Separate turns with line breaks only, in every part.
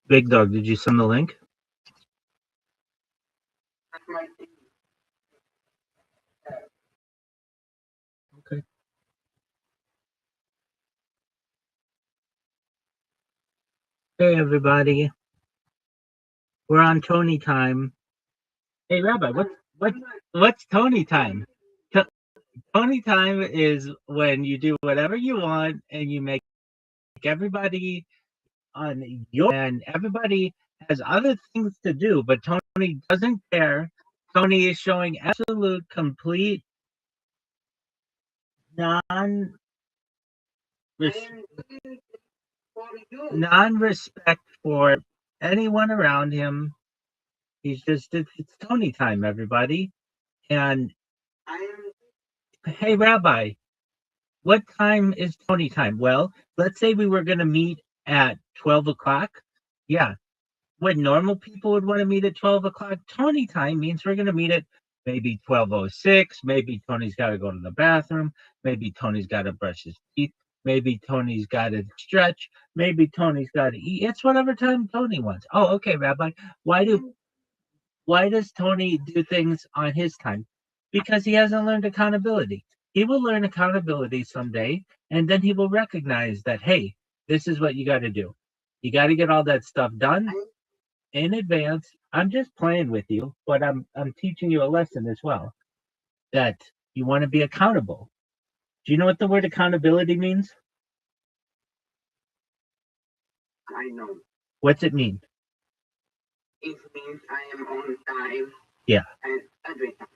Big Dog, did you send the link? Okay. Hey, everybody. We're on Tony time. Hey, Rabbi, what's Tony time? Tony time is when you do whatever you want and you make everybody on your and everybody has other things to do, but Tony doesn't care. Tony is showing absolute, complete non non-respect for anyone around him. It's Tony time, everybody. And hey, Rabbi, what time is Tony time? Well, let's say we were going to meet at 12 o'clock. Yeah. When normal people would want to meet at 12 o'clock, Tony time means we're going to meet at maybe 12:06. Maybe Tony's got to go to the bathroom. Maybe Tony's got to brush his teeth. Maybe Tony's got to stretch. Maybe Tony's got to eat. It's whatever time Tony wants. Oh, okay, Rabbi. Why does Tony do things on his time? Because he hasn't learned accountability. He will learn accountability someday, and then he will recognize that, hey, this is what you got to do. You got to get all that stuff done in advance. I'm just playing with you, but I'm teaching you a lesson as well. That you want to be accountable. Do you know what the word accountability means?
I know.
What's it mean?
It means I am on time.
Yeah.
And every time.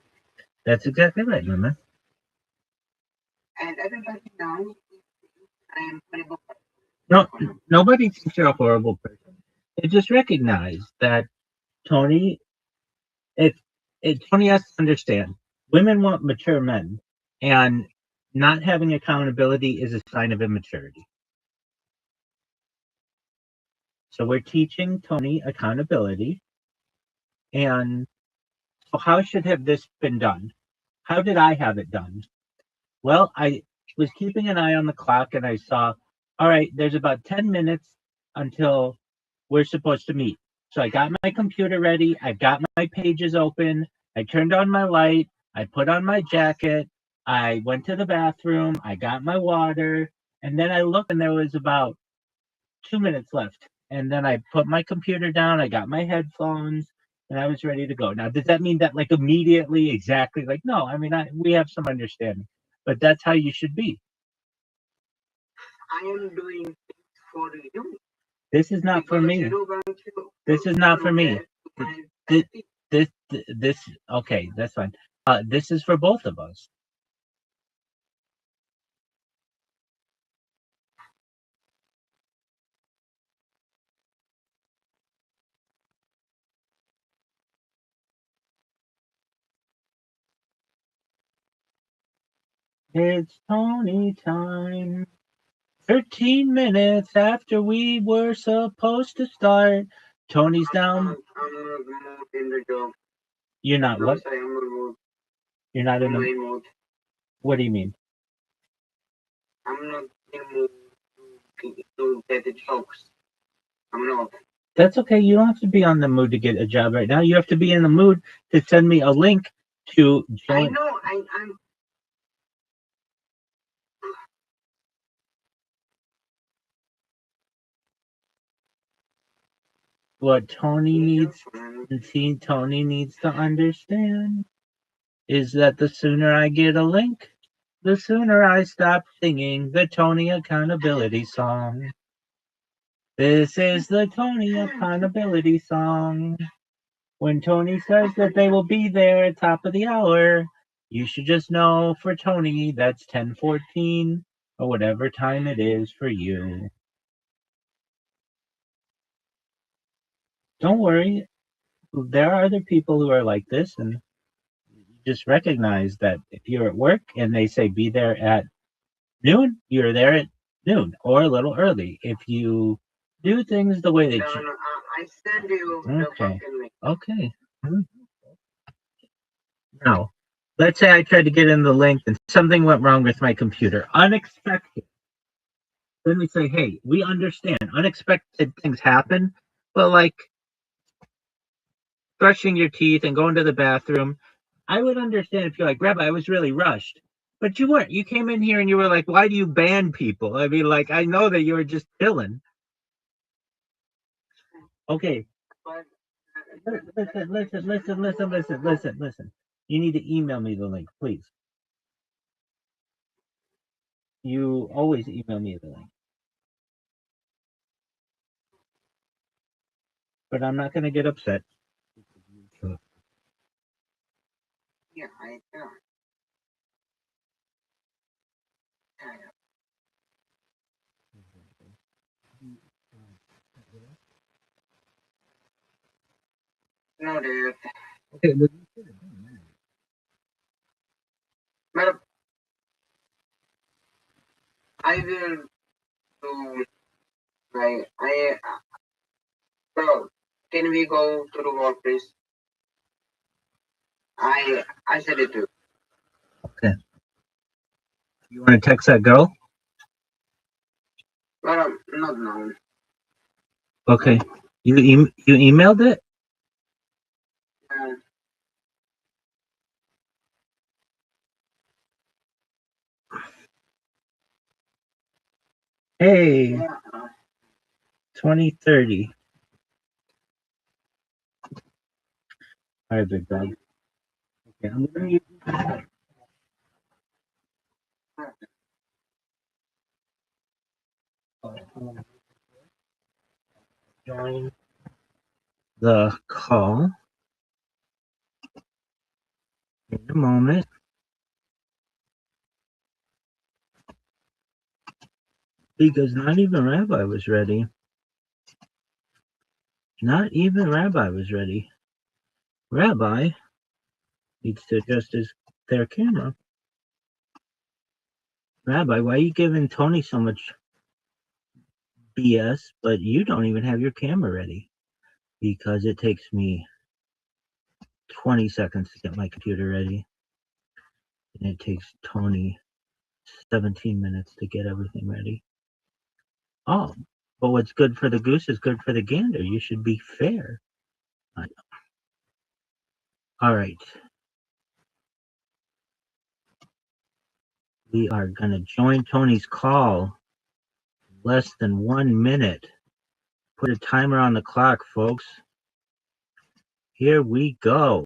That's exactly right, Mama.
And everybody knows I am horrible.
No, nobody thinks you're a horrible person. They just recognize that Tony, if Tony has to understand, women want mature men, and not having accountability is a sign of immaturity. So we're teaching Tony accountability, and so how should have this been done? How did I have it done? Well, I was keeping an eye on the clock, and I saw, all right, there's about 10 minutes until we're supposed to meet. So I got my computer ready. I got my pages open. I turned on my light. I put on my jacket. I went to the bathroom. I got my water. And then I looked and there was about 2 minutes left. And then I put my computer down. I got my headphones and I was ready to go. Now, does that mean that like immediately, exactly? Like, no, I mean, we have some understanding, but that's how you should be.
I am doing things for you.
This is not for me. This is not for me. This, okay, that's fine. This is for both of us. It's Tony time. 13 minutes after we were supposed to start. Tony's down.
I'm in the job.
You're not what? You're not in the
mood.
What do you mean?
I'm not in the mood to get the jokes. I'm not.
That's okay. You don't have to be on the mood to get a job right now. You have to be in the mood to send me a link to join.
I know. I'm.
What Tony needs to understand is that the sooner I get a link, the sooner I stop singing the Tony accountability song. This is the Tony accountability song. When Tony says that they will be there at top of the hour, you should just know for Tony that's 10:14 or whatever time it is for you. Don't worry. There are other people who are like this, and just recognize that if you're at work and they say be there at noon, you're there at noon or a little early. If you do things the way that
No, I send you.
Okay. Now, let's say I tried to get in the link and something went wrong with my computer. Unexpected. Then we say, hey, we understand. Unexpected things happen. Well, like brushing your teeth and going to the bathroom, I would understand if you're like, Rabbi, I was really rushed. But you weren't. You came in here and you were like, why do you ban people? I mean, like, I know that you were just chilling. Okay.
But
Listen. You need to email me the link, please. You always email me the link. But I'm not going to get upset.
yeah, I know. No, that.
Okay, well,
But I will do like bro. Can we go to the workplace? I said it too.
okay. You want to text that girl?
But not now.
Okay. You emailed it?
Uh,
Hey,
yeah,
2030. All right, big dog. Okay, I'm going to join the call in a moment because not even Rabbi was ready. Not even Rabbi was ready. Rabbi needs to adjust their camera. Rabbi, why are you giving Tony so much BS, but you don't even have your camera ready? Because it takes me 20 seconds to get my computer ready, and it takes Tony 17 minutes to get everything ready. Oh, but what's good for the goose is good for the gander. You should be fair. All right. We are going to join Tony's call less than 1 minute. Put a timer on the clock, folks. Here we go.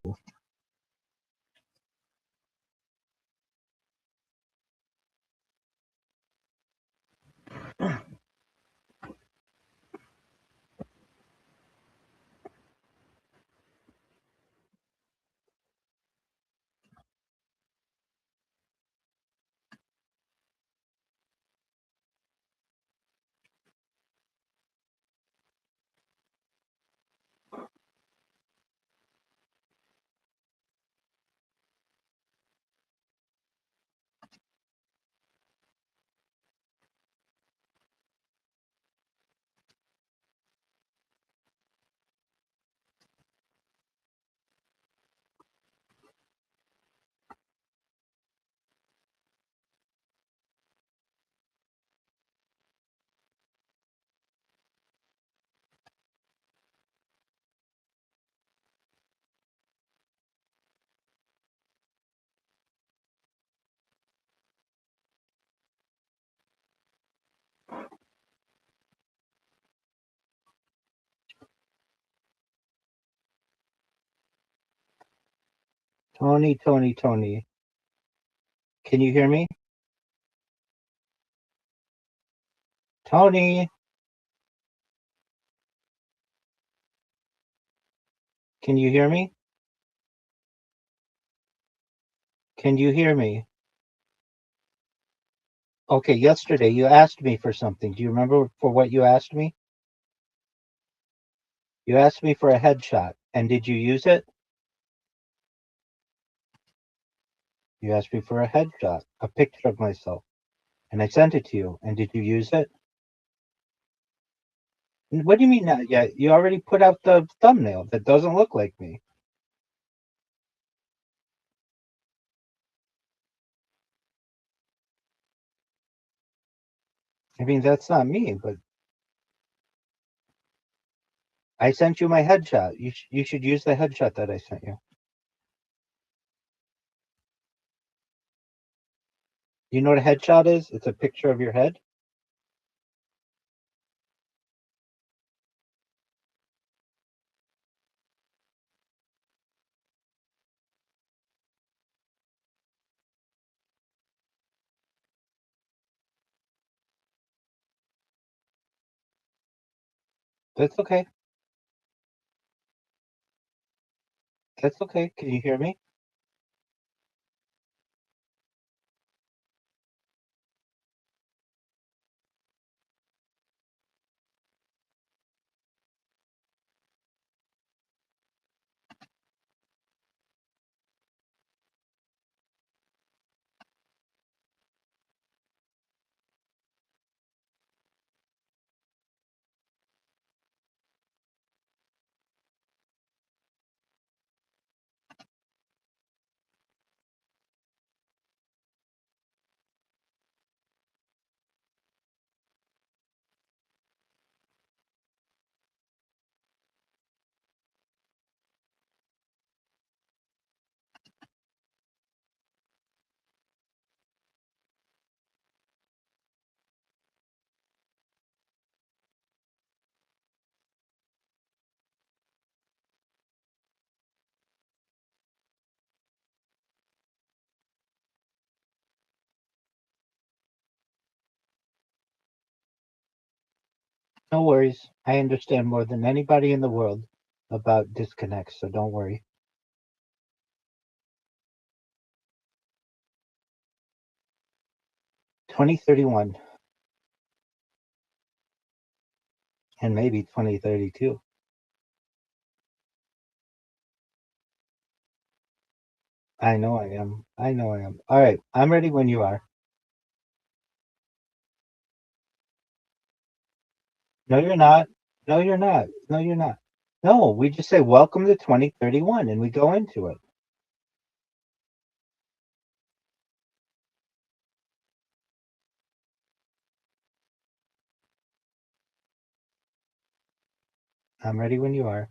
Tony. Can you hear me? Tony, can you hear me? Can you hear me? Okay, yesterday you asked me for something. Do you remember for what you asked me? You asked me for a headshot. And did you use it? You asked me for a headshot, a picture of myself. And I sent it to you. And did you use it? What do you mean not yet? You already put out the thumbnail that doesn't look like me. I mean, that's not me, but I sent you my headshot. You should use the headshot that I sent you. You know what a headshot is? It's a picture of your head. That's okay. That's okay. Can you hear me? No worries. I understand more than anybody in the world about disconnects, so don't worry. 2031 and maybe 2032. I know I am. I know I am. All right. I'm ready when you are. No, you're not. No, you're not. No, you're not. No, we just say welcome to 2031 and we go into it. I'm ready when you are.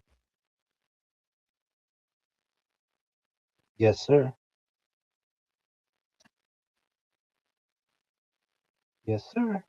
Yes, sir. Yes, sir.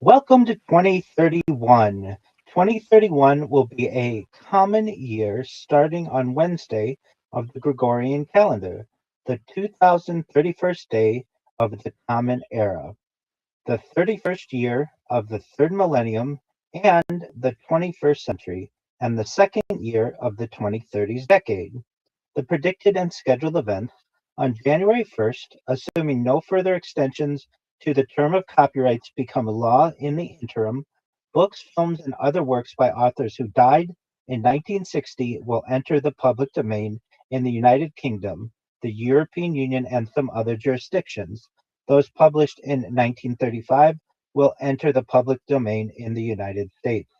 Welcome to 2031. 2031 will be a common year starting on Wednesday of the Gregorian calendar, the 2031st day of the Common Era, the 31st year of the third millennium and the 21st century, and the second year of the 2030s decade. The predicted and scheduled events on January 1st, assuming no further extensions to the term of copyrights become law in the interim, books, films, and other works by authors who died in 1960 will enter the public domain in the United Kingdom, the European Union, and some other jurisdictions. Those published in 1935 will enter the public domain in the United States.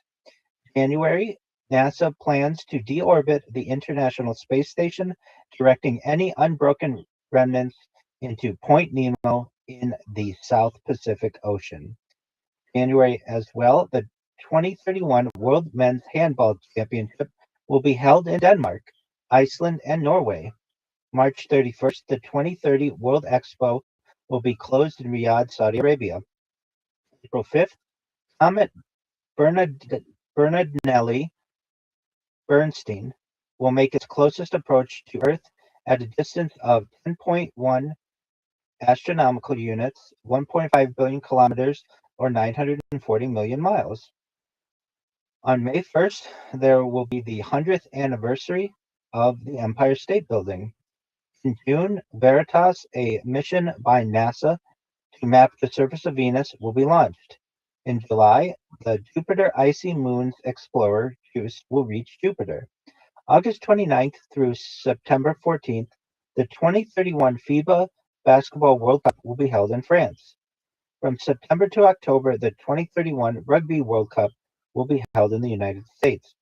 January, NASA plans to deorbit the International Space Station, directing any unbroken remnants into Point Nemo in the South Pacific Ocean. January as well, the 2031 World Men's Handball Championship will be held in Denmark, Iceland, and Norway. March 31st, the 2030 World Expo will be closed in Riyadh, Saudi Arabia. April 5th, Comet Bernardinelli Bernstein will make its closest approach to Earth at a distance of 10.1 astronomical units, 1.5 billion kilometers, or 940 million miles. On May 1st, there will be the 100th anniversary of the Empire State Building. In June, Veritas, a mission by NASA to map the surface of Venus, will be launched. In July, the Jupiter Icy Moons Explorer JUICE will reach Jupiter. August 29th through September 14th, the 2031 FIBA Basketball World Cup will be held in France.
From September to October, the 2031 Rugby World Cup will be held in the United States.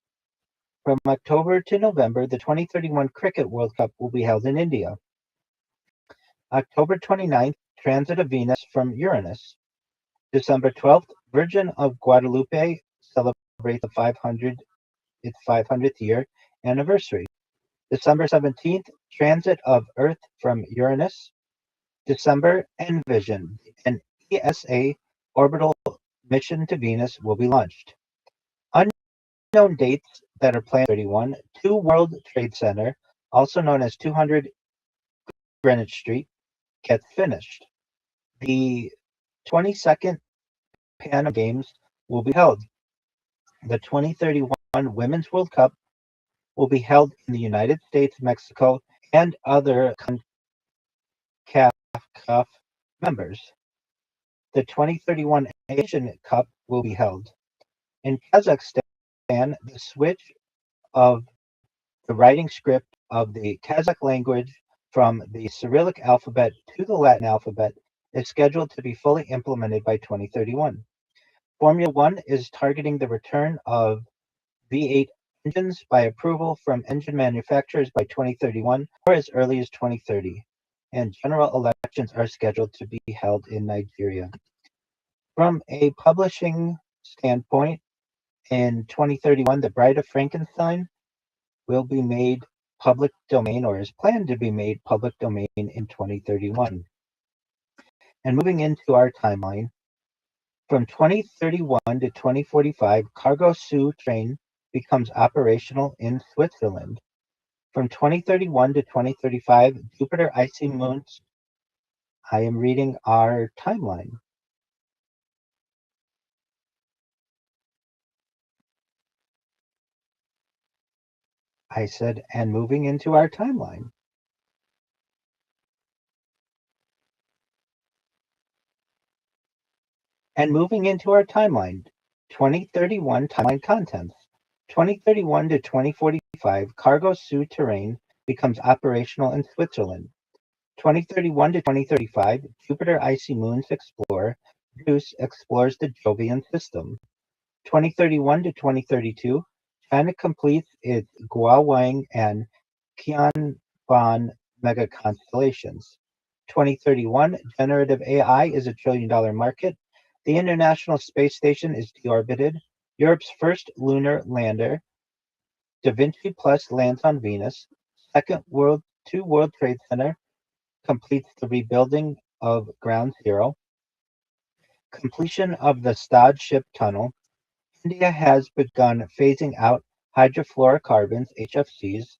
From October to November, the 2031 Cricket World Cup will be held in India. October 29th, transit of Venus from Uranus. December 12th, Virgin of Guadalupe celebrates its 500th year anniversary. December 17th, transit of Earth from Uranus. December, Envision, an ESA orbital mission to Venus will be launched. Unknown dates that are planned 31, 2 World Trade Center, also known as 200 Greenwich Street, gets finished. The 22nd Pan Am Games will be held. The 2031 Women's World Cup will be held in the United States, Mexico, and other CONCACAF members. The 2031 Asian Cup will be held. In Kazakhstan, the switch of the writing script of the Kazakh language from the Cyrillic alphabet to the Latin alphabet is scheduled to be fully implemented by 2031. Formula One is targeting the return of V8 engines by approval from engine manufacturers by 2031 or as early as 2030, and general elections are scheduled to be held in Nigeria. From a publishing standpoint, in 2031, The Bride of Frankenstein will be made public domain or is planned to be made public domain in 2031. And moving into our timeline, from 2031 to 2045, Cargo Sue train becomes operational in Switzerland. From 2031 to 2035, Jupiter icy moons. I am reading our timeline. I said, and moving into our timeline. And moving into our timeline, 2031 timeline contents. 2031 to 2045, Cargo Sue terrain becomes operational in Switzerland. 2031 to 2035, Jupiter Icy Moons Explorer, JUICE explores the Jovian system. 2031 to 2032, China completes its Guowang and Qianban mega constellations. 2031, generative AI is a $1 trillion market. The International Space Station is deorbited. Europe's first lunar lander, Da Vinci Plus, lands on Venus. Two World Trade Center completes the rebuilding of Ground Zero. Completion of the Stad Ship Tunnel. India has begun phasing out hydrofluorocarbons, HFCs.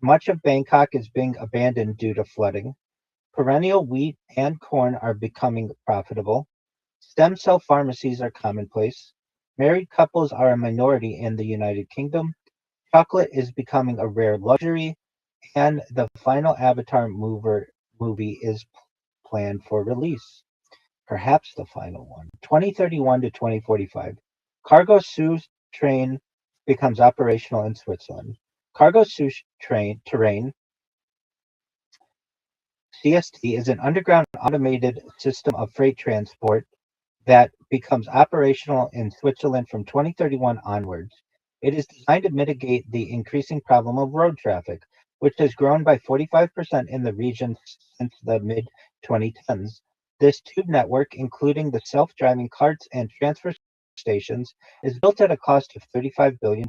Much of Bangkok is being abandoned due to flooding. Perennial wheat and corn are becoming profitable. Stem cell pharmacies are commonplace. Married couples are a minority in the United Kingdom. Chocolate is becoming a rare luxury. And the final Avatar movie is planned for release. Perhaps the final one. 2031 to 2045. Cargo Sue train becomes operational in Switzerland. Cargo Sue terrain CST is an underground automated system of freight transport that becomes operational in Switzerland from 2031 onwards. It is designed to mitigate the increasing problem of road traffic, which has grown by 45% in the region since the mid-2010s. This tube network, including the self-driving carts and transfer stations, is built at a cost of $35 billion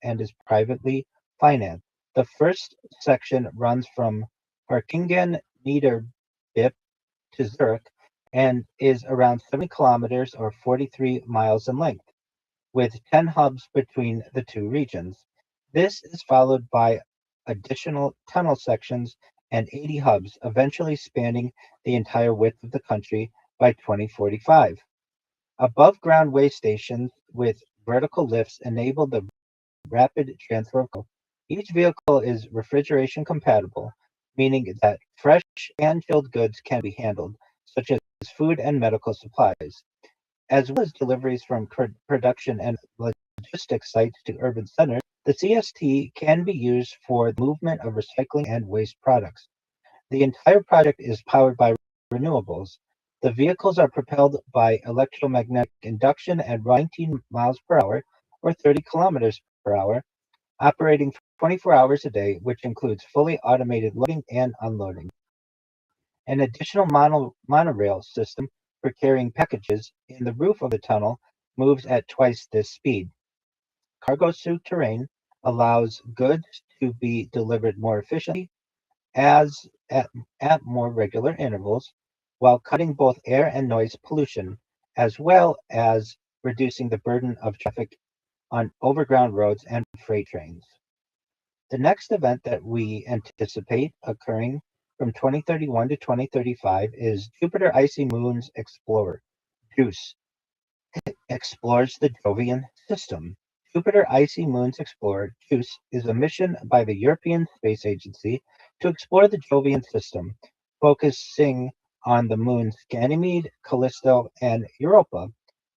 and is privately financed. The first section runs from Harkingen Niederbipp to Zurich and is around 70 kilometers or 43 miles in length, with 10 hubs between the two regions. This is followed by additional tunnel sections and 80 hubs, eventually spanning the entire width of the country by 2045. Above ground way stations with vertical lifts enable the rapid transfer of cargo. Each vehicle is refrigeration compatible, meaning that fresh and chilled goods can be handled, such as food and medical supplies, as well as deliveries from production and logistics sites to urban centers. The CST can be used for the movement of recycling and waste products. The entire project is powered by renewables. The vehicles are propelled by electromagnetic induction at 19 miles per hour or 30 kilometers per hour, operating 24 hours a day, which includes fully automated loading and unloading. An additional monorail system for carrying packages in the roof of the tunnel moves at twice this speed. Cargo souterrain allows goods to be delivered more efficiently as at more regular intervals, while cutting both air and noise pollution, as well as reducing the burden of traffic on overground roads and freight trains. The next event that we anticipate occurring from 2031 to 2035 is Jupiter Icy Moons Explorer, JUICE, explores the Jovian system. Jupiter Icy Moons Explorer, JUICE, is a mission by the European Space Agency to explore the Jovian system, focusing on the moons Ganymede, Callisto, and Europa.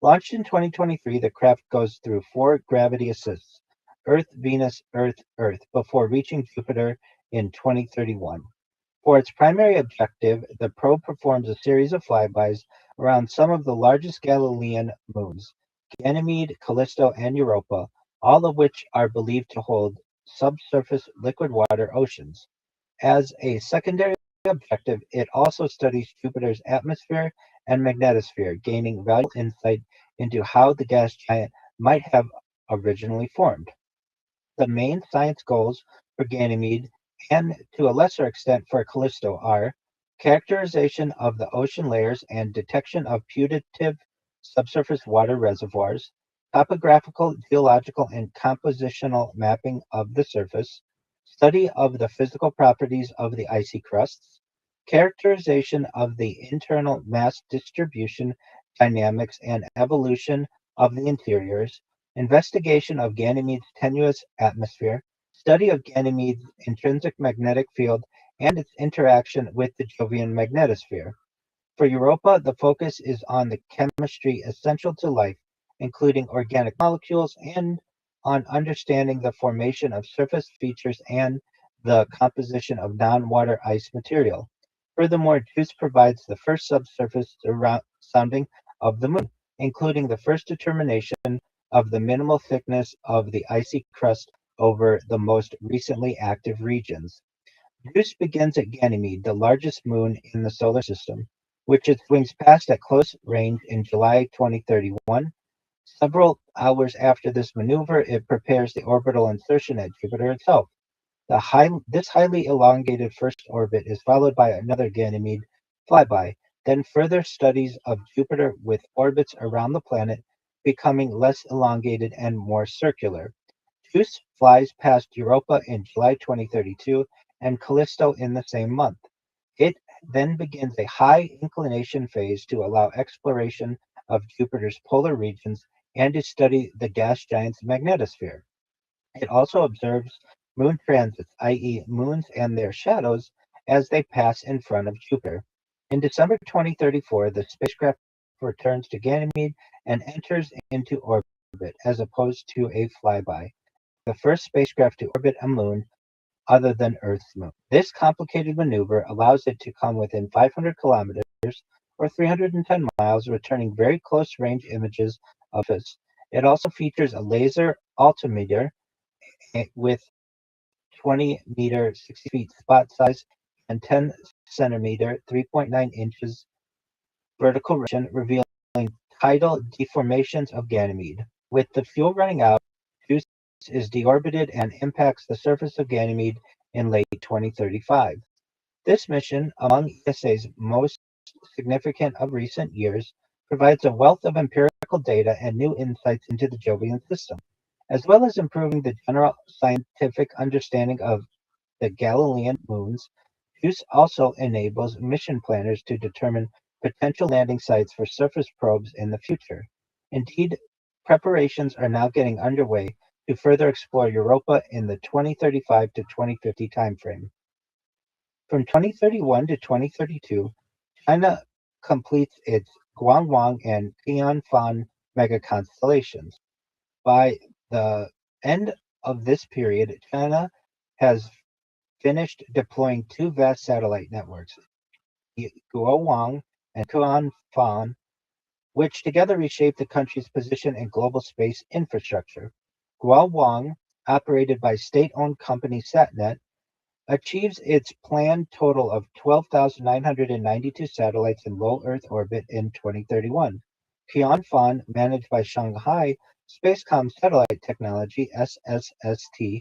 Launched in 2023, the craft goes through 4 gravity assists: Earth, Venus, Earth, Earth, before reaching Jupiter in 2031. For its primary objective, the probe performs a series of flybys around some of the largest Galilean moons, Ganymede, Callisto, and Europa, all of which are believed to hold subsurface liquid water oceans. As a secondary objective, it also studies Jupiter's atmosphere and magnetosphere, gaining valuable insight into how the gas giant might have originally formed. The main science goals for Ganymede, and to a lesser extent for Callisto, are characterization of the ocean layers and detection of putative subsurface water reservoirs, topographical, geological, and compositional mapping of the surface, study of the physical properties of the icy crusts, characterization of the internal mass distribution dynamics and evolution of the interiors, investigation of Ganymede's tenuous atmosphere, study of Ganymede's intrinsic magnetic field and its interaction with the Jovian magnetosphere. For Europa, the focus is on the chemistry essential to life, including organic molecules, and on understanding the formation of surface features and the composition of non-water ice material. Furthermore, JUICE provides the first subsurface sounding of the moon, including the first determination of the minimal thickness of the icy crust over the most recently active regions. JUICE begins at Ganymede, the largest moon in the solar system, which it swings past at close range in July 2031. Several hours after this maneuver, it prepares the orbital insertion at Jupiter itself. This highly elongated first orbit is followed by another Ganymede flyby, then further studies of Jupiter with orbits around the planet becoming less elongated and more circular. JUICE flies past Europa in July 2032 and Callisto in the same month. It then begins a high inclination phase to allow exploration of Jupiter's polar regions and to study the gas giant's magnetosphere. It also observes moon transits, i.e., moons and their shadows, as they pass in front of Jupiter. In December 2034, the spacecraft returns to Ganymede and enters into orbit, as opposed to a flyby, the first spacecraft to orbit a moon other than Earth's moon. This complicated maneuver allows it to come within 500 kilometers or 310 miles, returning very close range images of us. It also features a laser altimeter with 20 meter 60 feet spot size and 10 centimeter 3.9 inches vertical resolution, revealing tidal deformations of Ganymede. With the fuel running out, JUICE is deorbited and impacts the surface of Ganymede in late 2035. This mission, among ESA's most significant of recent years, provides a wealth of empirical data and new insights into the Jovian system, as well as improving the general scientific understanding of the Galilean moons. JUICE also enables mission planners to determine potential landing sites for surface probes in the future. Indeed, preparations are now getting underway to further explore Europa in the 2035 to 2050 timeframe. From 2031 to 2032, China completes its Guangwang and Tianfan megaconstellations. By the end of this period, China has finished deploying 2 vast satellite networks, Guowang and Kuan-Fan, which together reshaped the country's position in global space infrastructure. Guowang, operated by state-owned company Satnet, achieves its planned total of 12,992 satellites in low Earth orbit in 2031. Tianfan, managed by Shanghai Spacecom Satellite Technology (SSST),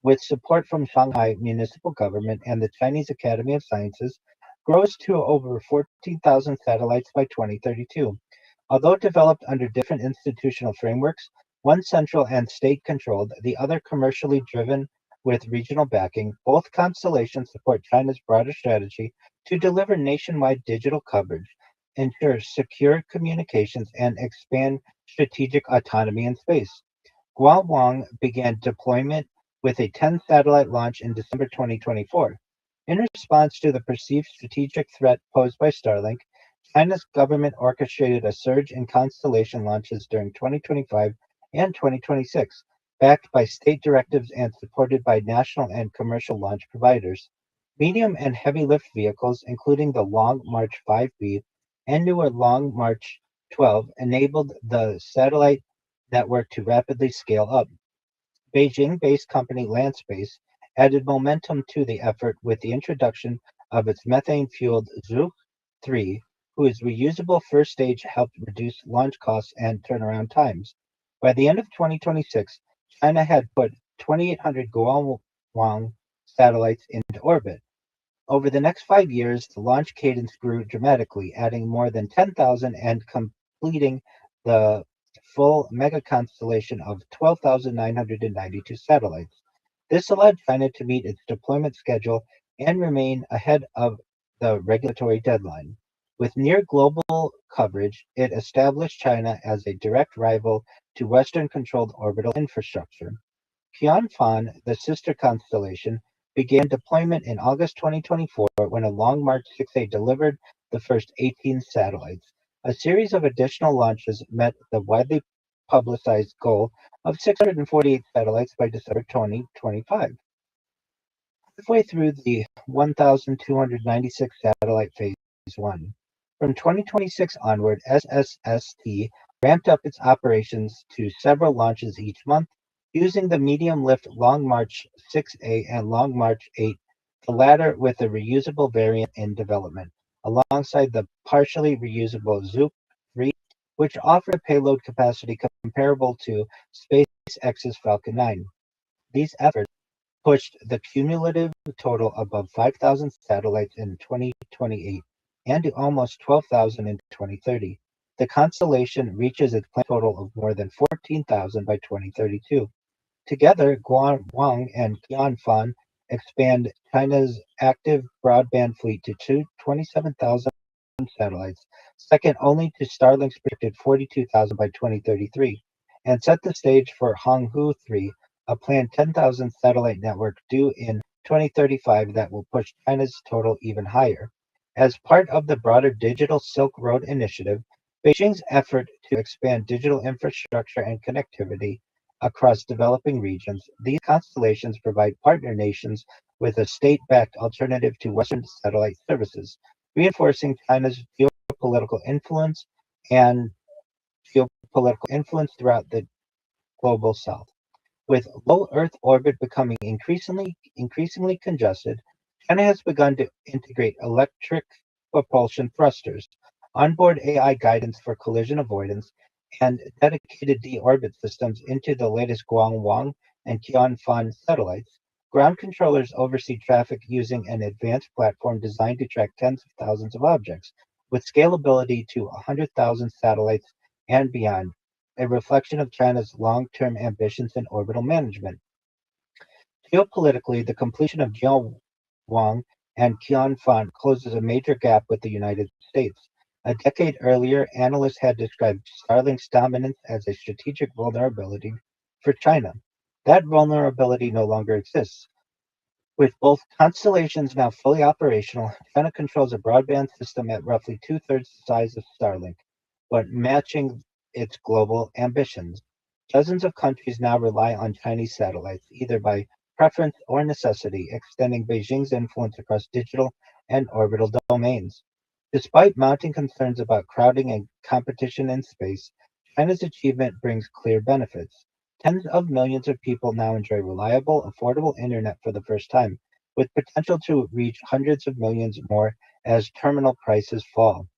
with support from Shanghai municipal government and the Chinese Academy of Sciences, grows to over 14,000 satellites by 2032. Although developed under different institutional frameworks, one central and state-controlled, the other commercially driven with regional backing, both constellations support China's broader strategy to deliver nationwide digital coverage, ensure secure communications, and expand strategic autonomy in space. Guowang began deployment with a 10-satellite launch in December 2024. In response to the perceived strategic threat posed by Starlink, China's government orchestrated a surge in constellation launches during 2025 and 2026, backed by state directives and supported by national and commercial launch providers. Medium and heavy lift vehicles, including the Long March 5B and newer Long March 12, enabled the satellite network to rapidly scale up. Beijing-based company Landspace added momentum to the effort with the introduction of its methane-fueled Zhuk 3, whose reusable first stage helped reduce launch costs and turnaround times. By the end of 2026, China had put 2,800 Guowang satellites into orbit. Over the next 5 years, the launch cadence grew dramatically, adding more than 10,000 and completing the full mega constellation of 12,992 satellites. This allowed China to meet its deployment schedule and remain ahead of the regulatory deadline. With near global coverage, it established China as a direct rival to Western controlled orbital infrastructure. Tianfan, the sister constellation, began deployment in August 2024 when a Long March 6A delivered the first 18 satellites. A series of additional launches met the widely publicized goal of 648 satellites by December 2025. Halfway through the 1,296 satellite phase 1. From 2026 onward, SSST ramped up its operations to several launches each month, using the medium-lift Long March 6A and Long March 8, the latter with a reusable variant in development, alongside the partially reusable Zhuk 3, which offered a payload capacity comparable to SpaceX's Falcon 9. These efforts pushed the cumulative total above 5,000 satellites in 2028 and to almost 12,000 in 2030. The constellation reaches its planned total of more than 14,000 by 2032. Together, Guangwang and Qianfan expand China's active broadband fleet to 27,000 satellites, second only to Starlink's predicted 42,000 by 2033, and set the stage for Honghu 3, a planned 10,000 satellite network due in 2035 that will push China's total even higher. As part of the broader Digital Silk Road initiative, Beijing's effort to expand digital infrastructure and connectivity across developing regions, these constellations provide partner nations with a state-backed alternative to Western satellite services, reinforcing China's and geopolitical influence throughout the global south. With low Earth orbit becoming increasingly congested, China has begun to integrate electric propulsion thrusters, onboard AI guidance for collision avoidance, and dedicated deorbit systems into the latest Guangwang and Qianfan satellites. Ground controllers oversee traffic using an advanced platform designed to track tens of thousands of objects, with scalability to 100,000 satellites and beyond, a reflection of China's long-term ambitions in orbital management. Geopolitically, the completion of Jiaowang and Qianfan closes a major gap with the United States. A decade earlier, analysts had described Starlink's dominance as a strategic vulnerability for China. That vulnerability no longer exists. With both constellations now fully operational, China controls a broadband system at roughly two-thirds the size of Starlink, but matching its global ambitions. Dozens of countries now rely on Chinese satellites, either by preference or necessity, extending Beijing's influence across digital and orbital domains. Despite mounting concerns about crowding and competition in space, China's achievement brings clear benefits. Tens of millions of people now enjoy reliable, affordable internet for the first time, with potential to reach hundreds of millions more as terminal prices fall.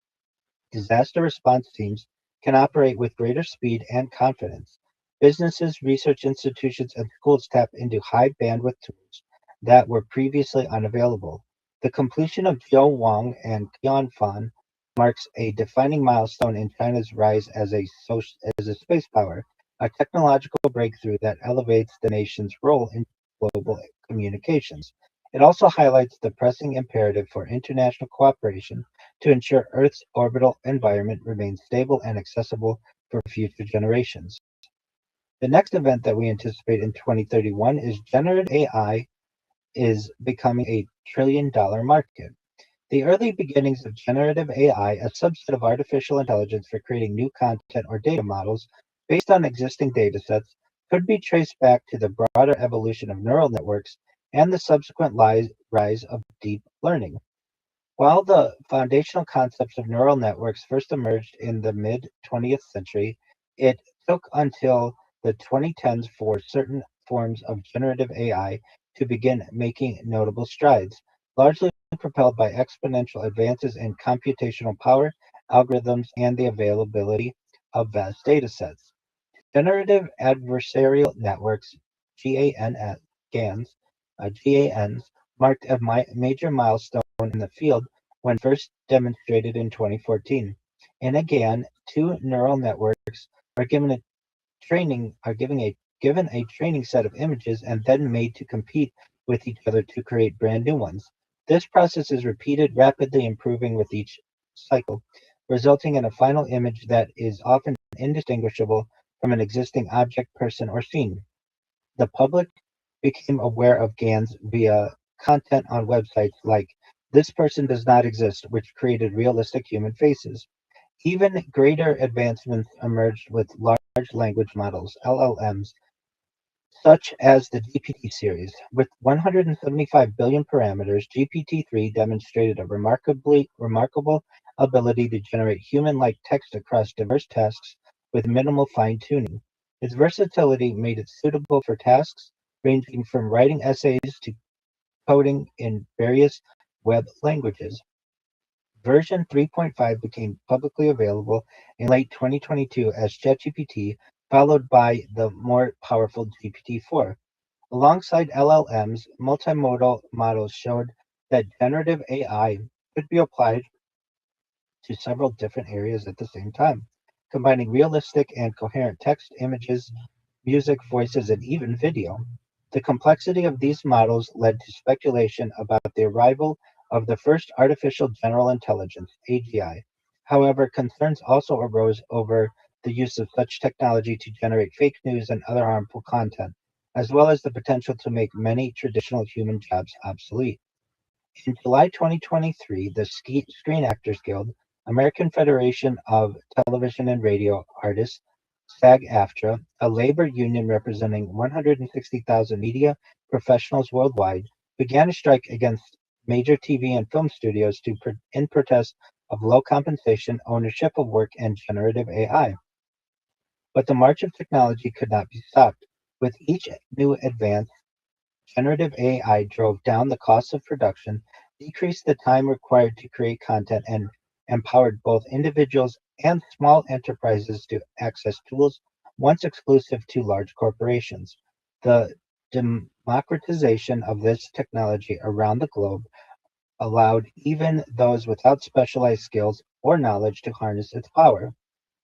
Disaster response teams can operate with greater speed and confidence. Businesses, research institutions, and schools tap into high bandwidth tools that were previously unavailable. The completion of Jiuwang and Qianfan marks a defining milestone in China's rise as a space power, a technological breakthrough that elevates the nation's role in global communications. It also highlights the pressing imperative for international cooperation to ensure Earth's orbital environment remains stable and accessible for future generations. The next event that we anticipate in 2031 is generative AI is becoming a trillion-dollar market. The early beginnings of generative AI, a subset of artificial intelligence for creating new content or data models based on existing datasets, could be traced back to the broader evolution of neural networks and the subsequent rise of deep learning. While the foundational concepts of neural networks first emerged in the mid 20th century, it took until the 2010s for certain forms of generative AI to begin making notable strides, largely propelled by exponential advances in computational power, algorithms, and the availability of vast datasets. Generative adversarial networks (GANs) GANs, GANs marked a major milestone in the field when first demonstrated in 2014. In a GAN, two neural networks are given a given a training set of images and then made to compete with each other to create brand new ones. This process is repeated, rapidly improving with each cycle, resulting in a final image that is often indistinguishable from an existing object, person, or scene. The public became aware of GANs via content on websites like "This person does not exist," which created realistic human faces. Even greater advancements emerged with large language models (LLMs), such as the GPT series. With 175 billion parameters, GPT-3 demonstrated a remarkable ability to generate human-like text across diverse tasks with minimal fine-tuning. Its versatility made it suitable for tasks ranging from writing essays to coding in various web languages. Version 3.5 became publicly available in late 2022 as ChatGPT, followed by the more powerful GPT-4. Alongside LLMs, multimodal models showed that generative AI could be applied to several different areas at the same time, combining realistic and coherent text, images, music, voices, and even video. The complexity of these models led to speculation about the arrival of the first artificial general intelligence, AGI. However, concerns also arose over the use of such technology to generate fake news and other harmful content, as well as the potential to make many traditional human jobs obsolete. In July 2023, the Screen Actors Guild, American Federation of Television and Radio Artists, SAG-AFTRA, a labor union representing 160,000 media professionals worldwide, began a strike against major TV and film studios in protest of low compensation, ownership of work, and generative AI. But the march of technology could not be stopped. With each new advance, generative AI drove down the cost of production, decreased the time required to create content, and empowered both individuals and small enterprises to access tools once exclusive to large corporations. The democratization of this technology around the globe allowed even those without specialized skills or knowledge to harness its power.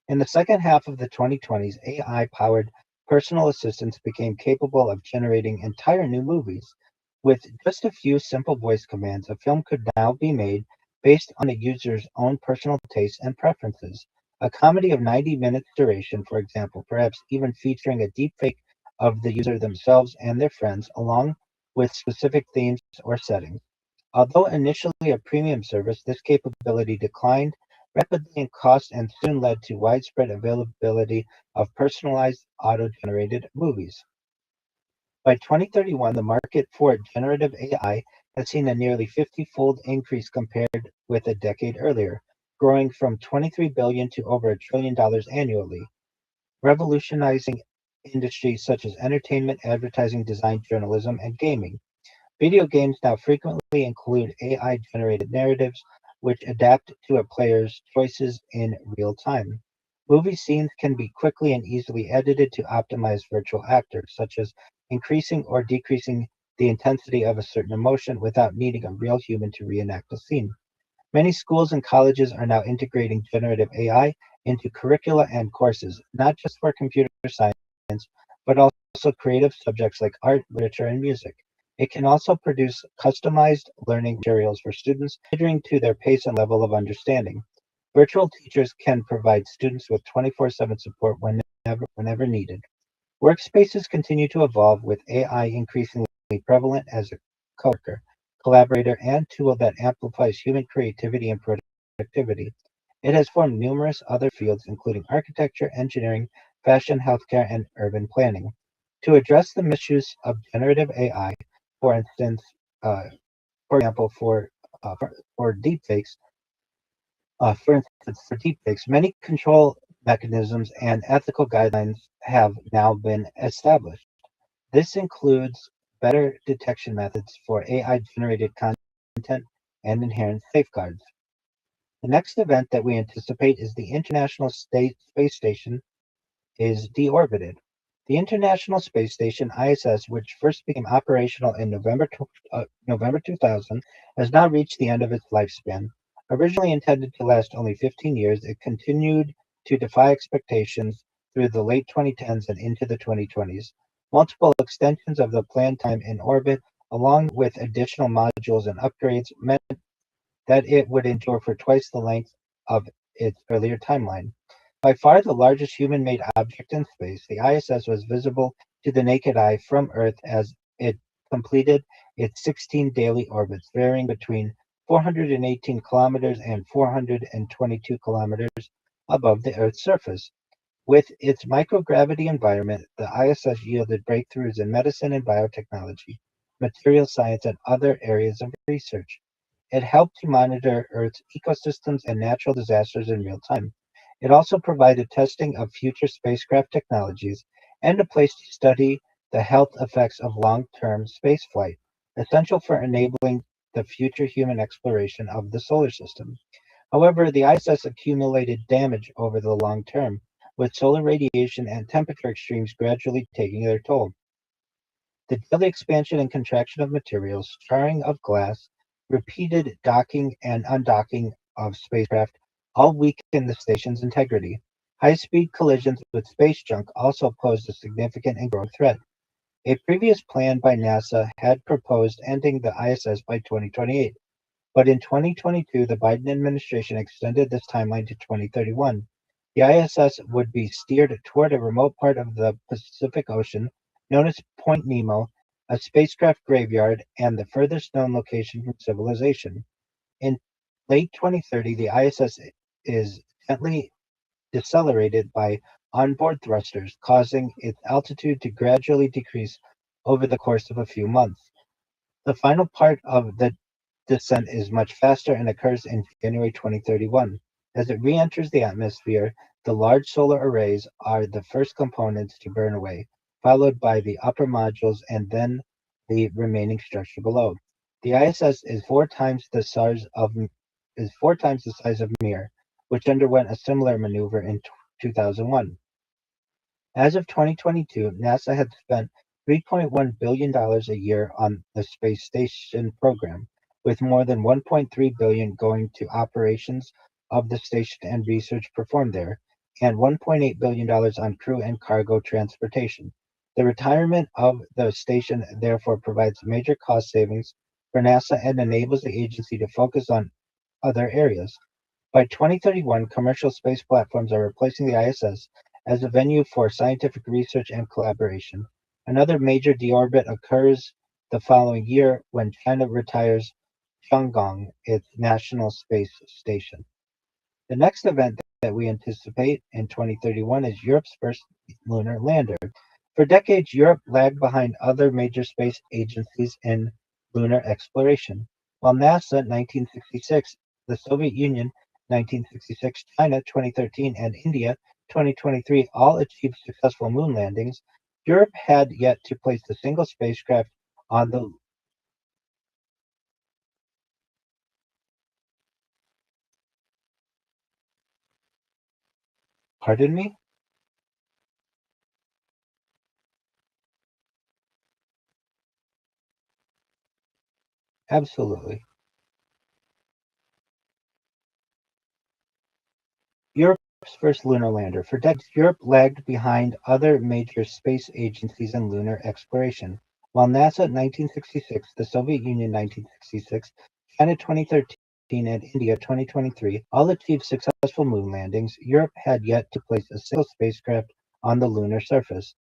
In the second half of the 2020s, AI-powered personal assistants became capable of generating entire new movies. With just a few simple voice commands, a film could now be made based on a user's own personal tastes and preferences. A comedy of 90 minutes duration, for example, perhaps even featuring a deepfake of the user themselves and their friends, along with specific themes or settings. Although initially a premium service, this capability declined rapidly in cost and soon led to widespread availability of personalized auto-generated movies. By 2031, the market for generative AI has seen a nearly 50-fold increase compared with a decade earlier, growing from $23 billion to over $1 trillion annually, revolutionizing industries such as entertainment, advertising, design, journalism, and gaming. Video games now frequently include AI-generated narratives, which adapt to a player's choices in real time. Movie scenes can be quickly and easily edited to optimize virtual actors, such as increasing or decreasing the intensity of a certain emotion without needing a real human to reenact a scene. Many schools and colleges are now integrating generative AI into curricula and courses, not just for computer science, but also creative subjects like art, literature, and music. It can also produce customized learning materials for students, catering to their pace and level of understanding. Virtual teachers can provide students with 24/7 support whenever needed. Workspaces continue to evolve, with AI increasingly prevalent as a coworker, collaborator, and tool that amplifies human creativity and productivity. It has formed numerous other fields, including architecture, engineering, fashion, healthcare, and urban planning. To address the misuse of generative AI, for instance, uh, for example, for deepfakes, many control mechanisms and ethical guidelines have now been established. This includes better detection methods for AI-generated content and inherent safeguards. The next event that we anticipate is the International Space Station is deorbited. The International Space Station (ISS), which first became operational in November 2000, has now reached the end of its lifespan. Originally intended to last only 15 years, it continued to defy expectations through the late 2010s and into the 2020s. Multiple extensions of the planned time in orbit, along with additional modules and upgrades, meant that it would endure for twice the length of its earlier timeline. By far the largest human-made object in space, the ISS was visible to the naked eye from Earth as it completed its 16 daily orbits, varying between 418 kilometers and 422 kilometers above the Earth's surface. With its microgravity environment, the ISS yielded breakthroughs in medicine and biotechnology, material science, and other areas of research. It helped to monitor Earth's ecosystems and natural disasters in real time. It also provided testing of future spacecraft technologies and a place to study the health effects of long-term spaceflight, essential for enabling the future human exploration of the solar system. However, the ISS accumulated damage over the long term, with solar radiation and temperature extremes gradually taking their toll. The daily expansion and contraction of materials, charring of glass, repeated docking and undocking of spacecraft all weaken the station's integrity. High-speed collisions with space junk also posed a significant and growing threat. A previous plan by NASA had proposed ending the ISS by 2028, but in 2022, the Biden administration extended this timeline to 2031. The ISS would be steered toward a remote part of the Pacific Ocean known as Point Nemo, a spacecraft graveyard, and the furthest known location from civilization. In late 2030, the ISS is gently decelerated by onboard thrusters, causing its altitude to gradually decrease over the course of a few months. The final part of the descent is much faster and occurs in January 2031. As it re-enters the atmosphere, the large solar arrays are the first components to burn away, followed by the upper modules and then the remaining structure below. The ISS is four times the size of Mir, which underwent a similar maneuver in 2001. As of 2022, NASA had spent $3.1 billion a year on the space station program, with more than $1.3 billion going to operations of the station and research performed there, and $1.8 billion on crew and cargo transportation. The retirement of the station therefore provides major cost savings for NASA and enables the agency to focus on other areas. By 2031, commercial space platforms are replacing the ISS as a venue for scientific research and collaboration. Another major deorbit occurs the following year when China retires Tiangong, its national space station. The next event that we anticipate in 2031 is Europe's first lunar lander. For decades, Europe lagged behind other major space agencies in lunar exploration. While NASA 1966, the Soviet Union 1966, China 2013, and India 2023 all achieved successful moon landings, Europe had yet to place a single spacecraft on the pardon me? Absolutely. Europe's first lunar lander. For decades, Europe lagged behind other major space agencies in lunar exploration. While NASA in 1966, the Soviet Union 1966, China 2013, and India 2023 all achieved successful moon landings, Europe had yet to place a single spacecraft on the lunar surface.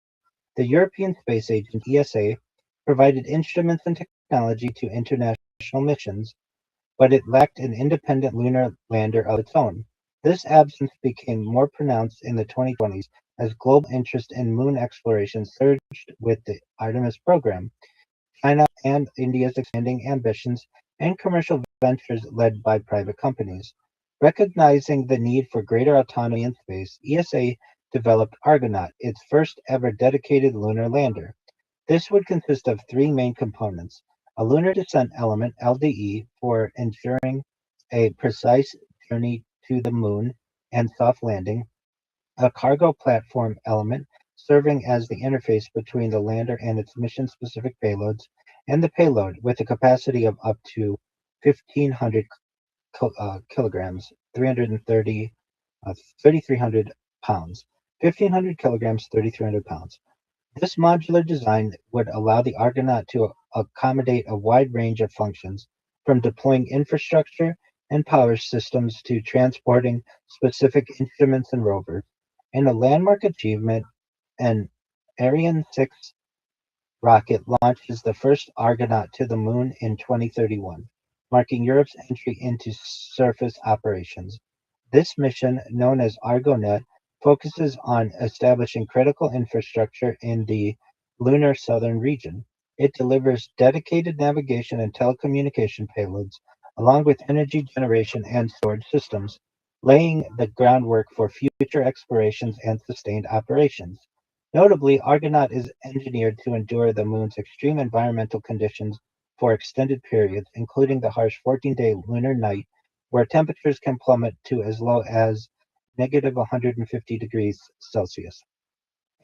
The European Space Agency (ESA) provided instruments and technology to international missions, but it lacked an independent lunar lander of its own. This absence became more pronounced in the 2020s as global interest in moon exploration surged with the Artemis program, China and India's expanding ambitions, and commercial ventures led by private companies. Recognizing the need for greater autonomy in space, ESA developed Argonaut, its first ever dedicated lunar lander. This would consist of three main components: a lunar descent element (LDE) for ensuring a precise journey to the Moon and soft landing, a cargo platform element serving as the interface between the lander and its mission-specific payloads, and the payload with a capacity of up to 1,500 kilograms, 3,300 pounds. 1,500 kilograms, 3,300 pounds. This modular design would allow the Argonaut to accommodate a wide range of functions, from deploying infrastructure and power systems to transporting specific instruments and rovers. In a landmark achievement, an Ariane 6 rocket launches the first Argonaut to the Moon in 2031, marking Europe's entry into surface operations. This mission, known as Argonet, focuses on establishing critical infrastructure in the lunar southern region. It delivers dedicated navigation and telecommunication payloads, along with energy generation and storage systems, laying the groundwork for future explorations and sustained operations. Notably, Argonaut is engineered to endure the Moon's extreme environmental conditions for extended periods, including the harsh 14-day lunar night, where temperatures can plummet to as low as negative 150 degrees Celsius.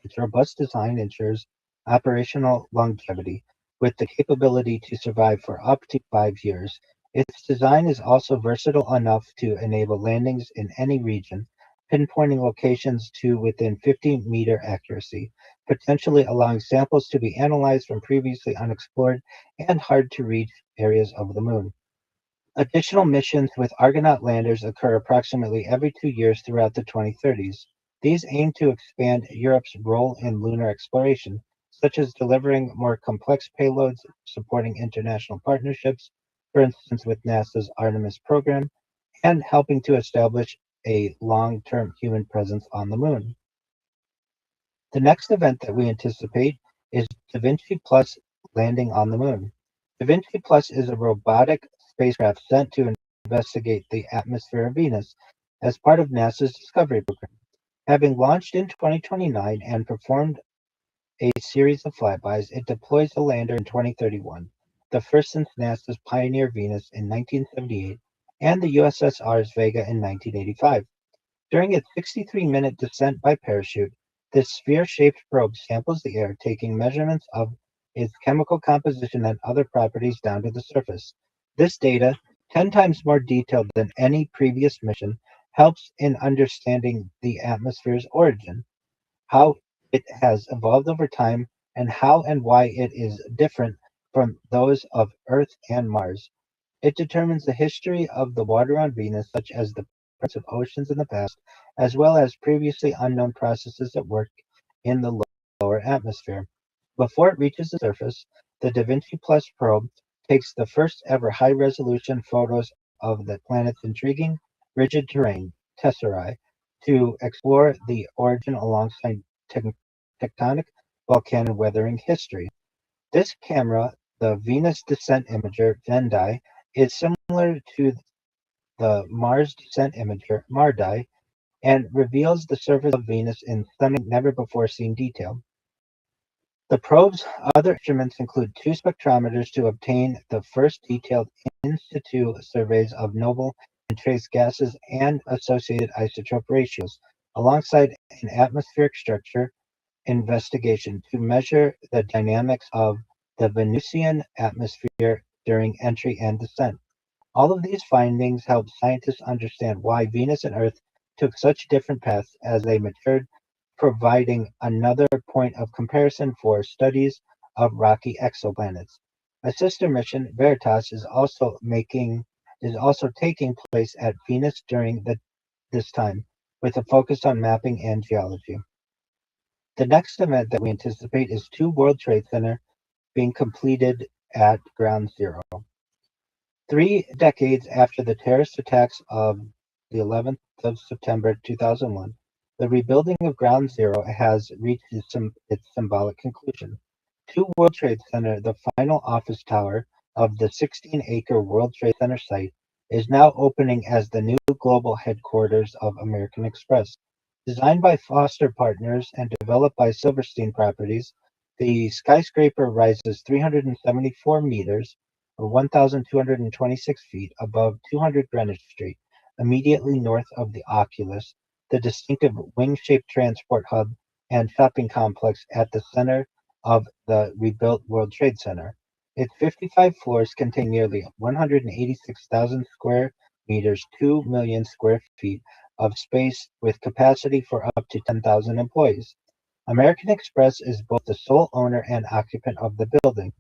Its robust design ensures operational longevity, with the capability to survive for up to 5 years. Its design is also versatile enough to enable landings in any region, pinpointing locations to within 50-meter accuracy, potentially allowing samples to be analyzed from previously unexplored and hard to reach areas of the Moon. Additional missions with Argonaut landers occur approximately every 2 years throughout the 2030s. These aim to expand Europe's role in lunar exploration, such as delivering more complex payloads, supporting international partnerships, for instance with NASA's Artemis program, and helping to establish a long-term human presence on the Moon. The next event that we anticipate is Da Vinci Plus landing on the Moon. Da Vinci Plus is a robotic spacecraft sent to investigate the atmosphere of Venus as part of NASA's Discovery program. Having launched in 2029 and performed a series of flybys, it deploys the lander in 2031, the first since NASA's Pioneer Venus in 1978 and the USSR's Vega in 1985. During its 63-minute descent by parachute, this sphere-shaped probe samples the air, taking measurements of its chemical composition and other properties down to the surface. This data, 10 times more detailed than any previous mission, helps in understanding the atmosphere's origin, how it has evolved over time, and how and why it is different from those of Earth and Mars. It determines the history of the water on Venus, such as the presence of oceans in the past, as well as previously unknown processes at work in the lower atmosphere. Before it reaches the surface, the Da Vinci Plus probe takes the first ever high resolution photos of the planet's intriguing, rigid terrain, tesserae, to explore the origin alongside tectonic volcano weathering history. This camera The Venus Descent Imager (VENDI) is similar to the Mars Descent Imager (MARDI) and reveals the surface of Venus in stunning, never-before-seen detail. The probe's other instruments include two spectrometers to obtain the first detailed in situ surveys of noble and trace gases and associated isotope ratios, alongside an atmospheric structure investigation to measure the dynamics of the Venusian atmosphere during entry and descent. All of these findings help scientists understand why Venus and Earth took such different paths as they matured, providing another point of comparison for studies of rocky exoplanets. A sister mission, Veritas, is also taking place at Venus during this time, with a focus on mapping and geology. The next event that we anticipate is two World Trade Center being completed at Ground Zero. 3 decades after the terrorist attacks of the 11th of September 2001, the rebuilding of Ground Zero has reached its symbolic conclusion. Two World Trade Center, the final office tower of the 16-acre World Trade Center site, is now opening as the new global headquarters of American Express. Designed by Foster Partners and developed by Silverstein Properties, the skyscraper rises 374 meters, or 1,226 feet, above 200 Greenwich Street, immediately north of the Oculus, the distinctive wing-shaped transport hub and shopping complex at the center of the rebuilt World Trade Center. Its 55 floors contain nearly 186,000 square meters, 2 million square feet of space with capacity for up to 10,000 employees. American Express is both the sole owner and occupant of the building,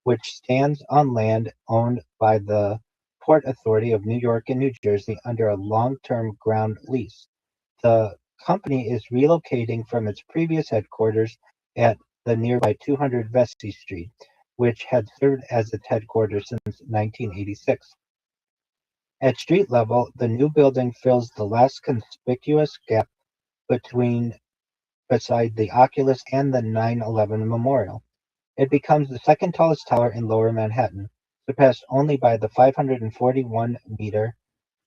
which stands on land owned by the Port Authority of New York and New Jersey under a long-term ground lease. The company is relocating from its previous headquarters at the nearby 200 Vesey Street, which had served as its headquarters since 1986. At street level, the new building fills the last conspicuous gap beside the Oculus and the 9/11 Memorial. It becomes the second tallest tower in Lower Manhattan, surpassed only by the 541-meter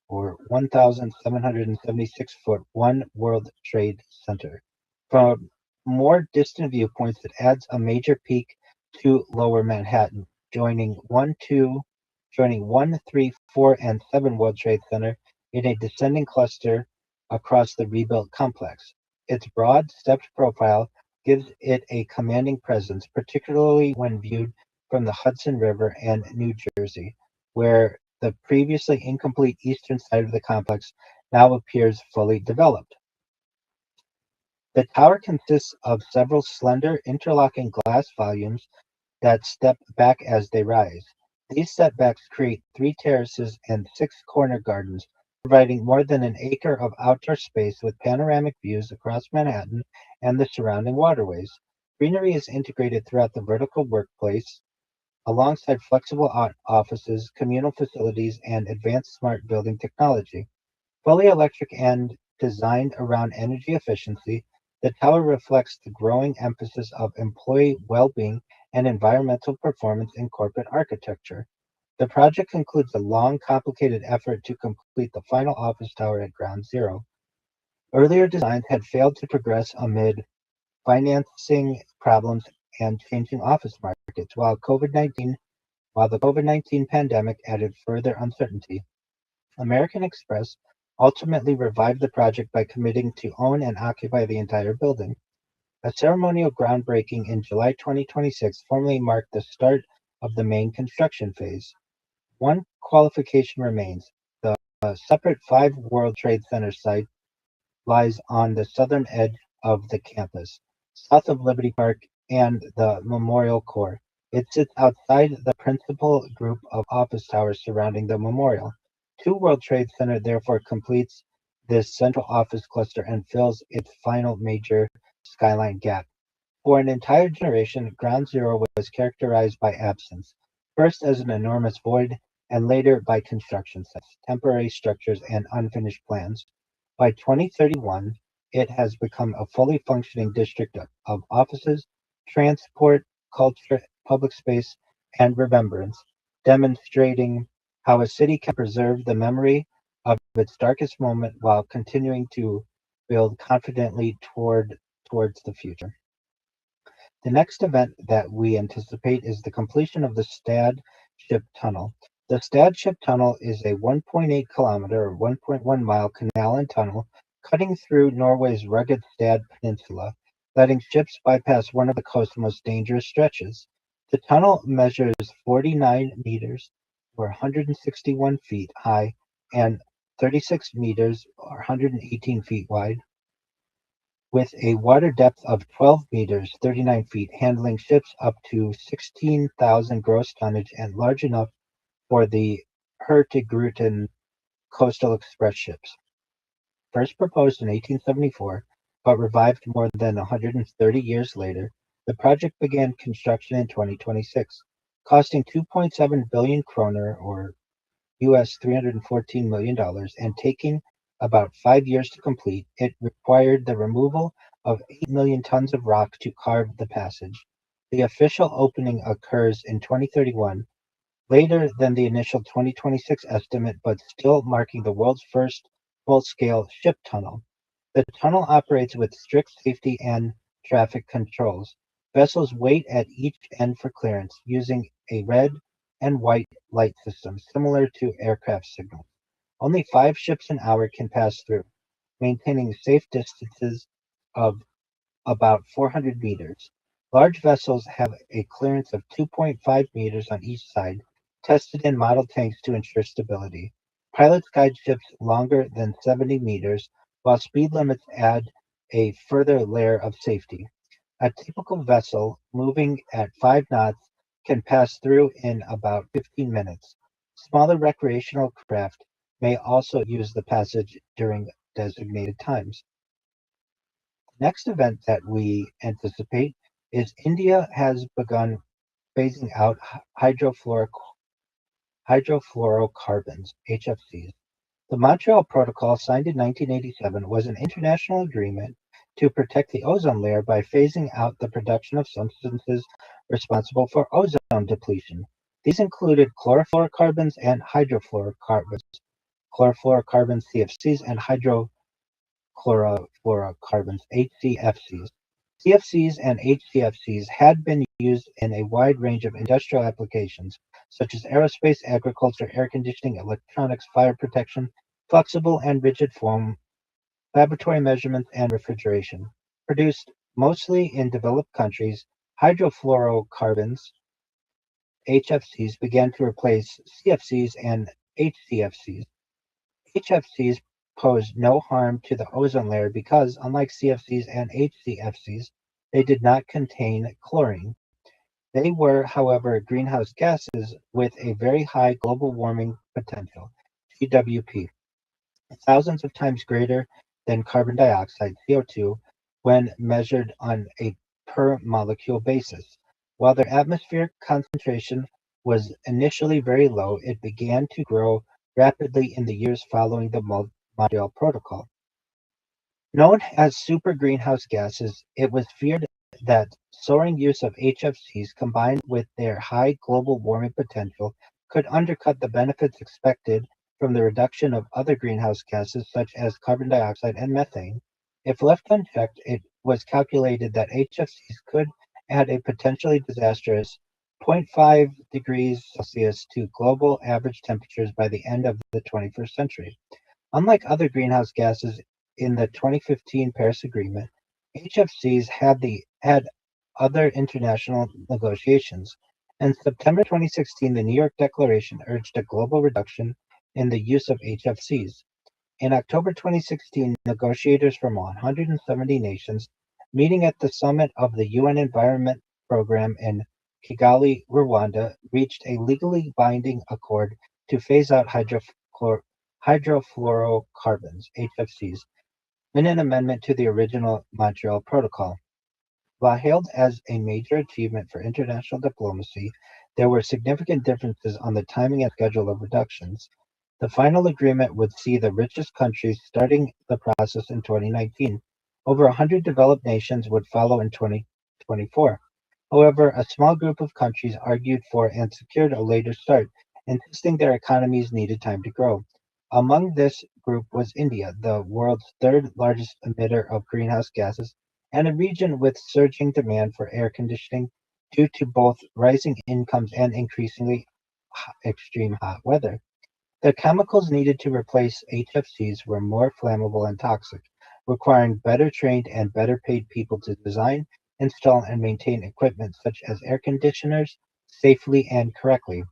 or 1,776-foot One World Trade Center. From more distant viewpoints, it adds a major peak to Lower Manhattan, joining 1, 3, 4, and 7 World Trade Center in a descending cluster across the rebuilt complex. Its broad, stepped profile gives it a commanding presence, particularly when viewed from the Hudson River and New Jersey, where the previously incomplete eastern side of the complex now appears fully developed. The tower consists of several slender, interlocking glass volumes that step back as they rise. These setbacks create 3 terraces and 6 corner gardens, providing more than an acre of outdoor space with panoramic views across Manhattan and the surrounding waterways. Greenery is integrated throughout the vertical workplace, alongside flexible offices, communal facilities, and advanced smart building technology. Fully electric and designed around energy efficiency, the tower reflects the growing emphasis of employee well-being and environmental performance in corporate architecture. The project concludes a long, complicated effort to complete the final office tower at Ground Zero. Earlier designs had failed to progress amid financing problems and changing office markets, while the COVID-19 pandemic added further uncertainty. American Express ultimately revived the project by committing to own and occupy the entire building. A ceremonial groundbreaking in July 2026 formally marked the start of the main construction phase. One qualification remains: the separate 5 World Trade Center site lies on the southern edge of the campus, south of Liberty Park and the Memorial Core. It sits outside the principal group of office towers surrounding the memorial. Two World Trade Center therefore completes this central office cluster and fills its final major skyline gap. For an entire generation, Ground Zero was characterized by absence, first as an enormous void, and later by construction sites, temporary structures, and unfinished plans. By 2031, it has become a fully functioning district of offices, transport, culture, public space, and remembrance, demonstrating how a city can preserve the memory of its darkest moment while continuing to build confidently towards the future. The next event that we anticipate is the completion of the Stad Ship Tunnel. The Stad Ship Tunnel is a 1.8 kilometer or 1.1 mile canal and tunnel cutting through Norway's rugged Stad Peninsula, letting ships bypass one of the coast's most dangerous stretches. The tunnel measures 49 meters or 161 feet high and 36 meters or 118 feet wide, with a water depth of 12 meters (39 feet), handling ships up to 16,000 gross tonnage and large enough for the Hurtigruten coastal express ships. First proposed in 1874, but revived more than 130 years later, the project began construction in 2026, costing 2.7 billion kroner or US $314 million and taking about 5 years to complete. It required the removal of 8 million tons of rock to carve the passage. The official opening occurs in 2031, later than the initial 2026 estimate, but still marking the world's first full-scale ship tunnel. The tunnel operates with strict safety and traffic controls. Vessels wait at each end for clearance, using a red and white light system similar to aircraft signals. Only 5 ships an hour can pass through, maintaining safe distances of about 400 meters. Large vessels have a clearance of 2.5 meters on each side, tested in model tanks to ensure stability. Pilots guide ships longer than 70 meters, while speed limits add a further layer of safety. A typical vessel, moving at 5 knots, can pass through in about 15 minutes. Smaller recreational craft may also use the passage during designated times. Next event that we anticipate is India has begun phasing out hydrofluorocarbons, HFCs. The Montreal Protocol, signed in 1987, was an international agreement to protect the ozone layer by phasing out the production of substances responsible for ozone depletion. These included chlorofluorocarbons and hydrofluorocarbons, chlorofluorocarbons, CFCs, and hydrochlorofluorocarbons, HCFCs. CFCs and HCFCs had been used in a wide range of industrial applications, such as aerospace, agriculture, air conditioning, electronics, fire protection, flexible and rigid foam, laboratory measurements, and refrigeration. Produced mostly in developed countries, hydrofluorocarbons, HFCs, began to replace CFCs and HCFCs. HFCs pose no harm to the ozone layer because, unlike CFCs and HCFCs, they did not contain chlorine. They were, however, greenhouse gases with a very high global warming potential, GWP, thousands of times greater than carbon dioxide, CO2, when measured on a per molecule basis. While their atmospheric concentration was initially very low, it began to grow rapidly in the years following the Montreal Protocol. Known as super greenhouse gases, it was feared that soaring use of HFCs combined with their high global warming potential could undercut the benefits expected from the reduction of other greenhouse gases such as carbon dioxide and methane. If left unchecked, it was calculated that HFCs could add a potentially disastrous zero point 0.5 degrees Celsius to global average temperatures by the end of the 21st century. Unlike other greenhouse gases in the 2015 Paris Agreement, HFCs had other international negotiations. In September 2016, the New York Declaration urged a global reduction in the use of HFCs. In October 2016, negotiators from 170 nations, meeting at the summit of the UN Environment Programme in Kigali, Rwanda, reached a legally binding accord to phase out hydrofluorocarbons, HFCs, in an amendment to the original Montreal Protocol. While hailed as a major achievement for international diplomacy, there were significant differences on the timing and schedule of reductions. The final agreement would see the richest countries starting the process in 2019. Over 100 developed nations would follow in 2024. However, a small group of countries argued for and secured a later start, insisting their economies needed time to grow. Among this group was India, the world's third largest emitter of greenhouse gases, and a region with surging demand for air conditioning due to both rising incomes and increasingly extreme hot weather. The chemicals needed to replace HFCs were more flammable and toxic, requiring better trained and better paid people to design, install, and maintain equipment such as air conditioners safely and correctly.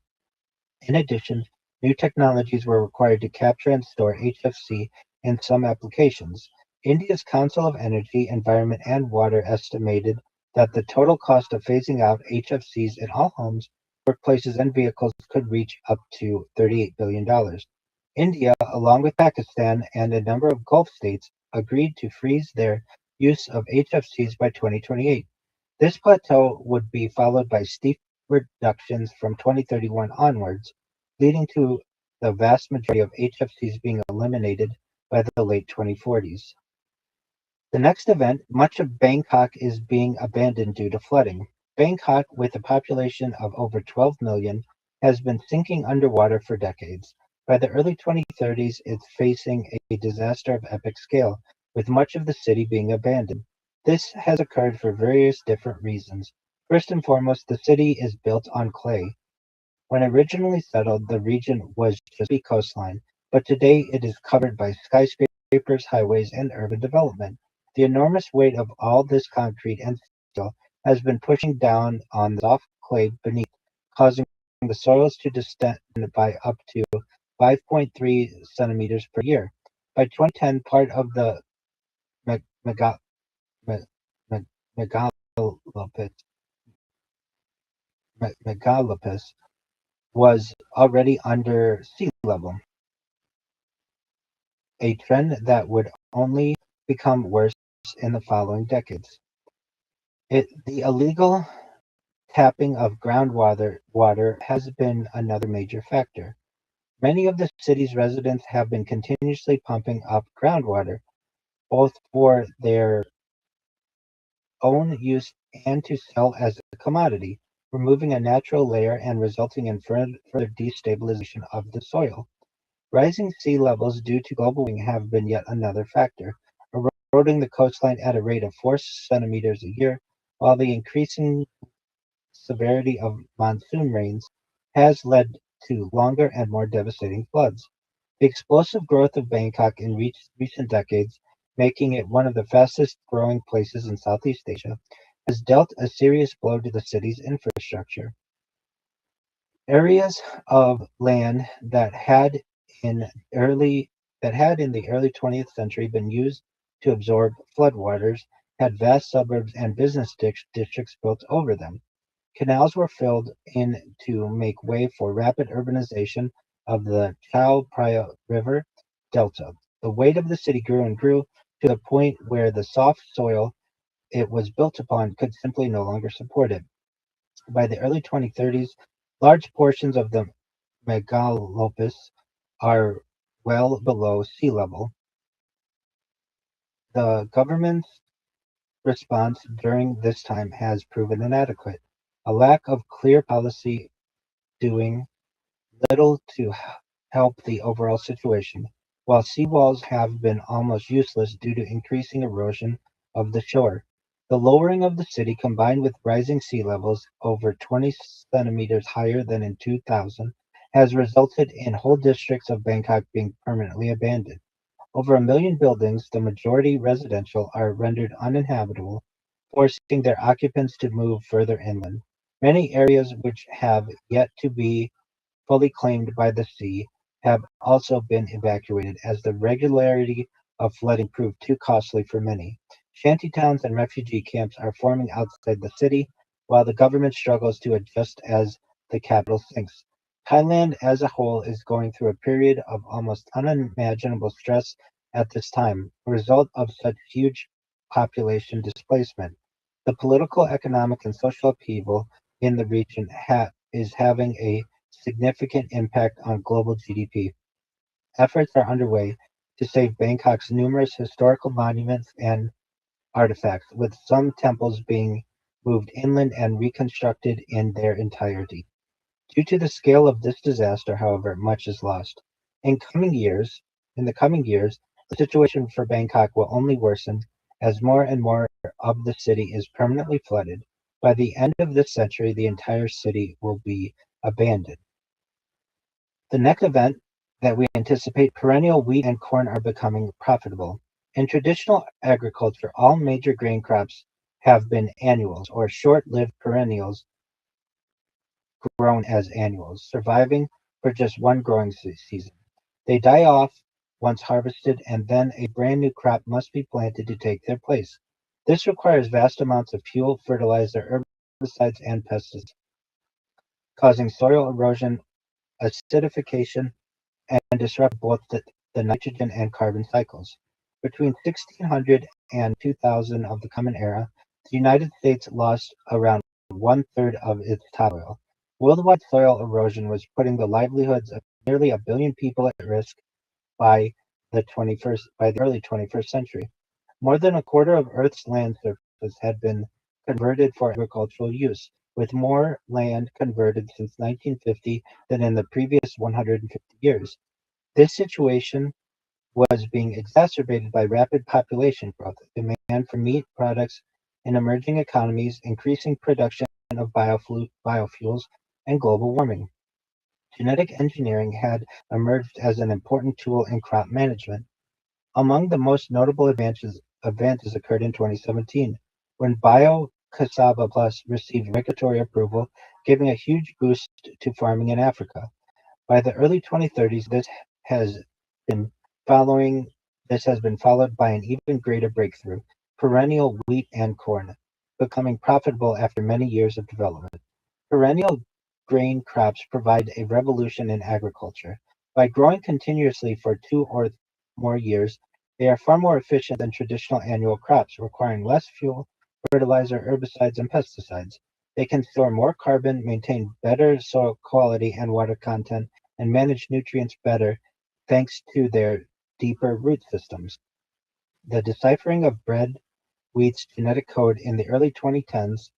In addition, new technologies were required to capture and store HFC in some applications. India's Council of Energy, Environment and Water estimated that the total cost of phasing out HFCs in all homes, workplaces, and vehicles could reach up to $38 billion. India, along with Pakistan and a number of Gulf states, agreed to freeze their use of HFCs by 2028. This plateau would be followed by steep reductions from 2031 onwards, leading to the vast majority of HFCs being eliminated by the late 2040s. The next event, much of Bangkok is being abandoned due to flooding. Bangkok, with a population of over 12 million, has been sinking underwater for decades. By the early 2030s, it's facing a disaster of epic scale, with much of the city being abandoned. This has occurred for various different reasons. First and foremost, the city is built on clay. When originally settled, the region was just a coastline, but today it is covered by skyscrapers, highways, and urban development. The enormous weight of all this concrete and steel has been pushing down on the soft clay beneath, causing the soils to distend by up to 5.3 centimeters per year. By 2010, part of the meg- mega- me- me- megalopus, megalopus was already under sea level, a trend that would only become worse in the following decades. The illegal tapping of groundwater has been another major factor. Many of the city's residents have been continuously pumping up groundwater, both for their own use and to sell as a commodity, removing a natural layer and resulting in further destabilization of the soil. Rising sea levels due to global warming have been yet another factor, eroding the coastline at a rate of 4 centimeters a year, while the increasing severity of monsoon rains has led to longer and more devastating floods. The explosive growth of Bangkok in recent decades, making it one of the fastest growing places in Southeast Asia, has dealt a serious blow to the city's infrastructure. Areas of land in early that had in the early 20th century been used to absorb floodwaters had vast suburbs and business districts built over them. Canals were filled in to make way for rapid urbanization of the Chao Phraya River delta. The weight of the city grew and grew to the point where the soft soil it was built upon could simply no longer support it. By the early 2030s, large portions of the megalopus are well below sea level. The government's response during this time has proven inadequate. A lack of clear policy doing little to help the overall situation, while seawalls have been almost useless due to increasing erosion of the shore. The lowering of the city, combined with rising sea levels over 20 centimeters higher than in 2000, has resulted in whole districts of Bangkok being permanently abandoned. Over a million buildings, the majority residential, are rendered uninhabitable, forcing their occupants to move further inland. Many areas which have yet to be fully claimed by the sea, have also been evacuated as the regularity of flooding proved too costly for many. Shantytowns and refugee camps are forming outside the city, while the government struggles to adjust as the capital sinks. Thailand as a whole is going through a period of almost unimaginable stress at this time, a result of such huge population displacement. The political, economic, and social upheaval in the region is having a significant impact on global GDP. Efforts are underway to save Bangkok's numerous historical monuments and artifacts, with some temples being moved inland and reconstructed in their entirety. Due to the scale of this disaster, however, much is lost. In in the coming years, the situation for Bangkok will only worsen as more and more of the city is permanently flooded. By the end of this century, the entire city will be abandoned. The next event that we anticipate, perennial wheat and corn are becoming profitable. In traditional agriculture, all major grain crops have been annuals or short-lived perennials grown as annuals, surviving for just one growing season. They die off once harvested, and then a brand new crop must be planted to take their place. This requires vast amounts of fuel, fertilizer, herbicides, and pesticides, causing soil erosion, acidification, and disrupt both the nitrogen and carbon cycles. Between 1600 and 2000 of the Common Era, the United States lost around one-third of its topsoil. Worldwide soil erosion was putting the livelihoods of nearly a billion people at risk by by the early 21st century. More than a quarter of Earth's land surface had been converted for agricultural use, with more land converted since 1950 than in the previous 150 years. This situation was being exacerbated by rapid population growth, demand for meat products in emerging economies, increasing production of biofuels, and global warming. Genetic engineering had emerged as an important tool in crop management. Among the most notable advances occurred in 2017, when Bio Cassava Plus received regulatory approval, giving a huge boost to farming in Africa. By the early 2030s, has been following this has been followed by an even greater breakthrough, perennial wheat and corn, becoming profitable after many years of development. Perennial grain crops provide a revolution in agriculture. By growing continuously for 2 or more years, they are far more efficient than traditional annual crops, requiring less fuel, fertilizer, herbicides, and pesticides. They can store more carbon, maintain better soil quality and water content, and manage nutrients better thanks to their deeper root systems. The deciphering of bread wheat's genetic code in the early 2010s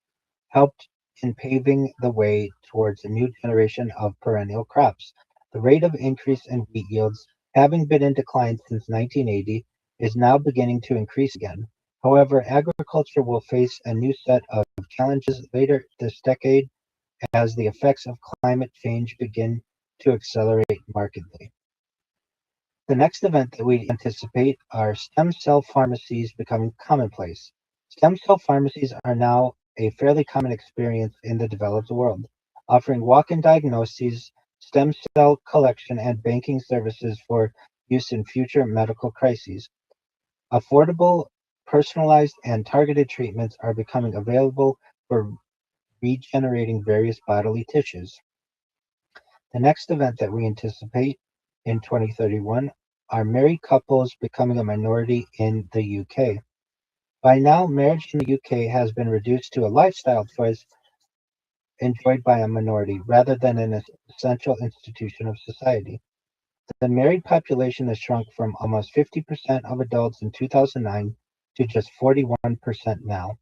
helped in paving the way towards a new generation of perennial crops. The rate of increase in wheat yields, having been in decline since 1980, is now beginning to increase again. However, agriculture will face a new set of challenges later this decade as the effects of climate change begin to accelerate markedly. The next event that we anticipate are stem cell pharmacies becoming commonplace. Stem cell pharmacies are now a fairly common experience in the developed world, offering walk-in diagnoses, stem cell collection, and banking services for use in future medical crises. Affordable, personalized, and targeted treatments are becoming available for regenerating various bodily tissues. The next event that we anticipate in 2031 are married couples becoming a minority in the UK. By now, marriage in the UK has been reduced to a lifestyle choice enjoyed by a minority rather than an essential institution of society. The married population has shrunk from almost 50% of adults in 2009 to just 41% now.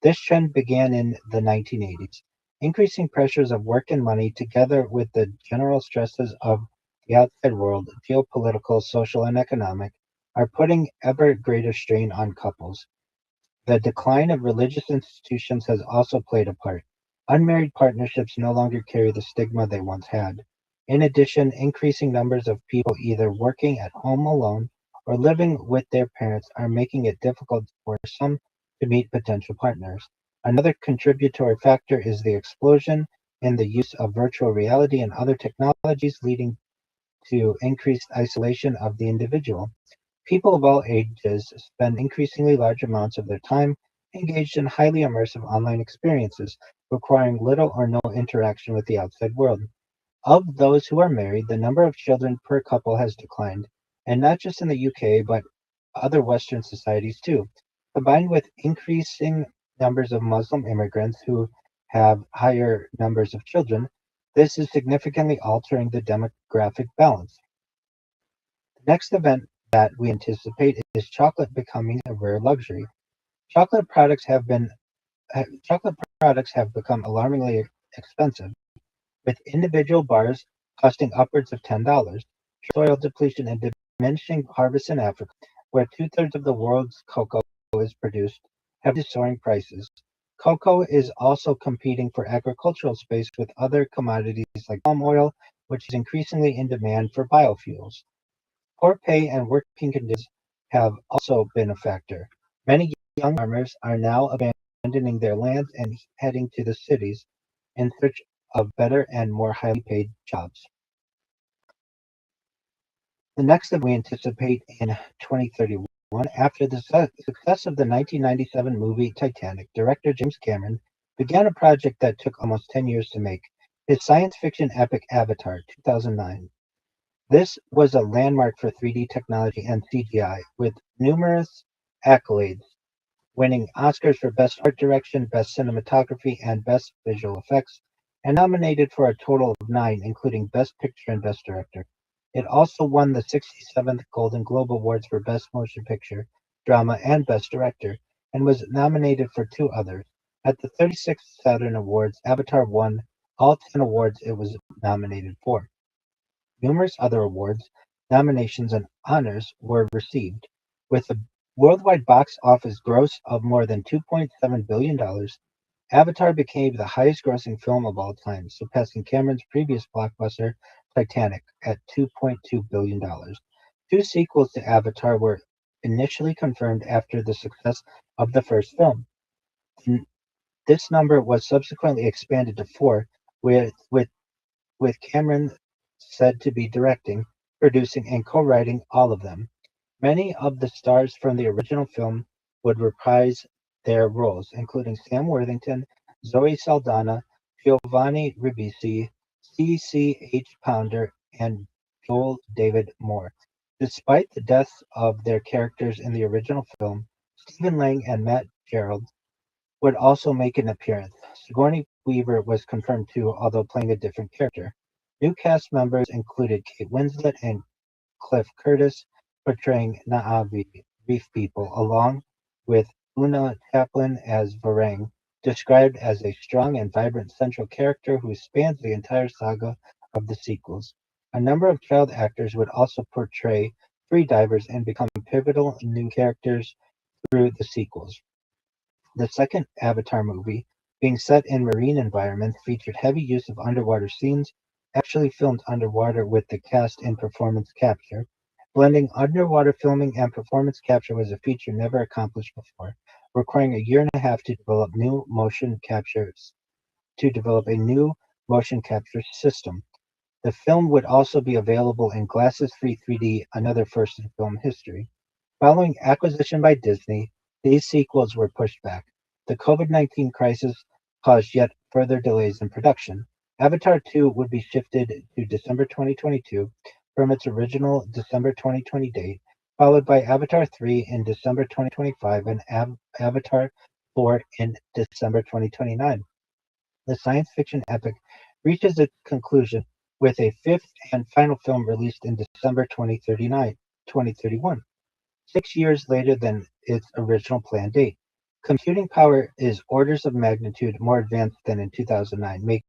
This trend began in the 1980s. Increasing pressures of work and money, together with the general stresses of the outside world, geopolitical, social, and economic, are putting ever greater strain on couples. The decline of religious institutions has also played a part. Unmarried partnerships no longer carry the stigma they once had. In addition, increasing numbers of people either working at home alone or living with their parents are making it difficult for some to meet potential partners. Another contributory factor is the explosion in the use of virtual reality and other technologies, leading to increased isolation of the individual. People of all ages spend increasingly large amounts of their time engaged in highly immersive online experiences, requiring little or no interaction with the outside world. Of those who are married, the number of children per couple has declined, and not just in the UK, but other Western societies too. Combined with increasing numbers of Muslim immigrants who have higher numbers of children, this is significantly altering the demographic balance. The next event that we anticipate is chocolate becoming a rare luxury. Chocolate products have been chocolate products have become alarmingly expensive, with individual bars costing upwards of $10. Soil depletion and diminishing harvests in Africa, where two-thirds of the world's cocoa is produced, have led to soaring prices. Cocoa is also competing for agricultural space with other commodities like palm oil, which is increasingly in demand for biofuels. Poor pay and working conditions have also been a factor. Many young farmers are now abandoning their lands and heading to the cities in search of better and more highly paid jobs. The next event we anticipate in 2031, after the success of the 1997 movie Titanic, director James Cameron began a project that took almost 10 years to make, his science fiction epic Avatar 2009. This was a landmark for 3D technology and CGI, with numerous accolades, winning Oscars for Best Art Direction, Best Cinematography, and Best Visual Effects, and nominated for a total of 9, including Best Picture and Best Director. It also won the 67th Golden Globe Awards for Best Motion Picture, Drama, and Best Director, and was nominated for 2 others. At the 36th Saturn Awards, Avatar won all 10 awards it was nominated for. Numerous other awards, nominations, and honors were received. With a worldwide box office gross of more than $2.7 billion, Avatar became the highest-grossing film of all time, surpassing Cameron's previous blockbuster, Titanic, at $2.2 billion. 2 sequels to Avatar were initially confirmed after the success of the first film. This number was subsequently expanded to 4, with Cameron said to be directing, producing, and co-writing all of them. Many of the stars from the original film would reprise their roles, including Sam Worthington, Zoe Saldana, Giovanni Ribisi, C.C.H. Pounder, and Joel David Moore. Despite the deaths of their characters in the original film, Stephen Lang and Matt Gerald would also make an appearance. Sigourney Weaver was confirmed too, although playing a different character. New cast members included Kate Winslet and Cliff Curtis, portraying Na'vi Reef People, along with Una Chaplin as Varang, described as a strong and vibrant central character who spans the entire saga of the sequels. A number of child actors would also portray free divers and become pivotal new characters through the sequels. The second Avatar movie, being set in marine environments, featured heavy use of underwater scenes, actually filmed underwater with the cast in performance capture. Blending underwater filming and performance capture was a feature never accomplished before, requiring a year and a half to develop a new motion capture system. The film would also be available in glasses-free 3D, another first in film history. Following acquisition by Disney, these sequels were pushed back. The COVID-19 crisis caused yet further delays in production. Avatar 2 would be shifted to December 2022 from its original December 2020 date, followed by Avatar 3 in December 2025 and Avatar 4 in December 2029. The science fiction epic reaches its conclusion with a fifth and final film released in December 2031, 6 years later than its original planned date. Computing power is orders of magnitude more advanced than in 2009, making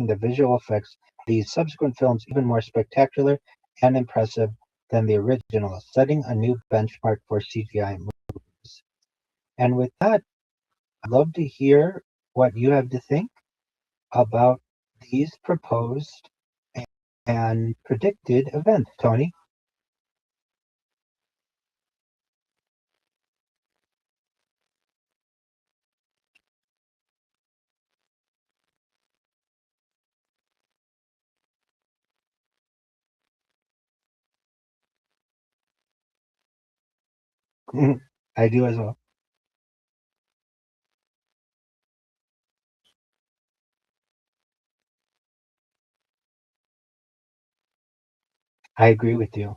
the visual effects of these subsequent films even more spectacular and impressive than the original, setting a new benchmark for CGI movies. And with that, I'd love to hear what you have to think about these proposed and predicted events, Tony. I do as well. I agree with you.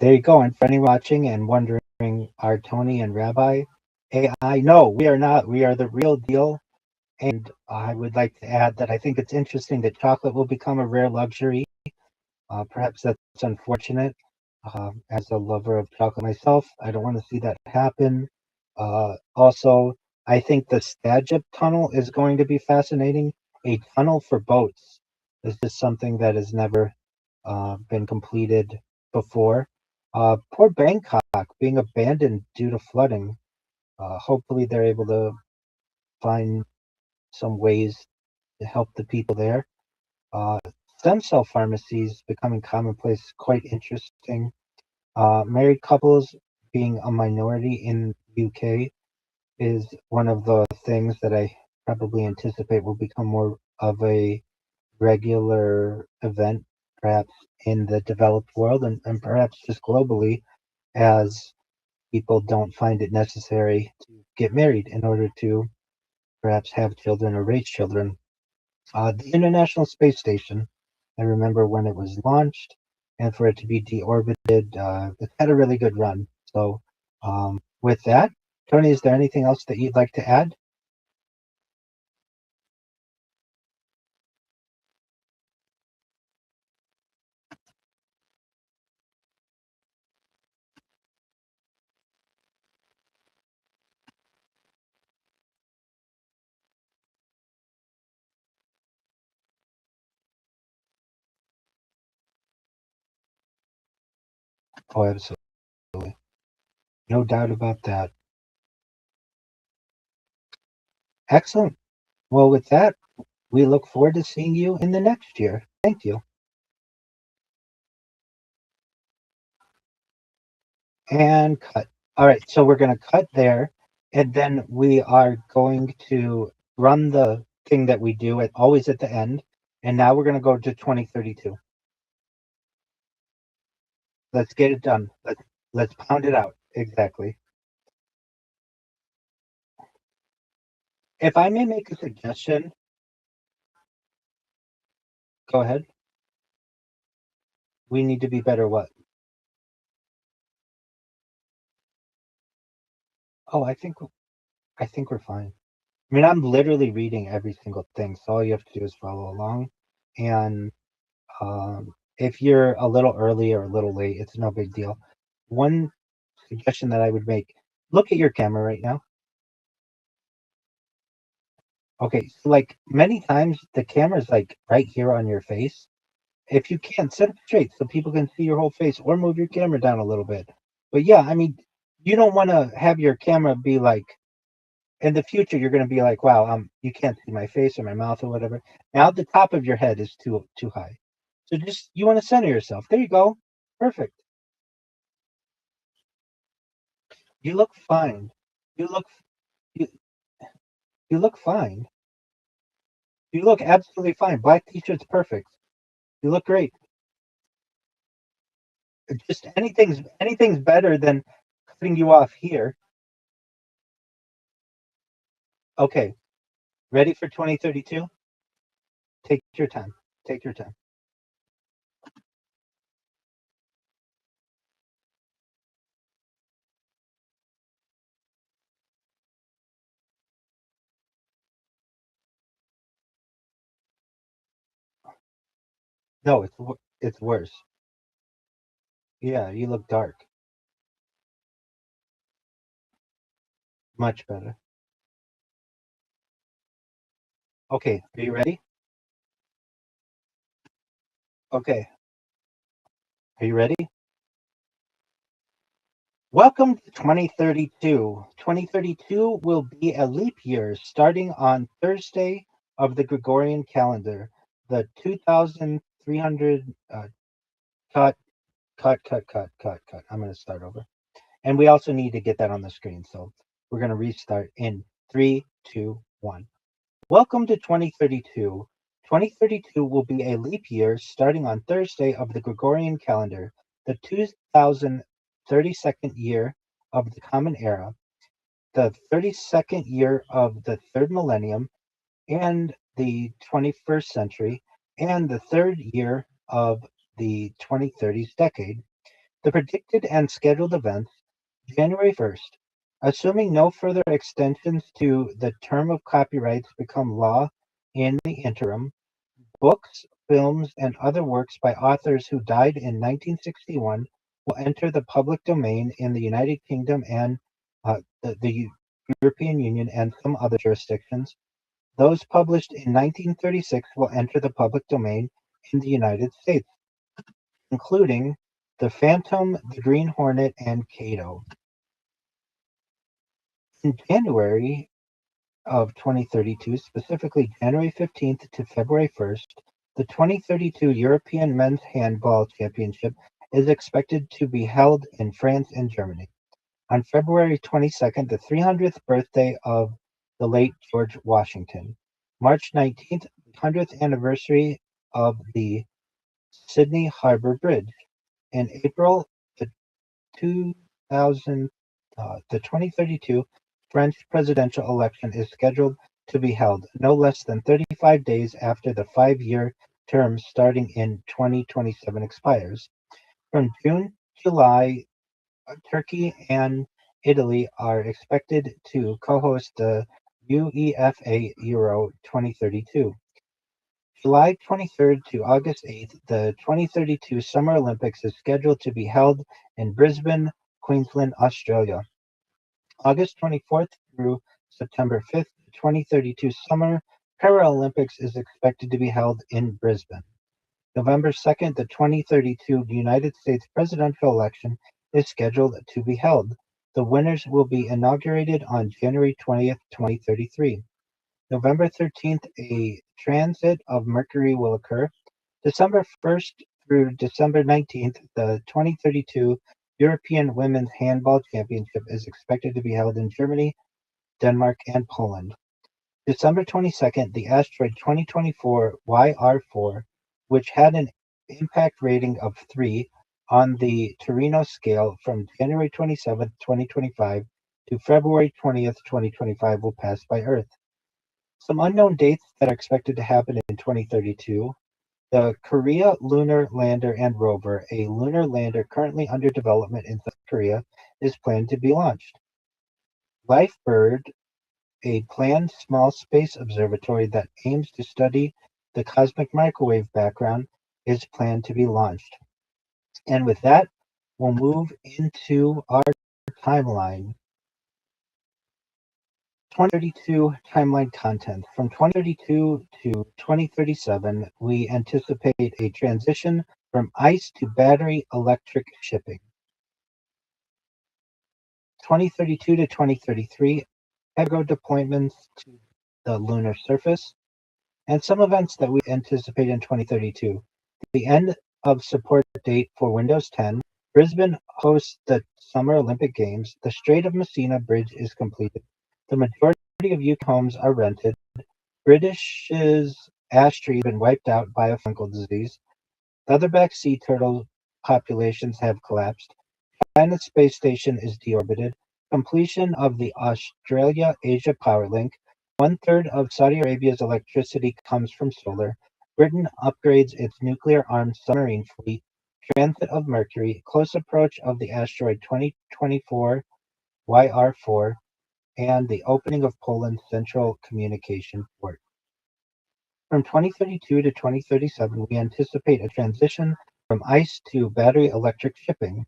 There you go. And for anyone watching and wondering, are Tony and Rabbi AI? No, we are not. We are the real deal. And I would like to add that I think it's interesting that chocolate will become a rare luxury. Perhaps that's unfortunate. As a lover of chocolate myself, I don't want to see that happen. Also, I think the Skagit tunnel is going to be fascinating. A tunnel for boats is just something that has never been completed before. Poor Bangkok being abandoned due to flooding. Hopefully, they're able to find some ways to help the people there. Uh, Stem cell pharmacies becoming commonplace, quite interesting. Married couples being a minority in UK is one of the things that I probably anticipate will become more of a regular event, perhaps in the developed world and perhaps just globally, as people don't find it necessary to get married in order to perhaps have children or raise children. The International Space Station, I remember when it was launched, and for it to be deorbited, it had a really good run. So, with that, Tony, is there anything else that you'd like to add? Oh, absolutely. No doubt about that. Excellent. Well, with that, we look forward to seeing you in the next year. Thank you. And cut. All right, so we're going to cut there, and then we are going to run the thing that we do at always at the end. And now we're going to go to 2032. Let's get it done. Let's pound it out. Exactly. If I may make a suggestion, go ahead. We need to be better what? Oh, I think we're fine. I mean, I'm literally reading every single thing, so all you have to do is follow along. And if you're a little early or a little late, it's no big deal. One suggestion that I would make, look at your camera right now. Okay, so like many times the camera's like right here on your face. If you can, sit up straight so people can see your whole face, or move your camera down a little bit. But yeah, I mean, you don't want to have your camera be like, in the future, you're going to be like, wow, you can't see my face or my mouth or whatever. Now the top of your head is too high. So just, you want to center yourself. There you go. Perfect. You look fine. You look, you, you look fine. You look absolutely fine. Black t-shirt's perfect. You look great. Just anything's better than cutting you off here. Okay, ready for 2032? Take your time. Take your time. No, it's worse. Yeah, you look dark. Much better. Okay, are you ready? Okay, are you ready? Welcome to 2032. 2032 will be a leap year starting on Thursday of the Gregorian calendar. The 2300 cut, cut. I'm going to start over. And we also need to get that on the screen. So we're going to restart in 3, 2, 1. Welcome to 2032. 2032 will be a leap year starting on Thursday of the Gregorian calendar, the 2032nd year of the Common Era, the 32nd year of the third millennium and the 21st century, and the third year of the 2030s decade. The predicted and scheduled events: January 1st, Assuming no further extensions to the term of copyrights become law in the interim, books, films, and other works by authors who died in 1961 will enter the public domain in the United Kingdom and the European Union and some other jurisdictions. Those published in 1936 will enter the public domain in the United States, including The Phantom, The Green Hornet, and Cato. In January of 2032, specifically January 15th to February 1st, the 2032 European Men's Handball Championship is expected to be held in France and Germany. On February 22nd, the 300th birthday of the late George Washington. March 19th, the 100th anniversary of the Sydney Harbour Bridge. In April, the 2032 French presidential election is scheduled to be held no less than 35 days after the 5-year term starting in 2027 expires. From June, July, Turkey and Italy are expected to co-host the UEFA Euro 2032. July 23rd to August 8th, the 2032 Summer Olympics is scheduled to be held in Brisbane, Queensland, Australia. August 24th through September 5th, the 2032 Summer Paralympics is expected to be held in Brisbane. November 2nd, the 2032 United States presidential election is scheduled to be held. The winners will be inaugurated on January 20th, 2033. November 13th, a transit of Mercury will occur. December 1st through December 19th, the 2032 European Women's Handball Championship is expected to be held in Germany, Denmark, and Poland. December 22nd, the asteroid 2024 YR4, which had an impact rating of 3 on the Torino scale from January 27th, 2025 to February 20th, 2025 will pass by Earth. Some unknown dates that are expected to happen in 2032. The Korea Lunar Lander and Rover, a lunar lander currently under development in South Korea, is planned to be launched. LifeBird, a planned small space observatory that aims to study the cosmic microwave background, is planned to be launched. And with that, we'll move into our timeline. 2032 timeline content. From 2032 to 2037, we anticipate a transition from ice to battery electric shipping. 2032 to 2033, cargo deployments to the lunar surface, and some events that we anticipate in 2032. The end of support date for Windows 10. Brisbane hosts the Summer Olympic Games. The Strait of Messina Bridge is completed. The majority of UK homes are rented. British's ash tree has been wiped out by a fungal disease. Leatherback sea turtle populations have collapsed. China's space station is deorbited. Completion of the Australia-Asia power link. 1/3 of Saudi Arabia's electricity comes from solar. Britain upgrades its nuclear-armed submarine fleet. Transit of Mercury. Close approach of the asteroid 2024 YR4. And the opening of Poland's central communication port. From 2032 to 2037, we anticipate a transition from ice to battery electric shipping.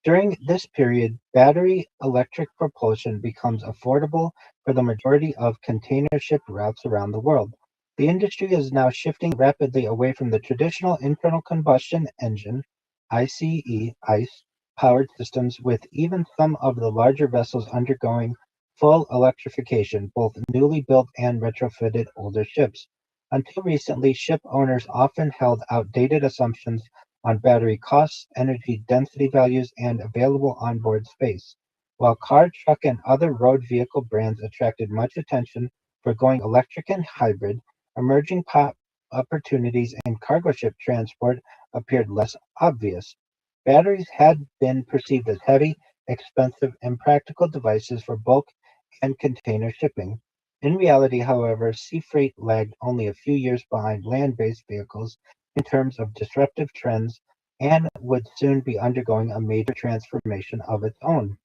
During this period, battery electric propulsion becomes affordable for the majority of container ship routes around the world. The industry is now shifting rapidly away from the traditional internal combustion engine (ICE) powered systems, with even some of the larger vessels undergoing full electrification, both newly built and retrofitted older ships. Until recently, ship owners often held outdated assumptions on battery costs, energy density values, and available onboard space. While car, truck, and other road vehicle brands attracted much attention for going electric and hybrid, emerging opportunities in cargo ship transport appeared less obvious. Batteries had been perceived as heavy, expensive, impractical devices for bulk and container shipping. In reality, however, sea freight lagged only a few years behind land-based vehicles in terms of disruptive trends and would soon be undergoing a major transformation of its own.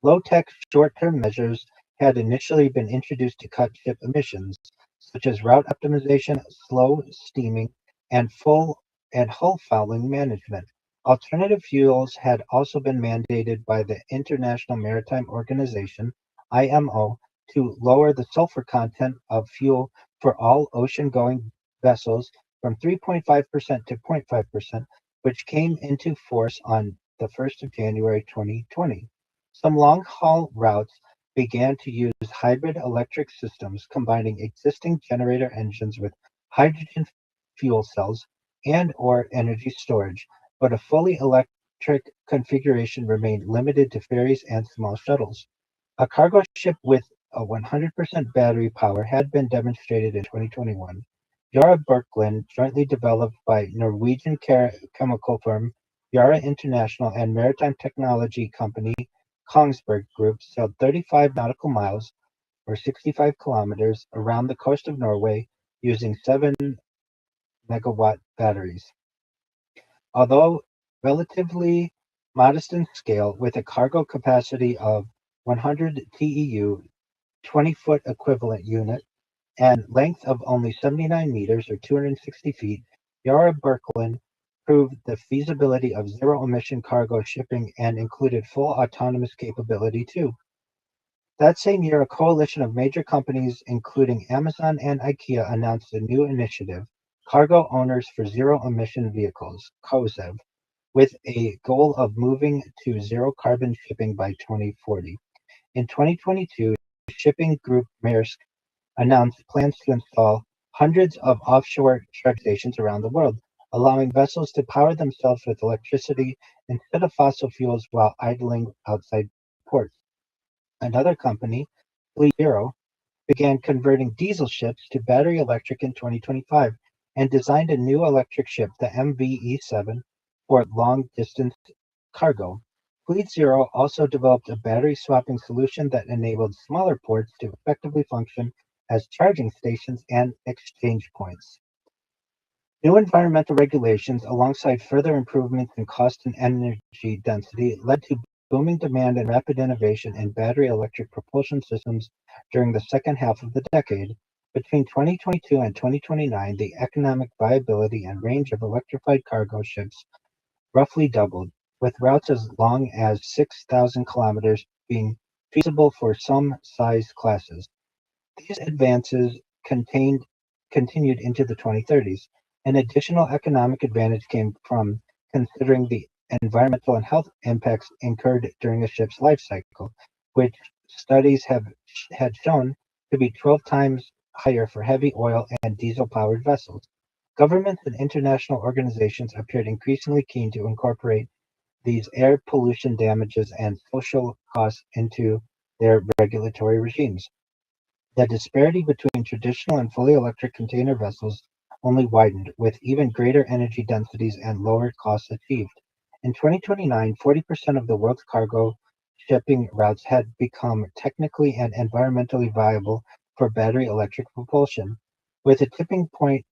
Low-tech, short-term measures had initially been introduced to cut ship emissions, such as route optimization, slow steaming, and hull fouling management. Alternative fuels had also been mandated by the International Maritime Organization (IMO) to lower the sulfur content of fuel for all ocean-going vessels from 3.5% to 0.5%, which came into force on the 1st of January 2020. Some long-haul routes began to use hybrid electric systems combining existing generator engines with hydrogen fuel cells and/or energy storage, but a fully electric configuration remained limited to ferries and small shuttles. A cargo ship with a 100% battery power had been demonstrated in 2021. Yara Birkeland, jointly developed by Norwegian chemical firm Yara International and maritime technology company Kongsberg Group, sailed 35 nautical miles or 65 kilometers around the coast of Norway using 7-megawatt batteries. Although relatively modest in scale, with a cargo capacity of 100 TEU, 20-foot equivalent unit, and length of only 79 meters or 260 feet, Yara Birkeland proved the feasibility of zero-emission cargo shipping and included full autonomous capability too. That same year, a coalition of major companies, including Amazon and IKEA, announced a new initiative, Cargo Owners for Zero-Emission Vehicles, COZEV, with a goal of moving to zero-carbon shipping by 2040. In 2022, shipping group Maersk announced plans to install hundreds of offshore charging stations around the world, allowing vessels to power themselves with electricity instead of fossil fuels while idling outside ports. Another company, FleetZero, began converting diesel ships to battery electric in 2025 and designed a new electric ship, the MVE-7, for long-distance cargo. FleetZero also developed a battery swapping solution that enabled smaller ports to effectively function as charging stations and exchange points. New environmental regulations, alongside further improvements in cost and energy density, led to booming demand and rapid innovation in battery electric propulsion systems during the second half of the decade. Between 2022 and 2029, the economic viability and range of electrified cargo ships roughly doubled, with routes as long as 6,000 kilometers being feasible for some size classes. These advances continued into the 2030s. An additional economic advantage came from considering the environmental and health impacts incurred during a ship's life cycle, which studies had shown to be 12 times higher for heavy oil and diesel-powered vessels. Governments and international organizations appeared increasingly keen to incorporate these air pollution damages and social costs into their regulatory regimes. The disparity between traditional and fully electric container vessels only widened, with even greater energy densities and lower costs achieved. In 2029, 40% of the world's cargo shipping routes had become technically and environmentally viable for battery electric propulsion. With a tipping point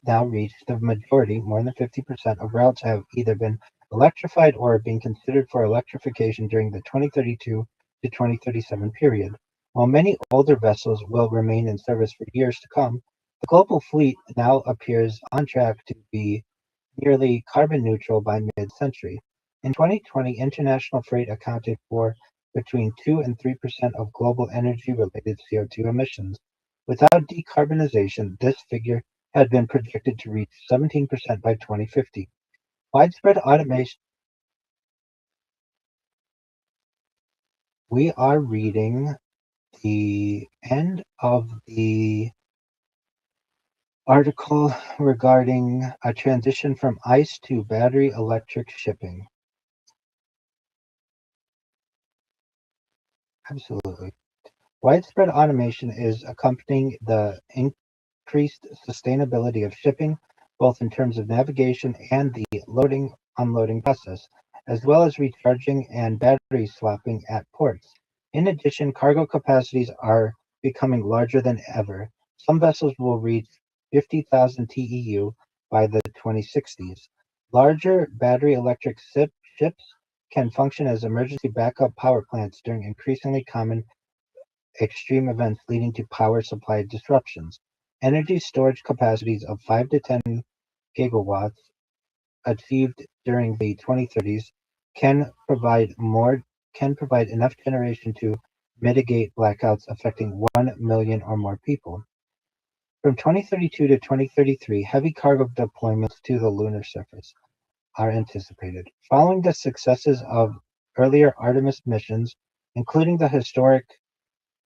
now reached, the majority, more than 50%, of routes have either been electrified or are being considered for electrification during the 2032 to 2037 period. While many older vessels will remain in service for years to come, the global fleet now appears on track to be nearly carbon neutral by mid-century. In 2020, international freight accounted for between 2 and 3% of global energy-related CO2 emissions. Without decarbonization, this figure had been projected to reach 17% by 2050. Widespread automation. We are reading the end of the article regarding a transition from ice to battery electric shipping. Absolutely. Widespread automation is accompanying the increased sustainability of shipping, both in terms of navigation and the loading unloading process, as well as recharging and battery swapping at ports. In addition, cargo capacities are becoming larger than ever. Some vessels will reach 50,000 TEU by the 2060s. Larger battery electric ships can function as emergency backup power plants during increasingly common extreme events leading to power supply disruptions. Energy storage capacities of 5 to 10 gigawatts achieved during the 2030s can provide more can provide enough generation to mitigate blackouts affecting 1 million or more people. From 2032 to 2033, heavy cargo deployments to the lunar surface are anticipated. Following the successes of earlier Artemis missions, including the historic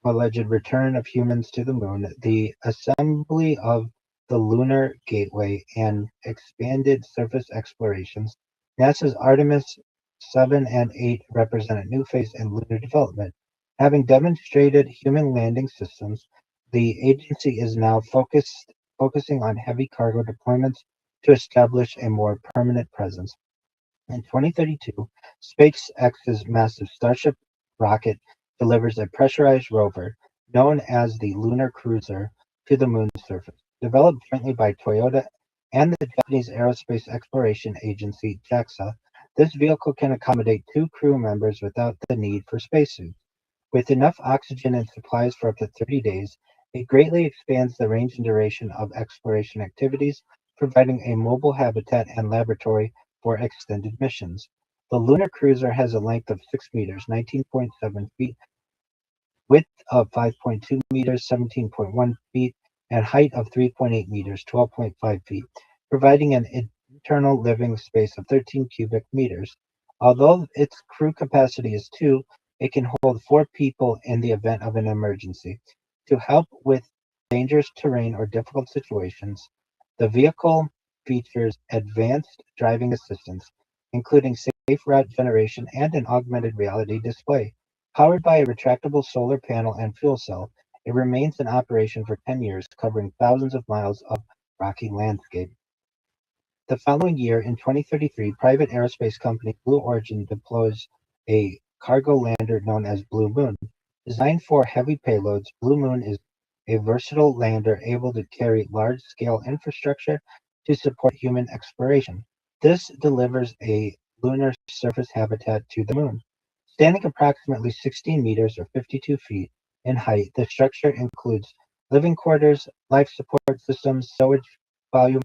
alleged return of humans to the moon, the assembly of the Lunar Gateway, and expanded surface explorations, NASA's Artemis 7 and 8 represent a new phase in lunar development. Having demonstrated human landing systems, the agency is now focusing on heavy cargo deployments to establish a more permanent presence. In 2032, SpaceX's massive Starship rocket delivers a pressurized rover, known as the Lunar Cruiser, to the moon's surface. Developed jointly by Toyota and the Japanese Aerospace Exploration Agency (JAXA), this vehicle can accommodate 2 crew members without the need for spacesuits. With enough oxygen and supplies for up to 30 days, it greatly expands the range and duration of exploration activities, providing a mobile habitat and laboratory for extended missions. The lunar cruiser has a length of 6 meters (19.7 feet), width of 5.2 meters (17.1 feet), and height of 3.8 meters (12.5 feet), providing an internal living space of 13 cubic meters. Although its crew capacity is 2, it can hold 4 people in the event of an emergency. To help with dangerous terrain or difficult situations, the vehicle features advanced driving assistance, including safe route generation and an augmented reality display. Powered by a retractable solar panel and fuel cell, it remains in operation for 10 years, covering thousands of miles of rocky landscape. The following year, in 2033, private aerospace company Blue Origin deploys a cargo lander known as Blue Moon. Designed for heavy payloads, Blue Moon is a versatile lander able to carry large-scale infrastructure to support human exploration. This delivers a lunar surface habitat to the moon. Standing approximately 16 meters or 52 feet in height, the structure includes living quarters, life support systems, sewage volume,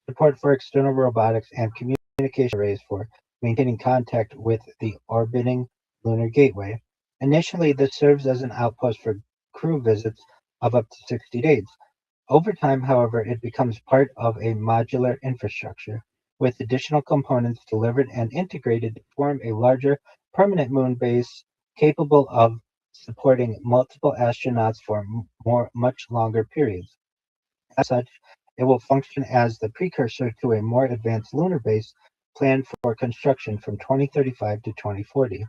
support for external robotics, and communication arrays for maintaining contact with the orbiting lunar gateway. Initially, this serves as an outpost for crew visits of up to 60 days. Over time, however, it becomes part of a modular infrastructure, with additional components delivered and integrated to form a larger permanent moon base capable of supporting multiple astronauts for much longer periods. As such, it will function as the precursor to a more advanced lunar base planned for construction from 2035 to 2040.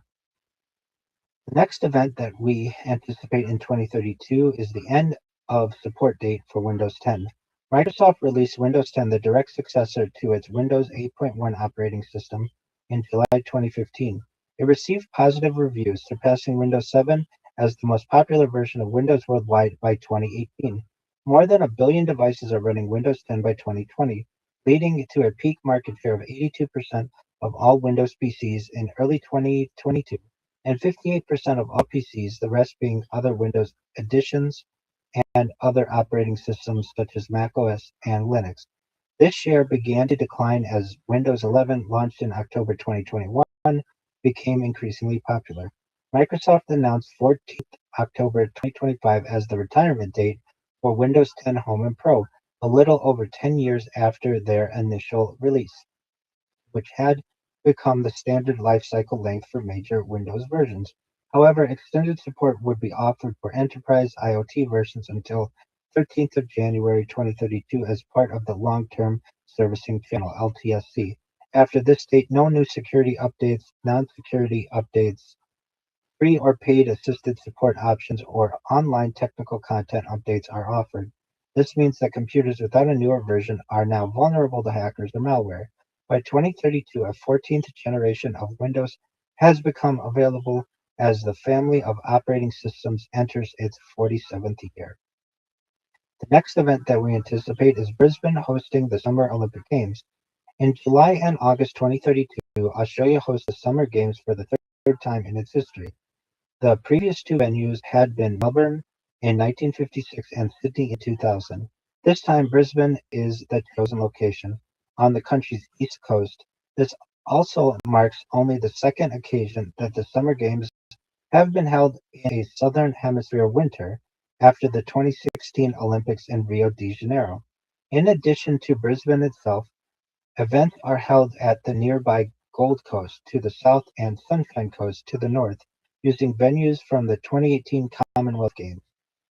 The next event that we anticipate in 2032 is the end of support date for Windows 10. Microsoft released Windows 10, the direct successor to its Windows 8.1 operating system, in July 2015. It received positive reviews, surpassing Windows 7 as the most popular version of Windows worldwide by 2018. More than a billion devices are running Windows 10 by 2020, leading to a peak market share of 82% of all Windows PCs in early 2022 and 58% of all PCs, the rest being other Windows editions and other operating systems such as macOS and Linux. This share began to decline as Windows 11, launched in October 2021, became increasingly popular. Microsoft announced 14th October 2025 as the retirement date for Windows 10 Home and Pro, a little over 10 years after their initial release, which had become the standard lifecycle length for major Windows versions. However, extended support would be offered for enterprise IoT versions until 13th of January 2032 as part of the Long-Term Servicing Channel (LTSC). After this date, no new security updates, non-security updates, free or paid assisted support options, or online technical content updates are offered. This means that computers without a newer version are now vulnerable to hackers or malware. By 2032, a 14th generation of Windows has become available as the family of operating systems enters its 47th year. The next event that we anticipate is Brisbane hosting the Summer Olympic Games. In July and August 2032, Australia hosts the Summer Games for the third time in its history. The previous two venues had been Melbourne in 1956 and Sydney in 2000. This time, Brisbane is the chosen location, on the country's east coast. This also marks only the second occasion that the Summer Games have been held in a Southern Hemisphere winter, after the 2016 Olympics in Rio de Janeiro. In addition to Brisbane itself, events are held at the nearby Gold Coast to the south and Sunshine Coast to the north, using venues from the 2018 Commonwealth Games.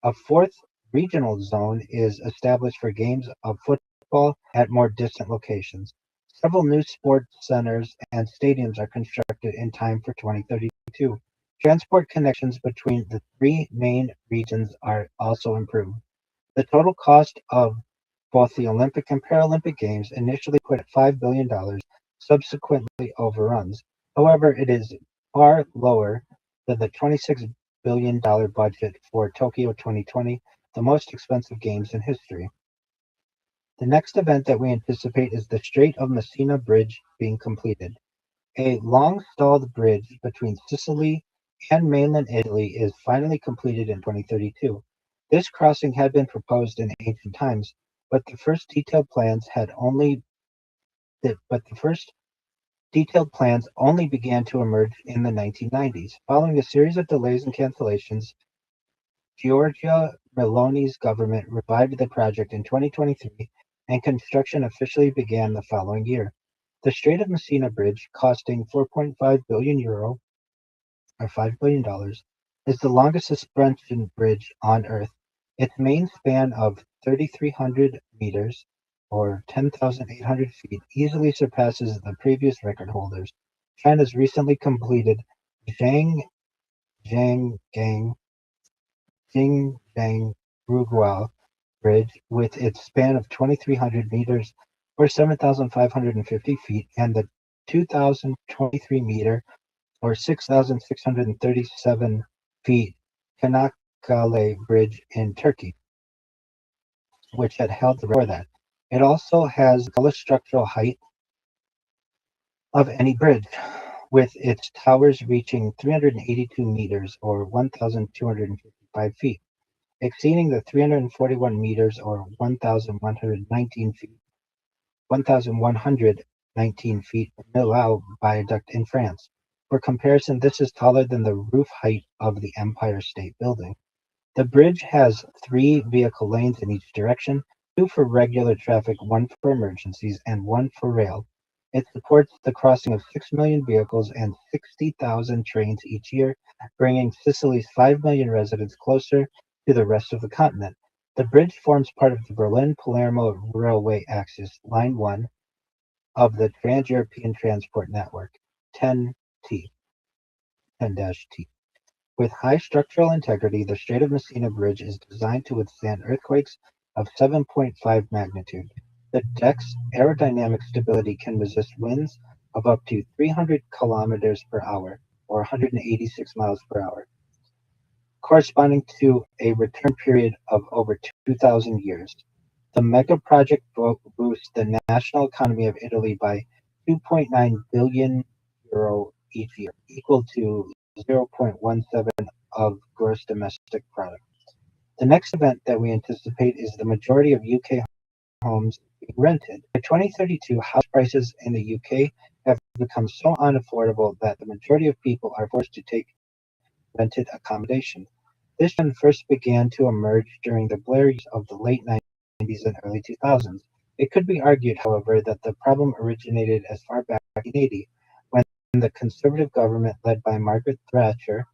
A fourth regional zone is established for games of football at more distant locations. Several new sports centers and stadiums are constructed in time for 2032. Transport connections between the three main regions are also improved. The total cost of both the Olympic and Paralympic Games, initially put at $5 billion, subsequently overruns. However, it is far lower than the $26 billion budget for Tokyo 2020, the most expensive games in history. The next event that we anticipate is the Strait of Messina Bridge being completed. A long-stalled bridge between Sicily and mainland Italy is finally completed in 2032. This crossing had been proposed in ancient times, but the first detailed plans only began to emerge in the 1990s. Following a series of delays and cancellations, Giorgia Meloni's government revived the project in 2023, and construction officially began the following year. The Strait of Messina Bridge, costing €4.5 billion, or $5 billion, is the longest suspension bridge on Earth. Its main span of 3,300 meters, or 10,800 feet, easily surpasses the previous record holders. China's recently completed Zhang Zhanggang Jingjiang Ruguao Bridge, with its span of 2,300 meters, or 7,550 feet, and the 2,023-meter, or 6,637 feet, Çanakkale Bridge in Turkey, which had held the record before that. It also has the tallest structural height of any bridge, with its towers reaching 382 meters, or 1,255 feet, exceeding the 341 meters, or 1,119 feet, 1,119 feet Millau Viaduct in France. For comparison, this is taller than the roof height of the Empire State Building. The bridge has three vehicle lanes in each direction, two for regular traffic, one for emergencies, and one for rail. It supports the crossing of 6 million vehicles and 60,000 trains each year, bringing Sicily's 5 million residents closer to the rest of the continent. The bridge forms part of the Berlin-Palermo Railway Axis, Line 1, of the Trans-European Transport Network, 10T, 10-T. With high structural integrity, the Strait of Messina Bridge is designed to withstand earthquakes of 7.5 magnitude. The deck's aerodynamic stability can resist winds of up to 300 kilometers per hour, or 186 miles per hour, corresponding to a return period of over 2,000 years. The mega project boosts the national economy of Italy by €2.9 billion each year, equal to 0.17 of gross domestic product. The next event that we anticipate is the majority of UK homes being rented. By 2032, house prices in the UK have become so unaffordable that the majority of people are forced to take rented accommodation. This trend first began to emerge during the Blair years of the late 90s and early 2000s. It could be argued, however, that the problem originated as far back as 1980, when the Conservative government led by Margaret Thatcher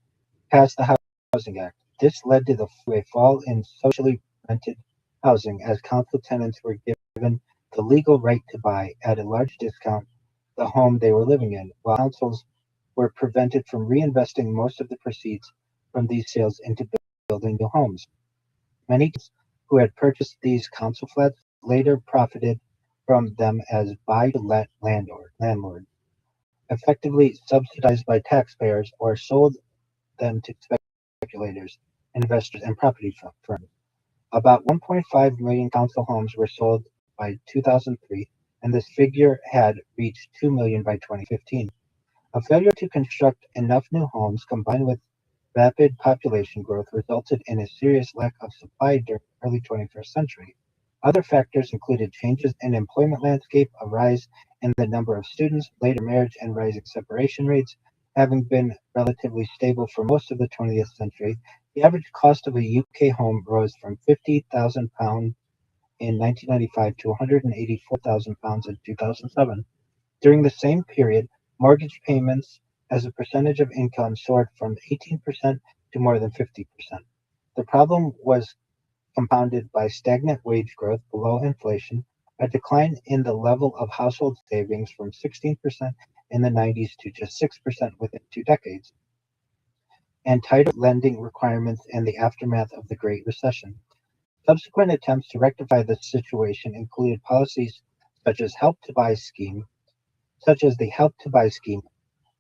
passed the Housing Act. This led to a fall in socially rented housing, as council tenants were given the legal right to buy, at a large discount, the home they were living in, while councils were prevented from reinvesting most of the proceeds from these sales into building new homes. Many tenants who had purchased these council flats later profited from them as buy-to-let landlords, effectively subsidized by taxpayers, or sold them to speculators, investors, and property firms. About 1.5 million council homes were sold by 2003, and this figure had reached 2 million by 2015. A failure to construct enough new homes combined with rapid population growth resulted in a serious lack of supply during the early 21st century. Other factors included changes in employment landscape, a rise in the number of students, later marriage, and rising separation rates. Having been relatively stable for most of the 20th century, the average cost of a UK home rose from £50,000 in 1995 to £184,000 in 2007. During the same period, mortgage payments as a percentage of income soared from 18% to more than 50%. The problem was compounded by stagnant wage growth below inflation, a decline in the level of household savings from 16% in the 90s to just 6% within 2 decades, and tighter lending requirements in the aftermath of the Great Recession. Subsequent attempts to rectify the situation included policies such as the Help to Buy scheme,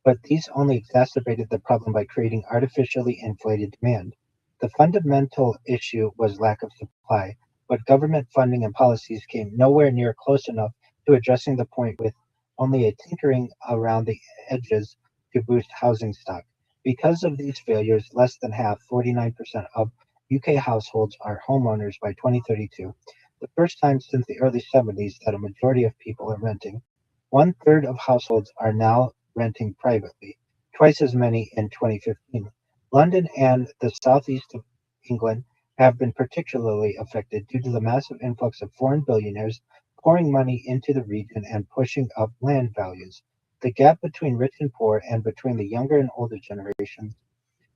but these only exacerbated the problem by creating artificially inflated demand. The fundamental issue was lack of supply, but government funding and policies came nowhere near close enough to addressing the point, with only a tinkering around the edges to boost housing stock. Because of these failures, less than half, 49%, of UK households are homeowners by 2032, the first time since the early 70s that a majority of people are renting. One third of households are now renting privately, twice as many in 2015. London and the southeast of England have been particularly affected due to the massive influx of foreign billionaires pouring money into the region and pushing up land values. The gap between rich and poor and between the younger and older generations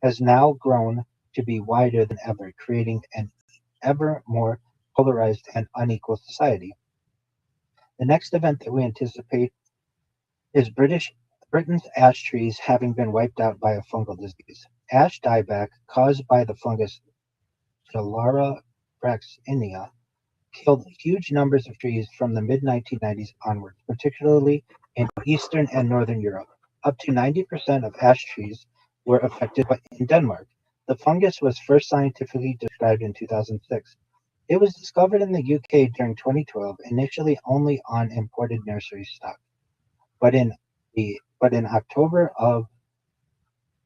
has now grown to be wider than ever, creating an ever more polarized and unequal society. The next event that we anticipate is Britain's ash trees having been wiped out by a fungal disease. Ash dieback, caused by the fungus Challara fraxinia, killed huge numbers of trees from the mid-1990s onwards, particularly in Eastern and Northern Europe. Up to 90% of ash trees were affected in Denmark. The fungus was first scientifically described in 2006. It was discovered in the UK during 2012, initially only on imported nursery stock. But in October of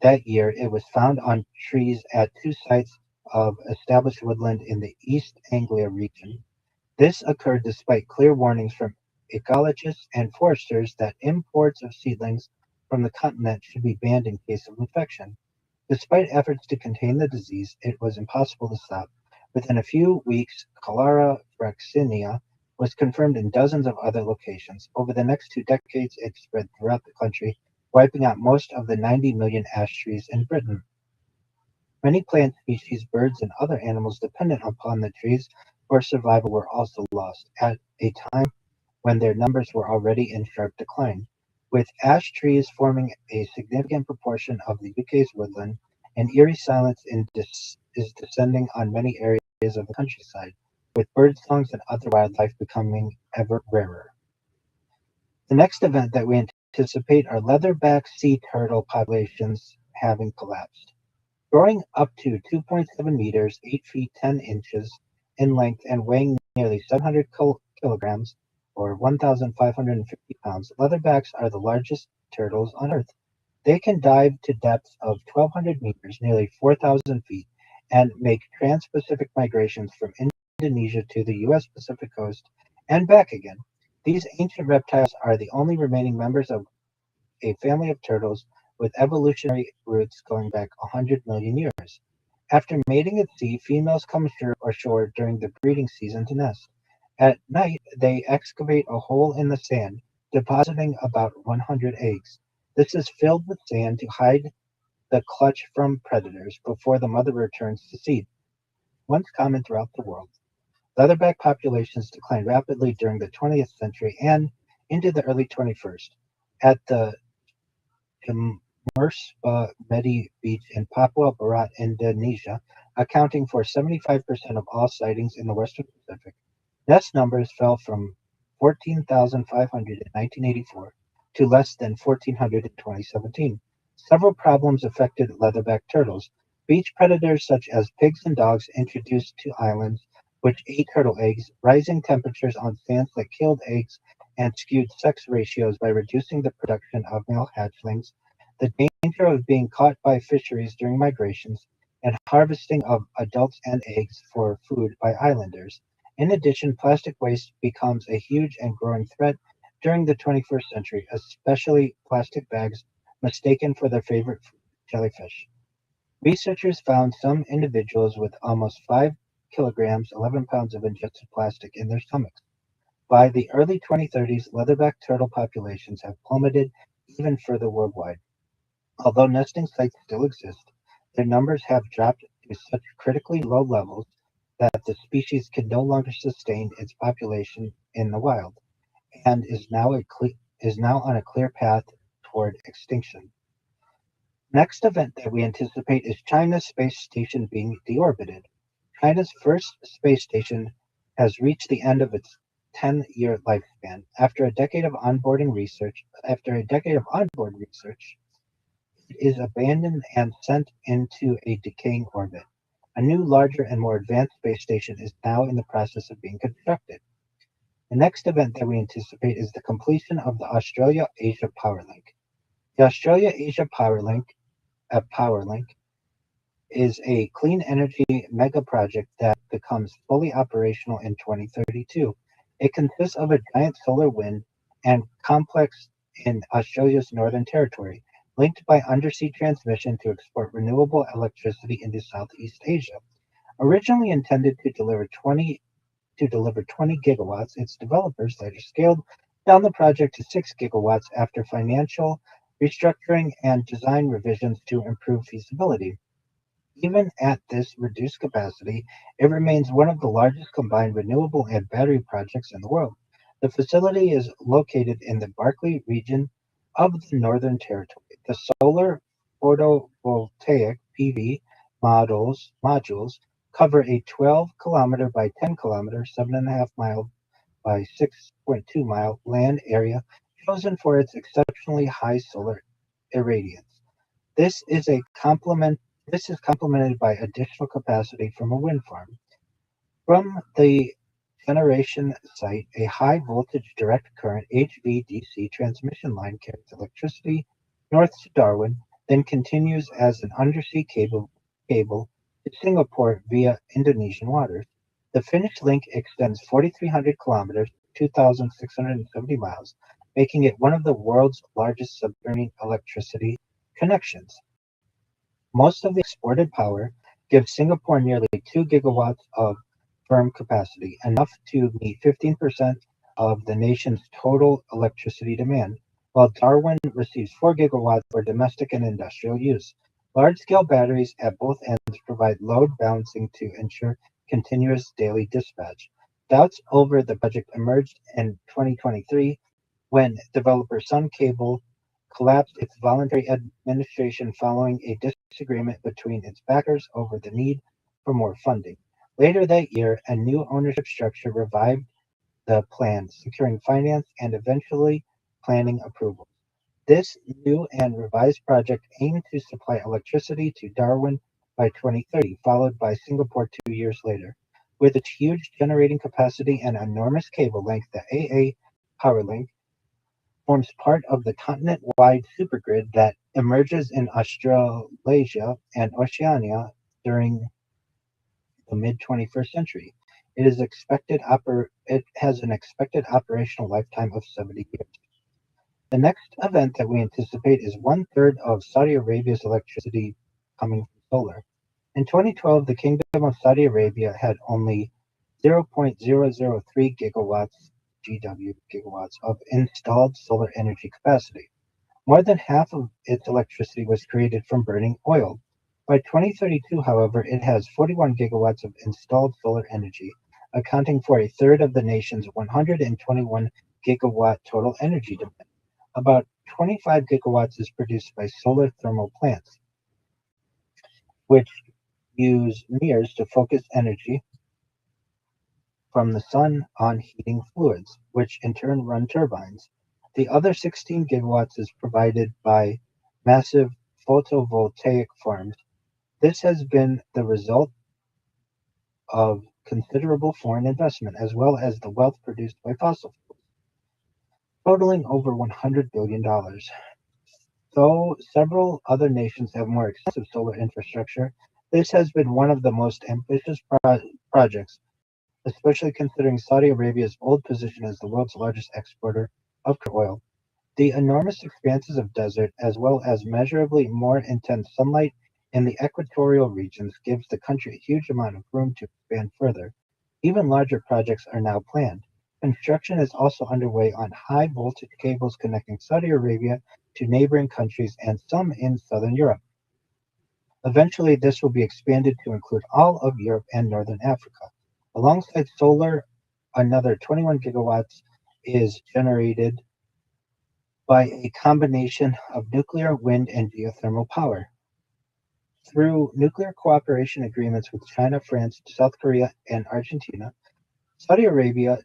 that year, it was found on trees at two sites of established woodland in the East Anglia region. This occurred despite clear warnings from ecologists and foresters that imports of seedlings from the continent should be banned in case of infection. Despite efforts to contain the disease, it was impossible to stop. Within a few weeks, cholera fraxinia was confirmed in dozens of other locations. Over the next 2 decades, it spread throughout the country, wiping out most of the 90 million ash trees in Britain. Many plant species, birds, and other animals dependent upon the trees for survival were also lost at a time when their numbers were already in sharp decline. With ash trees forming a significant proportion of the UK's woodland, an eerie silence is descending on many areas of the countryside, with birdsongs and other wildlife becoming ever rarer. The next event that we anticipate are leatherback sea turtle populations having collapsed. Growing up to 2.7 meters, 8 feet 10 inches in length, and weighing nearly 700 kilograms, or 1,550 pounds, leatherbacks are the largest turtles on Earth. They can dive to depths of 1,200 meters, nearly 4,000 feet, and make trans-Pacific migrations from Indonesia to the U.S. Pacific coast and back again. These ancient reptiles are the only remaining members of a family of turtles with evolutionary roots going back 100 million years. After mating at sea, females come ashore during the breeding season to nest. At night, they excavate a hole in the sand, depositing about 100 eggs. This is filled with sand to hide the clutch from predators before the mother returns to seed. Once common throughout the world, leatherback populations declined rapidly during the 20th century and into the early 21st. At the Merspa Medi Beach in Papua Barat, Indonesia, accounting for 75% of all sightings in the Western Pacific. Nest numbers fell from 14,500 in 1984 to less than 1,400 in 2017. Several problems affected leatherback turtles. Beach predators such as pigs and dogs introduced to islands which ate turtle eggs, rising temperatures on sands that killed eggs, and skewed sex ratios by reducing the production of male hatchlings, the danger of being caught by fisheries during migrations, and harvesting of adults and eggs for food by islanders. In addition, plastic waste becomes a huge and growing threat during the 21st century, especially plastic bags mistaken for their favorite food, jellyfish. Researchers found some individuals with almost 5 kilograms, 11 pounds of ingested plastic in their stomachs. By the early 2030s, leatherback turtle populations have plummeted even further worldwide. Although nesting sites still exist, their numbers have dropped to such critically low levels that the species can no longer sustain its population in the wild and is now on a clear path toward extinction. Next event that we anticipate is China's space station being deorbited. China's first space station has reached the end of its 10-year lifespan. After a decade of onboard research, it is abandoned and sent into a decaying orbit. A new, larger, and more advanced space station is now in the process of being constructed. The next event that we anticipate is the completion of the Australia-Asia Power Link. The Australia-Asia Power Link is a clean energy mega project that becomes fully operational in 2032. It consists of a giant solar wind and complex in Australia's Northern Territory, linked by undersea transmission to export renewable electricity into Southeast Asia. Originally intended to deliver 20 gigawatts, its developers later scaled down the project to 6 gigawatts after financial restructuring and design revisions to improve feasibility. Even at this reduced capacity, it remains one of the largest combined renewable and battery projects in the world. The facility is located in the Barkly region of the Northern Territory. The solar photovoltaic PV modules cover a 12-kilometer by 10-kilometer, 7.5-mile by 6.2-mile land area chosen for its exceptionally high solar irradiance. This is a complement this is complemented by additional capacity from a wind farm. From the generation site, a high voltage direct current HVDC transmission line carries electricity north to Darwin, then continues as an undersea cable to Singapore via Indonesian waters. The Finnish link extends 4,300 kilometers, 2,670 miles, making it one of the world's largest submarine electricity connections. Most of the exported power gives Singapore nearly 2 gigawatts of firm capacity, enough to meet 15% of the nation's total electricity demand, while Darwin receives 4 gigawatts for domestic and industrial use. Large-scale batteries at both ends provide load balancing to ensure continuous daily dispatch. Doubts over the project emerged in 2023 when developer Sun Cable collapsed its voluntary administration following a disagreement between its backers over the need for more funding. Later that year, a new ownership structure revived the plan, securing finance and eventually planning approval. This new and revised project aimed to supply electricity to Darwin by 2030, followed by Singapore 2 years later. With its huge generating capacity and enormous cable length, the AA Powerlink forms part of the continent-wide supergrid that emerges in Australasia and Oceania during the mid-21st century. It has an expected operational lifetime of 70 years. The next event that we anticipate is one-third of Saudi Arabia's electricity coming from solar. In 2012, the Kingdom of Saudi Arabia had only 0.003 gigawatts of installed solar energy capacity. More than half of its electricity was created from burning oil. By 2032, however, it has 41 gigawatts of installed solar energy, accounting for a third of the nation's 121 gigawatt total energy demand. About 25 gigawatts is produced by solar thermal plants, which use mirrors to focus energy from the sun on heating fluids, which in turn run turbines. The other 16 gigawatts is provided by massive photovoltaic farms. This has been the result of considerable foreign investment, as well as the wealth produced by fossil fuels. totaling over $100 billion. Though several other nations have more extensive solar infrastructure, this has been one of the most ambitious projects, especially considering Saudi Arabia's bold position as the world's largest exporter of crude oil. The enormous expanses of desert, as well as measurably more intense sunlight in the equatorial regions, gives the country a huge amount of room to expand further. Even larger projects are now planned. Construction is also underway on high voltage cables connecting Saudi Arabia to neighboring countries and some in southern Europe. Eventually, this will be expanded to include all of Europe and northern Africa. Alongside solar, another 21 gigawatts is generated by a combination of nuclear, wind, and geothermal power. Through nuclear cooperation agreements with China, France, South Korea, and Argentina, Saudi Arabia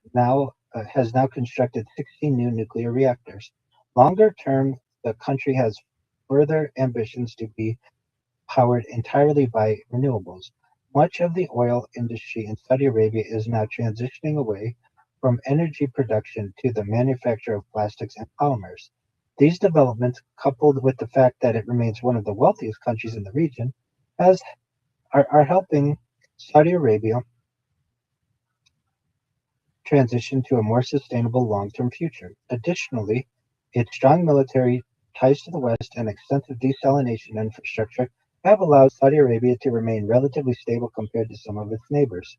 has now constructed 16 new nuclear reactors. Longer term, the country has further ambitions to be powered entirely by renewables. Much of the oil industry in Saudi Arabia is now transitioning away from energy production to the manufacture of plastics and polymers. These developments, coupled with the fact that it remains one of the wealthiest countries in the region, has, are helping Saudi Arabia transition to a more sustainable long-term future. Additionally, its strong military ties to the West and extensive desalination infrastructure have allowed Saudi Arabia to remain relatively stable compared to some of its neighbors.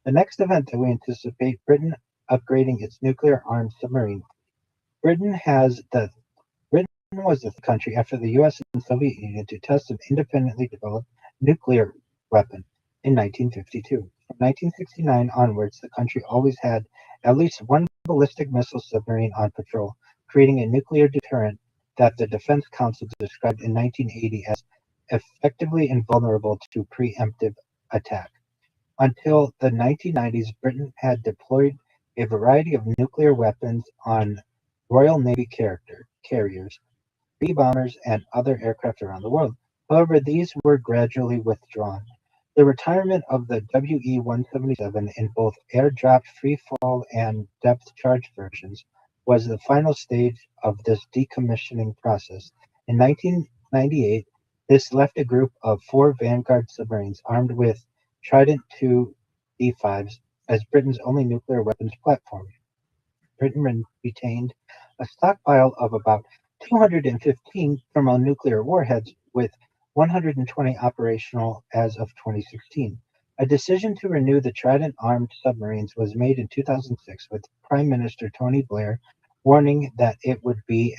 The next event that we anticipate, Britain upgrading its nuclear-armed submarine. Britain has the Britain was the country after the US and Soviet Union to test an independently developed nuclear weapon in 1952. From 1969 onwards, the country always had at least one ballistic missile submarine on patrol, creating a nuclear deterrent that the Defense Council described in 1980 as effectively invulnerable to preemptive attack. Until the 1990s, Britain had deployed a variety of nuclear weapons on Royal Navy carriers, B bombers, and other aircraft around the world. However, these were gradually withdrawn. The retirement of the WE-177 in both air-dropped free-fall and depth-charge versions was the final stage of this decommissioning process. In 1998, this left a group of 4 Vanguard submarines armed with Trident II D5s as Britain's only nuclear weapons platform. Britain retained a stockpile of about 215 thermonuclear warheads, with 120 operational as of 2016. A decision to renew the Trident-armed submarines was made in 2006, with Prime Minister Tony Blair warning that it would be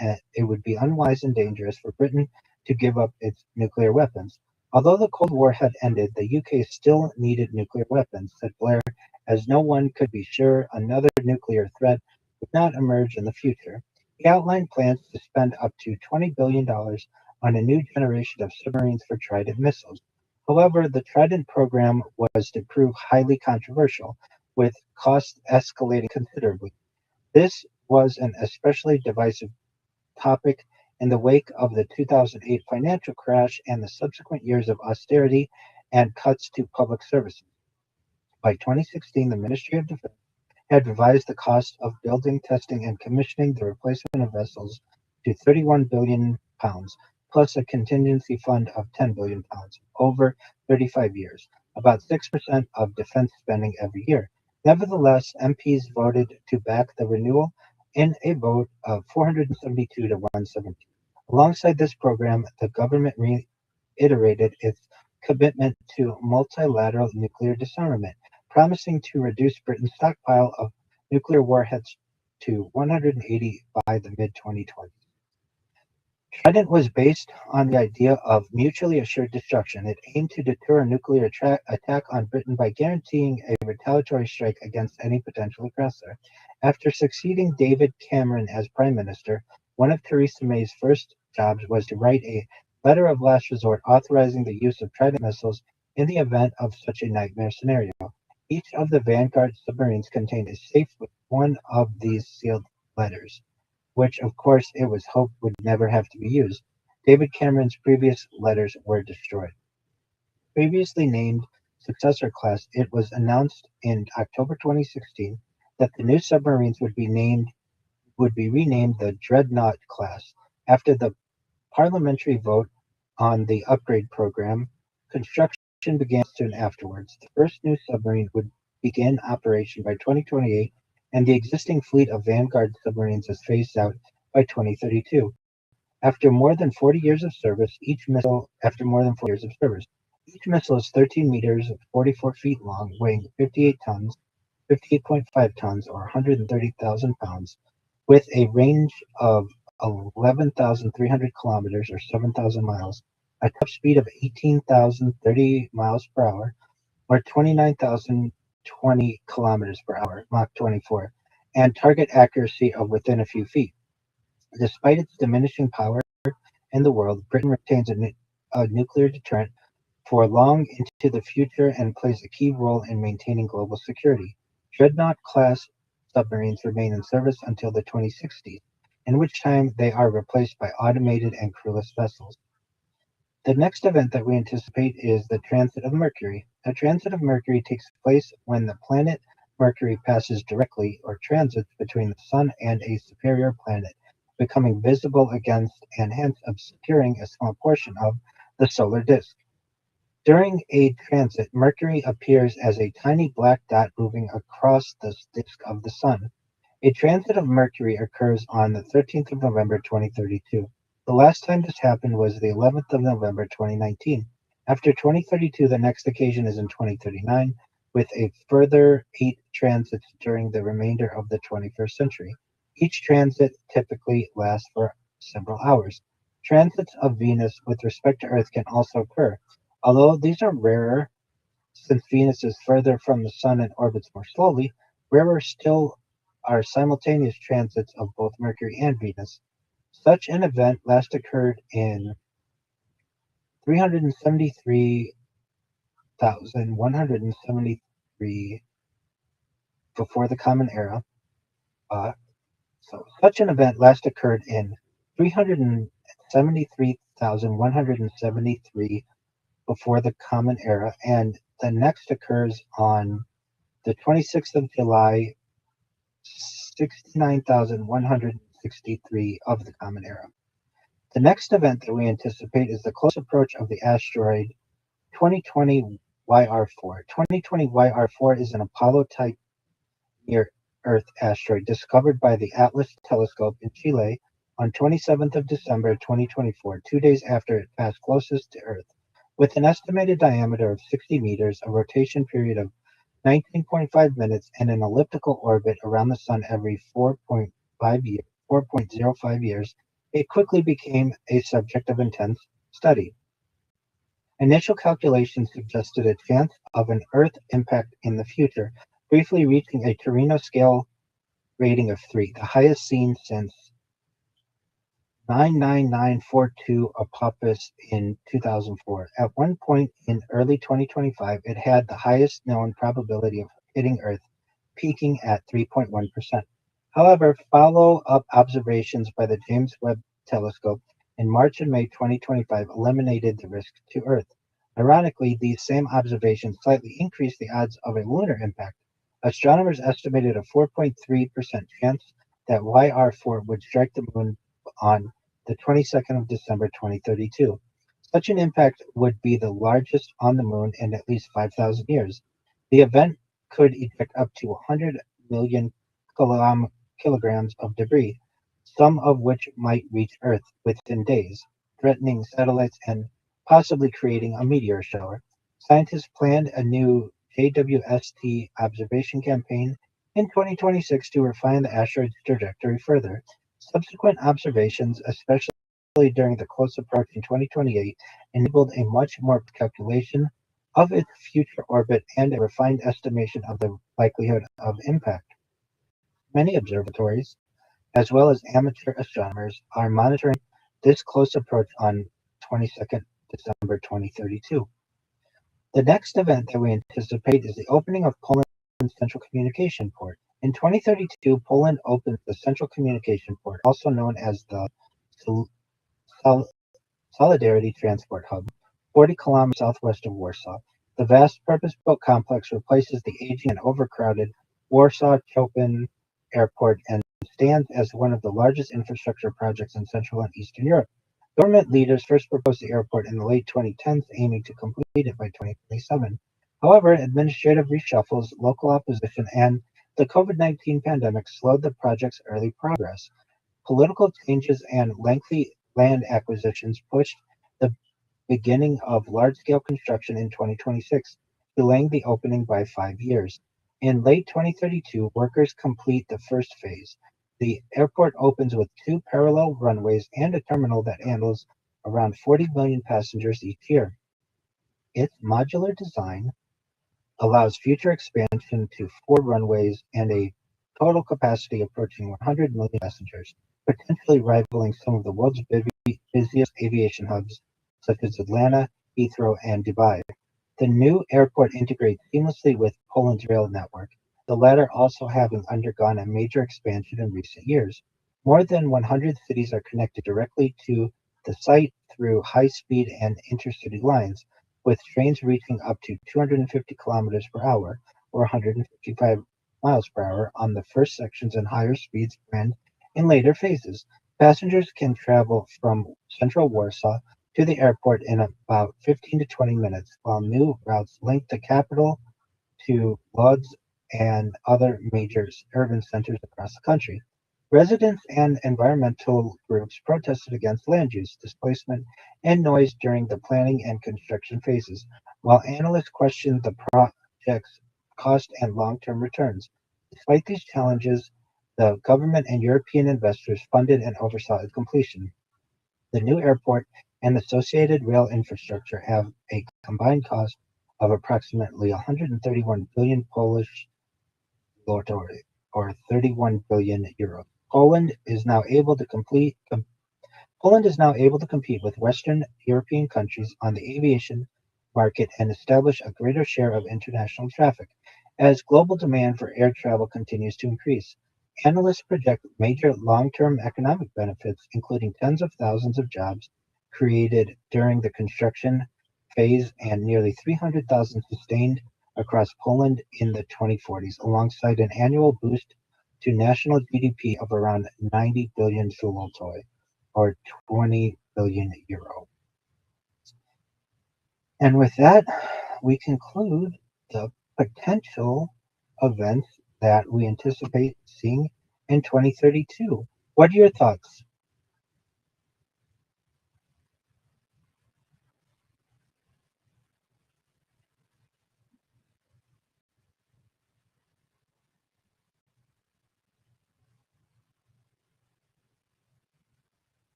unwise and dangerous for Britain to give up its nuclear weapons. Although the Cold War had ended, the UK still needed nuclear weapons, said Blair, as no one could be sure another nuclear threat would not emerge in the future. He outlined plans to spend up to $20 billion on a new generation of submarines for Trident missiles. However, the Trident program was to prove highly controversial, with costs escalating considerably. This was an especially divisive topic in the wake of the 2008 financial crash and the subsequent years of austerity and cuts to public services. By 2016, the Ministry of Defense had revised the cost of building, testing, and commissioning the replacement of vessels to £31 billion, plus a contingency fund of £10 billion over 35 years, about 6% of defense spending every year. Nevertheless, MPs voted to back the renewal in a vote of 472 to 117. Alongside this program, the government reiterated its commitment to multilateral nuclear disarmament, promising to reduce Britain's stockpile of nuclear warheads to 180 by the mid-2020s. Trident was based on the idea of mutually assured destruction. It aimed to deter a nuclear attack on Britain by guaranteeing a retaliatory strike against any potential aggressor. After succeeding David Cameron as Prime Minister, one of Theresa May's first jobs was to write a letter of last resort authorizing the use of Trident missiles in the event of such a nightmare scenario. Each of the Vanguard submarines contained a safe with one of these sealed letters, which of course it was hoped would never have to be used. David Cameron's previous letters were destroyed. Previously named successor class, it was announced in October 2016 that the new submarines would be named would be renamed the Dreadnought class after the parliamentary vote on the upgrade program. Construction began soon afterwards. The first new submarine would begin operation by 2028, and the existing fleet of Vanguard submarines is phased out by 2032. After more than 40 years of service, each missile is 13 meters, 44 feet long, weighing 58 tons, 58.5 tons, or 130,000 pounds, with a range of 11,300 kilometers or 7,000 miles, a top speed of 18,030 miles per hour or 29,020 kilometers per hour, Mach 24, and target accuracy of within a few feet. Despite its diminishing power in the world, Britain retains a nuclear deterrent for long into the future and plays a key role in maintaining global security. Dreadnought-class submarines remain in service until the 2060s, in which time they are replaced by automated and crewless vessels. The next event that we anticipate is the transit of Mercury. A transit of Mercury takes place when the planet Mercury passes directly or transits between the Sun and a superior planet, becoming visible against and hence obscuring a small portion of the solar disk. During a transit, Mercury appears as a tiny black dot moving across the disk of the Sun. A transit of Mercury occurs on the 13th of November 2032. The last time this happened was the 11th of November 2019. After 2032, the next occasion is in 2039, with a further 8 transits during the remainder of the 21st century. Each transit typically lasts for several hours. Transits of Venus with respect to Earth can also occur, although these are rarer since Venus is further from the Sun and orbits more slowly. Rarer still are simultaneous transits of both Mercury and Venus. Such an event last occurred in 373,173 before the Common Era. Such an event last occurred in 373,173 before the Common Era, and the next occurs on the 26th of July, 69,163 of the Common Era. The next event that we anticipate is the close approach of the asteroid 2020 YR4. 2020 YR4 is an Apollo-type near-Earth asteroid discovered by the Atlas telescope in Chile on 27th of December 2024, 2 days after it passed closest to Earth. With an estimated diameter of 60 meters, a rotation period of 19.5 minutes, and an elliptical orbit around the Sun every 4.05 years, it quickly became a subject of intense study. Initial calculations suggested a chance of an Earth impact in the future, briefly reaching a Torino scale rating of 3, the highest seen since 99942 Apophis in 2004. At one point in early 2025, it had the highest known probability of hitting Earth, peaking at 3.1%. However, follow-up observations by the James Webb Telescope in March and May 2025 eliminated the risk to Earth. Ironically, these same observations slightly increased the odds of a lunar impact. Astronomers estimated a 4.3% chance that YR4 would strike the Moon on the 22nd of December 2032. Such an impact would be the largest on the Moon in at least 5,000 years. The event could eject up to 100 million kilograms of debris, some of which might reach Earth within days, threatening satellites and possibly creating a meteor shower. Scientists planned a new JWST observation campaign in 2026 to refine the asteroid's trajectory further. Subsequent observations, especially during the close approach in 2028, enabled a much more calculation of its future orbit and a refined estimation of the likelihood of impact. Many observatories, as well as amateur astronomers, are monitoring this close approach on 22nd December 2032. The next event that we anticipate is the opening of Poland's Central Communication Port. In 2032, Poland opens the Central Communication Port, also known as the Solidarity Transport Hub, 40 kilometers southwest of Warsaw. The vast purpose-built complex replaces the aging and overcrowded Warsaw-Chopin Airport and stands as one of the largest infrastructure projects in Central and Eastern Europe. Government leaders first proposed the airport in the late 2010s, aiming to complete it by 2027. However, administrative reshuffles, local opposition, and the COVID-19 pandemic slowed the project's early progress. Political changes and lengthy land acquisitions pushed the beginning of large-scale construction in 2026, delaying the opening by 5 years. In late 2032, workers complete the first phase. The airport opens with two parallel runways and a terminal that handles around 40 million passengers each year. Its modular design allows future expansion to four runways and a total capacity approaching 100 million passengers, potentially rivaling some of the world's busiest aviation hubs, such as Atlanta, Heathrow, and Dubai. The new airport integrates seamlessly with Poland's rail network, the latter also having undergone a major expansion in recent years. More than 100 cities are connected directly to the site through high-speed and intercity lines, with trains reaching up to 250 kilometers per hour or 155 miles per hour on the first sections and higher speeds planned in later phases. Passengers can travel from central Warsaw to the airport in about 15 to 20 minutes, while new routes link the capital to Lodz and other major urban centers across the country. Residents and environmental groups protested against land use, displacement, and noise during the planning and construction phases, while analysts questioned the project's cost and long-term returns. Despite these challenges, the government and European investors funded and oversaw its completion. The new airport and associated rail infrastructure have a combined cost of approximately 131 billion Polish zloty, or 31 billion euros. Poland is now able to compete with Western European countries on the aviation market and establish a greater share of international traffic as global demand for air travel continues to increase. Analysts project major long-term economic benefits, including tens of thousands of jobs created during the construction phase and nearly 300,000 sustained across Poland in the 2040s, alongside an annual boost to national GDP of around 90 billion zloty, or 20 billion euro. And with that, we conclude the potential events that we anticipate seeing in 2032. What are your thoughts?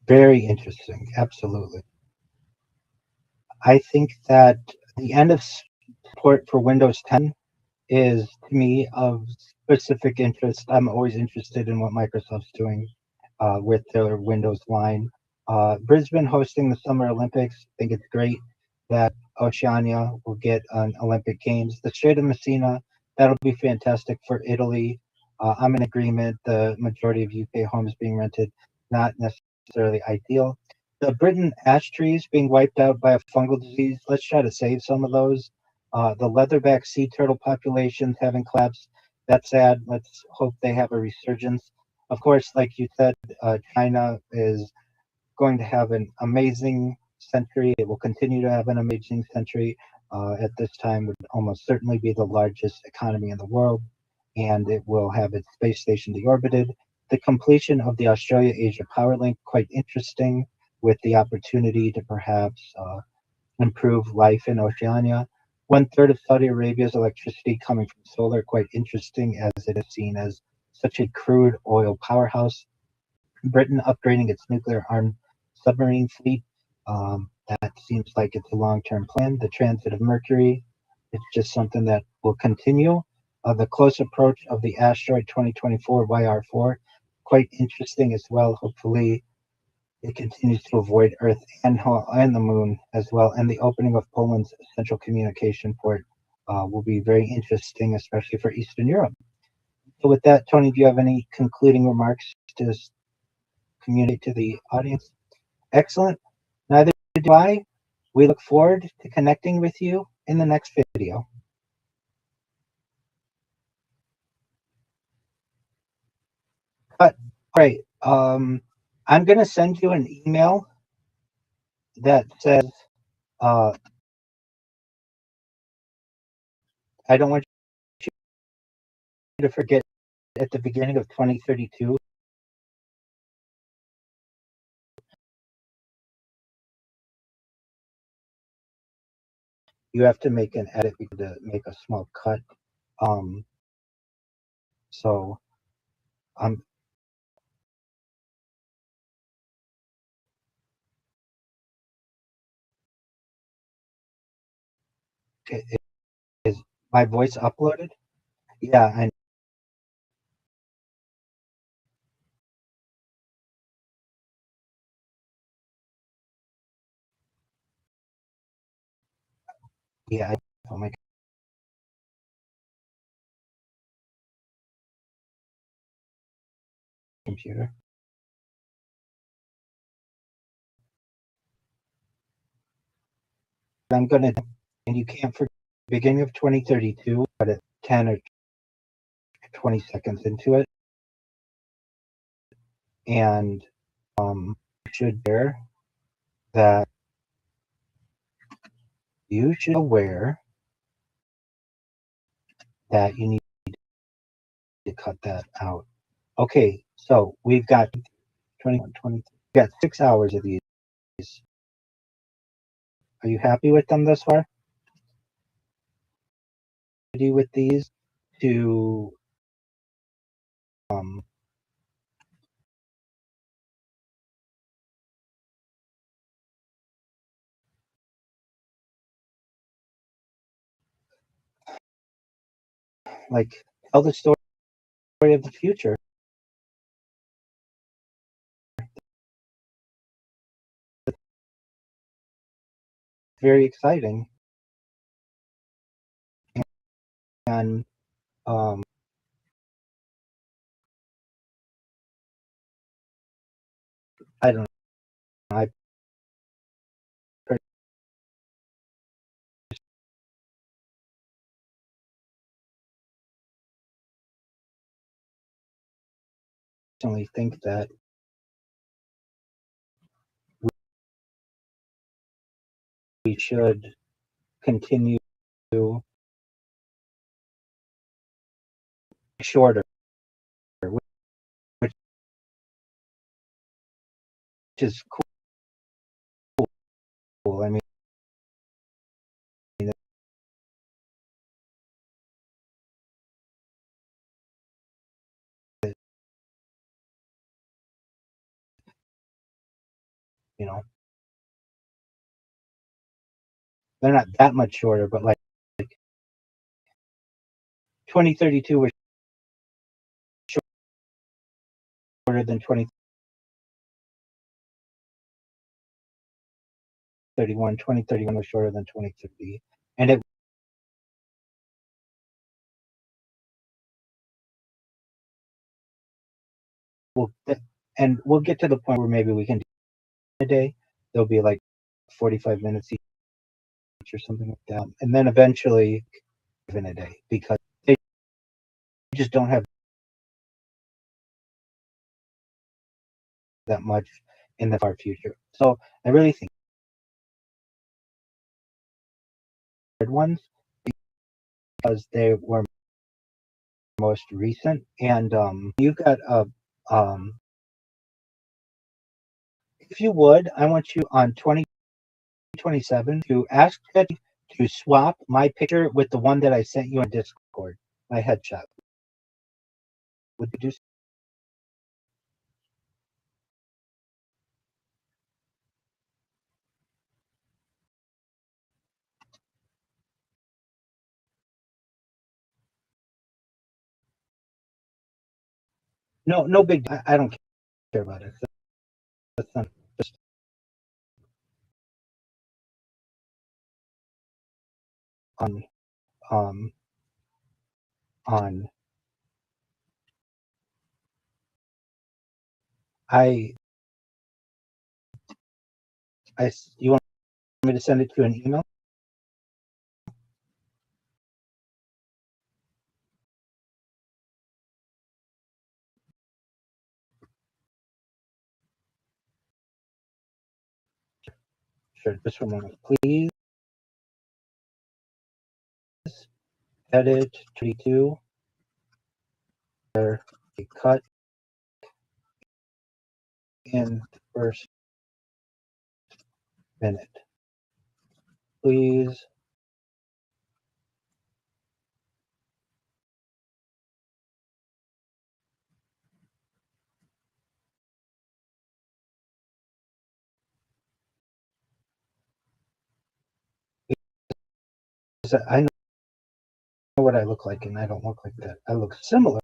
Very interesting. Absolutely. I think that the end of support for Windows 10 is, to me, of specific interest. I'm always interested in what Microsoft's doing with their Windows line. Brisbane hosting the Summer Olympics. I think it's great that Oceania will get an Olympic Games. The Strait of Messina, that'll be fantastic for Italy. I'm in agreement. The majority of UK homes being rented, not necessarily ideal. The Britain ash trees being wiped out by a fungal disease. Let's try to save some of those. The leatherback sea turtle populations having collapsed. That's sad. Let's hope they have a resurgence. Of course, like you said, China is going to have an amazing century. It will continue to have an amazing century. At this time, would almost certainly be the largest economy in the world, and it will have its space station deorbited. The completion of the Australia-Asia power link, quite interesting, with the opportunity to perhaps improve life in Oceania. One third of Saudi Arabia's electricity coming from solar, quite interesting as it is seen as such a crude oil powerhouse. Britain upgrading its nuclear armed submarine fleet. That seems like it's a long term plan. The transit of Mercury, it's just something that will continue. The close approach of the asteroid 2024 YR4, quite interesting as well. Hopefully, it continues to avoid Earth and the Moon as well. And the opening of Poland's central communication port will be very interesting, especially for Eastern Europe. So, with that, Tony, do you have any concluding remarks to communicate to the audience? Excellent. Neither do I. We look forward to connecting with you in the next video. But great. I'm going to send you an email that says, I don't want you to forget at the beginning of 2032, you have to make an edit to make a small cut. So is my voice uploaded? Yeah, I on my computer. I'm gonna, and you can't forget the beginning of 2032, but at 10 or 20 seconds into it, and should bear that you should be aware that you need to cut that out. Okay, so we've got 21, 20, we've got 6 hours of these. Are you happy with them thus far? With these to like tell the story of the future. Very exciting. And I don't know. I personally think that we should continue shorter, which is cool. I mean, you know, they're not that much shorter, but like 2032 was shorter than 2031. 2031 was shorter than 2030, and it will. And we'll get to the point where maybe we can do a day. There'll be like 45 minutes each or something like that, and then eventually in a day because they just don't have that much in the far future. So I really think ones because they were most recent, and you've got a if you would, I want you on 2027 to ask Ted to swap my picture with the one that I sent you on Discord, my headshot. Would you do? No big. I don't care about it. That's not just on um on. I you want me to send it to an email? Sure. Just one moment, please. Edit 32. There, a cut in the first minute. Please. I know what I look like, and I don't look like that. I look similar,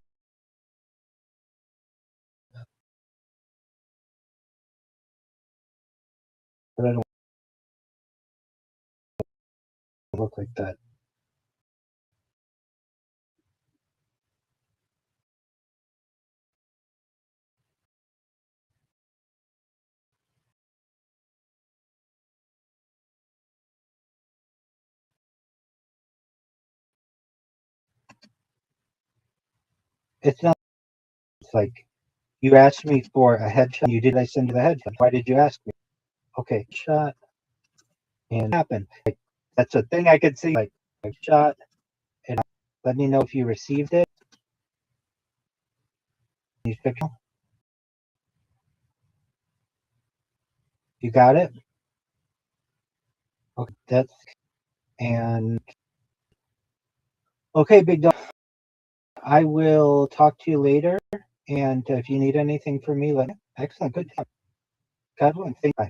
but I don't look like that. It's not. It's like you asked me for a headshot. You did. I send you the headshot. Why did you ask me? Okay, shot and happen. Like, that's a thing I could see. Like shot and let me know if you received it. These pictures. You got it. Okay, that's and okay, big dog. I will talk to you later. And if you need anything from me, let me. Excellent. Good job. God willing. Thank you.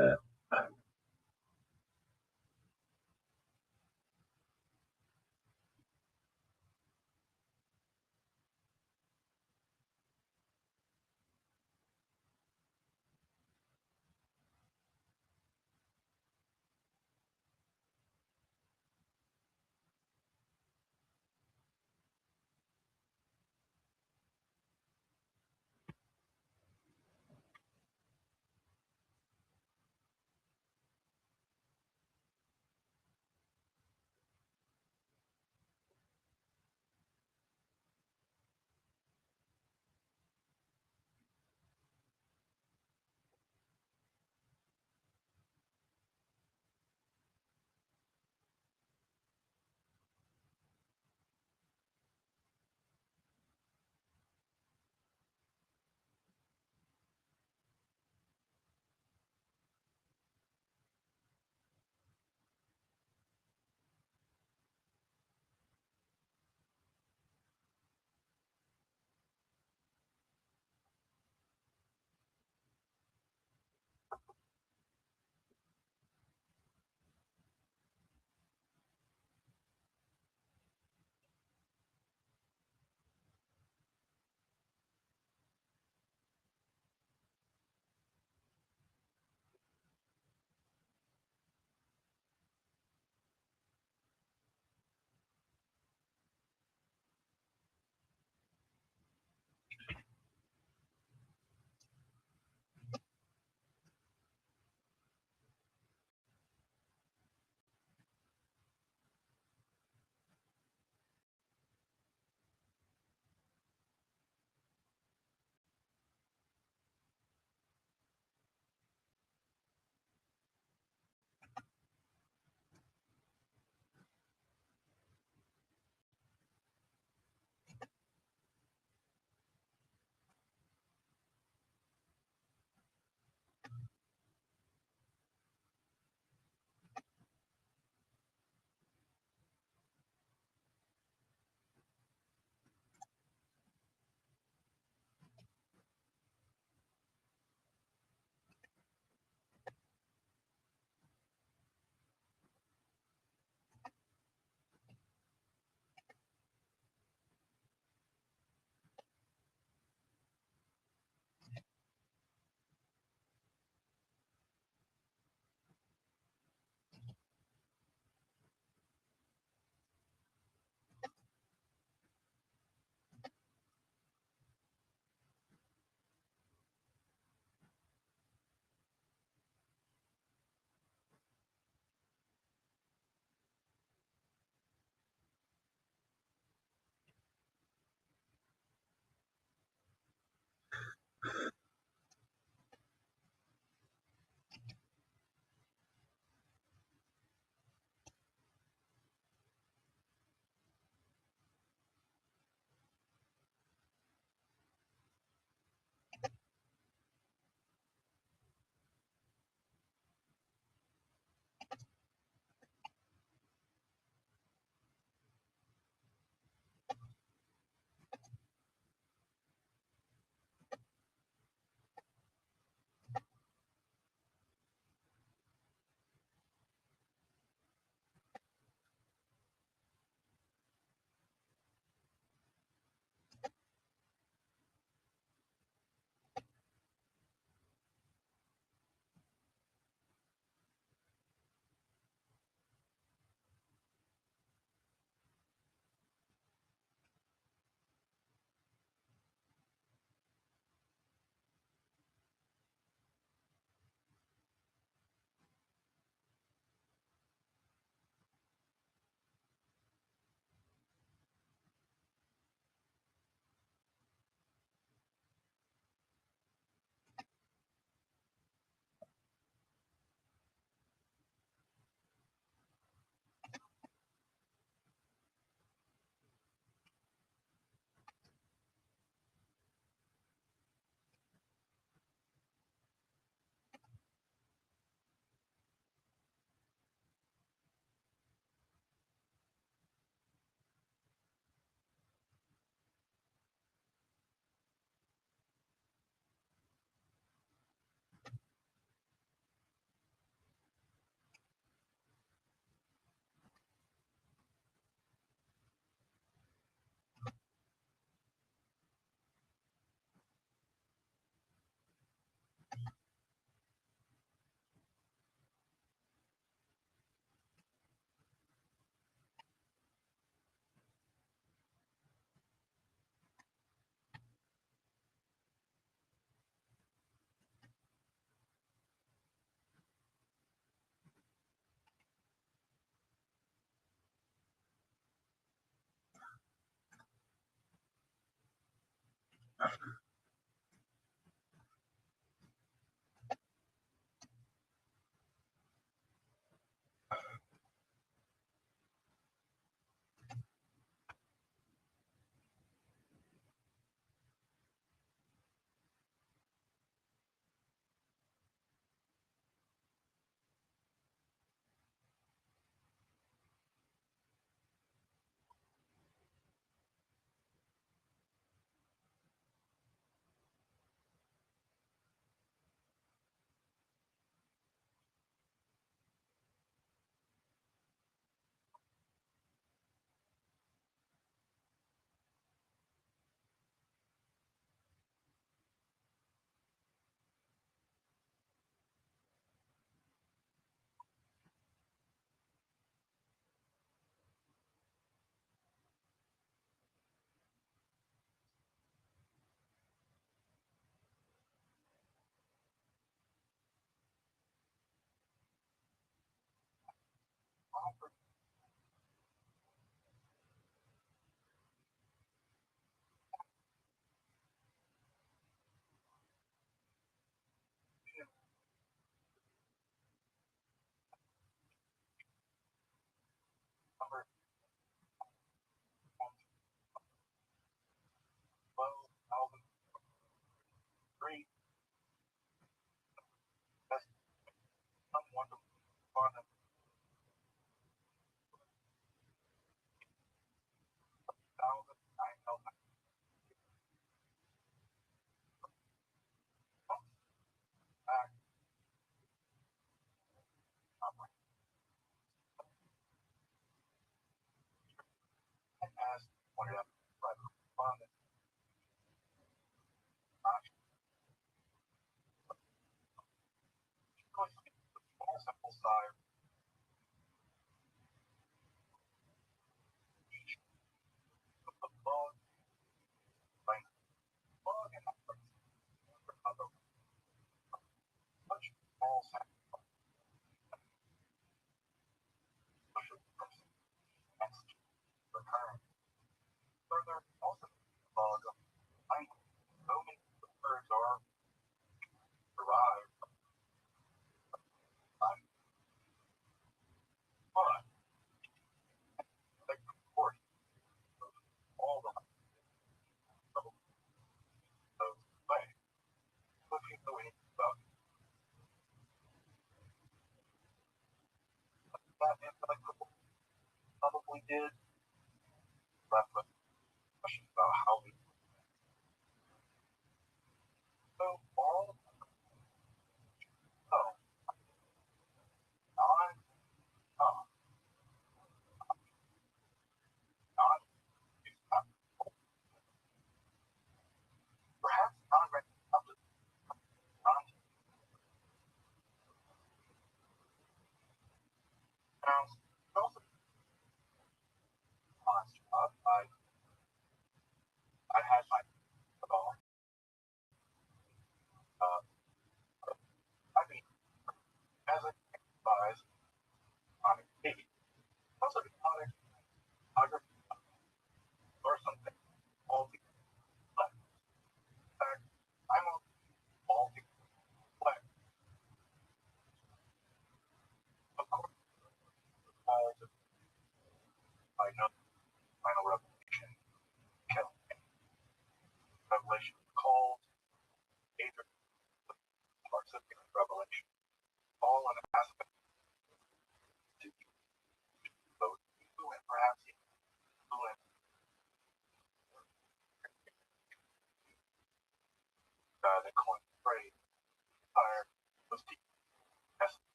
Uh,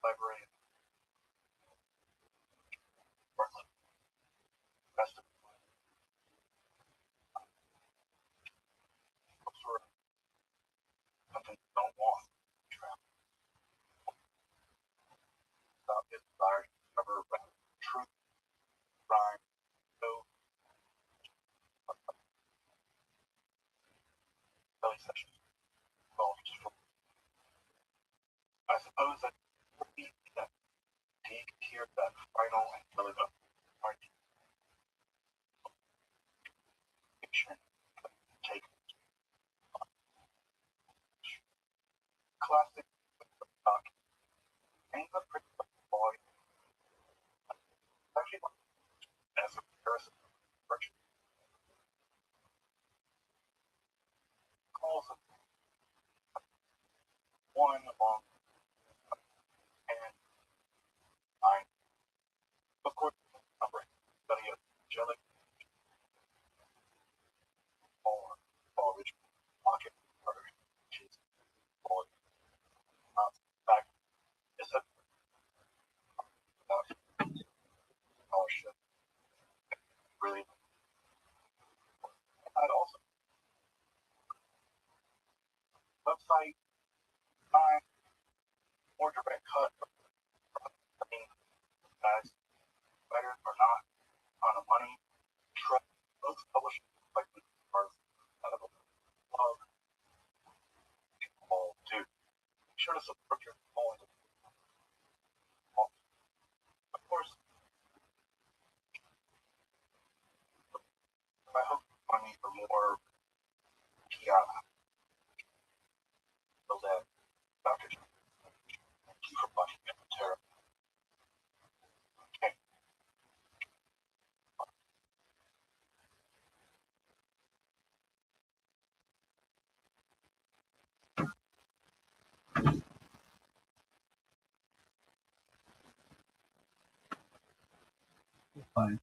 library and Portland, rest of folks were something you don't want. Travel about his desire to discover truth, crime, no belly sessions. All just for, I suppose that that he could hear that final and relevant picture take classic doc and the pretty volume actually as a comparison virtue calls of one along and nine. Of course, number study of angelic or original pocket artery, which is all fact is a scholarship really. I'd also website time more direct cut from guys better or not on a money trust most publishing like are out of a blog all do. Be sure to support your small and of course I hope you find me for more PI so that Dr. Thank you for watching Terra. Okay.
Fine.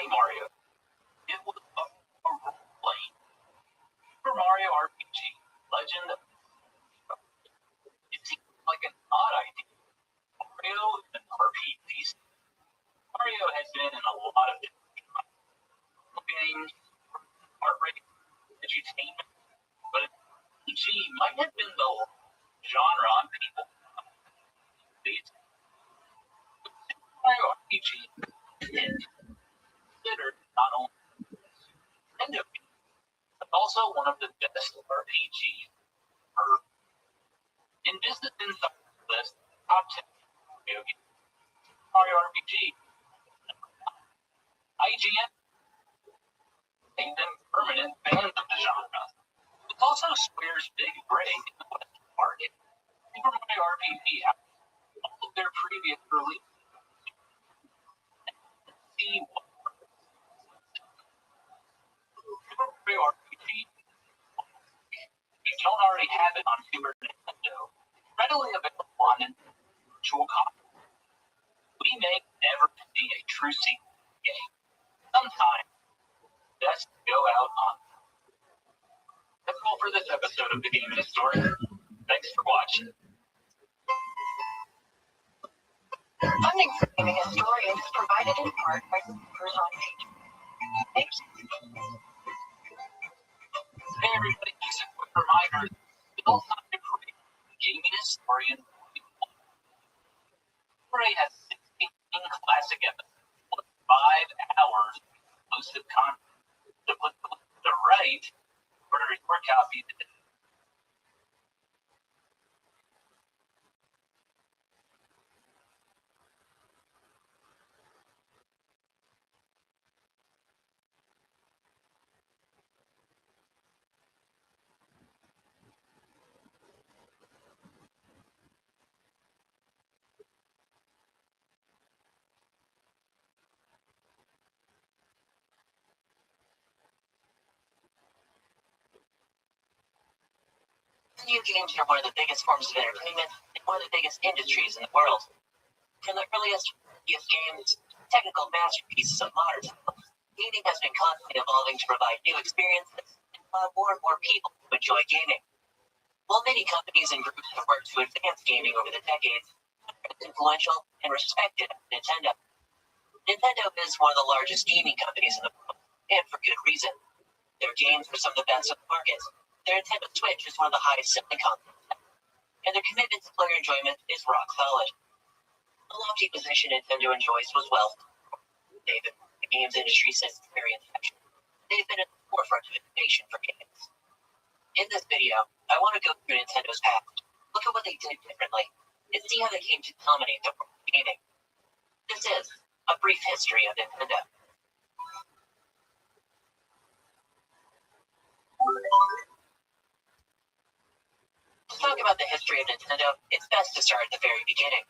Mario. It was a role-playing Super Mario RPG Legend of. It seems like an odd idea. Mario and RPGs. Mario has been in a lot of different games, art rate, edutainment, but RPG might have been the genre on people. Mario RPG is considered not only Nintendo, but also one of the best RPGs ever. In Business Insider's list, top 10 video games, Mario RPG, IGN made them permanent fans of the genre. It also squares big break in the Western market. Super Mario RPG has all of their previous releases. See what Super Mario RPG, if you don't already have it on Super Nintendo, readily available on Virtual Console. We may never see a true sequel game. Sometimes, best to go out on. That's all for this episode of The Game Historian. Thanks for watching.
Funding for Gaming Historians is provided in part by ViralRabbi. Thank you.
Hey everybody, just a quick reminder, still time to create Gaming Historian. Ray has 16 classic episodes with 5 hours of exclusive content. To put the right, order your copy today.
Video games are one of the biggest forms of entertainment and one of the biggest industries in the world. From the earliest games, technical masterpieces of modern times, gaming has been constantly evolving to provide new experiences and allow more and more people to enjoy gaming. While many companies and groups have worked to advance gaming over the decades, it's influential and respected as Nintendo. Nintendo is one of the largest gaming companies in the world, and for good reason. Their games are some of the best on the market. Their Nintendo Switch is one of the highest selling consoles, and their commitment to player enjoyment is rock solid. The lofty position Nintendo enjoys was well. They've been in the games industry since its very inception. They've been at the forefront of innovation for games. In this video, I want to go through Nintendo's past, look at what they did differently, and see how they came to dominate the world of gaming. This is a brief history of Nintendo. To talk about the history of Nintendo, it's best to start at the very beginning.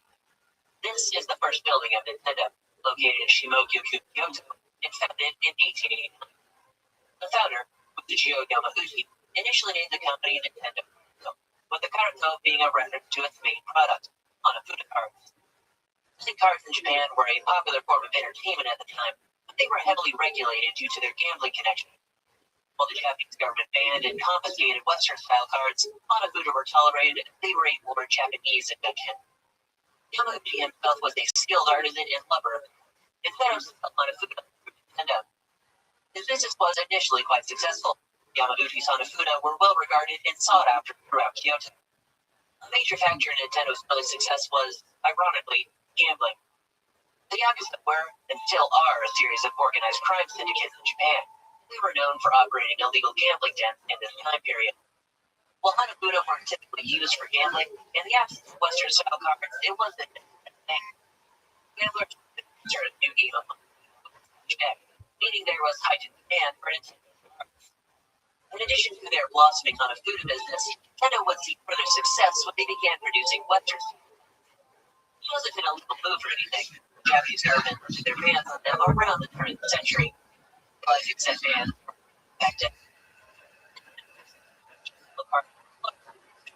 This is the first building of Nintendo, located in Shimogyuku, Kyoto, and founded in 1889. The founder, Fujio Yamauchi, initially named the company Nintendo, with the card code being a reference to its main product, Hanafuda cards. Playing cards in Japan were a popular form of entertainment at the time, but they were heavily regulated due to their gambling connection. While the Japanese government banned and confiscated Western-style cards, Hanafuda were tolerated as they were a more Japanese invention. Yamauchi himself was a skilled artisan and lover of it. Instead of Hanafuda through Nintendo. His business was initially quite successful. Yamauchi's Hanafuda were well regarded and sought after throughout Kyoto. A major factor in Nintendo's early success was, ironically, gambling. The Yakuza were, and still are, a series of organized crime syndicates in Japan. They were known for operating illegal gambling dens in this time period. While Hanafuda were typically used for gambling, in the absence of Western-style cards, it was a different thing. Gamblers started a new game of Japan, meaning there was heightened demand for Nintendo cards. In addition to their blossoming Hanafuda business, Nintendo would see further success when they began producing Western. It wasn't an illegal move or anything. The Japanese government put their bans on them around the turn of the century. Like it said bans back then.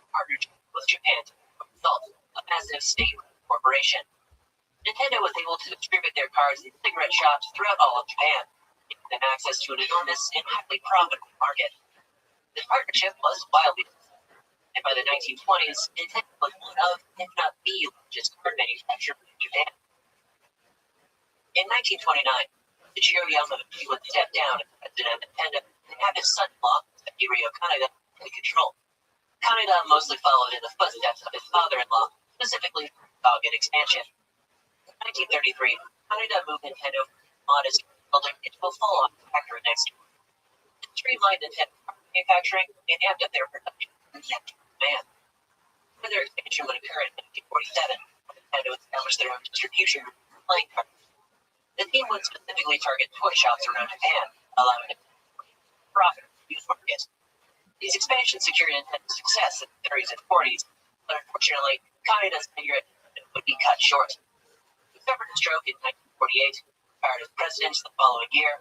Partnership with Japan to result a massive state corporation. Nintendo was able to distribute their cards in cigarette shops throughout all of Japan, giving them access to an enormous and highly profitable market. This partnership was wildly successful, and by the 1920s, Nintendo was one of, if not the largest card manufacturer in Japan. In 1929, Ichiro Yamauchi would step down as president of Nintendo and have his son-in-law, Akihiro Kaneda, take control. Kaneda mostly followed in the footsteps of his father-in-law, specifically for target expansion. In 1933, Kaneda moved Nintendo from a modest building into a full-on factory next door. It streamlined Nintendo manufacturing and amped up their production and demand. Further expansion would occur in 1947, when Nintendo established their own distribution group for playing cards. The team would specifically target toy shops around Japan, allowing it to profit from youth markets. These expansions secured Nintendo's success in the 30s and 40s, but unfortunately, Kaneda's tenure at Nintendo would be cut short. He suffered a stroke in 1948, retired as president the following year,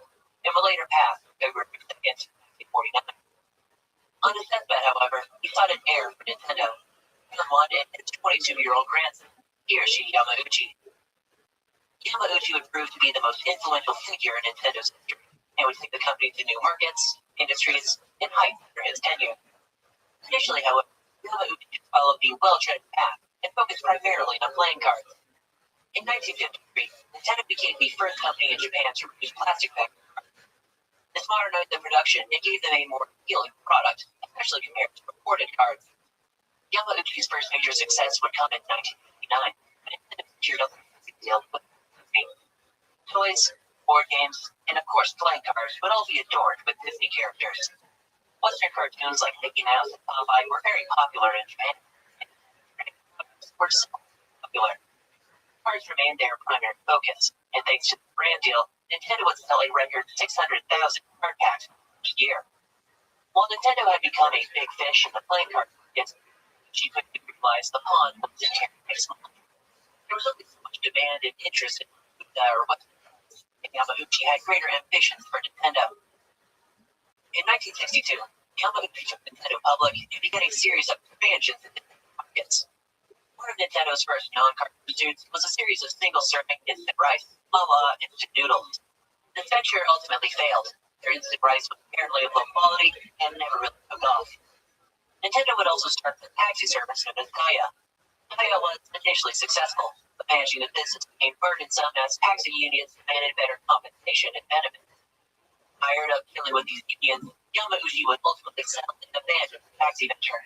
and would later pass on February 2nd, 1949. On his deathbed, however, he sought an heir for Nintendo, someone and his 22-year-old grandson, Hiroshi Yamauchi. Yamauchi would prove to be the most influential figure in Nintendo's history, and would take the company to new markets, industries, and heights under his tenure. Initially, however, Yamauchi followed the well-tread path and focused primarily on playing cards. In 1953, Nintendo became the first company in Japan to produce plastic packaging cards. This modernized their production and gave them a more appealing product, especially compared to reported cards. Yamauchi's first major success would come in 1959, when Nintendo secured a licensing deal with toys, board games, and of course playing cards would all be adorned with Disney characters. Western cartoons like Mickey Mouse and Popeye were very popular in Japan, and were so popular. Cards remained their primary focus, and thanks to the brand deal, Nintendo would sell a record 600,000 card packs each year. While Nintendo had become a big fish in the playing card market, she quickly realized the pond was entirely small. There was only so much demand and interest in or what Yamauchi had greater ambitions for Nintendo. In 1962, Yamauchi took Nintendo public and began a series of expansions into markets. One of Nintendo's first non-card pursuits was a series of single-serving instant rice, la instant noodles. This venture ultimately failed. Their instant rice was apparently of low quality and never really took off. Nintendo would also start the taxi service known as Kaya. Kaya was initially successful, but managing the business became burdensome as taxi unions demanded better compensation and benefits. Tired of dealing with these unions, Yamauchi would ultimately settle and abandon the taxi venture.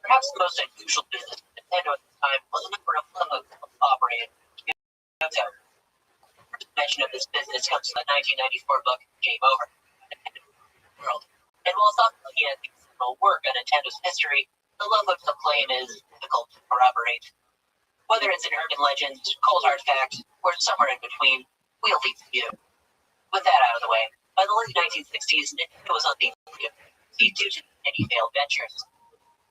Perhaps the most unusual business for Nintendo at the time was a number of love hotels operated in Kyoto. The first mention of this business comes from the 1994 book Game Over, Nintendo World. And while thought looking at the seminal work on Nintendo's history, the love hotel claim is difficult to corroborate. Whether it's an urban legend, cold hard fact, or somewhere in between, we'll leave to you. With that out of the way, by the late 1960s, Nintendo was on the brink of bankruptcy due to many failed ventures.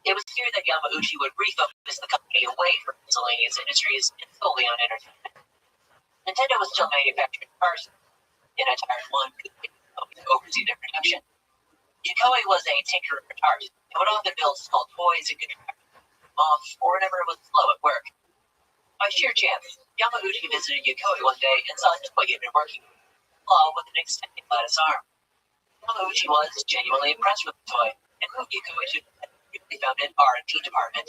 It was clear that Yamauchi would refocus the company away from miscellaneous industries and solely on entertainment. Nintendo was still manufacturing cars, and Atari One could oversee their production. Yokoi was a tinkerer at heart, and would often build small toys and contract them off or whenever it was slow at work. By sheer chance, Yamauchi visited Yokoi one day and saw a toy he had been working on with an extended lattice arm. Yamauchi was genuinely impressed with the toy and moved Yokoi to the newly founded R&D department.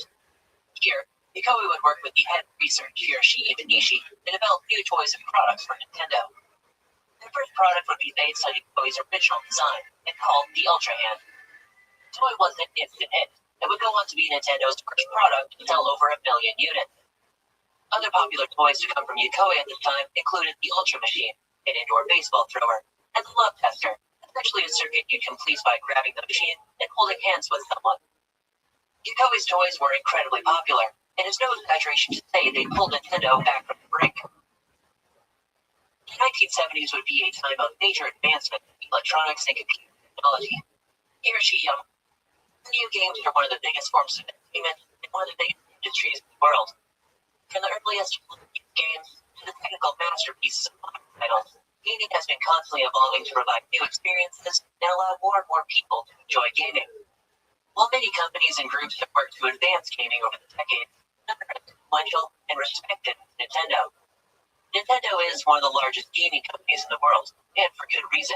Here, Yokoi would work with the head of research, Hiroshi Imanishi, to develop new toys and products for Nintendo. The first product would be based on Yokoi's original design and called the Ultra Hand. The toy was an instant hit and would go on to be Nintendo's first product to sell over 1 million units. Other popular toys to come from Yokoi at the time included the Ultra Machine, an indoor baseball thrower, and the Love Tester, essentially a circuit you complete by grabbing the machine and holding hands with someone. Yokoi's toys were incredibly popular, and it's no exaggeration to say they pulled Nintendo back from the brink. The 1970s would be a time of major advancement in electronics and computer technology. Hiroshi video games are one of the biggest forms of entertainment and one of the biggest industries in the world. From the earliest games to the technical masterpieces of modern titles, gaming has been constantly evolving to provide new experiences and allow more and more people to enjoy gaming. While many companies and groups have worked to advance gaming over the decades, none are as influential and respected as Nintendo. Nintendo is one of the largest gaming companies in the world, and for good reason.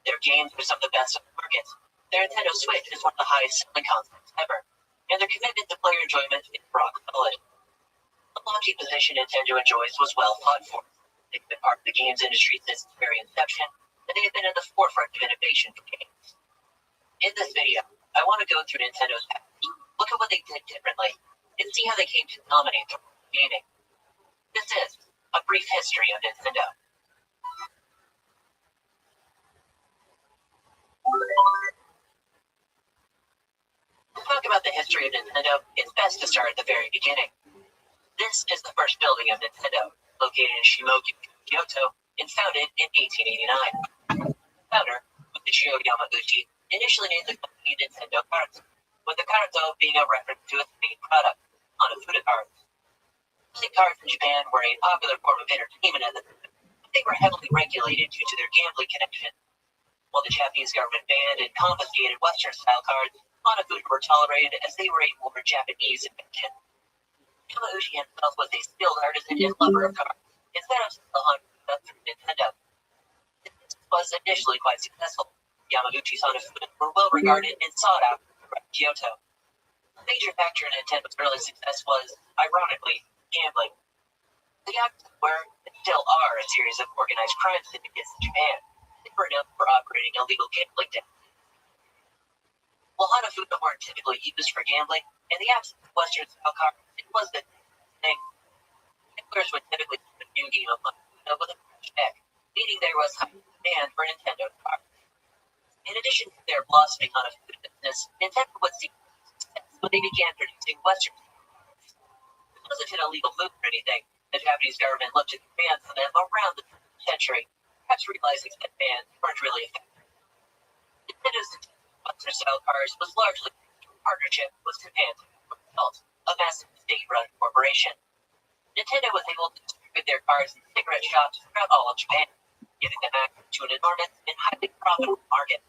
Their games are some of the best on the market. Their Nintendo Switch is one of the highest selling consoles ever, and their commitment to player enjoyment is rock solid. The lofty position Nintendo enjoys was well fought for. They've been part of the games industry since its very inception, and they have been at the forefront of innovation for games. In this video, I want to go through Nintendo's past, look at what they did differently, and see how they came to dominate the world of gaming. This is a brief history of Nintendo. To talk about the history of Nintendo, it's best to start at the very beginning. This is the first building of Nintendo, located in Shimoku, Kyoto, and founded in 1889. The founder, Michio Yamauchi, initially named the company Nintendo Cards, with the Cardo being a reference to its main product, Hanafuda cards. Playing cards in Japan were a popular form of entertainment at the time, but they were heavily regulated due to their gambling connection. While the Japanese government banned and confiscated Western-style cards, Hanafuda were tolerated as they were a more Japanese invention. Yamauchi himself was a skilled artisan and lover of cards, and set up the Hanafuda through Nintendo. This was initially quite successful. Yamauchi's Hanafuda were well regarded and sought out throughout Kyoto. A major factor in Nintendo's early success was, ironically, gambling. The Yakuza were, and still are, a series of organized crime syndicates in Japan. They were known for operating illegal gambling dens. While Hanafuda weren't typically used for gambling, in the absence of Western-style cards, it was the thing. Gamblers would typically use a new game of Hanafuda with a fresh deck, meaning there was high demand for Nintendo cards. In addition to their blossoming Hanafuda business, Nintendo would see success when they began producing Western cards. It wasn't an illegal move or anything. The Japanese government looked at the bans on them around the 20th century, perhaps realizing that bans weren't really effective. Nintendo's Western-style cards was largely a partnership with Japan's result, a massive state-run corporation. Nintendo was able to distribute their cards in cigarette shops throughout all of Japan, giving them access to an enormous and highly profitable market.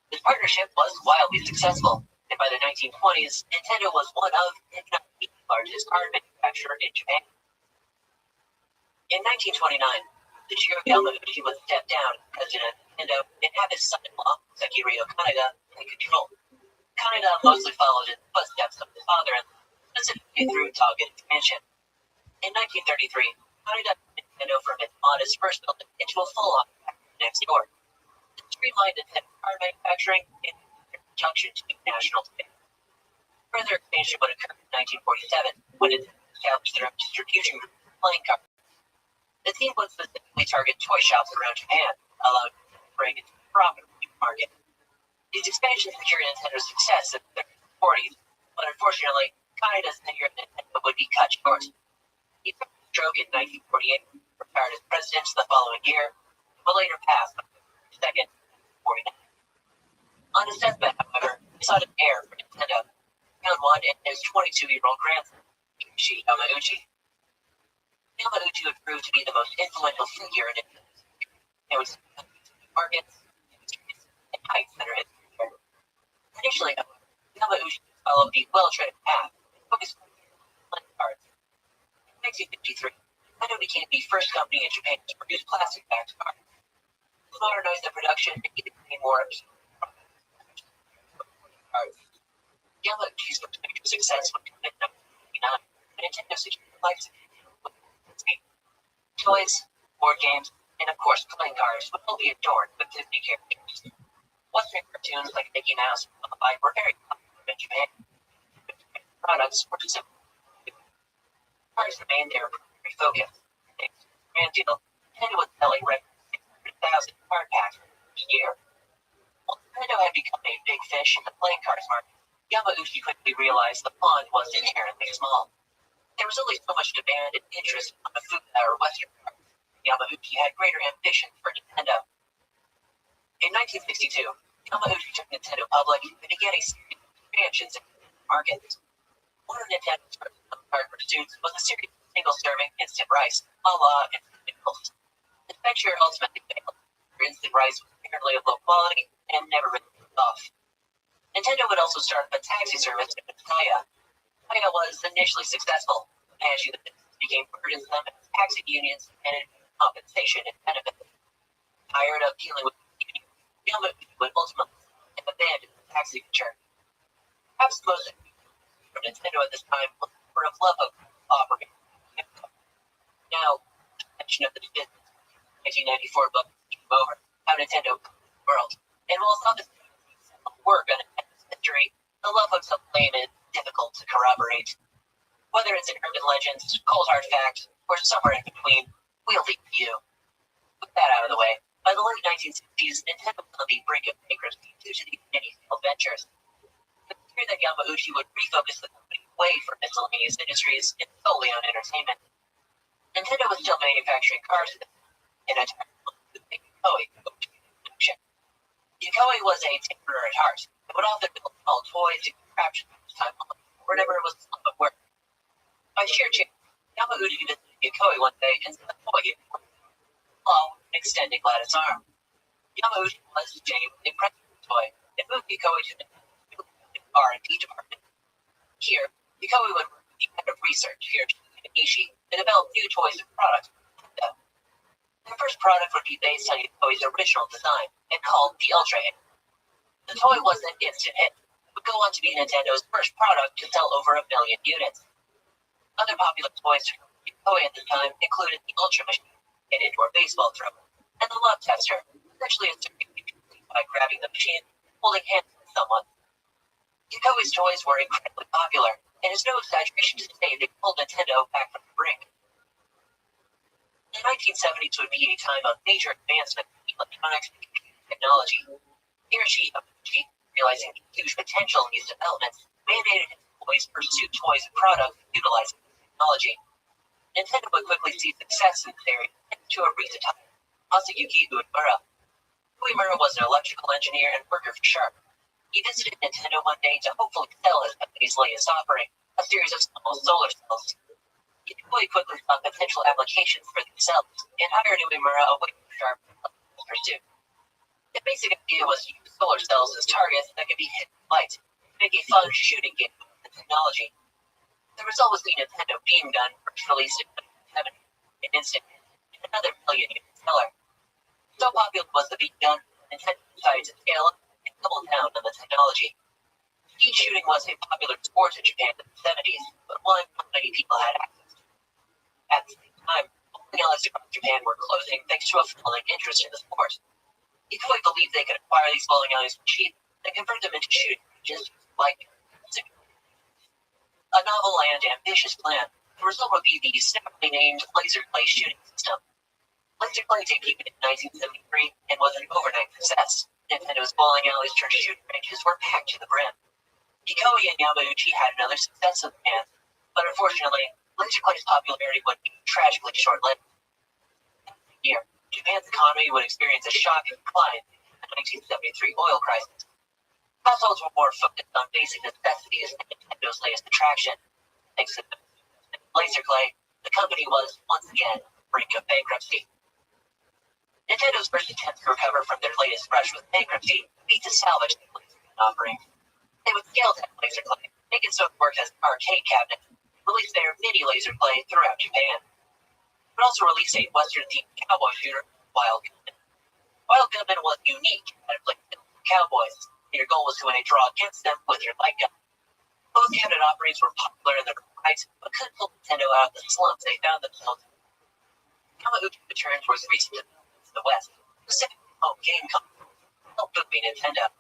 This partnership was wildly successful, and by the 1920s, Nintendo was one of, if not the largest card manufacturer in Japan. In 1929, Michio Yamauchi would step down as president of Nintendo and have his son-in-law, Sekiryo Kaneda, take control. Kaneda mostly followed in the footsteps of his father, specifically through target expansion. In 1933, Kaneda took Nintendo from its modest first building into a full-on factory next door. It streamlined Nintendo card manufacturing in conjunction to national demand. Further expansion would occur in 1947 when it established their own distribution group for playing cards. The team would specifically target toy shops around Japan, allowing them to break into the profitable market. These expansions secured Nintendo's success in the 40s, but unfortunately, Kaneda's tenure at Nintendo would be cut short. He took a stroke in 1948, retired as president the following year, but later passed on February 2nd, 1949. On his deathbed, however, he sought an heir for Nintendo, found one in his 22-year-old grandson, Kishi Yamauchi. Yamauchi would prove to be the most influential figure in Nintendo's history. It was markets, industries, and heights that are his career. Initially, however, Yamauchi followed the well-treaded path and focused on playing cards. In 1953, Nintendo became the first company in Japan to produce plastic-backed cards. To modernize the production and even gain more cards. Yamauchi's first major success would come in 1959, when Nintendo secured the license. Toys, board games, and of course playing cards would all be adorned with Disney characters. Western cartoons like Mickey Mouse and Popeye were very popular in Japan. Products were simple. Cards remained their primary focus. Thanks to this brand deal, Nintendo was selling records 600,000 card packs each year. While Nintendo had become a big fish in the playing cards market, Yamauchi quickly realized the pond was inherently small. There was only so much demand and interest on the food or Western cards. Yamauchi had greater ambitions for Nintendo. In 1962, Yamauchi took Nintendo public and began a series of expansions in markets. One of Nintendo's first card pursuits was a series of single-serving instant rice, a la instant noodles. This venture ultimately failed. Instant rice was apparently of low quality and never really took off. Nintendo would also start a taxi service in Kaya. Kaya was initially successful, as the business became burdensome and taxi unions demanded compensation and benefits. Tired of dealing with the union, Yamauchi would ultimately abandon the taxi venture. Perhaps the most from Nintendo at this time was the number of love of operating. Now, mention of the business 1994 book came over how Nintendo built the world. And while some work on Nintendo's history, the love of some claim is difficult to corroborate. Whether it's an urban legend, cold hard fact, or somewhere in between, we'll leave you. With that out of the way, by the late 1960s, Nintendo was on the brink of bankruptcy due to these many failed ventures. It was clear that Yamauchi would refocus the company away from miscellaneous industries and solely on entertainment. Nintendo was still manufacturing cars in a time with the Yokoi production. Yokoi was a tinkerer at heart and would often build small toys and contraptions at time whenever it was a slump of work. By sheer chance, Yamauchi visited Yokoi one day and saw a toy long, extending lattice arm. Yamauchi was genuinely impressed with the toy and moved Yokoi to the R&D department. Here, Yokoi would work with the head of research here at Nishi to develop new toys and products. The first product would be based on Yokoi's original design and called the Ultra Hit. The toy was an instant hit. It would go on to be Nintendo's first product to sell over 1 million units. Other popular toys from Yokoi at the time included the Ultra Machine, an indoor baseball thrower, and the Love Tester, essentially a circuit by grabbing the machine, holding hands with someone. Yokoi's toys were incredibly popular, and it's no exaggeration to say they pulled Nintendo back from the brink. The 1970s would be a time of major advancement in electronics and technology. Hiroshi Yamauchi, realizing the huge potential in these developments, mandated his employees pursue toys and products utilizing technology. Nintendo would quickly see success in this area and to a recent time, Masayuki Uemura. Uemura was an electrical engineer and worker for Sharp. He visited Nintendo one day to hopefully sell his company's latest offering, a series of small solar cells. Yokoi quickly saw potential applications for these cells and hired Uemura away from Sharp in pursuit. The basic idea was to use solar cells as targets that could be hit with light to make a fun shooting game with the technology. The result was the Nintendo Beam Gun, first released in 1970, an instant hit, and another 1 million unit seller. So popular was the Beam Gun, Nintendo decided to scale up and double down on the technology. Speed shooting was a popular sport in Japan in the 70s, but one not many people had access to. At the same time, bowling alleys across Japan were closing thanks to a falling interest in the sport. Yokoi believed they could acquire these bowling alleys for cheap and convert them into shooting ranges like music. A novel and ambitious plan, the result would be the simply named laser clay shooting system. Laser clay debuted in 1973 and was an overnight success. Nintendo's bowling alleys turned shooting ranges were packed to the brim. Yokoi and Yamauchi had another success in hands, but unfortunately, laser clay's popularity would be tragically short-lived. Year, Japan's economy would experience a shocking decline in the 1973 oil crisis. Households were more focused on basic necessities than Nintendo's latest attraction. Thanks to laser clay, the company was, once again, on the brink of bankruptcy. Nintendo's first attempt to recover from their latest brush with bankruptcy would be to salvage the laser offering. They would scale down laser clay, make it so it worked as an arcade cabinet, and release their mini laser clay throughout Japan. But also release a Western-themed cowboy shooter, Wild Gunman. Wild Gunman was unique at inflicting cowboys, and your goal was to win a draw against them with your light gun. Both cabinet offerings were popular in their own right, but couldn't pull Nintendo out of the slump they found themselves in. Yamauchi returned towards recent developments in the West, specifically home game consoles, to help booming Nintendo.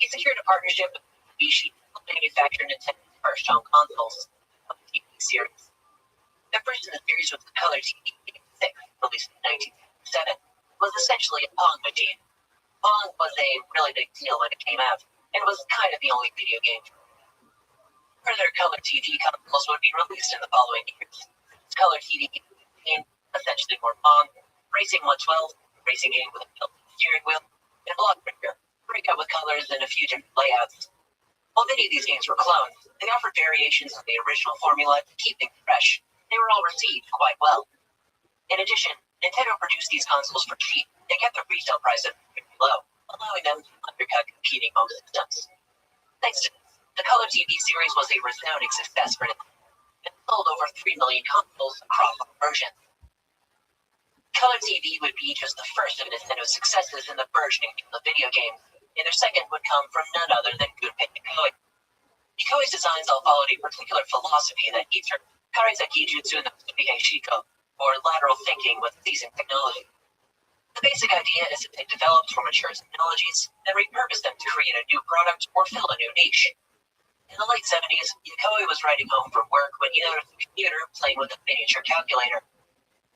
He secured a partnership with Mitsubishi to manufacture Nintendo's first home consoles, the TV series. The first in the series was the Color TV 6, released in 1977, was essentially a Pong machine. Pong was a really big deal when it came out, and was kind of the only video game. Further Color TV consoles would be released in the following years. Color TV 15, essentially more Pong, Racing 112, racing game with a built-in steering wheel, and Block Breaker, breakout with colors and a few different layouts. While many of these games were clones, they offered variations of the original formula to keep things fresh. They were all received quite well. In addition, Nintendo produced these consoles for cheap and kept the retail price at very low, allowing them to undercut competing home systems. Thanks to this, the Color TV series was a resounding success for Nintendo and sold over 3 million consoles across all versions. Color TV would be just the first of Nintendo's successes in the burgeoning field of video games, and their second would come from none other than Gunpei Yokoi. Yokoi's designs all followed a particular philosophy that he termed Karizaki Jutsu no Subihei Shiko, or lateral thinking with seasoned technology. The basic idea is that they developed or mature technologies, then repurpose them to create a new product or fill a new niche. In the late 70s, Yokoi was riding home from work when he noticed a computer playing with a miniature calculator.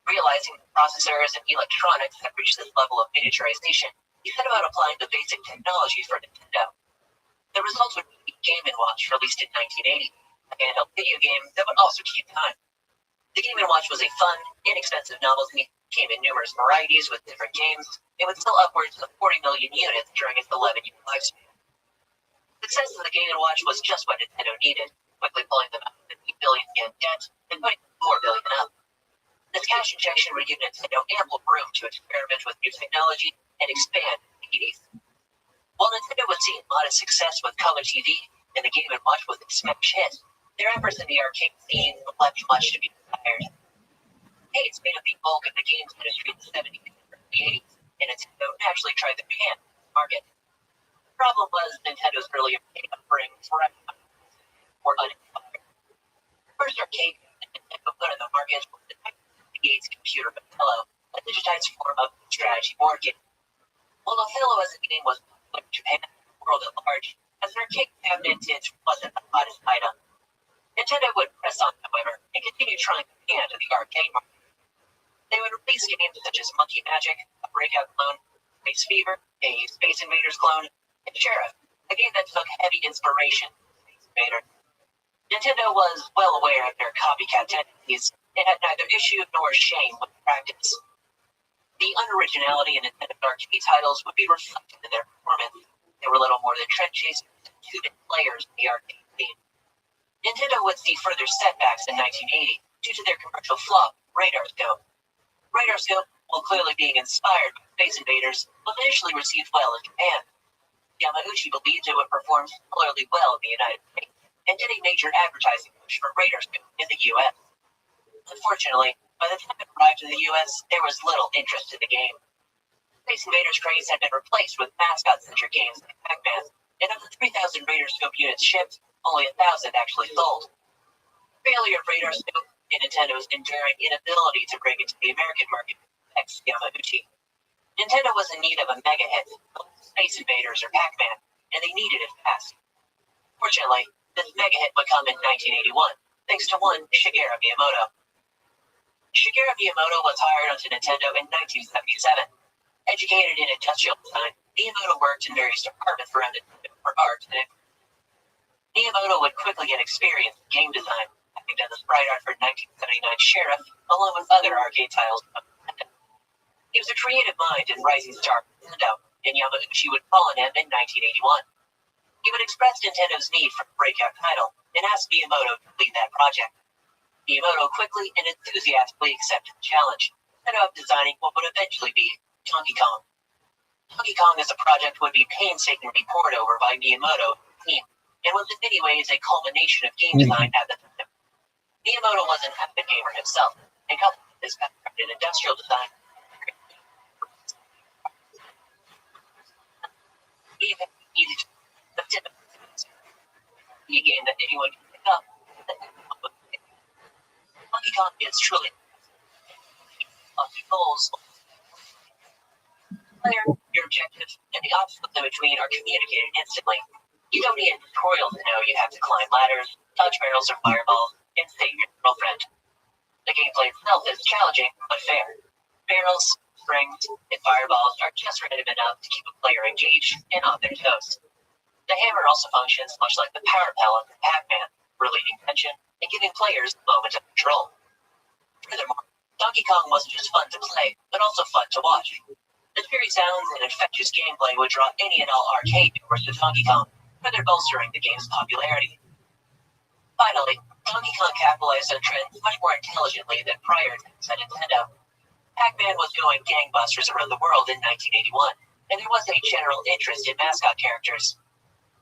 Realizing that processors and electronics had reached this level of miniaturization, he set about applying the basic technology for Nintendo. The result would be Game & Watch, released in 1980, a handheld video game that would also keep time. The Game & Watch was a fun, inexpensive novelty, came in numerous varieties with different games, and would sell upwards of 40 million units during its 11-year lifespan. The success of the Game & Watch was just what Nintendo needed, quickly pulling them out of the 8 billion yen debt and putting 4 billion up. This cash injection would give Nintendo ample room to experiment with new technology and expand the 80s. While Nintendo was seeing modest success with Color TV and the Game & Watch was a smash hit, their efforts in the arcade scene left much to be desired. Arcades made up the bulk of the games industry in the 70s and early 80s, and Nintendo naturally tried their hand in the market. The problem was Nintendo's early arcade offerings were uninspired. The first arcade that Nintendo put on the market was the 1968's computer Othello, a digitized form of the strategy board game. While Othello as a game was popular in Japan and the world at large, as an arcade cabinet it wasn't the hottest item. Nintendo would press on, however, and continue trying to hand to the arcade market. They would release games such as Monkey Magic, a Breakout clone, Space Fever, a Space Invaders clone, and Sheriff, a game that took heavy inspiration from Space Invaders. Nintendo was well aware of their copycat tendencies and had neither issue nor shame with practice. The unoriginality in Nintendo's arcade titles would be reflected in their performance. They were little more than trend chasers and two-bit players in the arcade scene. Nintendo would see further setbacks in 1980 due to their commercial flop, Radar Scope. Radar Scope, while clearly being inspired by Space Invaders, was initially received well in Japan. Yamauchi believed it would perform similarly well in the United States, and did a major advertising push for Radar Scope in the U.S. Unfortunately, by the time it arrived in the U.S., there was little interest in the game. Space Invaders craze had been replaced with mascot-centric games like Pac-Man, and of the 3,000 Radar Scope units shipped, only 1,000 actually sold. The failure of Radar Scope and Nintendo's enduring inability to break into the American market vexed Yamauchi. Nintendo was in need of a mega hit, like Space Invaders or Pac-Man, and they needed it fast. Fortunately, this mega hit would come in 1981, thanks to one Shigeru Miyamoto. Shigeru Miyamoto was hired onto Nintendo in 1977. Educated in industrial design, Miyamoto worked in various departments around Nintendo for art and Miyamoto would quickly get experience in game design, having done the sprite art for 1979 Sheriff, along with other arcade titles from Nintendo. He was a creative mind and rising star for Nintendo, and Yamauchi would call on him in 1981. He would express Nintendo's need for a breakout title and ask Miyamoto to lead that project. Miyamoto quickly and enthusiastically accepted the challenge, ended up designing what would eventually be Donkey Kong. Donkey Kong as a project would be painstakingly pored over by Miyamoto and his team, and was in many ways a culmination of game design at the time. Miyamoto was an avid gamer himself, and coupled with his background in industrial design, he had easy to be a game that anyone can pick up. Donkey Kong is truly lofty goals. Player, your objectives, and the obstacles in between are communicated instantly. You don't need a tutorial to know you have to climb ladders, dodge barrels or fireballs, and save your girlfriend. The gameplay itself is challenging, but fair. Barrels, springs, and fireballs are just random enough to keep a player engaged and on their toes. The hammer also functions much like the power pellet in Pac-Man, relieving tension and giving players a moment of control. Furthermore, Donkey Kong wasn't just fun to play, but also fun to watch. The cheery sounds and infectious gameplay would draw any and all arcade viewers to Donkey Kong, further bolstering the game's popularity. Finally, Donkey Kong capitalized on trends much more intelligently than prior attempts at Nintendo. Pac-Man was going gangbusters around the world in 1981, and there was a general interest in mascot characters.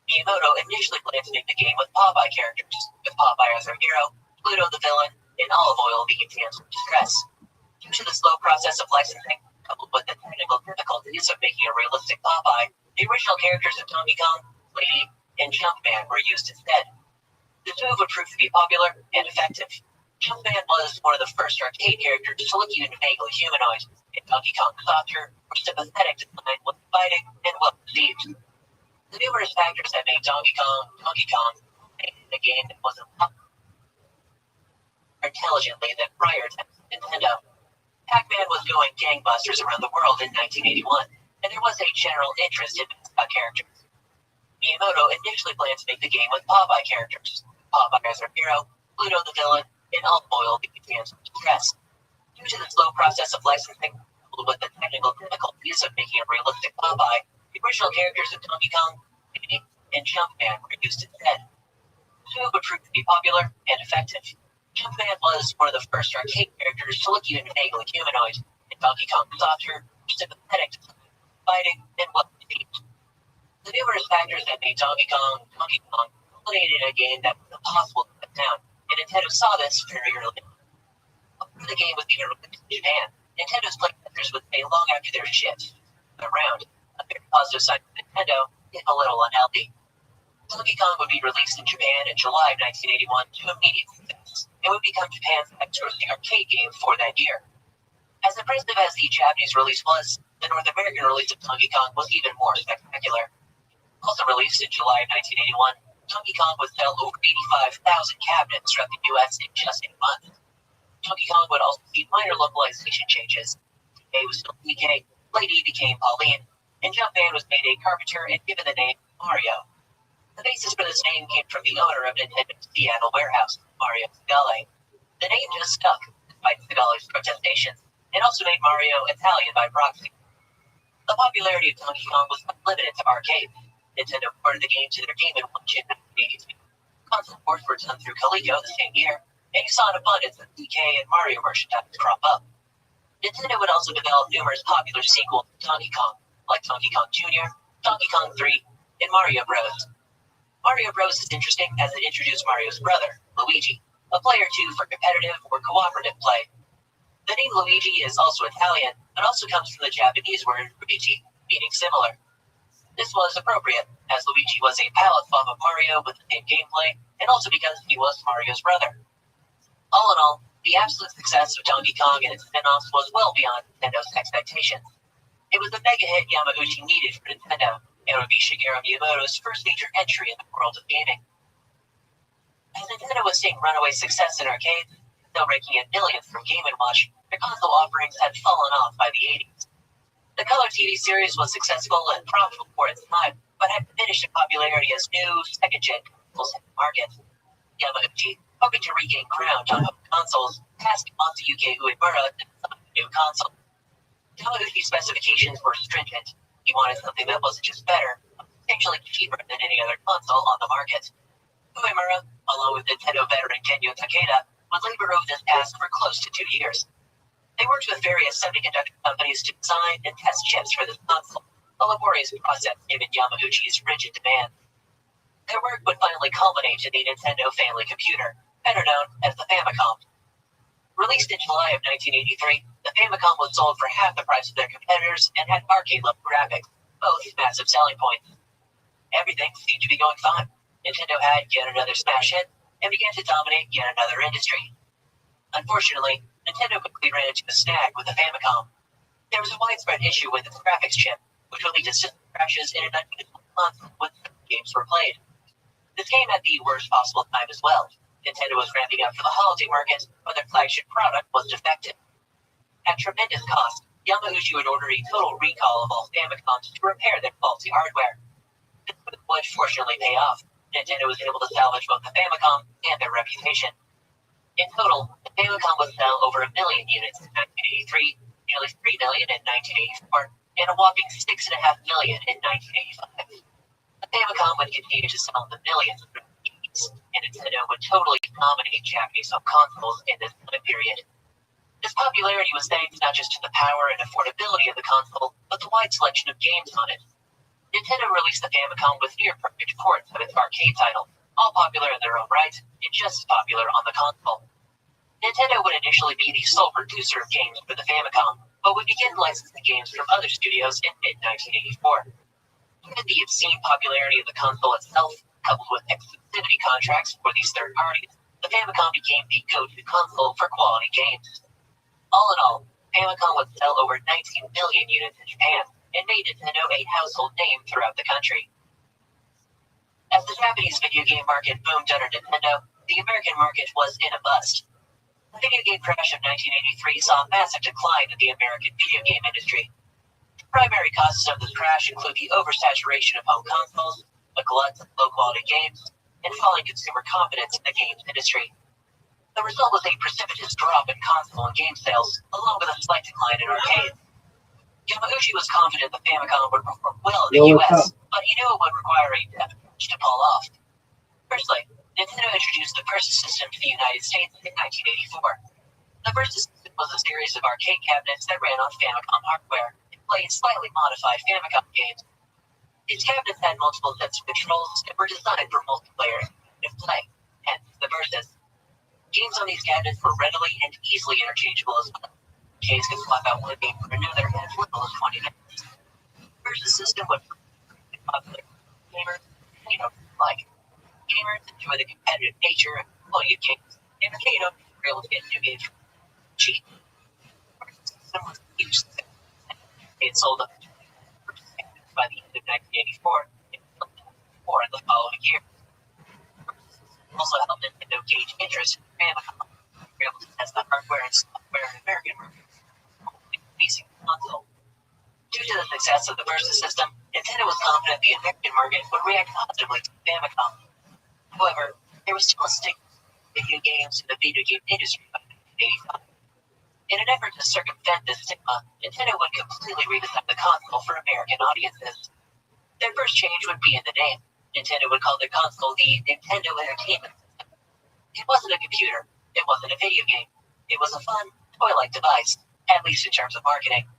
Miyamoto initially planned to make the game with Popeye characters, with Popeye as our hero, Pluto the villain, and Olive Oil being damsel in distress. Due to the slow process of licensing, coupled with the technical difficulties of making a realistic Popeye, the original characters of Donkey Kong, Lady, and Jumpman were used instead. This move would prove to be popular and effective. Jumpman was one of the first arcade characters to look even vaguely humanoid, and Donkey Kong's softer, more sympathetic design was inviting and well received. The numerous factors that made Donkey Kong, a game that wasn't popular more intelligently than prior attempts at Nintendo. Pac-Man was going gangbusters around the world in 1981, and there was a general interest in mascot characters. Miyamoto initially planned to make the game with Popeye characters, Popeye as our hero, Pluto the villain, and all foil the fans of distress. Due to the slow process of licensing, coupled with the technical difficulties of making a realistic Popeye, the original characters of Donkey Kong, Diddy, and Jumpman were used instead. The move would prove to be popular and effective. Jumpman was one of the first arcade characters to look even vaguely humanoid, and Donkey Kong's softer, sympathetic design, fighting, and well received. The numerous factors that made Donkey Kong culminated in a game that was impossible to put down, and Nintendo saw this very early. Before the game was even released in Japan, Nintendo's playtesters would stay long after their shift around. A very positive side of Nintendo, if a little unhealthy. Donkey Kong would be released in Japan in July of 1981 to immediate success. It would become Japan's next-grossing arcade game for that year. As impressive as the Japanese release was, the North American release of Donkey Kong was even more spectacular. Also released in July of 1981, Donkey Kong would sell over 85,000 cabinets throughout the U.S. in just a month. Donkey Kong would also see minor localization changes. DK was still DK, Lady became Pauline, and Jumpman was made a carpenter and given the name Mario. The basis for this name came from the owner of Nintendo's Seattle warehouse, Mario Segale. The name just stuck, despite Segale's protestations, and also made Mario Italian by proxy. The popularity of Donkey Kong was not limited to arcade. Nintendo ported the game to their Game & Watch in 1982. Console ports were done through Coleco the same year, and you saw an abundance of DK and Mario merchandise crop up. Nintendo would also develop numerous popular sequels to Donkey Kong, like Donkey Kong Jr., Donkey Kong 3, and Mario Bros. Mario Bros. Is interesting as it introduced Mario's brother, Luigi, a player too for competitive or cooperative play. The name Luigi is also Italian, but also comes from the Japanese word Luigi, meaning similar. This was appropriate, as Luigi was a palette swap of Mario with the same gameplay, and also because he was Mario's brother. All in all, the absolute success of Donkey Kong and its spin-offs was well beyond Nintendo's expectations. It was the mega hit Yamauchi needed for Nintendo, and would be Shigeru Miyamoto's first major entry in the world of gaming. As Nintendo was seeing runaway success in arcades, though raking in millions from Game & Watch, their console offerings had fallen off by the 80s. The Color TV series was successful and profitable for its time, but had diminished in popularity as new, second-gen consoles hit the market. Yamauchi, hoping to regain ground on home consoles, tasked Masayuki Uemura to design a new console. Yamauchi's specifications were stringent. He wanted something that wasn't just better, but potentially cheaper than any other console on the market. Uemura, along with Nintendo veteran Kenyo Takeda, would labor over this task for close to 2 years. They worked with various semiconductor companies to design and test chips for this console, a laborious process given Yamauchi's rigid demands. Their work would finally culminate in the Nintendo Family Computer, better known as the Famicom. Released in July of 1983, the Famicom was sold for half the price of their competitors and had arcade-level graphics, both massive selling points. Everything seemed to be going fine. Nintendo had yet another smash hit and began to dominate yet another industry. Unfortunately, Nintendo quickly ran into a snag with the Famicom. There was a widespread issue with its graphics chip, which would lead to system crashes in an unusual console when games were played. This came at the worst possible time as well. Nintendo was ramping up for the holiday market, but their flagship product was defective. At tremendous cost, Yamauchi would order a total recall of all Famicoms to repair their faulty hardware. This would fortunately pay off. Nintendo was able to salvage both the Famicom and their reputation. In total, the Famicom would sell over 1 million units in 1983, nearly 3 million in 1984, and a whopping 6.5 million in 1985. The Famicom would continue to sell in the millions of units, and Nintendo would totally dominate Japanese home consoles in this time period. This popularity was thanks not just to the power and affordability of the console, but the wide selection of games on it. Nintendo released the Famicom with near-perfect ports of its arcade titles, all popular in their own right, and just as popular on the console. Nintendo would initially be the sole producer of games for the Famicom, but would begin licensing games from other studios in mid-1984. Given the obscene popularity of the console itself, coupled with exclusivity contracts for these third parties, the Famicom became the go-to console for quality games. All in all, Famicom would sell over 19 million units in Japan and made Nintendo a household name throughout the country. As the Japanese video game market boomed under Nintendo, the American market was in a bust. The video game crash of 1983 saw a massive decline in the American video game industry. The primary causes of this crash include the oversaturation of home consoles, a glut of low-quality games, and falling consumer confidence in the games industry. The result was a precipitous drop in console and game sales, along with a slight decline in arcades. Yamauchi was confident the Famicom would perform well in the US, but he knew it would require a depth to pull off. Firstly, Nintendo introduced the Versus system to the United States in 1984. The Versus system was a series of arcade cabinets that ran on Famicom hardware and played slightly modified Famicom games. These cabinets had multiple sets of controls and were designed for multiplayer and play, hence the Versus. Games on these cabinets were readily and easily interchangeable as well. Arcades could swap out one game for another in as little as 20 minutes. The Versus system would be popular gamers, like. Gamers enjoy the competitive nature and quality of games, and arcade owners were able to get new games cheap. Some was a huge success. It sold up to by the end of 1984 and more in the following year. Also helped Nintendo gauge interest in Famicom. They were able to test the hardware and software in American markets, facing the console. Due to the success of the Versus system, Nintendo was confident the American market would react positively to Famicom. However, there was still a stigma of video games in the video game industry by 1985. In an effort to circumvent this stigma, Nintendo would completely redesign the console for American audiences. Their first change would be in the name. Nintendo would call their console the Nintendo Entertainment System. It wasn't a computer. It wasn't a video game. It was a fun, toy-like device, at least in terms of marketing.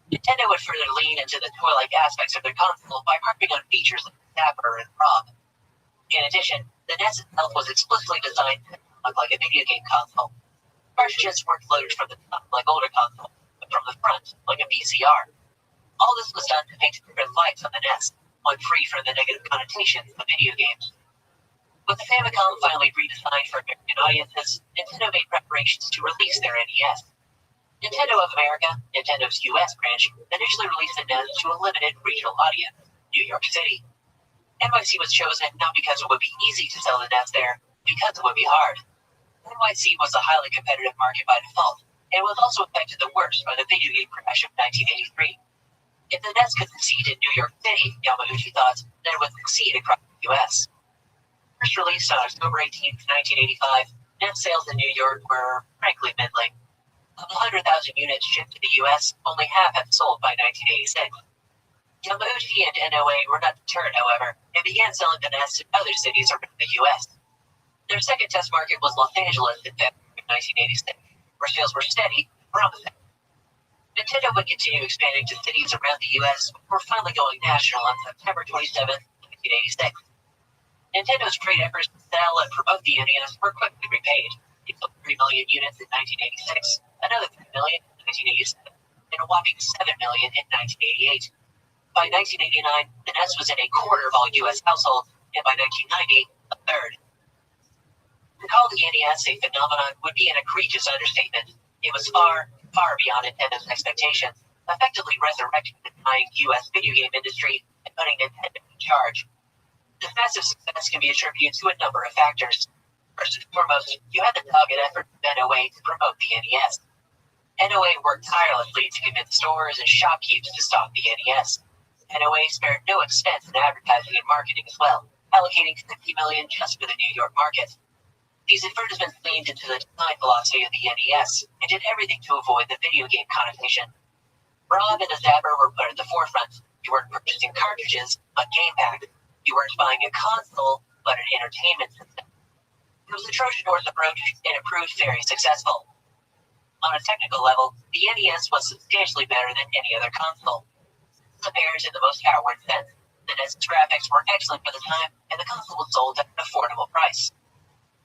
Nintendo would further lean into the toy-like aspects of their console by harping on features like Zapper and Rob. In addition, the NES itself was explicitly designed to look like a video game console. Cartridges weren't loaded from the top like older consoles, but from the front like a VCR. All this was done to paint different lights on the NES, one free from the negative connotations of video games. With the Famicom finally redesigned for American audiences, Nintendo made preparations to release their NES. Nintendo of America, Nintendo's US branch, initially released the NES to a limited regional audience, New York City. NYC was chosen not because it would be easy to sell the NES there, because it would be hard. NYC was a highly competitive market by default, and was also affected the worst by the video game crash of 1983. If the NES could succeed in New York City, Yamauchi thought, then it would succeed across the US. First released on October 18, 1985, net sales in New York were frankly middling. Of 100,000 units shipped to the US, only half had sold by 1986. Yamauchi and NOA were not deterred, however, and began selling the NES to other cities around the U.S. Their second test market was Los Angeles in February of 1986, where sales were steady and promising. Nintendo would continue expanding to cities around the U.S. before finally going national on September 27, 1986. Nintendo's great efforts to sell and promote the NES were quickly repaid. It sold 3 million units in 1986, another 3 million in 1987, and a whopping 7 million in 1988. By 1989, the NES was in a quarter of all U.S. households, and by 1990, a third. To call the NES a phenomenon would be an egregious understatement. It was far, far beyond Nintendo's expectations, effectively resurrecting the dying U.S. video game industry and putting Nintendo in charge. This massive success can be attributed to a number of factors. First and foremost, you had the dogged effort of NOA to promote the NES. NOA worked tirelessly to convince stores and shopkeepers to stock the NES. NOA spared no expense in advertising and marketing as well, allocating $50 million just for the New York market. These advertisements leaned into the design philosophy of the NES and did everything to avoid the video game connotation. Rob and the Zapper were put at the forefront. You weren't purchasing cartridges, but game packs. You weren't buying a console, but an entertainment system. It was the Trojan horse approach, and it proved very successful. On a technical level, the NES was substantially better than any other console. Compares in the most outward sense. The NES's graphics were excellent for the time, and the console was sold at an affordable price.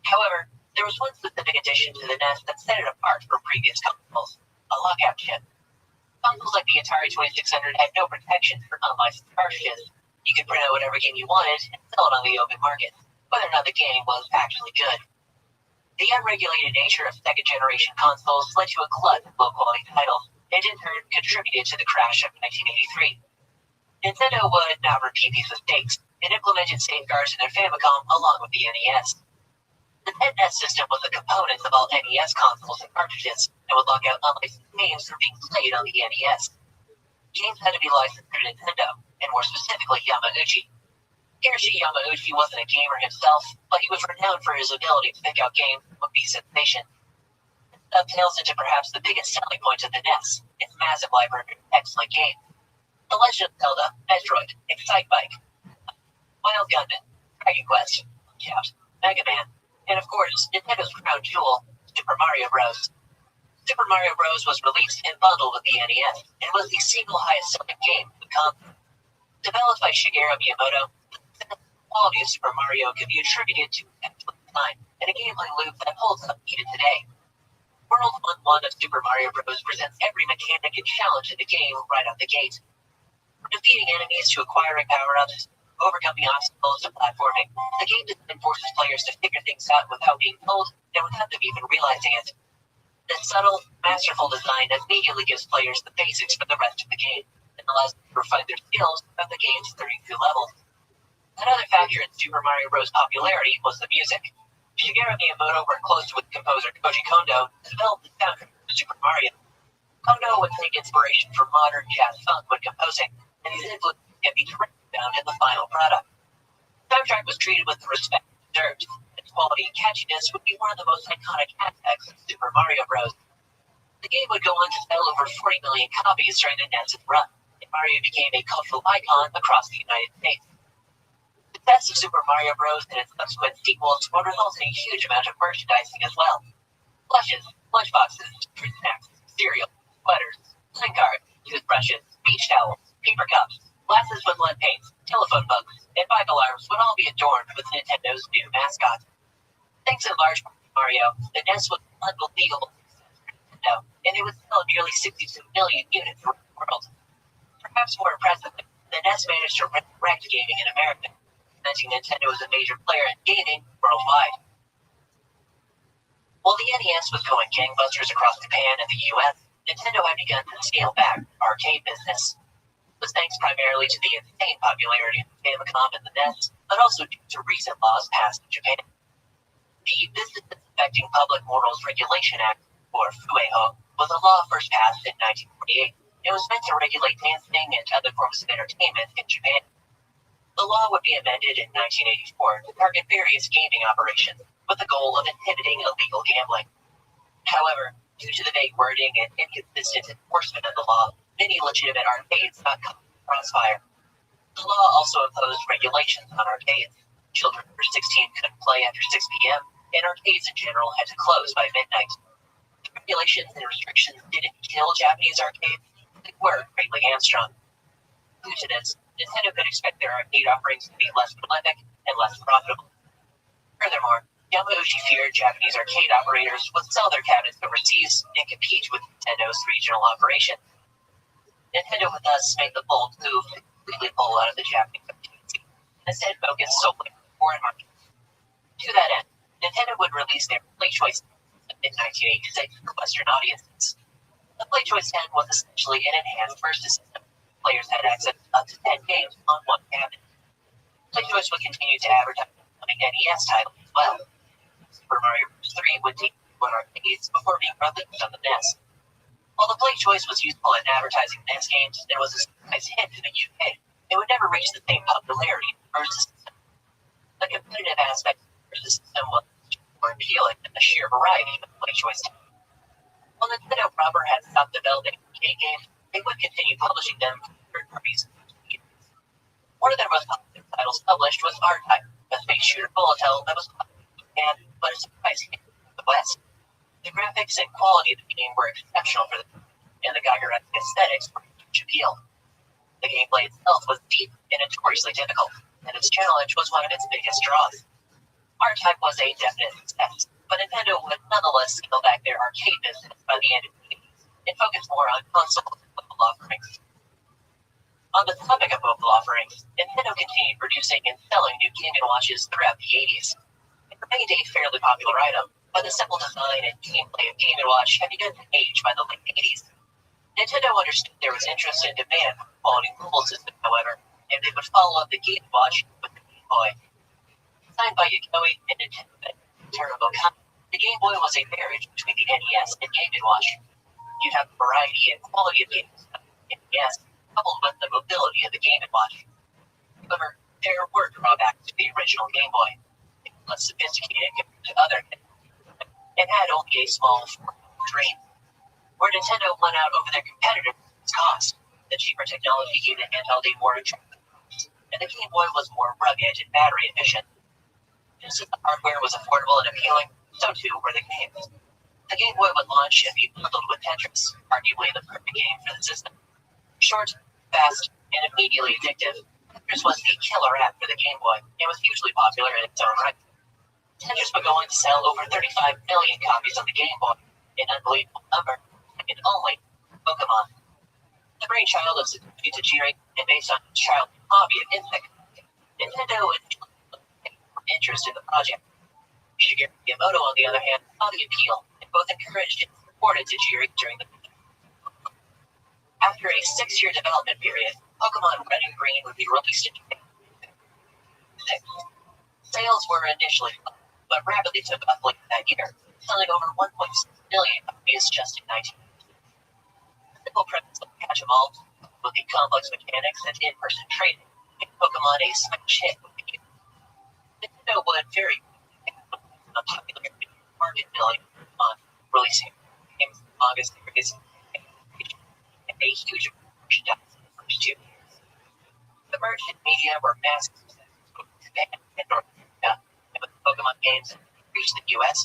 However, There was one specific addition to the NES that set it apart from previous consoles: a lockout chip. Consoles like the Atari 2600 had no protection for unlicensed cartridges. You could print out whatever game you wanted and sell it on the open market, whether or not the game was actually good. The unregulated nature of second-generation consoles led to a glut of low-quality titles, and in turn contributed to the crash of 1983. Nintendo would not repeat these mistakes and implemented safeguards in their Famicom along with the NES. The NES system was the component of all NES consoles and cartridges and would lock out unlicensed games from being played on the NES. Games had to be licensed through Nintendo, and more specifically Yamauchi. Hiroshi Yamauchi wasn't a gamer himself, but he was renowned for his ability to pick out games that would be sensation. This dovetails into perhaps the biggest selling point of the NES, its massive library of excellent games. The Legend of Zelda, Metroid, Excitebike, Wild Gunman, Dragon Quest, Punch-Out!, Mega Man, and of course, Nintendo's crown jewel, Super Mario Bros. Super Mario Bros. Was released and bundled with the NES, and was the single highest-selling game of the console. Developed by Shigeru Miyamoto, the quality of Super Mario can be attributed to excellent design and a gameplay loop that holds up even today. World 1-1 of Super Mario Bros. Presents every mechanic and challenge in the game right out the gate. From defeating enemies to acquiring power-ups, overcoming obstacles to platforming, the game design forces players to figure things out without being told and without them even realizing it. This subtle, masterful design immediately gives players the basics for the rest of the game and allows them to refine their skills throughout the game's 32 levels. Another factor in Super Mario Bros. Popularity was the music. Shigeru Miyamoto worked closely with composer Koji Kondo to develop the soundtrack for Super Mario. Kondo would take inspiration from modern jazz funk when composing, and these influences can be directly found in the final product. The soundtrack was treated with the respect it deserved. Its quality and catchiness would be one of the most iconic aspects of Super Mario Bros. The game would go on to sell over 40 million copies during the NES's run, and Mario became a cultural icon across the United States. The success of Super Mario Bros. And its subsequent sequels would result in a huge amount of merchandising as well. Plushes, lunchboxes, fruit snacks, cereal, sweaters, playing cards, toothbrushes, beach towels, paper cups, glasses with lead paints, telephone books, and bike alarms would all be adorned with Nintendo's new mascot. Thanks in large part to Mario, the NES was an unbelievable success for Nintendo, and it would sell nearly 62 million units around the world. Perhaps more impressively, the NES managed to resurrect gaming in America, cementing Nintendo as a major player in gaming worldwide. While the NES was going gangbusters across Japan and the US, Nintendo had begun to scale back the arcade business. This was thanks primarily to the insane popularity of the Famicom and the NES, but also due to recent laws passed in Japan. The Business Affecting Public Morals Regulation Act, or FUEHO, was a law first passed in 1948. It was meant to regulate dancing and other forms of entertainment in Japan. The law would be amended in 1984 to target various gaming operations, with the goal of inhibiting illegal gambling. However, due to the vague wording and inconsistent enforcement of the law, many legitimate arcades got caught in the crossfire. The law also imposed regulations on arcades. Children under 16 couldn't play after 6 p.m., and arcades in general had to close by midnight. The regulations and restrictions didn't kill Japanese arcades, they were greatly hamstrung. Due to this, Nintendo could expect their arcade offerings to be less prolific and less profitable. Furthermore, Yamauchi feared Japanese arcade operators would sell their cabinets overseas and compete with Nintendo's regional operations. Nintendo would thus make the bold move to completely pull out of the Japanese arcade scene and instead focus solely on foreign markets. To that end, Nintendo would release their Play Choice in 1986 for Western audiences. The Play Choice 10 was essentially an enhanced versus system. Players had access to up to 10 games on one cabinet. Play Choice would continue to advertise upcoming NES titles as well. Super Mario Bros. 3 would take on arcades before being released on the NES. While the Play Choice was useful in advertising NES games, there was a surprise hit in the UK. It would never reach the same popularity as the versus system. The competitive aspect of the versus system was more appealing than the sheer variety of the Play Choice. While Nintendo proper had stopped developing arcade games, they would continue publishing them for third parties. One of their most popular titles published was R-Type, a space shooter bullet hell that was popular in Japan, but a surprise hit in the West. The graphics and quality of the game were exceptional for the time, and the Geiger-esque aesthetics were a huge appeal. The gameplay itself was deep and notoriously difficult, and its challenge was one of its biggest draws. R-Type was a definite success, but Nintendo would nonetheless scale back their arcade business by the end of the 80s and focus more on console and mobile offerings. On the topic of mobile offerings, Nintendo continued producing and selling new Game & Watches throughout the 80s. It remained a fairly popular item, but the simple design and gameplay of Game & Watch had begun to age by the late 80s. Nintendo understood there was interest and demand for a quality mobile system, however, and they would follow up the Game & Watch with the Game Boy. Designed by Yokoi and Nintendo Turbo Cup, the Game Boy was a marriage between the NES and Game & Watch. You'd have the variety and quality of games of the NES, coupled with the mobility of the Game & Watch. However, there were drawbacks to the original Game Boy. It was less sophisticated compared to other and had only a small screen. Where Nintendo won out over their competitors was cost. The cheaper technology gave the handheld a more attractive cost, and the Game Boy was more rugged and battery efficient. Just as the hardware was affordable and appealing, so too were the games. The Game Boy would launch and be bundled with Tetris, arguably the perfect game for the system. Short, fast, and immediately addictive, Tetris was the killer app for the Game Boy and was hugely popular in its own right. Tetris would go on to sell over 35 million copies of the Game Boy, an unbelievable number, and only Pokemon. The brainchild of Satoshi Tajiri and based on his childhood hobby of insect hunting, Nintendo initially interest in the project. Shigeru Miyamoto, on the other hand, saw the appeal and both encouraged and supported Tajiri during the After a 6-year development period, Pokemon Red and Green would be released in Japan. Sales were initially low, but rapidly took off late that year, selling over 1.6 million copies just in 19. The simple premise of Catch 'em All, with the complex mechanics and in-person trading, made Pokemon a smash hit with the game. Nintendo would very a popular market building on releasing games in August series and a huge merchandise in the first 2 years. The merchant media were massive successes in Japan and North America, and with Pokemon games reached the US,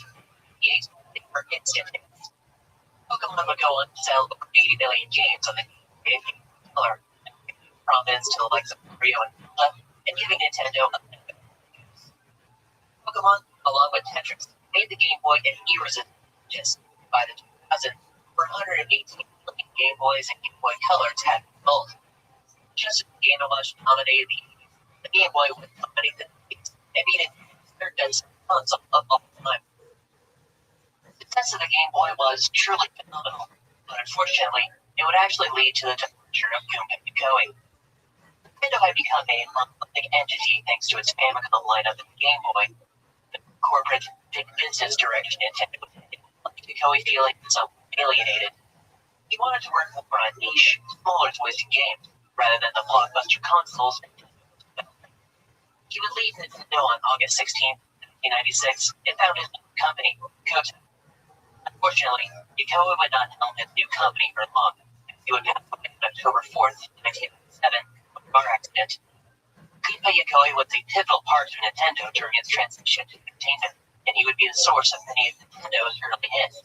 they were instant hits. Pokemon would go on to sell over 80 million games on the game color, prominence to the likes of Rio and Zelda, and giving Nintendo a Pokemon, along with Tetris, made the Game Boy an irresistible purchase. By the 2000s, over 118 million Game Boys and Game Boy Colors had been sold. Just as the Game & Watch dominated the Game Boy would dominate the States and beat it third best console of all time. The success of the Game Boy was truly phenomenal, but unfortunately, it would actually lead to the departure of Yokoi. Nintendo had become a monolithic entity thanks to its Famicom lineup of the Game Boy. Corporate big business direction Nintendo left Yokoi feeling somewhat alienated. He wanted to work more on niche, smaller toys and games, rather than the blockbuster consoles. He would leave Nintendo on August 16, 1996, and founded his new company, Koto. Unfortunately, Yokoi would not helm his new company for long. He would pass away on October 4th, 1997, with a car accident. Yokoi was a pivotal part of Nintendo during its transition to entertainment, and he would be the source of many of Nintendo's early hits.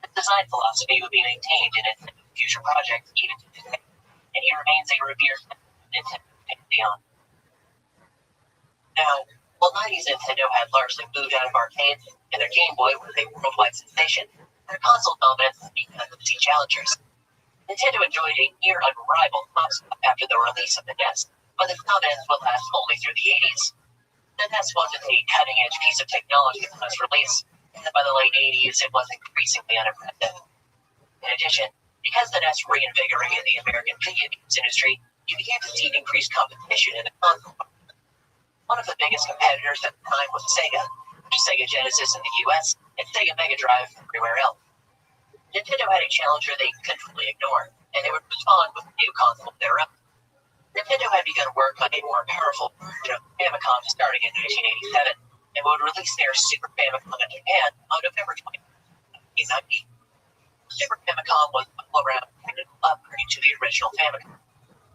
His design philosophy would be maintained in Nintendo's future projects even to today, and he remains a revered Nintendo pantheon. Now, while 90s Nintendo had largely moved out of arcades, and their Game Boy was a worldwide sensation, their console dominance was because of its challengers. Nintendo enjoyed a near unrivaled console after the release of the NES, but its dominance would last only through the 80s. The NES wasn't a cutting-edge piece of technology upon its release, and by the late 80s it was increasingly unimpressive. In addition, because the NES reinvigorated the American video games industry, you began to see increased competition in the console market. One of the biggest competitors at the time was Sega, which is Sega Genesis in the US and Sega Mega Drive everywhere else. Nintendo had a challenger they couldn't really ignore, and they would respond with a new console of their own. Nintendo had begun work on a more powerful version of Famicom starting in 1987, and would release their Super Famicom in Japan on November 20, 1990. Super Famicom was an all-around upgrade to the original Famicom.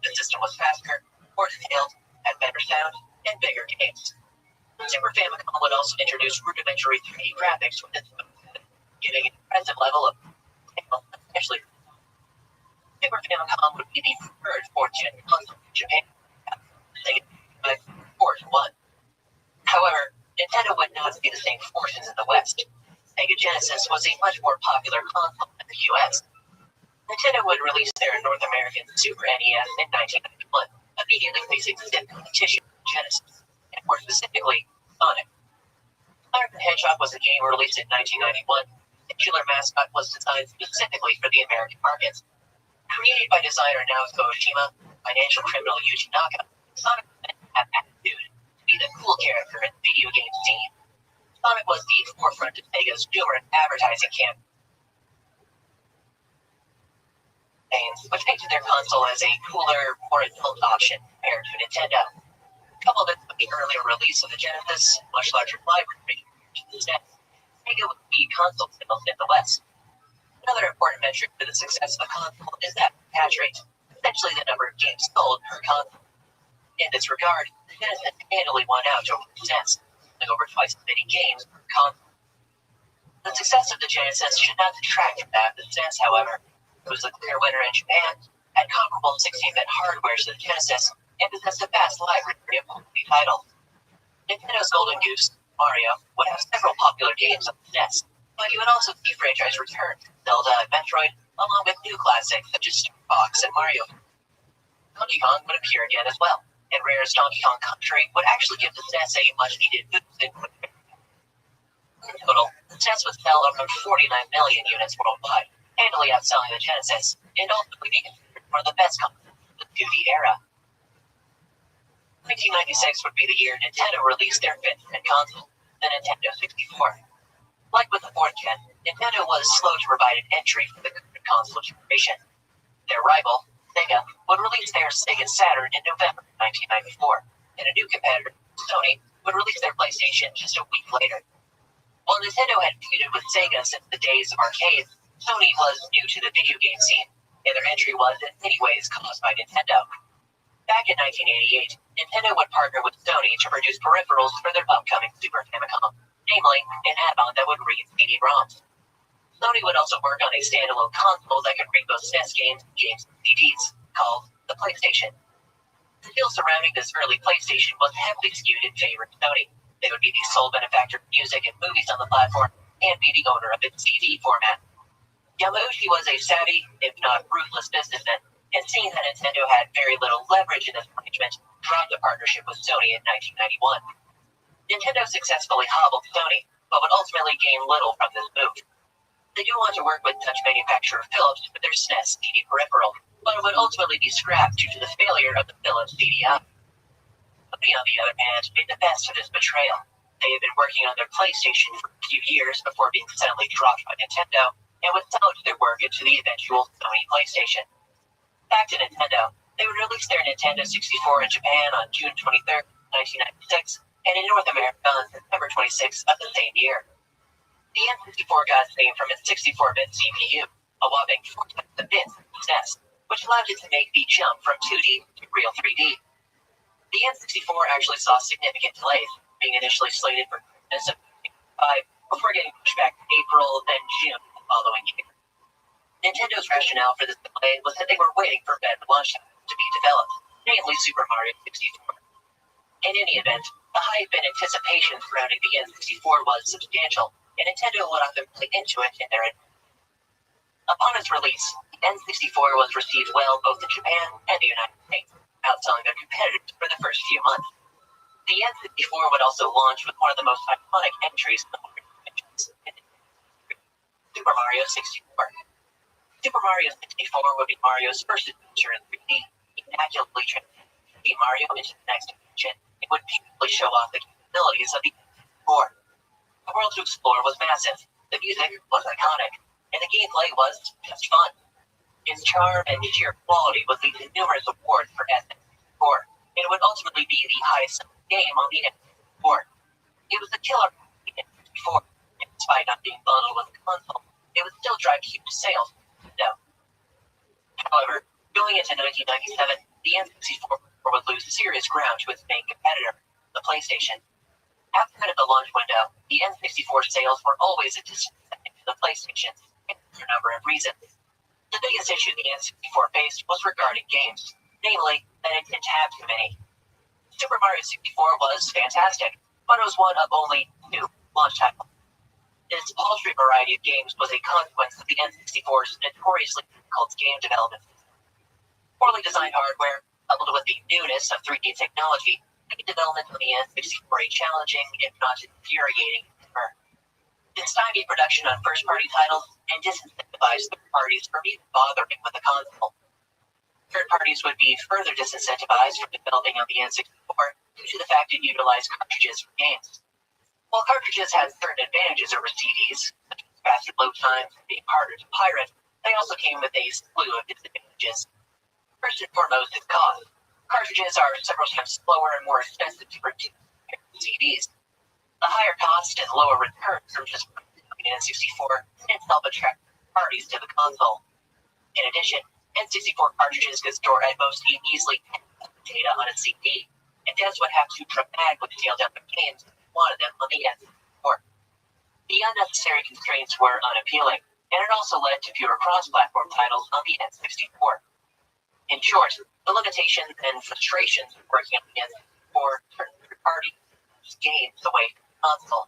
The system was faster, more detailed, had better sound, and bigger games. Super Famicom would also introduce rudimentary 3D graphics with its giving an impressive level of detail, especially Super Famicom would be the preferred 4th-gen console in Japan, but 4-1. However, Nintendo would not see the same forces in the West. Sega Genesis was a much more popular console in the US. Nintendo would release their North American Super NES in 1991, immediately facing stiff competition with Genesis, and more specifically, Sonic. Sonic the Hedgehog was a game released in 1991. The titular mascot was designed specifically for the American markets. Created by designer Naoto Oshima, financial criminal Yuji Naka, Sonic had attitude to be the cool character in the video game scene. Sonic was the forefront of Sega's numerous advertising campaigns, which painted their console as a cooler, more adult option compared to Nintendo. Coupled with the earlier release of the Genesis, much larger library, instead, Sega would lead console sales in the West. Another important metric for the success of a console is that attach rate, essentially the number of games sold per console. In this regard, the Genesis handily won out over the SNES, selling over twice as many games per console. The success of the Genesis should not detract from that of the SNES, however. It was the clear winner in Japan, had comparable 16-bit hardware to the Genesis, and possessed a vast library of quality titles. Nintendo's Golden Goose, Mario, would have several popular games on the SNES, but you would also see franchise returns, Zelda and Metroid, along with new classics such as Star Fox and Mario. Donkey Kong would appear again as well, and Rare's Donkey Kong Country would actually give the SNES a much-needed boost in quick. In total, the SNES would sell around 49 million units worldwide, handily outselling the Genesis, and ultimately be considered one of the best consoles of the 2D era. 1996 would be the year Nintendo released their fifth-gen console, the Nintendo 64. Like with the fourth gen, Nintendo was slow to provide an entry for the current console generation. Their rival, Sega, would release their Sega Saturn in November 1994, and a new competitor, Sony, would release their PlayStation just a week later. While Nintendo had feuded with Sega since the days of arcades, Sony was new to the video game scene, and their entry was in many ways caused by Nintendo. Back in 1988, Nintendo would partner with Sony to produce peripherals for their upcoming Super Famicom, namely an add-on that would read CD-ROMs. Sony would also work on a standalone console that could read both SNES games and games and CDs, called the PlayStation. The deal surrounding this early PlayStation was heavily skewed in favor of Sony. They would be the sole benefactor of music and movies on the platform, and be the owner of its CD format. Yamauchi was a savvy, if not ruthless businessman, and seeing that Nintendo had very little leverage in this arrangement, dropped the partnership with Sony in 1991. Nintendo successfully hobbled Sony, but would ultimately gain little from this move. They do want to work with Dutch manufacturer Philips for their SNES CD peripheral, but it would ultimately be scrapped due to the failure of the Philips CDI. Sony, on the other hand, made the best of this betrayal. They had been working on their PlayStation for a few years before being suddenly dropped by Nintendo, and would salvage their work into the eventual Sony PlayStation. Back to Nintendo, they would release their Nintendo 64 in Japan on June 23, 1996, and in North America on September 26 of the same year. The N64 got its name from its 64-bit CPU, a whopping 4 times the bits of the SNES, which allowed it to make the jump from 2D to real 3D. The N64 actually saw significant delays, being initially slated for Christmas of 1995 before getting pushed back to April, then June the following year. Nintendo's rationale for this delay was that they were waiting for better launch titles to be developed, namely Super Mario 64. In any event, the hype and anticipation surrounding the N64 was substantial, and Nintendo would often play into it in their Upon its release, the N64 was received well both in Japan and the United States, outselling their competitors for the first few months. The N64 would also launch with one of the most iconic entries in the market, Super Mario 64. Super Mario 64 would be Mario's first adventure in 3D, immaculately translating Mario into the next dimension. It would beautifully show off the capabilities of the N64. The world to explore was massive, the music was iconic, and the gameplay was just fun. Its charm and sheer quality would lead to numerous awards for N64, and it would ultimately be the highest game on the N64. It was a killer N64, and despite not being bundled with the console, it would still drive huge sales. However, going into 1997, the N64 would lose serious ground to its main competitor, the PlayStation. Outside of the launch window, the N64 sales were always a distant second to the PlayStation, for a number of reasons. The biggest issue the N64 faced was regarding games, namely that it didn't have too many. Super Mario 64 was fantastic, but it was one of only 2 launch titles. This paltry variety of games was a consequence of the N64's notoriously difficult game development. Poorly designed hardware, coupled with the newness of 3D technology, made development on the N64 a challenging, if not infuriating, endeavor. It stymied production on first-party titles and disincentivized third parties from even bothering with the console. Third parties would be further disincentivized from developing on the N64 due to the fact it utilized cartridges for games. While cartridges had certain advantages over CDs, such as faster load times and being harder to pirate, they also came with a slew of disadvantages. First and foremost is cost. Cartridges are several times slower and more expensive to produce compared to CDs. The higher cost and lower returns from just putting the N64 didn't help attract parties to the console. In addition, N64 cartridges could store at most a measly 10 data on a CD, and devs would have to dramatically scale down their games if they wanted them on the N64. The unnecessary constraints were unappealing, and it also led to fewer cross-platform titles on the N64. In short, the limitations and frustrations of working on the N64 turned third-party games away from the console.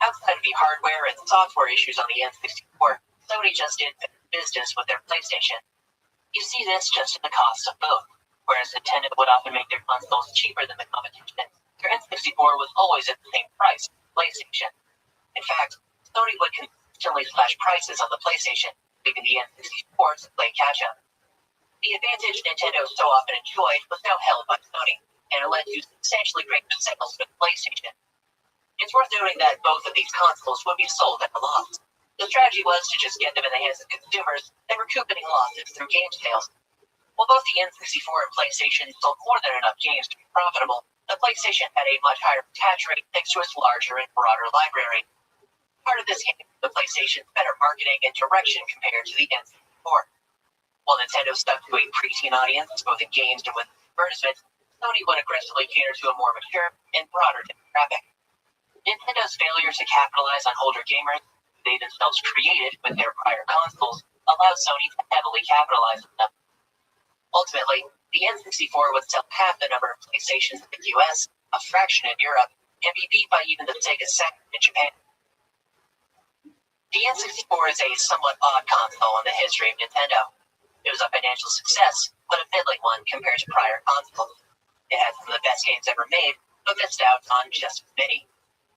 Outside of the hardware and software issues on the N64, Sony just did business with their PlayStation. You see this just in the cost of both. Whereas Nintendo would often make their consoles cheaper than the competition, their N64 was always at the same price as PlayStation. In fact, Sony would consistently slash prices on the PlayStation, leaving the N64 to play catch-up. The advantage Nintendo so often enjoyed was now held by Sony, and it led to substantially greater sales for the PlayStation. It's worth noting that both of these consoles would be sold at a loss. The strategy was to just get them in the hands of consumers and recoup any losses through game sales. While both the N64 and PlayStation sold more than enough games to be profitable, the PlayStation had a much higher attach rate thanks to its larger and broader library. Part of this came from the PlayStation's better marketing and direction compared to the N64. While Nintendo stuck to a preteen audience, both in games and with advertisements, Sony would aggressively cater to a more mature and broader demographic. Nintendo's failure to capitalize on older gamers they themselves created with their prior consoles allowed Sony to heavily capitalize on them. Ultimately, the N64 would sell half the number of PlayStations in the US, a fraction in Europe, and be beat by even the Sega Saturn in Japan. The N64 is a somewhat odd console in the history of Nintendo. It was a financial success, but a middling one compared to prior consoles. It had some of the best games ever made, but missed out on just as many.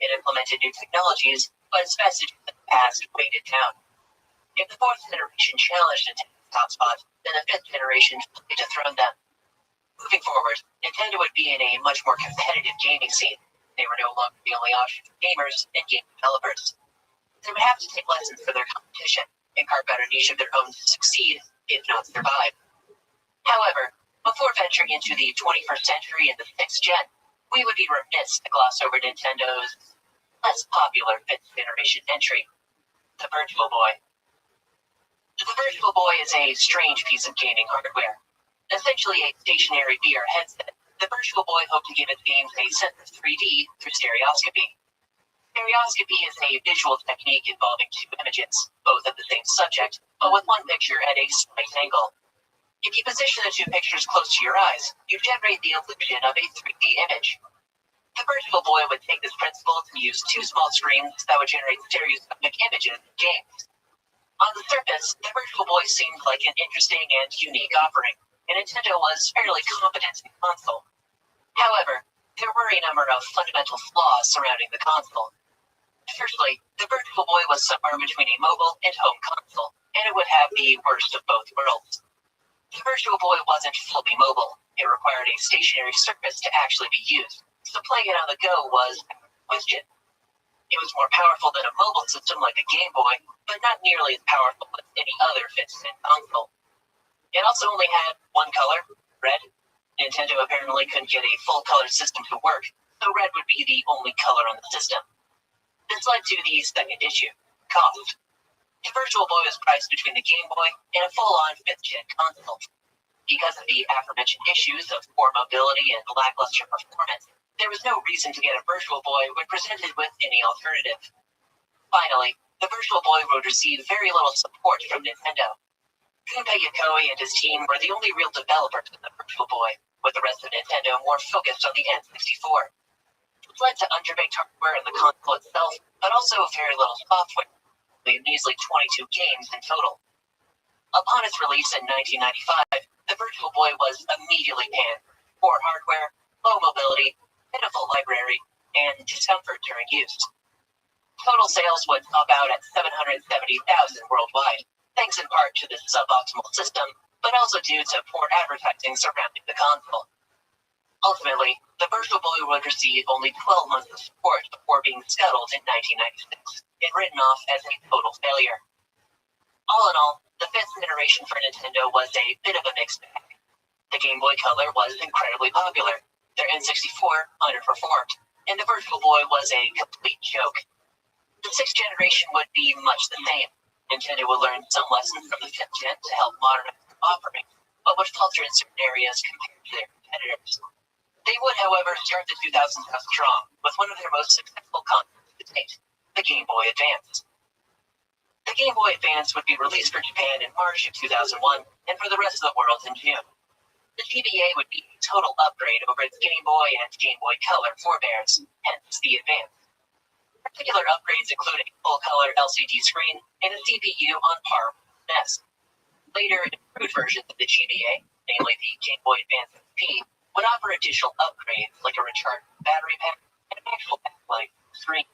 It implemented new technologies, but its message in the past weighed it down. If the fourth generation challenged Nintendo's top spot, then the fifth generation fully dethroned them. Moving forward, Nintendo would be in a much more competitive gaming scene. They were no longer the only option for gamers and game developers. They would have to take lessons from their competition and carve out a niche of their own to succeed, if not survive. However, before venturing into the 21st century and the 6th gen, we would be remiss to gloss over Nintendo's less popular 5th generation entry, the Virtual Boy. The Virtual Boy is a strange piece of gaming hardware. Essentially a stationary VR headset, the Virtual Boy hoped to give its games a sense of 3D through stereoscopy. Stereoscopy is a visual technique involving two images, both of the same subject, but with one picture at a slight angle. If you position the two pictures close to your eyes, you generate the illusion of a 3D image. The Virtual Boy would take this principle to use two small screens that would generate stereoscopic images of games. On the surface, the Virtual Boy seemed like an interesting and unique offering, and Nintendo was fairly competent in the console. However, there were a number of fundamental flaws surrounding the console. Firstly, the Virtual Boy was somewhere between a mobile and home console, and it would have the worst of both worlds. The Virtual Boy wasn't fully mobile. It required a stationary surface to actually be used, so playing it on the go was a question. It was more powerful than a mobile system like a Game Boy, but not nearly as powerful as any other fifth-gen console. It also only had one color, red. Nintendo apparently couldn't get a full-color system to work, so red would be the only color on the system. This led to the second issue, cost. The Virtual Boy was priced between the Game Boy and a full-on 5th-gen console. Because of the aforementioned issues of poor mobility and lackluster performance, there was no reason to get a Virtual Boy when presented with any alternative. Finally, the Virtual Boy would receive very little support from Nintendo. Gunpei Yokoi and his team were the only real developers of the Virtual Boy, with the rest of Nintendo more focused on the N64. This led to underbaked hardware in the console itself, but also very little software, a measly 22 games in total. Upon its release in 1995, the Virtual Boy was immediately panned. Poor hardware, low mobility, pitiful library, and discomfort during use. Total sales would top out at 770,000 worldwide, thanks in part to this suboptimal system, but also due to poor advertising surrounding the console. Ultimately, the Virtual Boy would receive only 12 months of support before being scuttled in 1996 and written off as a total failure. All in all, the fifth iteration for Nintendo was a bit of a mixed bag. The Game Boy Color was incredibly popular, their N64 underperformed, and the Virtual Boy was a complete joke. The sixth generation would be much the same. Nintendo would learn some lessons from the fifth gen to help modernize their offering, but would falter in certain areas compared to their competitors. They would, however, start the 2000s out strong with one of their most successful consoles to date, the Game Boy Advance. The Game Boy Advance would be released for Japan in March of 2001 and for the rest of the world in June. The GBA would be a total upgrade over its Game Boy and Game Boy Color forebears, hence the Advance. Particular upgrades include a full-color LCD screen and a CPU on par with NES. Later, improved versions of the GBA, namely the Game Boy Advance SP, would offer additional upgrades like a rechargeable battery pack and an actual backlight screen.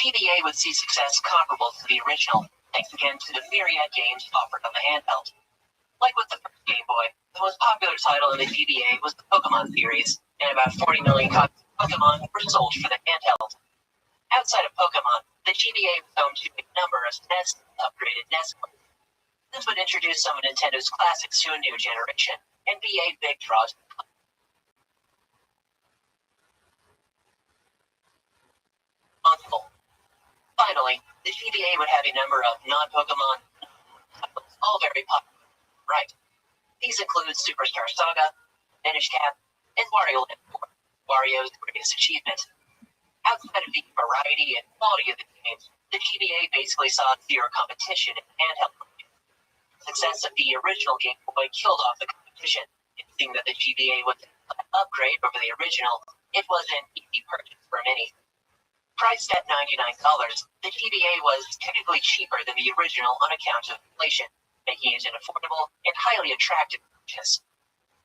GBA would see success comparable to the original, thanks again to the myriad games offered on the handheld. Like with the first Game Boy, the most popular title in the GBA was the Pokemon series, and about 40 million copies of Pokemon were sold for the handheld. Outside of Pokemon, the GBA was home to a number of SNES upgraded NES games. This would introduce some of Nintendo's classics to a new generation, and be a big draw to the console. Finally, the GBA would have a number of non-Pokemon titles, all very popular. Right. These include Superstar Saga, Minish Cap, and Wario Land 4, Wario's greatest achievement. Outside of the variety and quality of the games, the GBA basically saw zero competition in handheld. The success of the original Game Boy killed off the competition. It seemed that the GBA was an upgrade over the original. It was an easy purchase for many. Priced at $99, the GBA was technically cheaper than the original on account of inflation, making it an affordable and highly attractive purchase.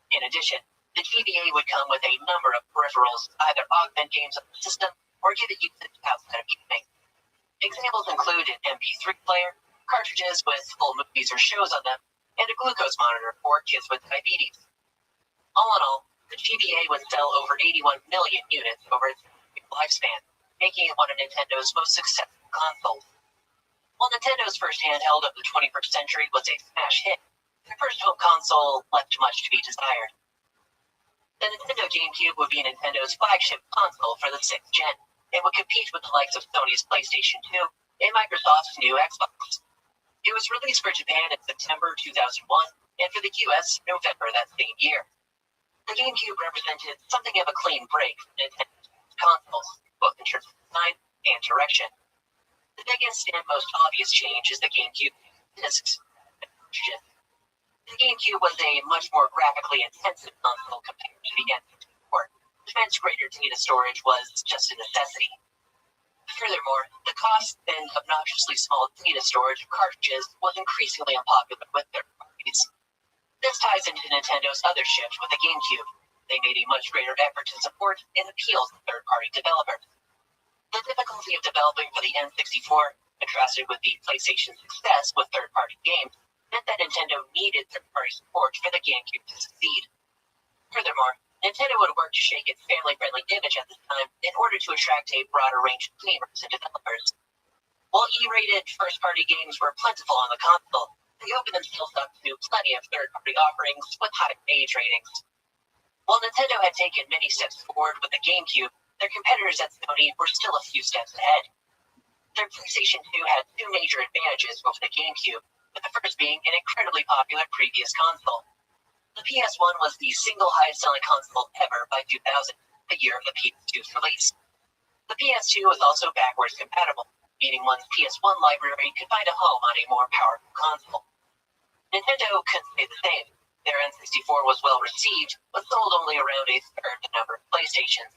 In addition, the GBA would come with a number of peripherals to either augment games on the system or give it usage outside of gaming. Examples include an MP3 player, cartridges with full movies or shows on them, and a glucose monitor for kids with diabetes. All in all, the GBA would sell over 81 million units over its lifespan, making it one of Nintendo's most successful consoles. While Nintendo's first handheld of the 21st century was a smash hit, their first home console left much to be desired. The Nintendo GameCube would be Nintendo's flagship console for the 6th gen, and would compete with the likes of Sony's PlayStation 2 and Microsoft's new Xbox. It was released for Japan in September 2001, and for the US November that same year. The GameCube represented something of a clean break for Nintendo's consoles, both in terms of design and direction. The biggest and most obvious change is the GameCube discs. The GameCube was a much more graphically intensive console compared to the N64, which meant greater data storage was just a necessity. Furthermore, the cost and obnoxiously small data storage of cartridges was increasingly unpopular with third parties. This ties into Nintendo's other shift with the GameCube. They made a much greater effort to support and appeal to third-party developers. The difficulty of developing for the N64, contrasted with the PlayStation's success with third-party games, meant that Nintendo needed third-party support for the GameCube to succeed. Furthermore, Nintendo would work to shake its family-friendly image at this time in order to attract a broader range of gamers and developers. While E-rated first-party games were plentiful on the console, they opened themselves up to plenty of third-party offerings with high age ratings. While Nintendo had taken many steps forward with the GameCube, their competitors at Sony were still a few steps ahead. Their PlayStation 2 had two major advantages over the GameCube, with the first being an incredibly popular previous console. The PS1 was the single highest-selling console ever by 2000, the year of the PS2's release. The PS2 was also backwards compatible, meaning one's PS1 library could find a home on a more powerful console. Nintendo couldn't say the same. Their N64 was well received, but sold only around a third the number of PlayStations.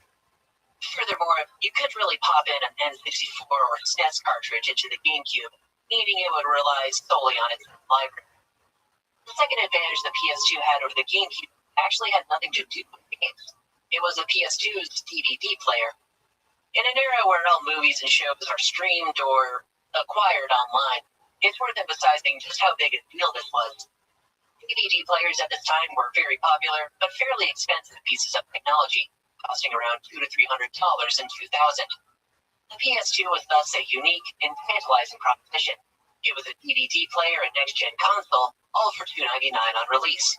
Furthermore, you couldn't really pop in an N64 or SNES cartridge into the GameCube, meaning it would rely solely on its own library. The second advantage the PS2 had over the GameCube actually had nothing to do with games. It was the PS2's DVD player. In an era where all movies and shows are streamed or acquired online, it's worth emphasizing just how big a deal this was. DVD players at this time were very popular, but fairly expensive pieces of technology, costing around $200 to $300 in 2000. The PS2 was thus a unique and tantalizing proposition. It was a DVD player and next-gen console, all for $299 on release.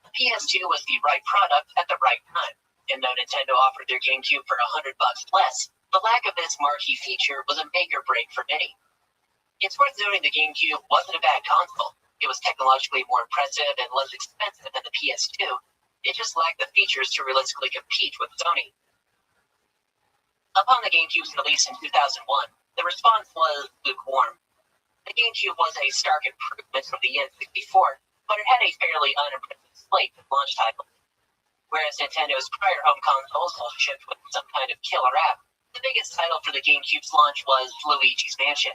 The PS2 was the right product at the right time, and though Nintendo offered their GameCube for $100 less, the lack of this marquee feature was a make or break for many. It's worth noting the GameCube wasn't a bad console. It was technologically more impressive and less expensive than the PS2. It just lacked the features to realistically compete with Sony. Upon the GameCube's release in 2001, the response was lukewarm. The GameCube was a stark improvement from the N64, but it had a fairly unimpressive slate of launch titles. Whereas Nintendo's prior home consoles all shipped with some kind of killer app, the biggest title for the GameCube's launch was Luigi's Mansion.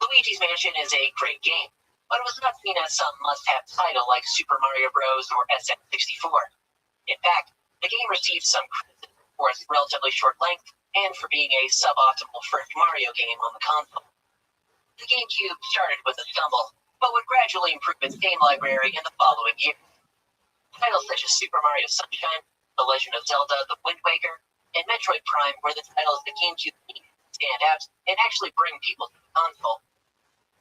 Luigi's Mansion is a great game, but it was not seen as some must-have title like Super Mario Bros. Or SF64. In fact, the game received some criticism for its relatively short length and for being a suboptimal first Mario game on the console. The GameCube started with a stumble, but would gradually improve its game library in the following years. Titles such as Super Mario Sunshine, The Legend of Zelda, The Wind Waker, and Metroid Prime were the titles the GameCube needed to stand out and actually bring people to the console.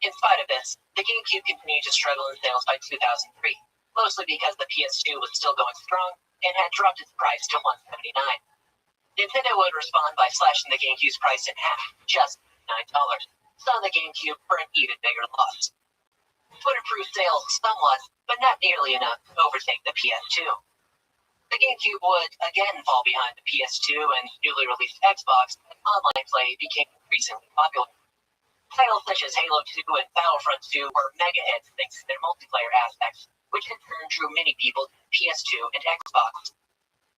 In spite of this, the GameCube continued to struggle in sales by 2003, mostly because the PS2 was still going strong and had dropped its price to $179. Nintendo would respond by slashing the GameCube's price in half, just $9, selling the GameCube for an even bigger loss. It would improve sales somewhat, but not nearly enough to overtake the PS2. The GameCube would again fall behind the PS2 and newly released Xbox, and online play became increasingly popular. Titles such as Halo 2 and Battlefront 2 were mega hits thanks to their multiplayer aspects, which in turn drew many people to the PS2 and Xbox.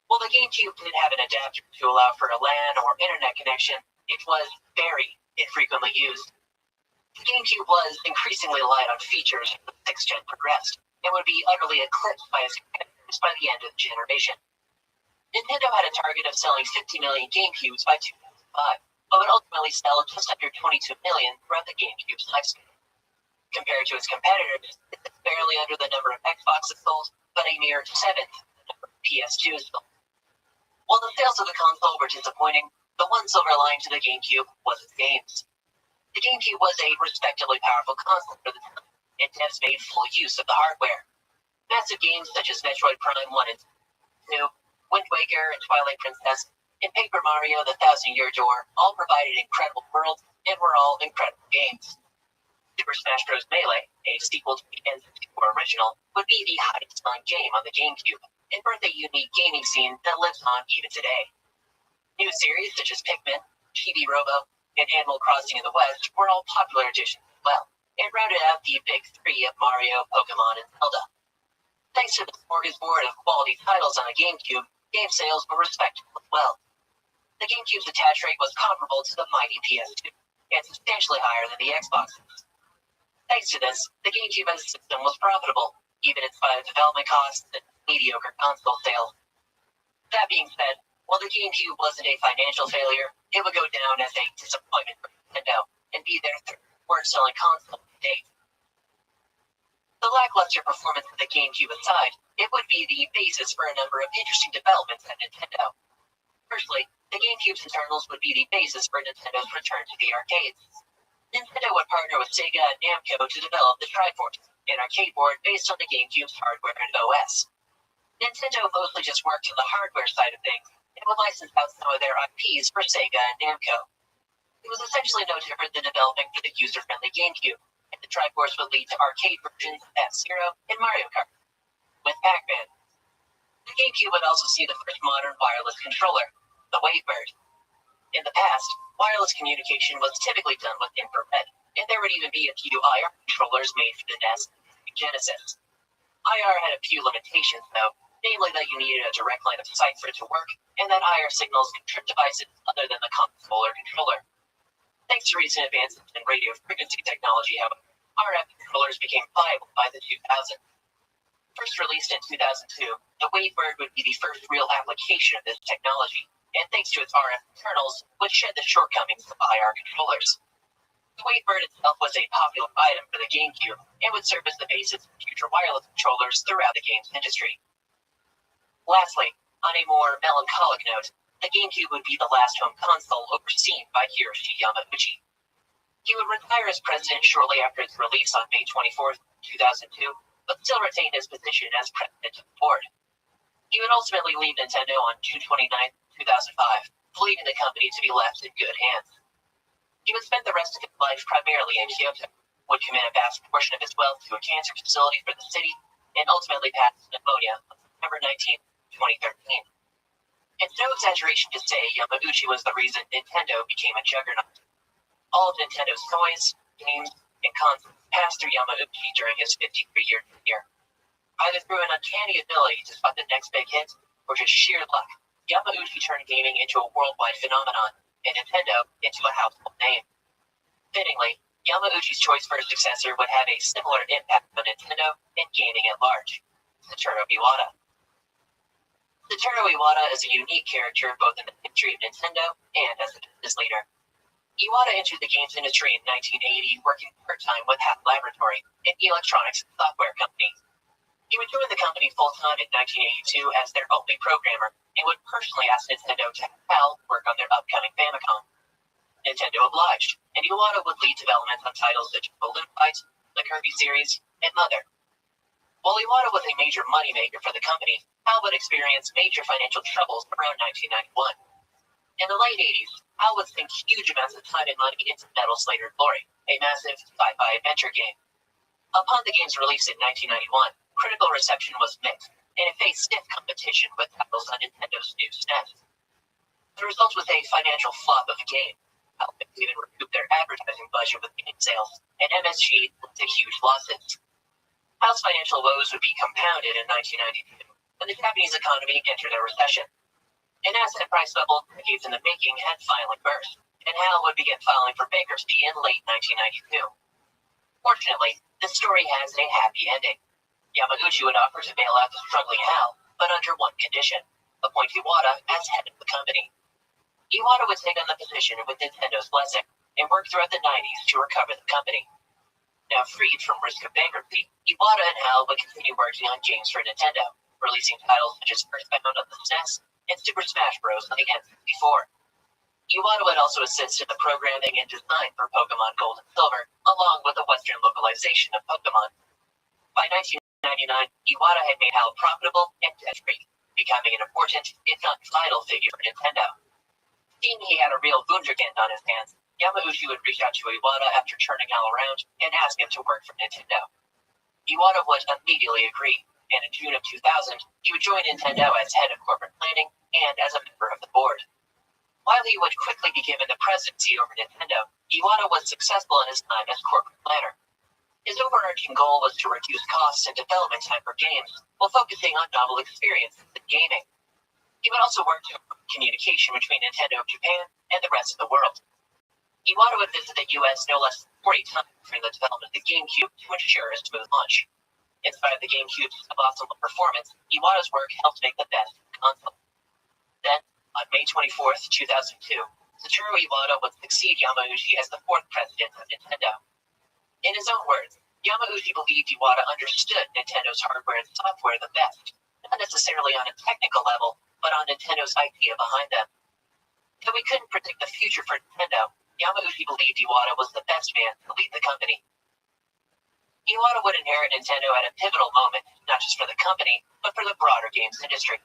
While the GameCube did have an adapter to allow for a LAN or internet connection, it was very infrequently used. The GameCube was increasingly light on features as the 6th gen progressed, and would be utterly eclipsed by its competitors by the end of the generation. Nintendo had a target of selling 50 million GameCubes by 2005, but would ultimately sell just under 22 million throughout the GameCube's lifespan. Compared to its competitors, it's barely under the number of Xboxes sold, but a mere seventh of the number of PS2s sold. While the sales of the console were disappointing, the one silver lining to the GameCube was its games. The GameCube was a respectably powerful console for the time, and devs made full use of the hardware. Massive games such as Metroid Prime 1 and 2, Wind Waker and Twilight Princess, and Paper Mario: The Thousand-Year Door all provided incredible worlds and were all incredible games. Super Smash Bros. Melee, a sequel to the N64 original, would be the highest-selling game on the GameCube, and birth a unique gaming scene that lives on even today. New series such as Pikmin, Chibi Robo, and Animal Crossing in the West were all popular additions as well, and rounded out the big three of Mario, Pokemon, and Zelda. Thanks to the smorgasbord of quality titles on the GameCube, game sales were respectable as well. The GameCube's attach rate was comparable to the mighty PS2, and substantially higher than the Xbox's. Thanks to this, the GameCube as a system was profitable, even in spite of development costs and mediocre console sales. That being said, while the GameCube wasn't a financial failure, it would go down as a disappointment for Nintendo and be their third worst-selling console to date. The lackluster performance of the GameCube aside, it would be the basis for a number of interesting developments at Nintendo. Firstly, the GameCube's internals would be the basis for Nintendo's return to the arcades. Nintendo would partner with Sega and Namco to develop the Triforce, an arcade board based on the GameCube's hardware and OS. Nintendo mostly just worked on the hardware side of things, and would license out some of their IPs for Sega and Namco. It was essentially no different than developing for the user-friendly GameCube, and the Triforce would lead to arcade versions of F-Zero and Mario Kart. With Pac-Man, the GameCube would also see the first modern wireless controller, the Wavebird. In the past, wireless communication was typically done with infrared, and there would even be a few IR controllers made for the NES and Genesis. IR had a few limitations, though, namely that you needed a direct line of sight for it to work, and that IR signals could trip devices other than the console or controller. Thanks to recent advancements in radio frequency technology, however, RF controllers became viable by the 2000s. First released in 2002, the Wavebird would be the first real application of this technology, and thanks to its RF internals, would shed the shortcomings of IR controllers. The Wavebird itself was a popular item for the GameCube, and would serve as the basis for future wireless controllers throughout the games industry. Lastly, on a more melancholic note, the GameCube would be the last home console overseen by Hiroshi Yamauchi. He would retire as president shortly after its release on May 24, 2002, but still retain his position as president of the board. He would ultimately leave Nintendo on June 29, 2005, believing the company to be left in good hands. He would spend the rest of his life primarily in Kyoto, would commit a vast portion of his wealth to a cancer facility for the city, and ultimately passed pneumonia on September 19, 2013. It's no exaggeration to say Yamauchi was the reason Nintendo became a juggernaut. All of Nintendo's toys, games, and consoles passed through Yamauchi during his 53-year tenure. Either through an uncanny ability to spot the next big hit, or just sheer luck, Yamauchi turned gaming into a worldwide phenomenon, and Nintendo into a household name. Fittingly, Yamauchi's choice for a successor would have a similar impact on Nintendo and gaming at large, Satoru Iwata. Satoru Iwata is a unique character both in the history of Nintendo and as a business leader. Iwata entered the games industry in 1980, working part-time with HAL Laboratory, an electronics and software company. He would join the company full-time in 1982 as their only programmer, and would personally ask Nintendo to have HAL work on their upcoming Famicom. Nintendo obliged, and Iwata would lead development on titles such as Balloon Fight, the Kirby series, and Mother. While Iwata was a major moneymaker for the company, HAL would experience major financial troubles around 1991. In the late 80s, HAL would sink huge amounts of time and money into Metal Slayer Glory, a massive sci-fi adventure game. Upon the game's release in 1991, critical reception was mixed, and it faced stiff competition with titles on Nintendo's new SNES. The result was a financial flop of a game. HAL couldn't even recoup their advertising budget with game sales, and MSG led to huge losses. HAL's financial woes would be compounded in 1992, when the Japanese economy entered a recession. An asset price bubble decades in the making had finally burst, and HAL would begin filing for bankruptcy in late 1992. Fortunately, this story has a happy ending. Yamauchi would offer to bail out the struggling HAL, but under one condition: appoint Iwata as head of the company. Iwata would take on the position with Nintendo's blessing, and work throughout the 90s to recover the company. Now freed from risk of bankruptcy, Iwata and HAL would continue working on games for Nintendo, releasing titles such as Earthbound on the SNES and Super Smash Bros. On the N64. Iwata would also assist in the programming and design for Pokemon Gold and Silver, along with the Western localization of Pokemon. By 1999, Iwata had made HAL profitable and debt-free, becoming an important, if not vital, figure for Nintendo. Seeing he had a real wunderkind on his hands, Yamauchi would reach out to Iwata after turning HAL around and ask him to work for Nintendo. Iwata would immediately agree, and in June of 2000, he would join Nintendo as head of corporate planning and as a member of the board. While he would quickly be given the presidency over Nintendo, Iwata was successful in his time as corporate planner. His overarching goal was to reduce costs and development time for games, while focusing on novel experiences in gaming. He would also work to improve communication between Nintendo of Japan and the rest of the world. Iwata would visit the US no less than 40 times during the development of the GameCube to ensure a smooth launch. In spite of the GameCube's suboptimal performance, Iwata's work helped make the best console. Then, on May 24, 2002, Satoru Iwata would succeed Yamauchi as the fourth president of Nintendo. In his own words, Yamauchi believed Iwata understood Nintendo's hardware and software the best, not necessarily on a technical level, but on Nintendo's idea behind them. Though we couldn't predict the future for Nintendo, Yamauchi believed Iwata was the best man to lead the company. Iwata would inherit Nintendo at a pivotal moment, not just for the company, but for the broader games industry.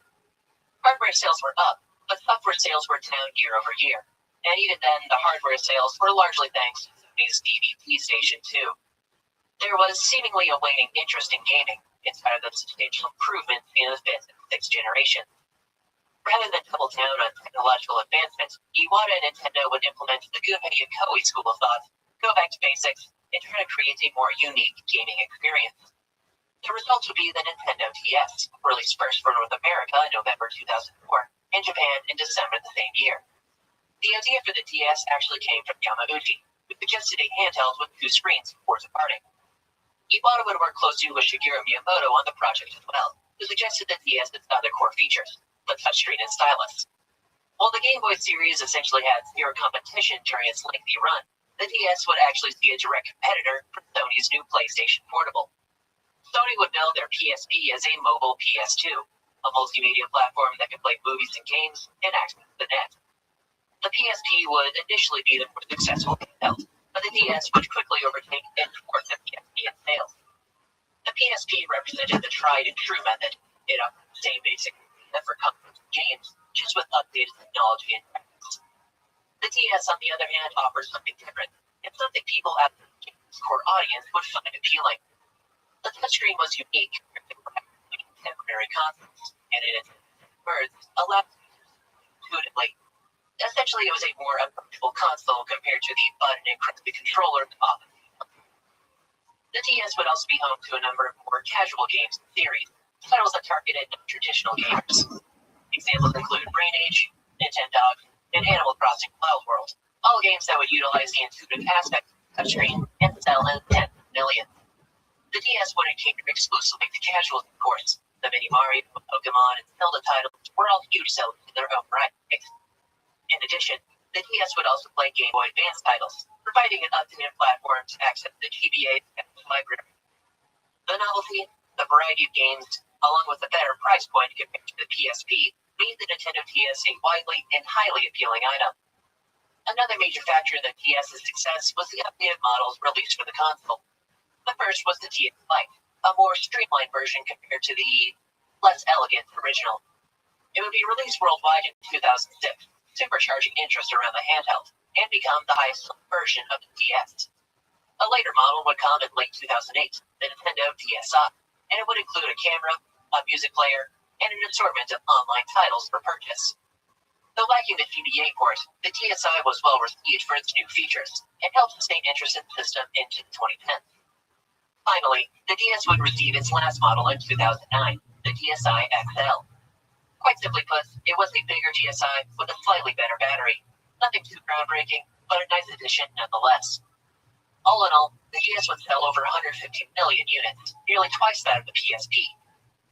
Hardware sales were up, but software sales were down year over year, and even then, the hardware sales were largely thanks to Sony's DVD Station 2. There was seemingly a waning interest in gaming, in spite of the substantial improvements in the 5th and 6th generations. Rather than double down on technological advancements, Iwata and Nintendo would implement the Gunpei Yokoi school of thought, go back to basics, and try to create a more unique gaming experience. The result would be the Nintendo DS, released first for North America in November 2004, and Japan in December the same year. The idea for the DS actually came from Yamauchi, who suggested a handheld with 2 screens before departing. Iwata would work closely with Shigeru Miyamoto on the project as well, who suggested the DS's other core features, the touchscreen and stylus. While the Game Boy series essentially had zero competition during its lengthy run, the DS would actually see a direct competitor for Sony's new PlayStation Portable. Sony would build their PSP as a mobile PS2, a multimedia platform that could play movies and games and access the net. The PSP would initially be the more successful handheld, but the DS would quickly overtake and dwarf the PSP in sales. The PSP represented the tried and true method. It offered the same basic idea for comfort games, just with updated technology and graphics. The DS, on the other hand, offers something different, and something people at the game's core audience would find appealing. The touchscreen was unique compared to contemporary consoles, and in its words, allowed intuitively. Essentially, it was a more approachable console compared to the button and crappy controller often. The DS would also be home to a number of more casual games and series, titles that targeted non-traditional gamers. Examples include Brain Age, Nintendo, and Animal Crossing Wild World, all games that would utilize the intuitive aspects of the touchscreen and sell in tens of millions. The DS wouldn't cater exclusively to casuals, of course. The mini Mario, Pokemon, and Zelda titles were all huge sellers in their own right. In addition, the DS would also play Game Boy Advance titles, providing an up-to-date platform to access the GBA library. The novelty, the variety of games, along with a better price point compared to the PSP, made the Nintendo DS a widely and highly appealing item. Another major factor in the DS's success was the updated models released for the console. The first was the DS Lite, a more streamlined version compared to the less elegant original. It would be released worldwide in 2006, supercharging interest around the handheld, and become the highest-selling version of the DS. A later model would come in late 2008, the Nintendo DSi, and it would include a camera, a music player, and an assortment of online titles for purchase. Though lacking the GBA port, the DSi was well received for its new features, and helped sustain interest in the system into 2010. Finally, the DS would receive its last model in 2009, the DSi XL. Quite simply put, it was a bigger DSi with a slightly better battery. Nothing too groundbreaking, but a nice addition nonetheless. All in all, the DS would sell over 150 million units, nearly twice that of the PSP.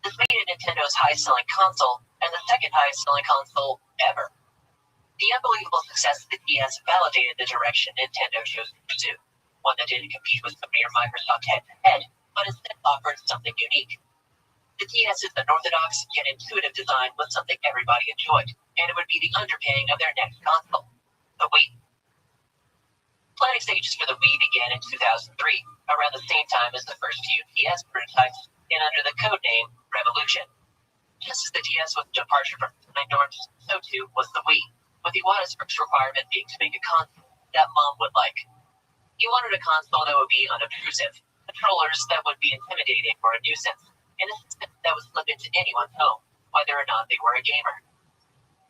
This made it Nintendo's highest-selling console, and the second highest-selling console ever. The unbelievable success of the DS validated the direction Nintendo chose to pursue, one that didn't compete with Sony or Microsoft head-to-head, but instead offered something unique. The DS's unorthodox yet intuitive design was something everybody enjoyed, and it would be the underpinning of their next console, the Wii. Planning stages for the Wii began in 2003, around the same time as the first few DS prototypes, and under the codename Revolution. Just as the DS was a departure from design norms, so too was the Wii, with Iwata's first requirement being to make a console that Mom would like. He wanted a console that would be unobtrusive, controllers that would be intimidating or a nuisance, and a system that would slip into anyone's home, whether or not they were a gamer.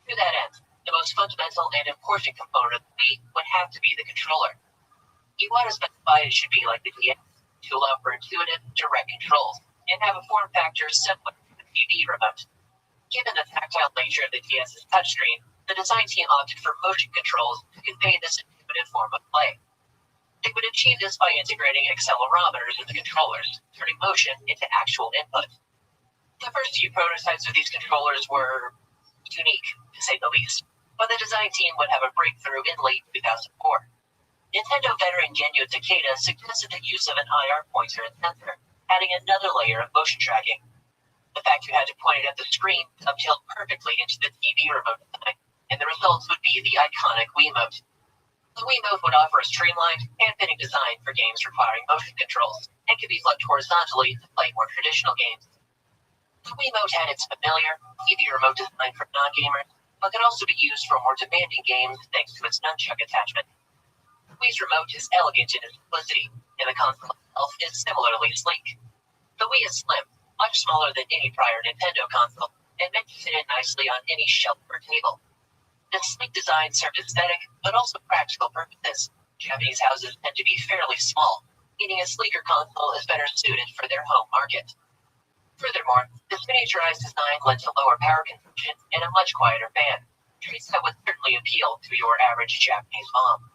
To that end, the most fundamental and important component of the Wii would have to be the controller. Iwata specified it should be like the DS, to allow for intuitive, direct controls, and have a form factor similar to the TV remote. Given the tactile nature of the DS's touchscreen, the design team opted for motion controls to convey this intuitive form of play. They would achieve this by integrating accelerometers in the controllers, turning motion into actual input. The first few prototypes of these controllers were unique, to say the least, but the design team would have a breakthrough in late 2004. Nintendo veteran Genyo Takeda suggested the use of an IR pointer and sensor, adding another layer of motion tracking. The fact you had to point it at the screen dovetailed perfectly into the TV remote design, and the results would be the iconic Wiimote. The Wiimote would offer a streamlined, hand-fitting design for games requiring motion controls, and could be flipped horizontally to play more traditional games. The Wiimote had its familiar, TV remote design for non-gamers, but could also be used for more demanding games thanks to its nunchuck attachment. The Wii's remote is elegant in its simplicity, and the console itself is similarly sleek. The Wii is slim, much smaller than any prior Nintendo console, and meant to fit in nicely on any shelf or table. This sleek design served aesthetic, but also practical purposes. Japanese houses tend to be fairly small, meaning a sleeker console is better suited for their home market. Furthermore, this miniaturized design led to lower power consumption and a much quieter fan, traits that would certainly appeal to your average Japanese mom.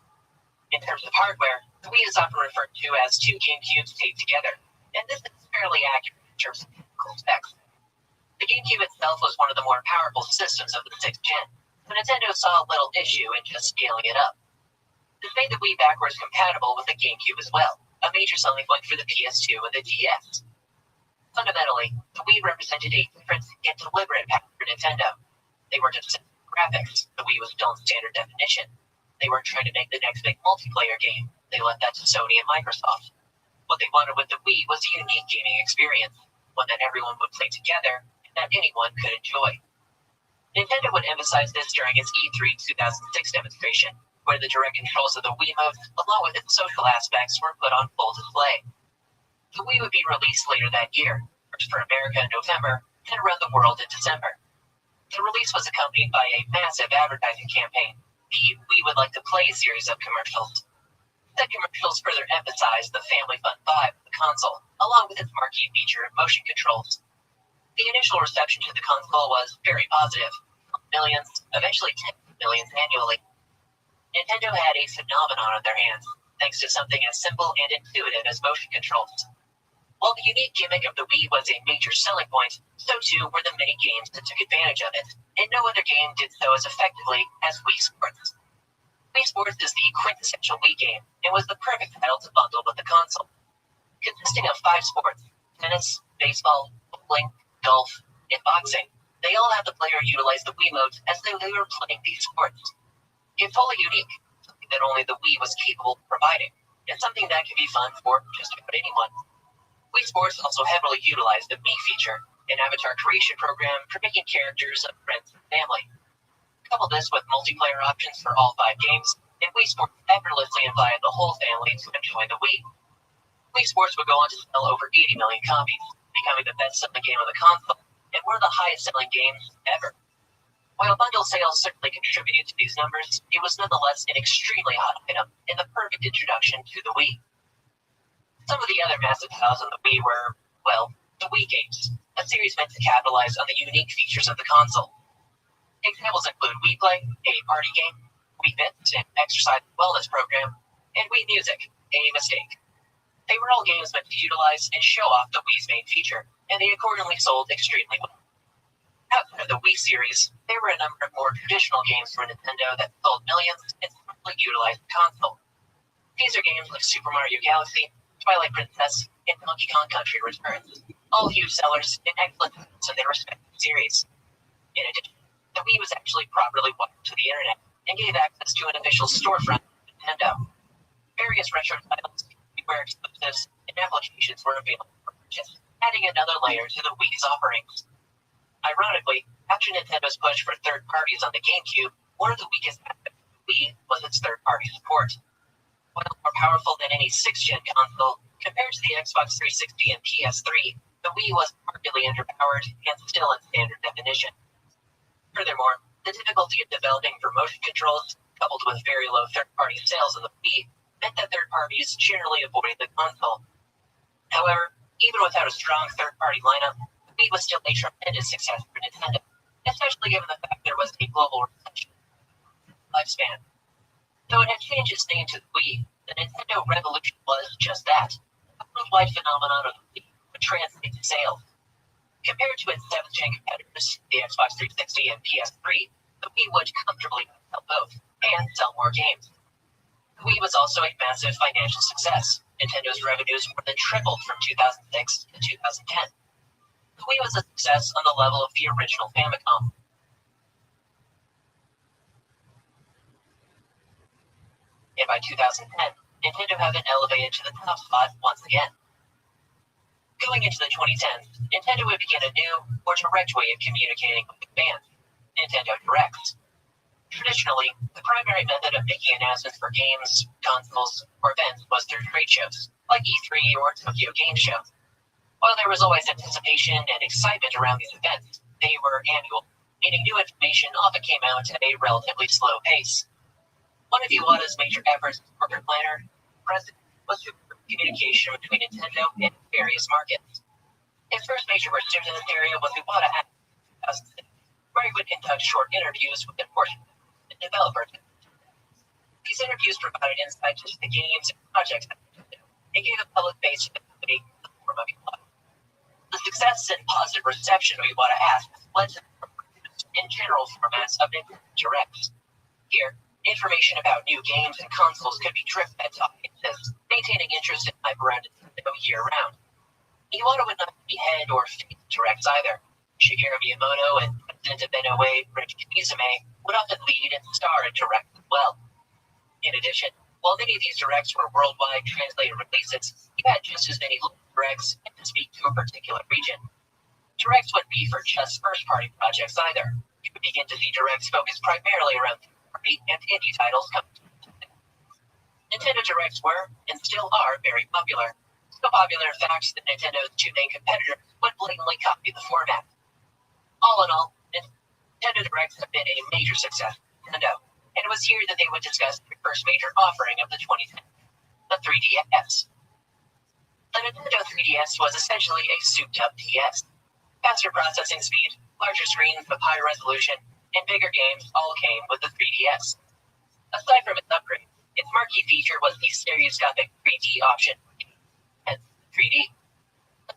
In terms of hardware, the Wii is often referred to as two GameCubes taped together, and this is fairly accurate in terms of technical specs. The GameCube itself was one of the more powerful systems of the 6th gen, so Nintendo saw little issue in just scaling it up. This made the Wii backwards compatible with the GameCube as well, a major selling point for the PS2 and the DS. Fundamentally, the Wii represented a different yet deliberate path for Nintendo. They weren't obsessed with graphics, the Wii was still in standard definition. They weren't trying to make the next big multiplayer game, they left that to Sony and Microsoft. What they wanted with the Wii was a unique gaming experience, one that everyone would play together, and that anyone could enjoy. Nintendo would emphasize this during its E3 2006 demonstration, where the direct controls of the Wiimote, along with its social aspects, were put on full display. The Wii would be released later that year, first for America in November, and around the world in December. The release was accompanied by a massive advertising campaign, the We Would Like to Play series of commercials. The commercials further emphasized the family fun vibe of the console, along with its marquee feature of motion controls. The initial reception to the console was very positive, millions, eventually tens of millions annually. Nintendo had a phenomenon on their hands, thanks to something as simple and intuitive as motion controls. While the unique gimmick of the Wii was a major selling point, so too were the many games that took advantage of it, and no other game did so as effectively as Wii Sports. Wii Sports is the quintessential Wii game, and was the perfect title to bundle with the console. Consisting of 5 sports, tennis, baseball, bowling, golf, and boxing, they all had the player utilize the Wiimote as though they were playing these sports. It's wholly unique, something that only the Wii was capable of providing, and something that can be fun for just about anyone. Wii Sports also heavily utilized the Me feature, an avatar creation program for making characters of friends and family. Couple this with multiplayer options for all 5 games, and Wii Sports effortlessly invited the whole family to enjoy the Wii. Wii Sports would go on to sell over 80 million copies, becoming the best-selling game on the console, and one of the highest-selling games ever. While bundle sales certainly contributed to these numbers, it was nonetheless an extremely hot item and the perfect introduction to the Wii. Some of the other massive titles on the Wii were, well, the Wii games, a series meant to capitalize on the unique features of the console. Examples include Wii Play, a party game, Wii Fitness, an exercise and wellness program, and Wii Music, a mistake. They were all games meant to utilize and show off the Wii's main feature, and they accordingly sold extremely well. Outside of the Wii series, there were a number of more traditional games from Nintendo that sold millions and simply utilized the console. These are games like Super Mario Galaxy, Twilight Princess, and Donkey Kong Country Returns, all huge sellers and excellent hits in their respective series. In addition, the Wii was actually properly wired to the internet and gave access to an official storefront of Nintendo. Various retro titles, Wii exclusives, and applications were available for purchase, adding another layer to the Wii's offerings. Ironically, after Nintendo's push for third parties on the GameCube, one of the weakest aspects of the Wii was its third-party support. While more powerful than any 6th-gen console, compared to the Xbox 360 and PS3, the Wii was markedly underpowered and still in standard definition. Furthermore, the difficulty of developing for motion controls, coupled with very low third-party sales of the Wii, meant that third parties generally avoided the console. However, even without a strong third-party lineup, the Wii was still a tremendous success for Nintendo, especially given the fact there was a global recession lifespan. Though it had changed its name to the Wii, the Nintendo Revolution was just that, a worldwide phenomenon of the Wii would translate to sales. Compared to its 7th-gen competitors, the Xbox 360 and PS3, the Wii would comfortably sell both, and sell more games. The Wii was also a massive financial success. Nintendo's revenues more than tripled from 2006 to 2010. The Wii was a success on the level of the original Famicom. And by 2010, Nintendo had been elevated to the top spot once again. Going into the 2010s, Nintendo would begin a new, more direct way of communicating with fans, Nintendo Directs. Traditionally, the primary method of making announcements for games, consoles, or events was through trade shows, like E3 or Tokyo Game Show. While there was always anticipation and excitement around these events, they were annual, meaning new information often came out at a relatively slow pace. One of Iwata's major efforts as corporate planner and president was to improve communication between Nintendo and various markets. His first major pursuit in this area was Iwata Act in 2006, where he would conduct short interviews with important developers. These interviews provided insight into the games and projects at Nintendo and gave the public face to the company in the form of Iwata. The success and positive reception of Iwata Asks led to the in general formats of Nintendo Directs. Here, information about new games and consoles could be driven by audiences, maintaining interest and hype around Nintendo year-round. Iwata would not be head or face Directs either. Shigeru Miyamoto and President of NOA, Rich Kizume, would often lead and star in Directs as well. In addition, while many of these Directs were worldwide translated releases, you had just as many local Directs to speak to a particular region. Directs wouldn't be for just first-party projects either. You would begin to see Directs focused primarily around third-party and indie titles coming to Nintendo. Nintendo Directs were, and still are, very popular. So popular, in fact, that Nintendo's two main competitors would blatantly copy the format. All in all, Nintendo Directs have been a major success for Nintendo, and it was here that they would discuss their first major offering of the 2010s, the 3DS. The Nintendo 3DS was essentially a souped-up DS. Faster processing speed, larger screens with high resolution, and bigger games all came with the 3DS. Aside from its upgrade, its marquee feature was the stereoscopic 3D option, and 3D.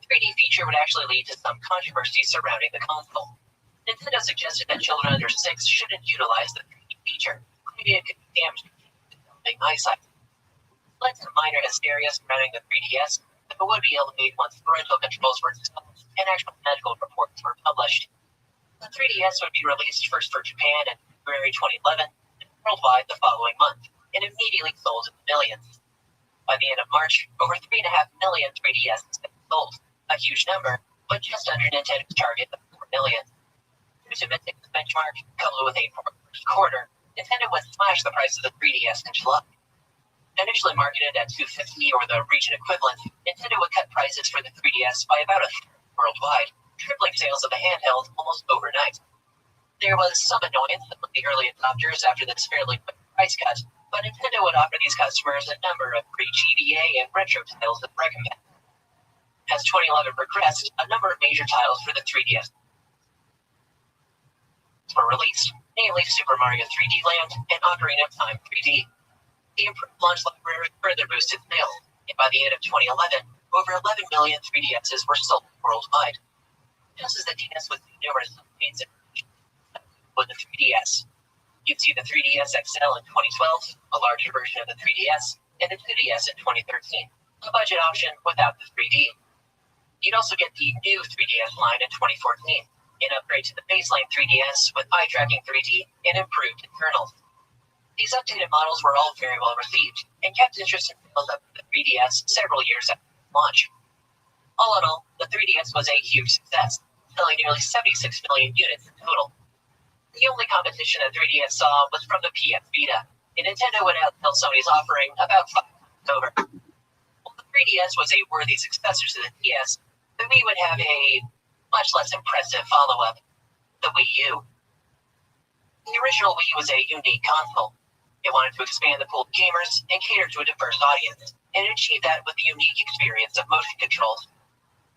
3D feature would actually lead to some controversy surrounding the console. Nintendo suggested that children under 6 shouldn't utilize the 3D feature, claiming it could damage developing eyesight. Led to minor hysteria surrounding the 3DS, but would be eliminated once parental controls were installed and actual medical reports were published. The 3DS would be released first for Japan in February 2011 and worldwide the following month, and immediately sold in the millions. By the end of March, over 3.5 million 3DS had been sold, a huge number, but just under Nintendo's target of 4 million. Due to missing the benchmark, coupled with a poor first quarter, Nintendo would slash the price of the 3DS in July. Initially marketed at $250 or the region equivalent, Nintendo would cut prices for the 3DS by about a third worldwide, tripling sales of the handheld almost overnight. There was some annoyance among the early adopters after this fairly quick price cut, but Nintendo would offer these customers a number of free GBA and retro titles as recompense. As 2011 progressed, a number of major titles for the 3DS were released, namely Super Mario 3D Land and Ocarina of Time 3D. The improved launch library further boosted sales, and by the end of 2011, over 11 million 3DSs were sold worldwide. Just as the DS would see numerous updates with the 3DS. You'd see the 3DS XL in 2012, a larger version of the 3DS, and the 2DS in 2013, a budget option without the 3D. You'd also get the new 3DS line in 2014, an upgrade to the baseline 3DS with eye tracking 3D and improved internals. These updated models were all very well received and kept interest in sales up to the 3DS several years after launch. All in all, the 3DS was a huge success, selling nearly 76 million units in total. The only competition that 3DS saw was from the PS Vita, and Nintendo would outsell Sony's offering about 5 times over. While the 3DS was a worthy successor to the DS, the Wii would have a much less impressive follow-up, the Wii U. The original Wii was a unique console. It wanted to expand the pool of gamers and cater to a diverse audience, and it achieved that with the unique experience of motion controls.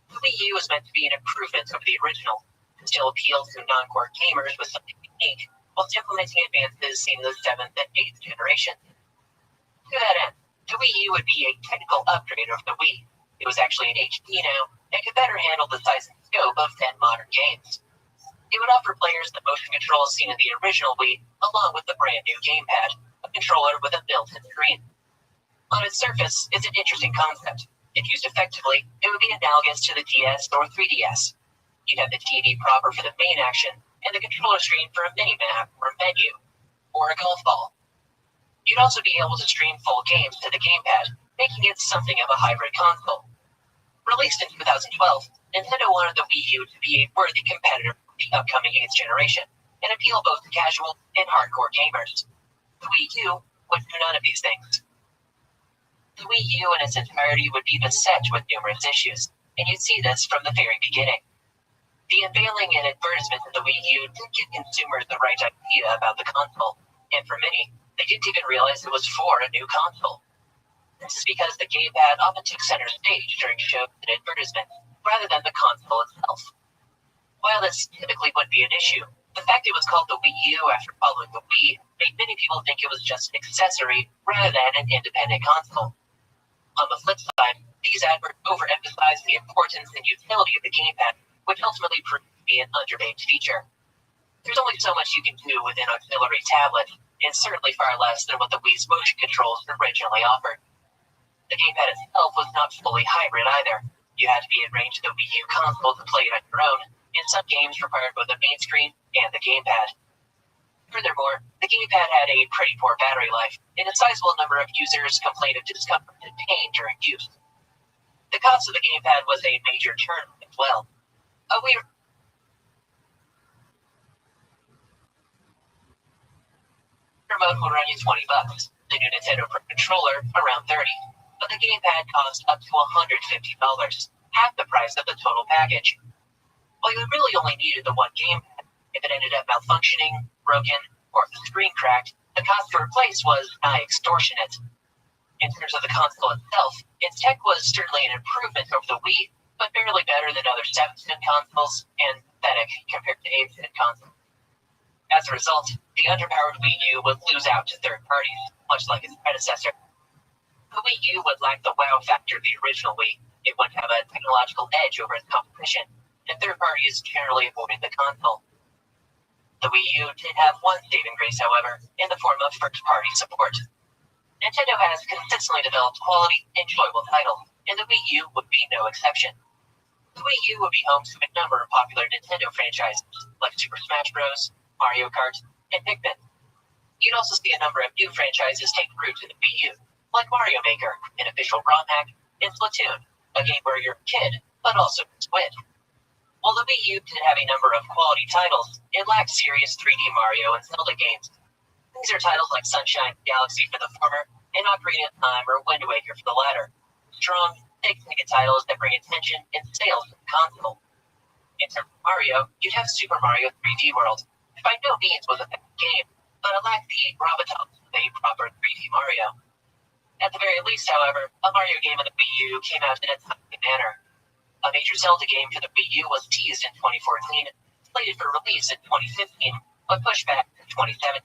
The Wii U was meant to be an improvement over the original, to still appeal to non-core gamers with something unique, whilst implementing advances seen in the 7th and 8th generation. To that end, the Wii U would be a technical upgrade of the Wii. It was actually an HD now, and could better handle the size and scope of 10 modern games. It would offer players the motion controls seen in the original Wii, along with the brand new gamepad, a controller with a built-in screen. On its surface, it's an interesting concept. If used effectively, it would be analogous to the DS or 3DS. You'd have the TV proper for the main action, and the controller screen for a mini-map or a menu, or a golf ball. You'd also be able to stream full games to the gamepad, making it something of a hybrid console. Released in 2012, Nintendo wanted the Wii U to be a worthy competitor for the upcoming 8th generation, and appeal both to casual and hardcore gamers. The Wii U would do none of these things. The Wii U in its entirety would be beset with numerous issues, and you'd see this from the very beginning. The unveiling and advertisement of the Wii U didn't give consumers the right idea about the console, and for many, they didn't even realize it was for a new console. This is because the gamepad often took center stage during shows and advertisements, rather than the console itself. While this typically would be an issue, the fact it was called the Wii U after following the Wii made many people think it was just an accessory rather than an independent console. On the flip side, these adverts overemphasized the importance and utility of the gamepad, which ultimately proved to be an underrated feature. There's only so much you can do with an auxiliary tablet, and certainly far less than what the Wii's motion controls originally offered. The gamepad itself was not fully hybrid either. You had to be in range of the Wii U console to play it on your own, and some games required both the main screen and the gamepad. Furthermore, the gamepad had a pretty poor battery life, and a sizable number of users complained of discomfort and pain during use. The cost of the gamepad was a major turn as well. A Wii remote will run you $20, the new Nintendo Pro Controller around $30, but the gamepad cost up to $150, half the price of the total package. While you really only needed the one gamepad, if it ended up malfunctioning, broken, or the screen cracked, the cost to replace was nigh extortionate. In terms of the console itself, its tech was certainly an improvement over the Wii, but barely better than other 7th-gen consoles, and pathetic compared to 8th-gen consoles. As a result, the underpowered Wii U would lose out to third parties, much like its predecessor. The Wii U would lack the wow factor of the original Wii, It would have a technological edge over its competition, and third parties generally avoided the console. The Wii U did have one saving grace, however, in the form of first-party support. Nintendo has consistently developed quality, enjoyable titles, and the Wii U would be no exception. The Wii U would be home to a number of popular Nintendo franchises, like Super Smash Bros., Mario Kart, and Pikmin. You'd also see a number of new franchises take root in the Wii U, like Mario Maker, an official ROM hack, and Splatoon, a game where you're a kid, but also a squid. While the Wii U did have a number of quality titles, it lacked serious 3D Mario and Zelda games. These are titles like Sunshine Galaxy for the former, and Ocarina of Time or Wind Waker for the latter. Strong, big-ticket titles that bring attention and sales to the console. In terms of Mario, you'd have Super Mario 3D World, which by no means was a bad game, but it lacked the gravitas of a proper 3D Mario. At the very least, however, a Mario game on the Wii U came out in a timely manner. A major Zelda game for the Wii U was teased in 2014, slated for release in 2015, but pushed back to 2017.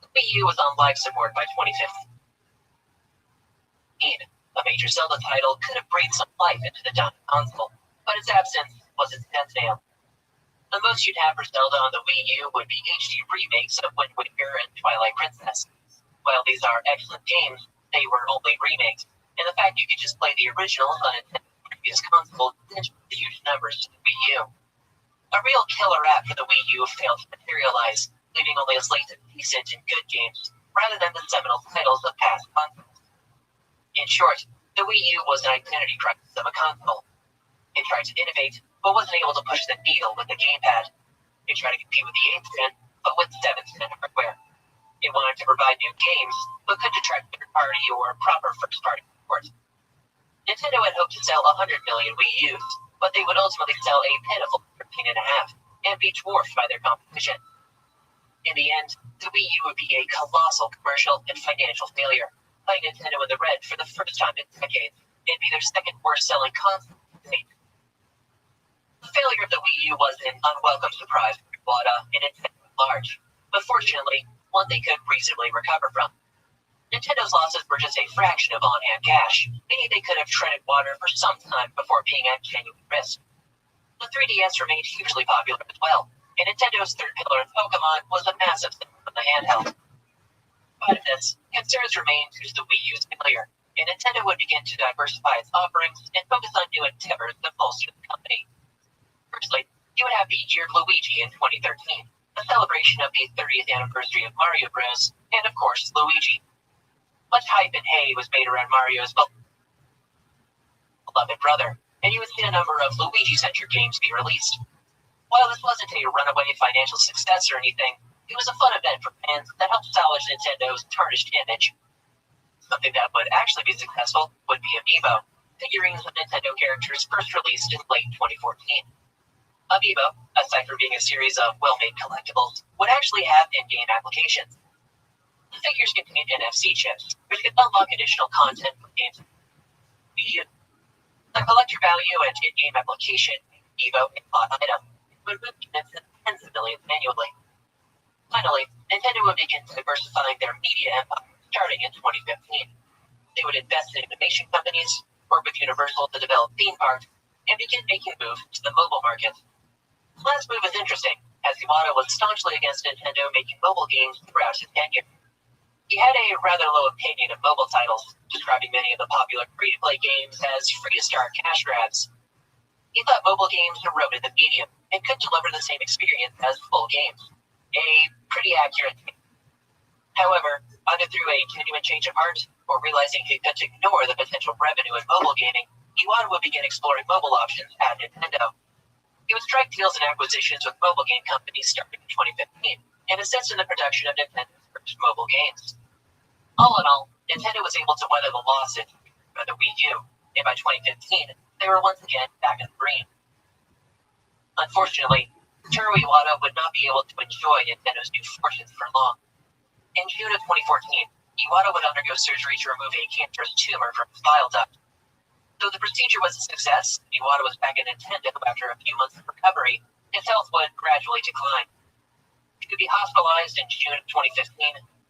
The Wii U was on live support by 2015. A major Zelda title could have breathed some life into the dying console, but its absence was its death nail. The most you'd have for Zelda on the Wii U would be HD remakes of Wind Waker and Twilight Princess. While these are excellent games, they were only remakes, and the fact you could just play the originals on a previous console didn't the huge numbers to the Wii U. A real killer app for the Wii U failed to materialize, leaving only a slate of decent and good games, rather than the seminal titles of past consoles. In short, the Wii U was an identity crisis of a console. It tried to innovate, but wasn't able to push the needle with the gamepad. It tried to compete with the 8th gen, but with 7th gen hardware. It wanted to provide new games, but couldn't attract third-party or proper first-party support. Nintendo had hoped to sell 100 million Wii U's, but they would ultimately sell a pitiful 13.5 and be dwarfed by their competition. In the end, the Wii U would be a colossal commercial and financial failure, putting Nintendo in the red for the first time in decades, and be their second worst-selling console to date. The failure of the Wii U was an unwelcome surprise for Iwata and Nintendo at large, but fortunately, one they could reasonably recover from. Nintendo's losses were just a fraction of on-hand cash, meaning they could have treaded water for some time before being at genuine risk. The 3DS remained hugely popular as well, and Nintendo's third pillar of Pokemon was a massive thing on the handheld. Despite this, concerns remained due to the Wii U's failure, and Nintendo would begin to diversify its offerings and focus on new endeavors to bolster the company. Firstly, you would have the Year of Luigi in 2013, a celebration of the 30th anniversary of Mario Bros., and of course, Luigi. Much hype and hay was made around Mario's beloved brother, and you would see a number of Luigi-centric games be released. While this wasn't a runaway financial success or anything, it was a fun event for fans that helped salvage Nintendo's tarnished image. Something that would actually be successful would be Amiibo, figurines of Nintendo characters first released in late 2014. Amiibo, aside from being a series of well-made collectibles, would actually have in-game applications. The figures contained NFC chips, which could unlock additional content from games. The collector value and in-game application, Amiibo, a bought item, would move units in tens of millions annually. Finally, Nintendo would begin diversifying their media empire starting in 2015. They would invest in animation companies, work with Universal to develop theme parks, and begin making moves to the mobile market. The last move is interesting, as Iwata was staunchly against Nintendo making mobile games throughout his tenure. He had a rather low opinion of mobile titles, describing many of the popular free-to-play games as free-to-start cash grabs. He thought mobile games eroded the medium and couldn't deliver the same experience as full games. A pretty accurate thing. However, either through a genuine change of heart or realizing he couldn't ignore the potential revenue in mobile gaming, Iwata would begin exploring mobile options at Nintendo. He would strike deals and acquisitions with mobile game companies starting in 2015 and assist in the production of Nintendo's first mobile games. All in all, Nintendo was able to weather the losses by the Wii U, and by 2015, they were once again back in the green. Unfortunately, Toru Iwata would not be able to enjoy Nintendo's new fortunes for long. In June of 2014, Iwata would undergo surgery to remove a cancerous tumor from his bile duct. Though the procedure was a success, Iwata was back at Nintendo after a few months of recovery. His health would gradually decline. He would be hospitalized in June of 2015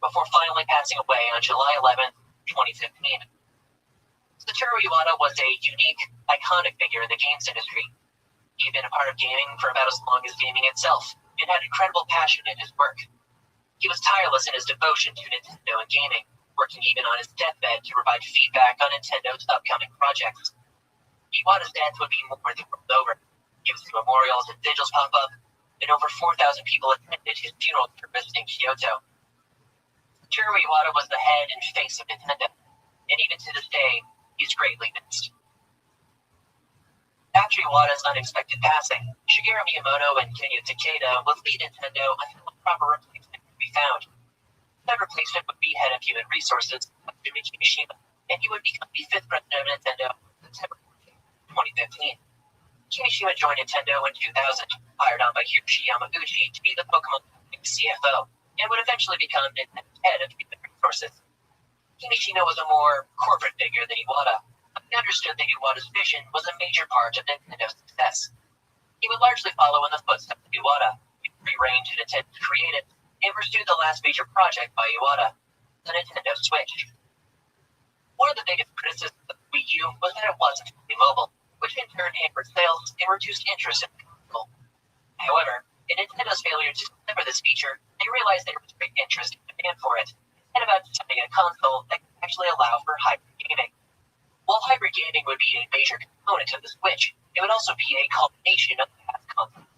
before finally passing away on July 11, 2015. Satoru Iwata was a unique, iconic figure in the games industry. He had been a part of gaming for about as long as gaming itself, and had incredible passion in his work. He was tireless in his devotion to Nintendo and gaming, working even on his deathbed to provide feedback on Nintendo's upcoming projects. Iwata's death would be more the world over. Gifts, memorials, and vigils pop up, and over 4,000 people attended his funeral service in Kyoto. Satoru Iwata was the head and face of Nintendo, and even to this day, he's greatly missed. After Iwata's unexpected passing, Shigeru Miyamoto and Kenyo Takeda would lead Nintendo until a proper replacement could be found. That replacement would be head of human resources, Tatsumi Kimishima, and he would become the 5th president of Nintendo on September 2015. Kimishima joined Nintendo in 2000, hired on by Hiroshi Yamaguchi to be the Pokemon CFO, and would eventually become Nintendo's head of human resources. Kimishima was a more corporate figure than Iwata. He understood that Iwata's vision was a major part of Nintendo's success. He would largely follow in the footsteps of Iwata, rearranged Nintendo's creative, and pursued the last major project by Iwata, the Nintendo Switch. One of the biggest criticisms of the Wii U was that it wasn't fully mobile, which in turn hampered sales and reduced interest in the console. However, in Nintendo's failure to deliver this feature, they realized there was great interest and demand for it, and about designing a console that could actually allow for hybrid gaming. While hybrid gaming would be a major component of the Switch, it would also be a culmination of past consoles.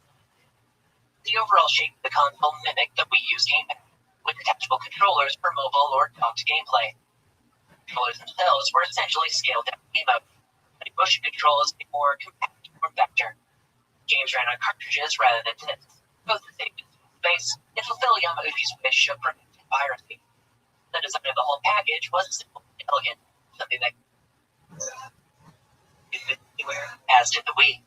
The overall shape of the console mimicked the Wii U's gamepad, with detachable controllers for mobile or docked gameplay. The controllers themselves were essentially scaled-down Wiimotes, but motion control is a more compact form factor. Games ran on cartridges rather than discs, both to save space and fulfill Yamauchi's wish of preventing piracy. The design of the whole package was simple and elegant, something that anywhere, as did the Wii.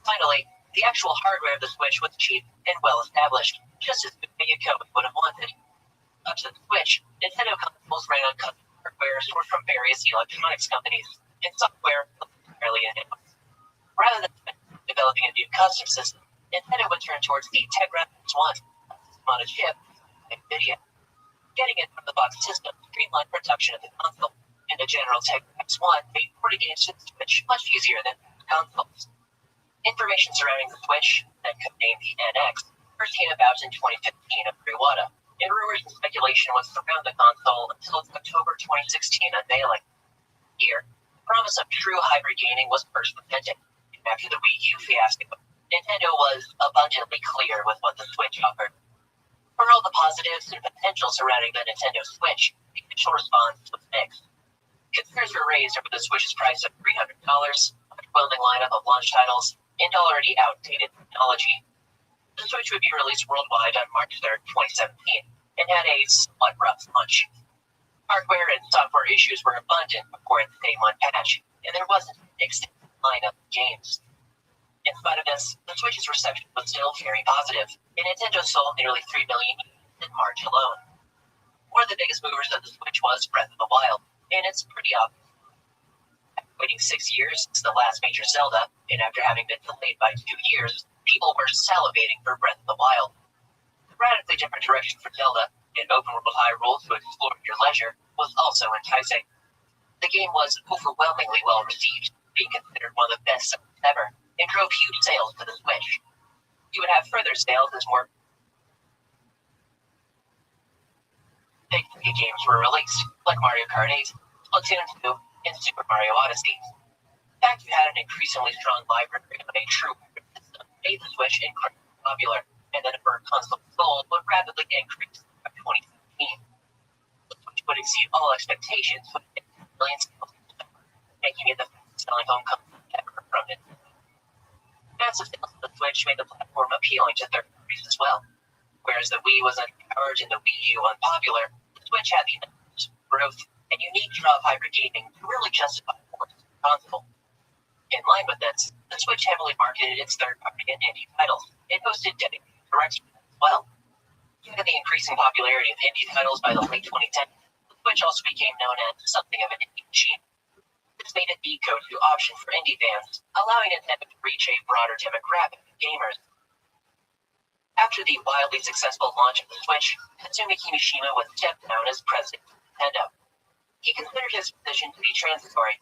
Finally, the actual hardware of the Switch was cheap and well established, just as Yamaguchi would have wanted. Up to the Switch, Nintendo consoles ran on custom hardware sourced from various electronics companies, and software was entirely in-house. Rather than developing a new custom system, Nintendo would turn towards the Tegra X1, a system on a chip, NVIDIA. Getting it from the box system streamlined production of the console, and the general Tegra X1 made porting games to the Switch much easier than consoles. Information surrounding the Switch, then codenamed the NX, first came about in 2015 under Iwata, and rumors and speculation would surround the console until its October 2016 unveiling. Here, the promise of true hybrid gaming was first presented, and after the Wii U fiasco, Nintendo was abundantly clear with what the Switch offered. For all the positives and potential surrounding the Nintendo Switch, the initial response was mixed. Concerns were raised over the Switch's price of $300, overwhelming lineup of launch titles, and already outdated technology. The Switch would be released worldwide on March 3rd, 2017, and had a somewhat rough launch. Hardware and software issues were abundant before its day one patch, and there wasn't an extensive lineup of games. In spite of this, the Switch's reception was still very positive, and Nintendo sold nearly 3 million units in March alone. One of the biggest movers of the Switch was Breath of the Wild, and it's pretty obvious. Waiting 6 years since the last major Zelda, and after having been delayed by 2 years, people were salivating for Breath of the Wild. The radically different direction for Zelda, and open-world Hyrule to explore at your leisure, was also enticing. The game was overwhelmingly well received, being considered one of the best sellers ever, and drove huge sales to the Switch. You would have further sales as more big games were released, like Mario Kart 8, Splatoon 2, and Super Mario Odyssey. The fact you had an increasingly strong library of a true system made the Switch incredibly popular, and the number of consoles sold would rapidly increase by 2017. The Switch would exceed all expectations with millions of sales, making it the fastest-selling home console ever from it. Massive sales of the Switch made the platform appealing to third parties as well. Whereas the Wii was underpowered and the Wii U unpopular, the Switch had the numbers, growth, and unique draw of hybrid gaming to really justify the console. In line with this, the Switch heavily marketed its third-party and indie titles, and hosted dedicated directories as well. Given the increasing popularity of indie titles by the late 2010s, the Switch also became known as something of an indie machine. This made it the go-to option for indie fans, allowing Nintendo to reach a broader demographic of gamers. After the wildly successful launch of the Switch, Tatsumi Kimishima was stepped down as president of Nintendo. He considered his position to be transitory.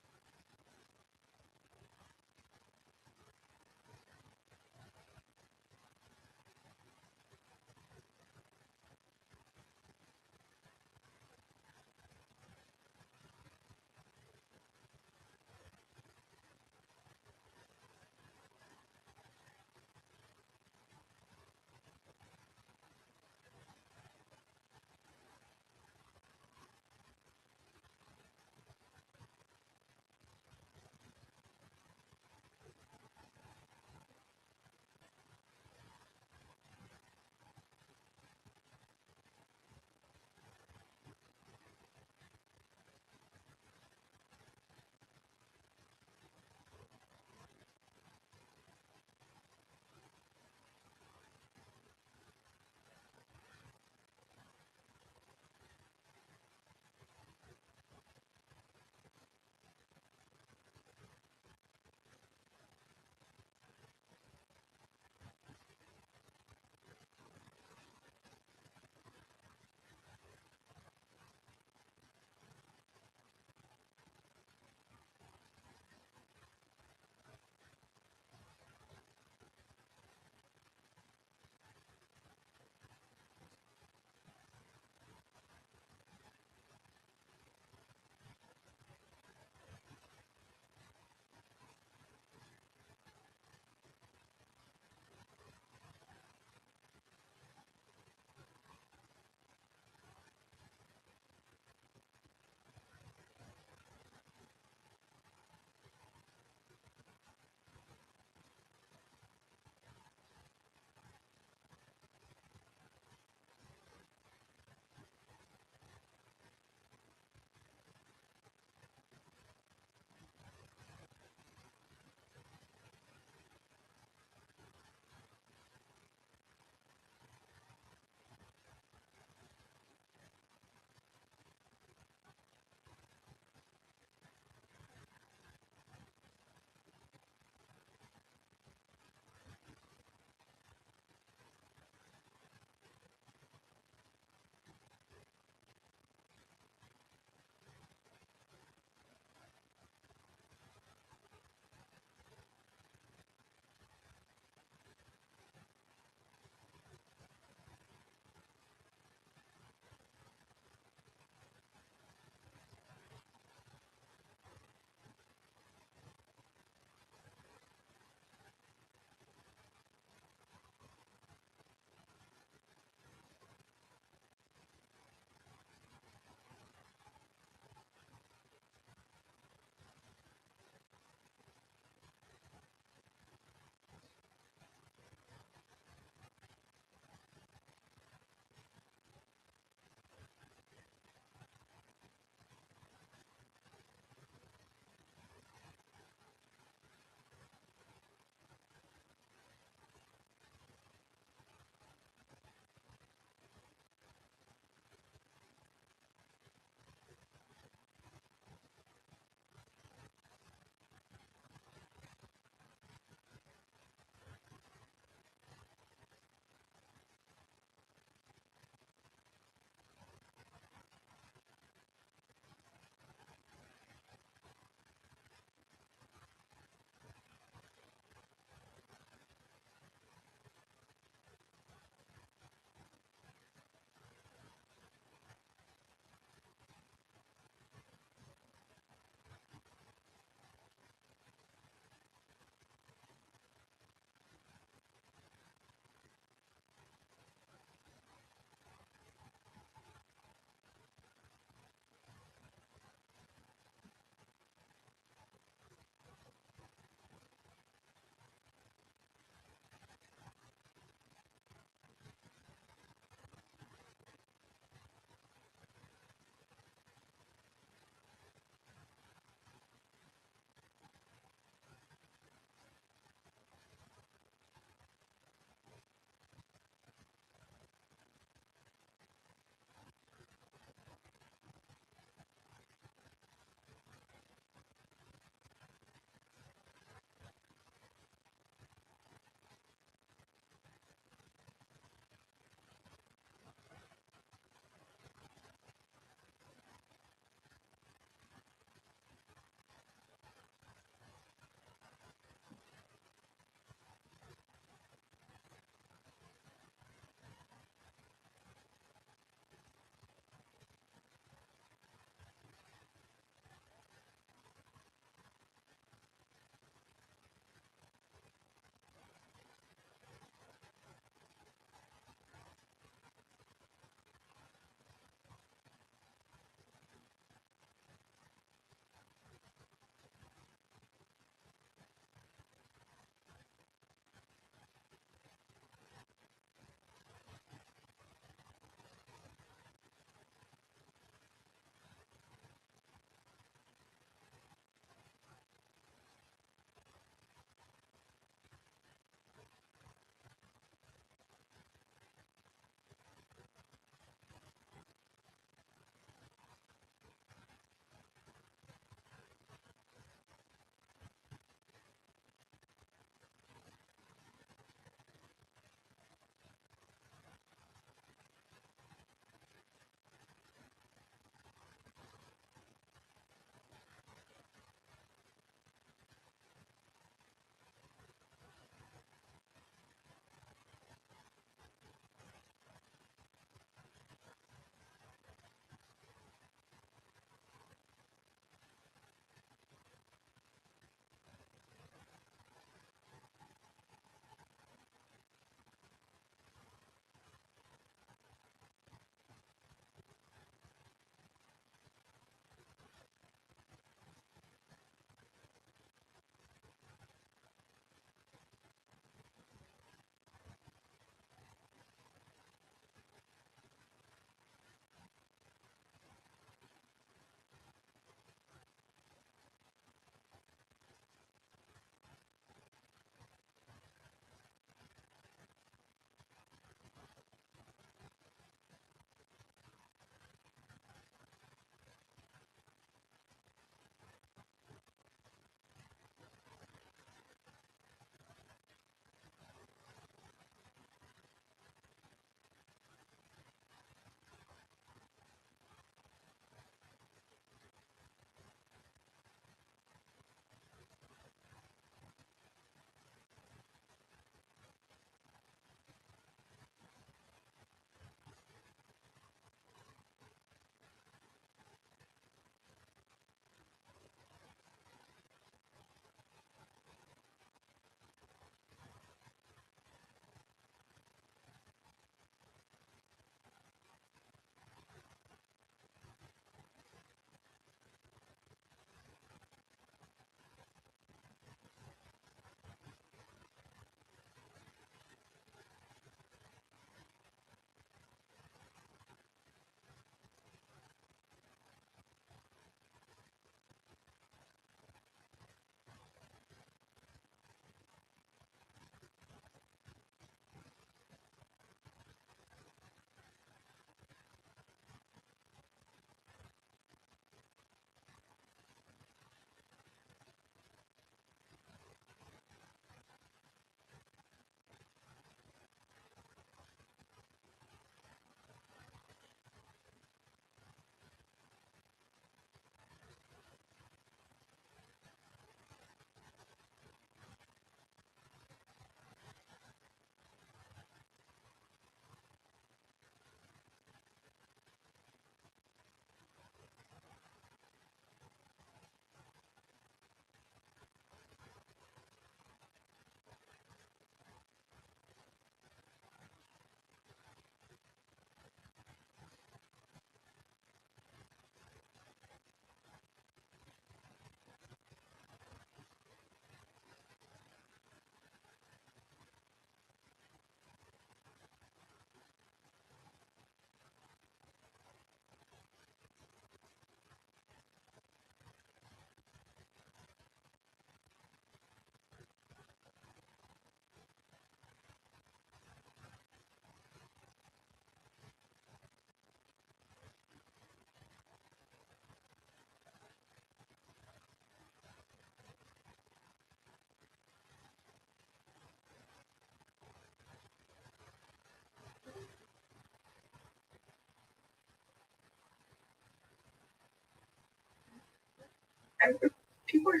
People are.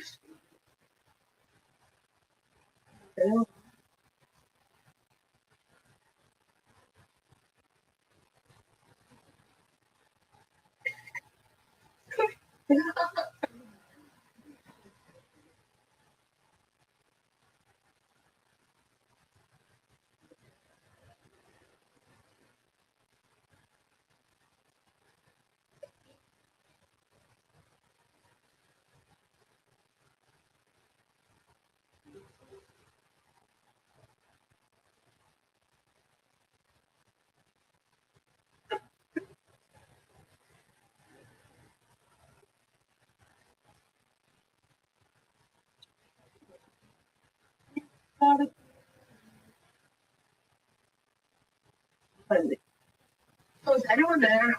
So is anyone there?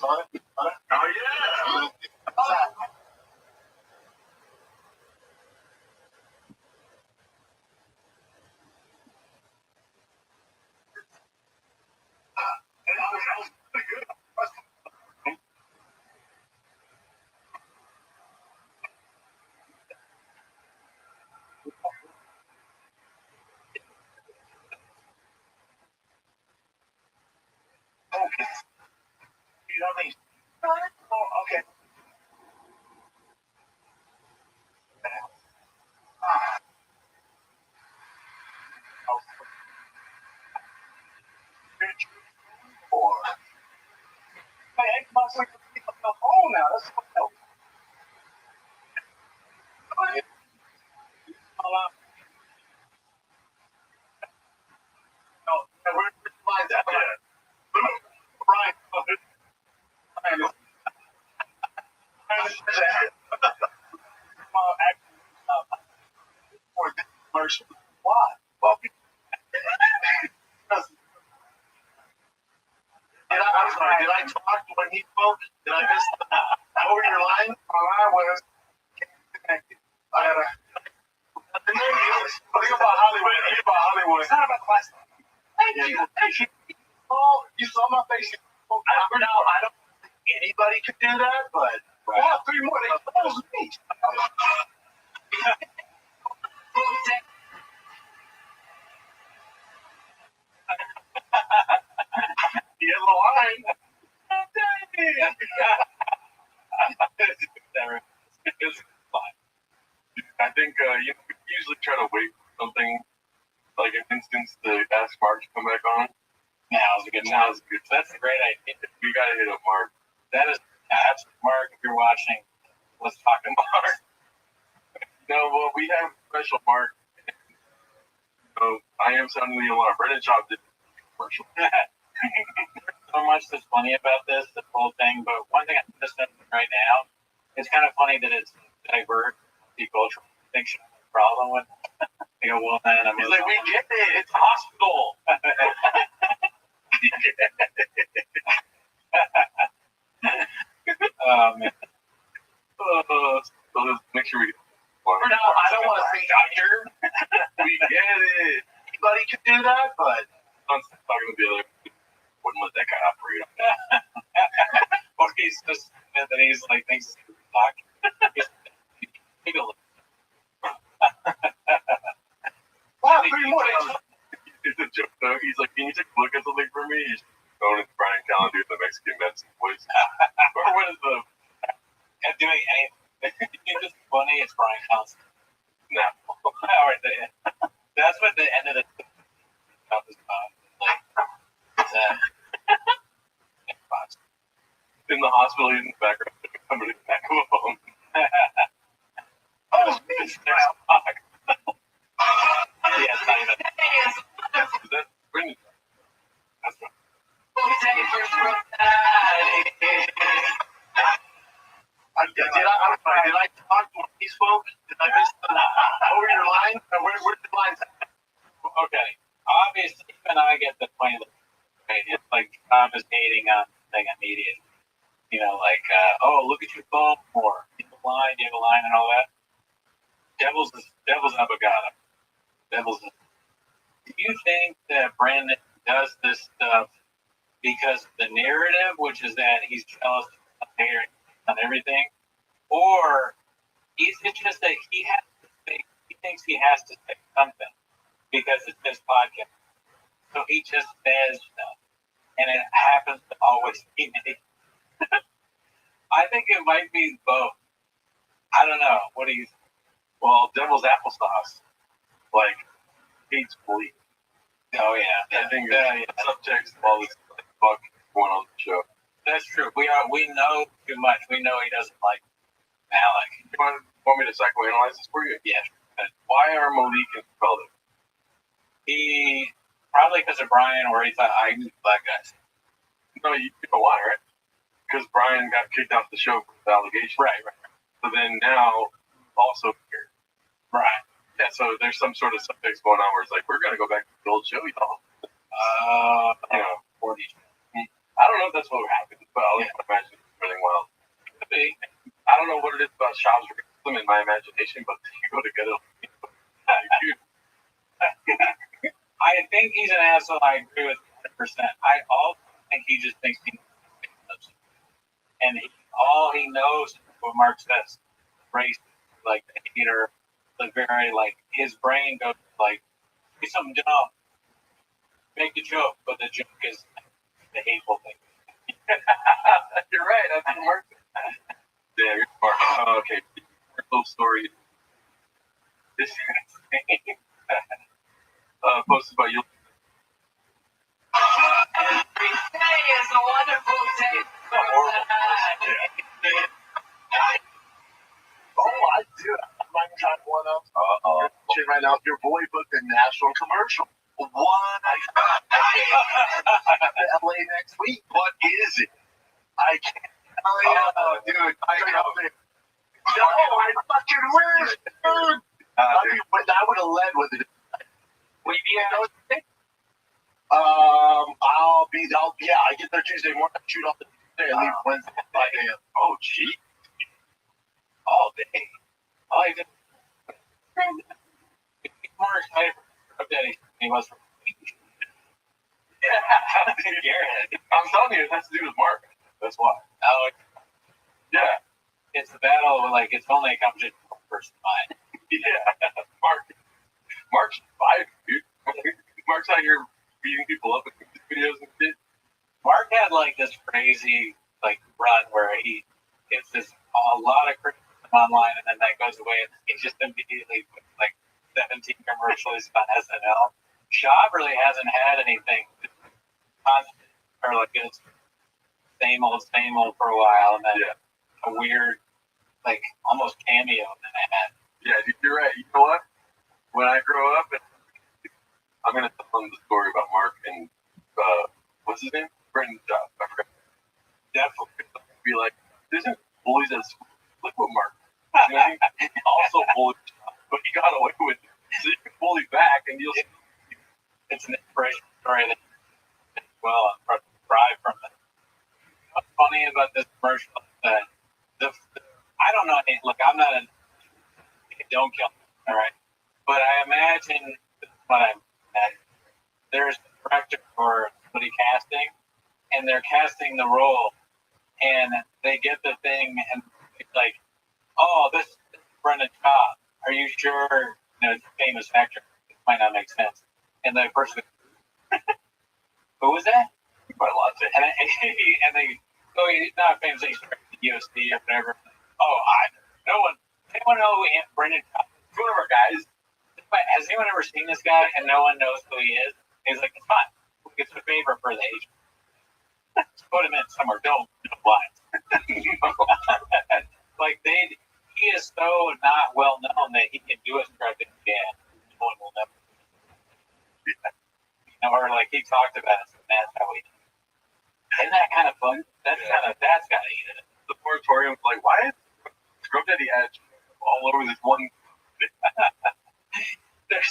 saw it? Oh, yeah. Okay. You don't need. Oh, okay. Or. Hey, I must like the phone now. That's what else. No, where's the lines at? Brian. Commercial. Why? Well, I'm sorry. Did I talk when he spoke? Did I miss over your line? I was connected. I had a. Think about Hollywood. Think about Hollywood. It's not about the last time. Thank you. Thank you. Oh, you saw my face. I don't think anybody could do that, but wow, 3 more. They close me. He has a line. It's fine. I think we usually try to wait for something like an instance to ask Mark to come back on. Now's a good time. That's a great idea. We gotta hit up Mark. That is absolutely Mark. If you're watching, let's talk to Mark. No, well, we have special Mark. So I am sounding the alarm. Brendan Chop did commercial. So much that's funny about this whole thing, but one thing I'm just noticing right now, it's kind of funny that it's divert the cultural fiction problem with. They go, well, then I'm like, we get it. It's a hospital. Man. So let's make sure we. For now, I don't want to say doctor. We get it. Anybody can do that, but I'm talking to the other. Wouldn't let that guy operate on that. Or he's just, and then he's like, thinks he's a doctor. Take a look. Wow, pretty much. It's a joke, though. He's like, can you take a look at something for me? He's going to Brian Callen doing the Mexican medicine voice. Or what is the. And doing anything. You think this is funny? It's Brian Callen. No. All right, that's what the end of the. In the hospital, he's in the background, somebody back of a phone. Oh, it's yes, I know. Is that Brendan? That's right. Did I talk when he spoke? Did I miss over your line? Where's the line? Okay. Obviously, even I get the point. Right? It's like Tom is hating on the thing immediately. You know, like, oh, look at your phone more. You have a line and all that. Devil's abogado. Do you think that Brandon does this stuff because of the narrative, which is that he's jealous on everything? Or is it just that he thinks he has to say something because it's his podcast? So he just says stuff. And it happens to always be me. I think it might be both. I don't know. What do you think? Well, devil's applesauce, like, hates bleak. Oh, yeah. I think subtext of all this fuck going on the show. That's true. We know too much. We know he doesn't like Malik. You want me to psychoanalyze this for you? Yeah. Why are Malik and Felder? He, probably because of Brian, or he thought I knew black guys. No, you know why, right? Because Brian got kicked off the show for the allegation. Right. So then now, also here. Right. Yeah, so there's some sort of subtext going on where it's like, we're going to go back to the old show, y'all. 40. I don't know if that's what happened.
Well, I imagine it's running wild. I don't know what it is about Shab's racism in my imagination, but you go together.
I think he's an asshole. I agree with 100%. I also think he just thinks he knows. And all he knows is what Mark says. Race, like the hater, the very, like, his brain goes like, do something dumb. Make a joke, but the joke is the hateful thing.
You're right. That's what Mark. Yeah, you're smart. Oh, okay. Little story. This posted by you.
Every day is a wonderful day.
Oh, I do. I'm trying to one up. Right now, your boy booked a national commercial. What? LA next week. What is it? I can't. Oh, dude. I know. No, I fucking wish, dude. I would have led with it.
Will you be at
I get there Tuesday morning, shoot off the Tuesday, and leave Wednesday at 5 a.m. Oh, gee. All day.
I just more excited for Daddy than he was for
Garrett. I'm telling you, it has to do with Mark. That's why.
Oh,
Yeah.
it's the battle. Like it's only a competition for first mind.
Yeah. Mark's 5, dude. Mark's out here beating people up with videos and shit.
Mark had like this crazy like run where he gets this a lot of criticism online, and then that goes away, and he just immediately puts like 17 commercials on SNL. Shaw really hasn't had anything constant or like it's same old for a while, and then a weird like almost cameo in that ad.
Yeah, dude, you're right. You know what? When I grow up, I'm gonna tell them the story about Mark and what's his name? Brendan's job. I forgot. Definitely be like, there's bullies at school. Look what Mark. You know what I mean? Also bullied, but he got away with it. So you can bully back, and you'll.
It's an inspirational story that well thrive from it. What's funny about this commercial is that I don't know. Look, I'm not a don't kill me, all right, but I imagine what I imagine. There's a director for somebody casting, and they're casting the role, and they get the thing, and it's like, oh, this is Brendan Shaw. Are you sure? You know, it's a famous actor. It might not make sense. And the person, who was that?
Quite a lot to
and they, oh, he's not famous. He's from the UFC or whatever. Oh, anyone know who Brendan Shaw? One of our guys. Has anyone ever seen this guy and no one knows who he is? He's like, it's fine. It's a favor for the agent. Just put him in somewhere. Don't lie. Like he is so not well known that he can do a script again. No one will never. Or like he talked about it, and that's how he. Isn't that kind of fun? That's got to eat it.
the moratorium. Like, why is Scrub Daddy ad all over this one?
There's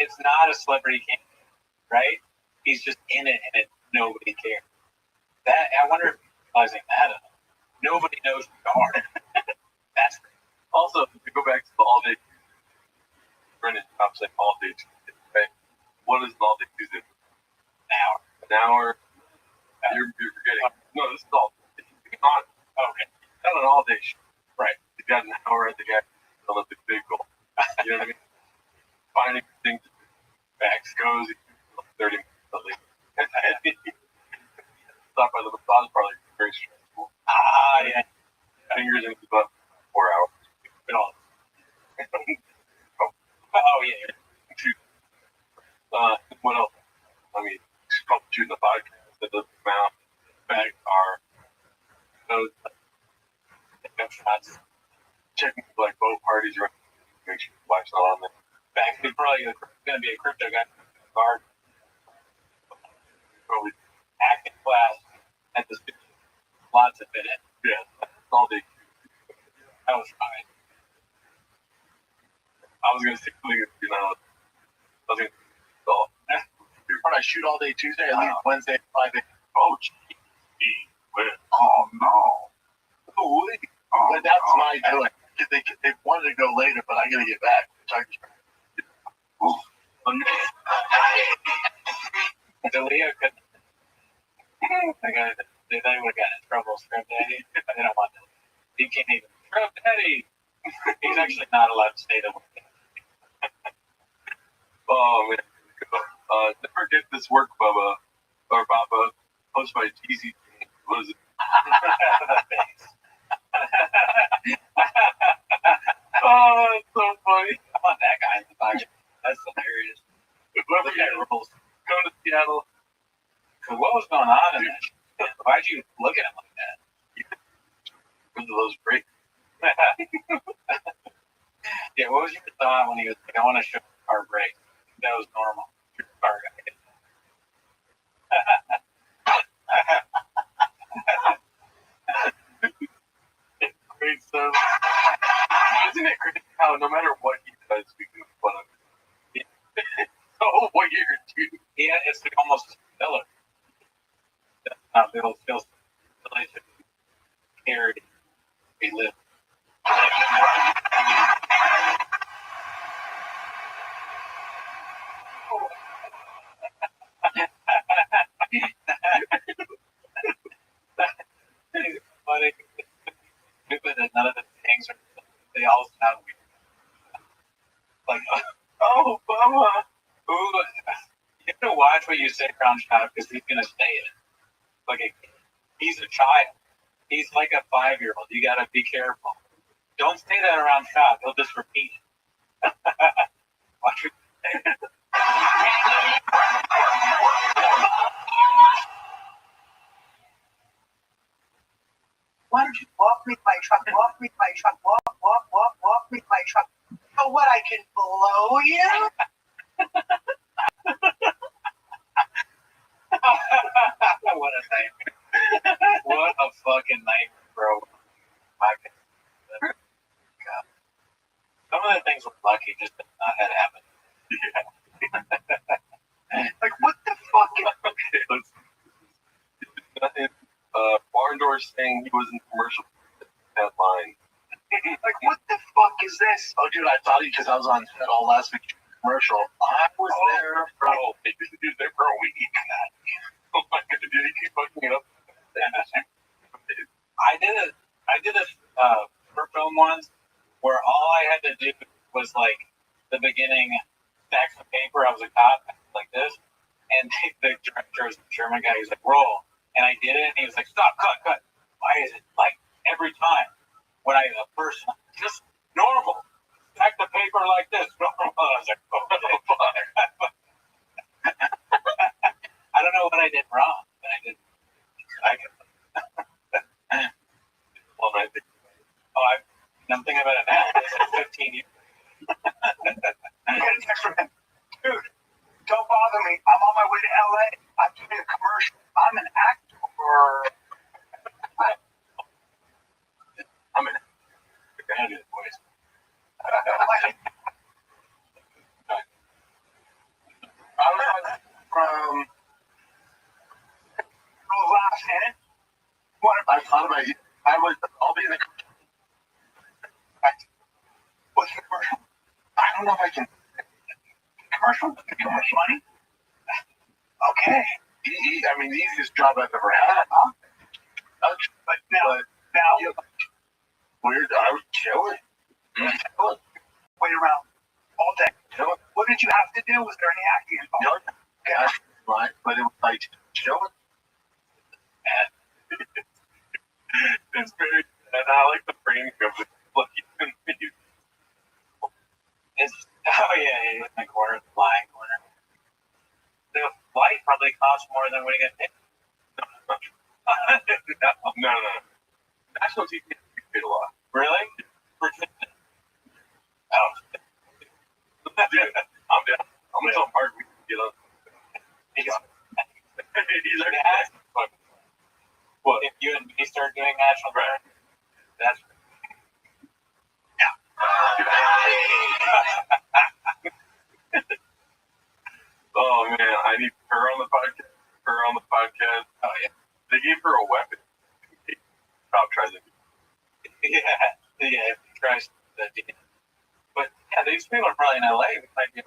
it's not a celebrity campaign, right? He's just in it, and nobody cares. That I wonder if he's realizing that nobody knows who you are. That's
Also, to go back to the all day, Brendan, I'm saying all day Tuesday, right? What is an all day Tuesday? An hour. You're forgetting. No, this is all. It's not.
okay.
Not an all day show. Right. You got an hour at the guy on the big goal. You know what I mean? Finding things. Backs goes 30 minutes at least. Stop by the massage parlor. Very stressful.
Yeah.
Fingers in the butt. 4 hours.
Been on. Oh yeah.
What else? I mean, shooting the podcast that doesn't come out. Back our those
Shots.
checking like both parties right. Make sure the wife's not on there.
Back. He's probably going to be a crypto guy. Guard.
Probably
Acting class at the studio. Lots of it.
yeah. That's all day.
That was fine.
I was gonna say you know. I was gonna so when I shoot all day Tuesday, I leave Wednesday at 5 a.m. Oh, gee. Oh no. Oh, wait. But that's my like. They wanted to go later, but I gotta get back.
Delia could. They would have gotten in trouble. Scrub Daddy. They don't want to. He can't even. Scrub Daddy. He's actually not allowed to say the word.
Oh man. Never get this work, Bubba or Baba. Posted by TZ. What is it? Oh, that's so funny.
I want that guy in the box. That's hilarious.
Whoever
Look at rules.
go to Seattle.
So what was going on in that? Why'd you look at him like that?
Because of those breaks.
Yeah, what was your thought when he was like, I want to show our break? That was normal. Our guy.
Great stuff. Isn't it crazy how no matter what he does, we do fun of it? Oh, what year, dude?
Yeah, it's like almost a filler. It'll feel related. Here we live. Funny. Stupid that none of the things are. They all sound weird. Like,
Oh, Bubba.
ooh, you have to watch what you say around child because he's gonna say it. Like he's a child. He's like a 5-year-old. You gotta be careful. Don't say that around child. He'll just repeat it. Watch it.
Why don't you walk me to my truck, walk me to my truck, walk me to my truck. So what, I can blow you?
What a nightmare. What a fucking nightmare, bro. My God. Some of the things we're lucky just did not have happen.
Like, what the fuck?
Okay, let's. Nothing. Barn door saying he was in commercial headline.
Like, what the fuck is this?
Oh, dude, I thought because I was on set all last week commercial. I was there for there for a week. Oh my god, did he keep fucking it up?
I did a short film once where all I had to do was like the beginning stacks of paper. I was a cop like this, and the director was a German guy. He's like, roll, and I did it, and he was like, stop, cut. Why is it like every time when I first just normal stack the paper like this? Normal. I was like, oh, fuck. I don't know what I did wrong, but I did.
Well, I think.
I'm thinking about it now. It's like 15 years.
I got a text from him. Dude, don't bother me. I'm on my way to LA. I'm doing a commercial. I'm an actor.
I'm in. I do the voice. I was from.
Last hand.
I thought about it. I'll be in the.
What's the commercial?
I don't know if I can.
Commercial? Too much money? Okay.
I mean, the easiest job I've ever had. Huh?
But now,
Yeah. Weird. I was chilling.
wait around all day.
Chilling.
What did you have to do? Was there any acting involved?
No, that's right. But it was like chilling. And it's very. And I like the framing of it. Like,
It's yeah, in the corner, the flying corner. The flight probably costs more than what you get paid.
No. National TV paid a lot.
Really?
Oh. Dude, I'm down. I'm gonna tell Mark we can get on. He's already asked. What?
If you and me start doing national brand, that's
Oh man, I need her on the podcast. Oh yeah. They gave her a weapon.
probably in LA. We might be.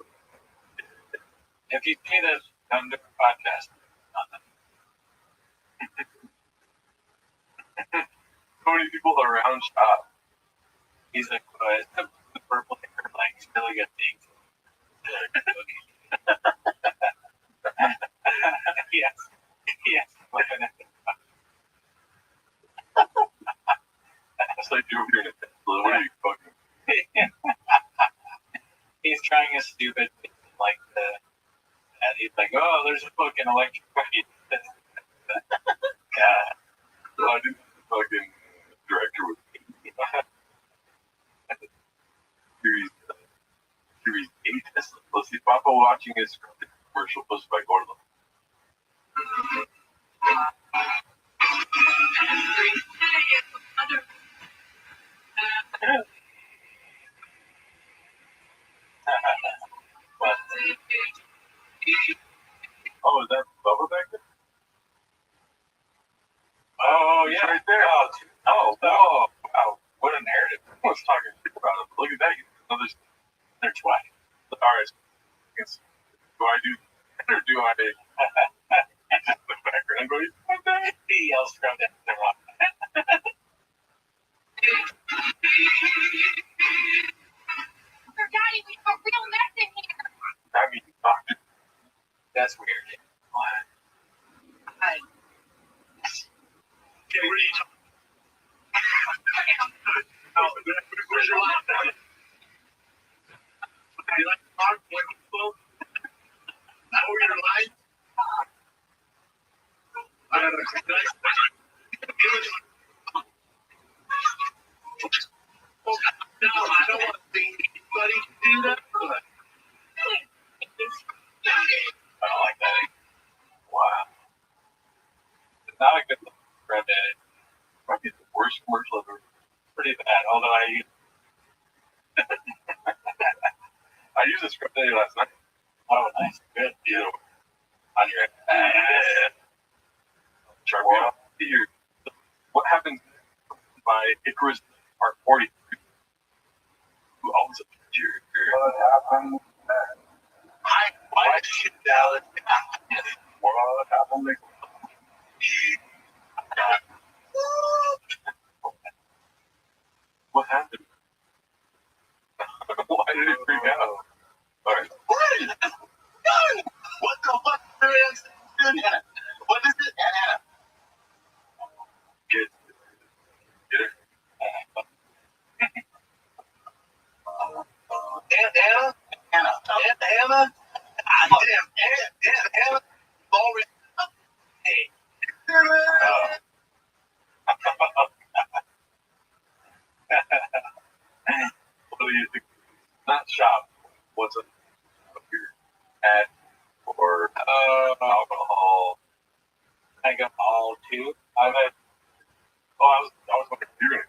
If you see this, come to the podcast.
So many people around shop.
He's like, well, it's the purple hair, like, still get things. Yes. Yes.
It's like you over here in a Tesla. What are you fucking?
He's trying his stupid, like, and he's like, oh, there's a fucking electric bike.
I didn't fucking director with Series 8 Tesla. Let's see, Papa watching his commercial posted by Gordon. Oh, is that Bubba back there?
Oh, yeah.
Right there.
Oh, whoa. Wow. What a narrative.
Everyone's talking shit about him. Look at that.
They're twice.
All right. Do I do that or do I just look background? Go,
He yells from the rock.
Daddy, we have a real mess in here.
I mean, talking.
That's weird.
Hey, what are you talking about? Where's your line? You like to talk? Like, over your line? I don't know. No, I don't want to be anybody to do that, but
I don't like that.
Wow.
It's not a good look. Red Dead.
Might be the worst commercial ever.
Pretty bad. Although I
used this script day last night.
oh, nice. Good.
You know,
On your
Sharpie off here. What happens by Icarus Part 40? Who owns it? What happened?
why shit, Dallas?
What happened? What happened? Why did it freak out? All right.
What the fuck? What is it? Anna.
Get it?
Anna. Anna? Ah, damn. Anna. Always. Hey.
What do you think? Not shop. What's up here? At or alcohol?
I got all two. I've had
I was wondering if you're gonna.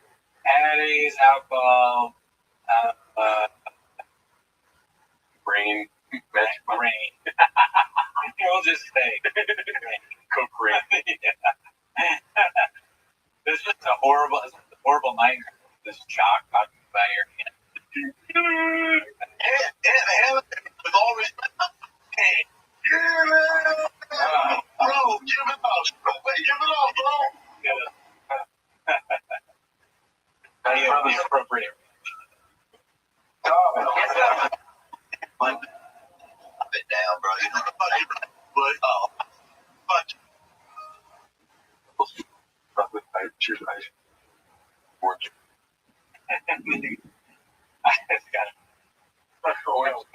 Addis, alcohol,
Brain,
magic brain. We'll just say
Coke brain.
this is a horrible night. This chalk talking about your hand.
Anna was always. Hey. Bro, give it up. Give it up, bro.
It's appropriate.
Up it down, bro. You know the buddy, but
Probably cheers, ice. Orange.
It's got
Orange.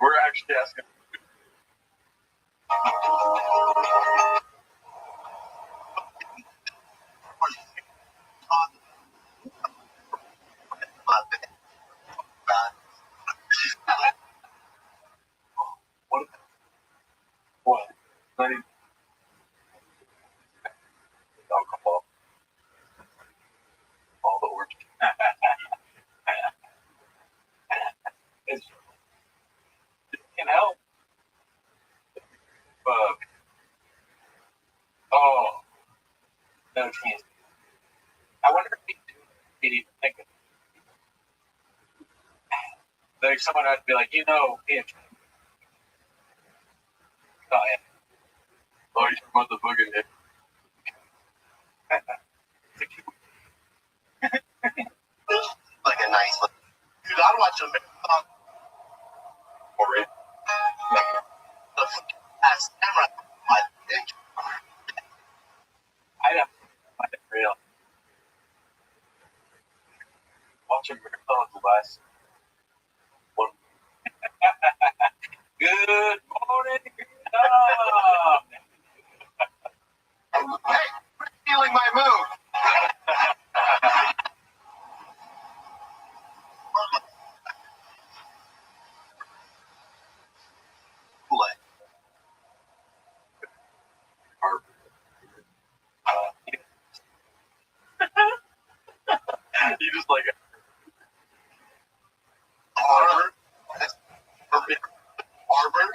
We're actually asking. What? Not even alcohol. All the orange.
it can help. Oh, no chance. I wonder if he'd even think of it. like someone had to be like, oh yeah.
Oh, you talking about the fucking hit?
Like a nice look. Dude, I'd watch a marathon
Or it?
the last camera. My dick.
I don't find it real.
Watching marathons last one.
Good morning.
Hey, quit stealing my move.
You just like
Harvard. That's perfect. Harvard.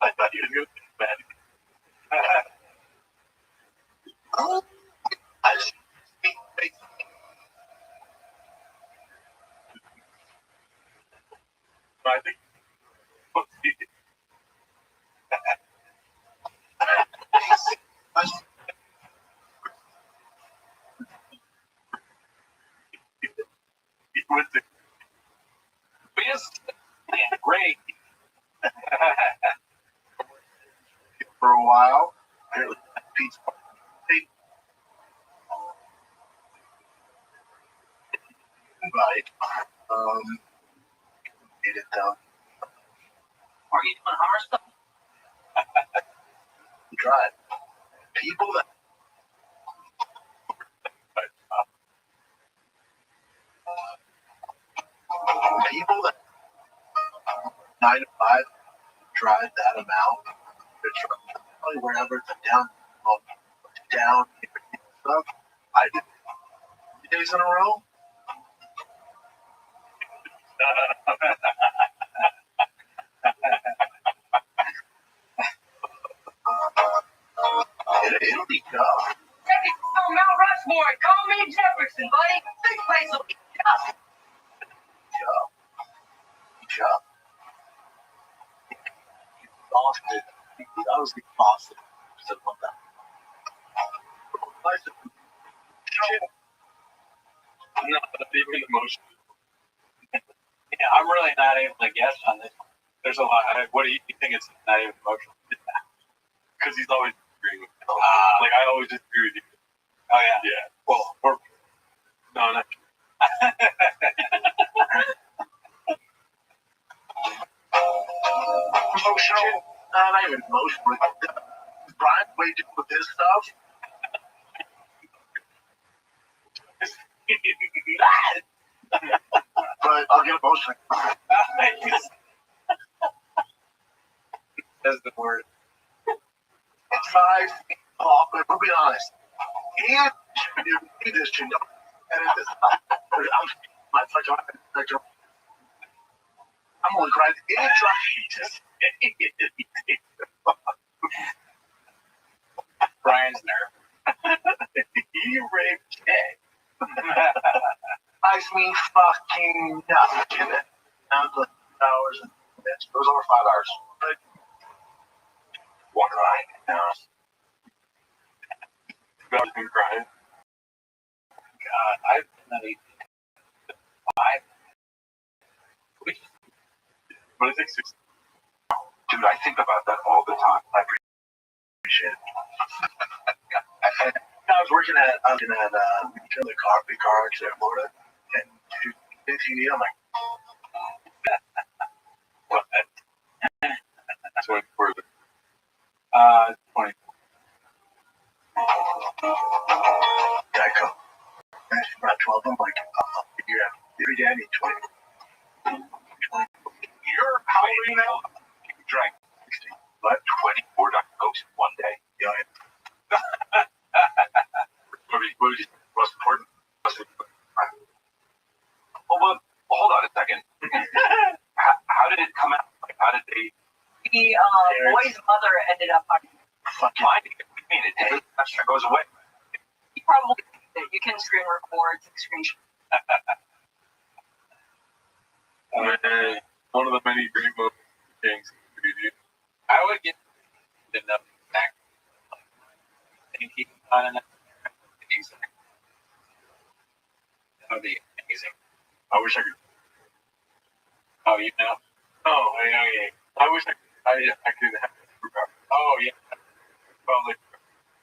I thought you was gonna be mad.
I just speak face.
I think. He went to
Best and great.
For a while. Apparently, Pete's invite. Get it done.
Are you doing Hummer stuff?
Try it. People that people that 9 to 5 drive that amount. They're probably wherever it's down stuff. I did 3 days in a row. It'll be tough.
Hey, on Mount Rushmore, call me Jefferson, buddy. This place will be tough.
Job. Boston. I was in Boston. So what that?
not even emotional.
Yeah, I'm really not able to guess on this. There's a lot. What do you think it's not even emotional?
Because he's always agreeing with me.
Like,
I always disagree with you.
Oh, yeah.
Yeah. Well, or no, not
Emotional. Not even emotional. Brian waited with his stuff. But I'll get emotional.
That's the word.
It's 5 feet tall, but we'll be honest. And you need this to know. Edit this up. I'm only crying. It's trying
Brian's nerve.
He raped Jay. I mean, fucking nothing. Now the hours and minutes. It was over 5 hours. But one ride.
I've been crying.
God, I've been at 5.
But I think 6.
dude, I think about that all the time. I appreciate it. I was working at the car accident in Florida, and dude, if you need, I'm like,
What? 24.
20.
Geico. And it's about 12. I'm like, yeah, every day I need 20.
You're how old are you now? You drank
16. But
24 Dr. Cokes in one day.
yeah.
What was important?
Well, but hold on a second. How did it come out? Like, how did they?
The boy's mother ended up on
Fucking
Finding it? I mean, that goes away.
you probably you can screen record, take screenshot.
I wish I could.
Oh, you know.
Oh, yeah. I wish I could have a superpower.
Oh, yeah.
Probably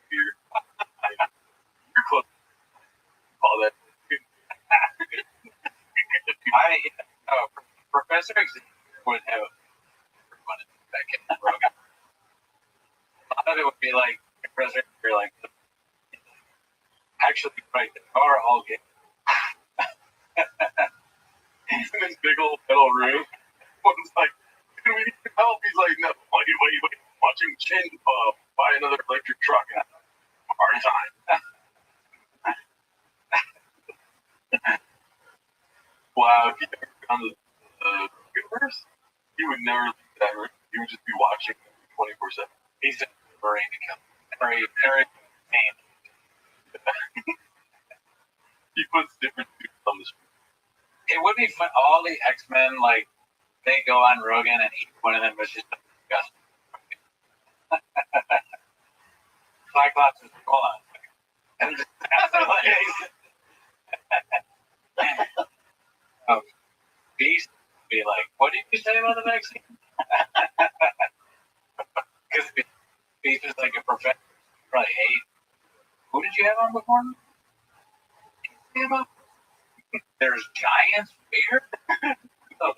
here. You're close. All that.
Professor Xavier would have fun back in Rogan. A lot of it would be like Professor Xavier, like actually right the car all get
He's in this big old metal room. One's like, can we need help? He's like, no, wait. Watch him chin buy another electric truck and have a hard time. Wow, if he ever found the universe, he would never leave that room. He would just be watching 24/7.
he's a Marine become very mean.
He puts different suits on the screen.
It would be fun. All the X-Men, like, they go on Rogan and each one of them was just disgusting. Cyclops is hold on. And just Beast would be like, what did you say about the vaccine? Because Beast is like a professor. Probably hate. Who did you have on before? There's giants here. Oh,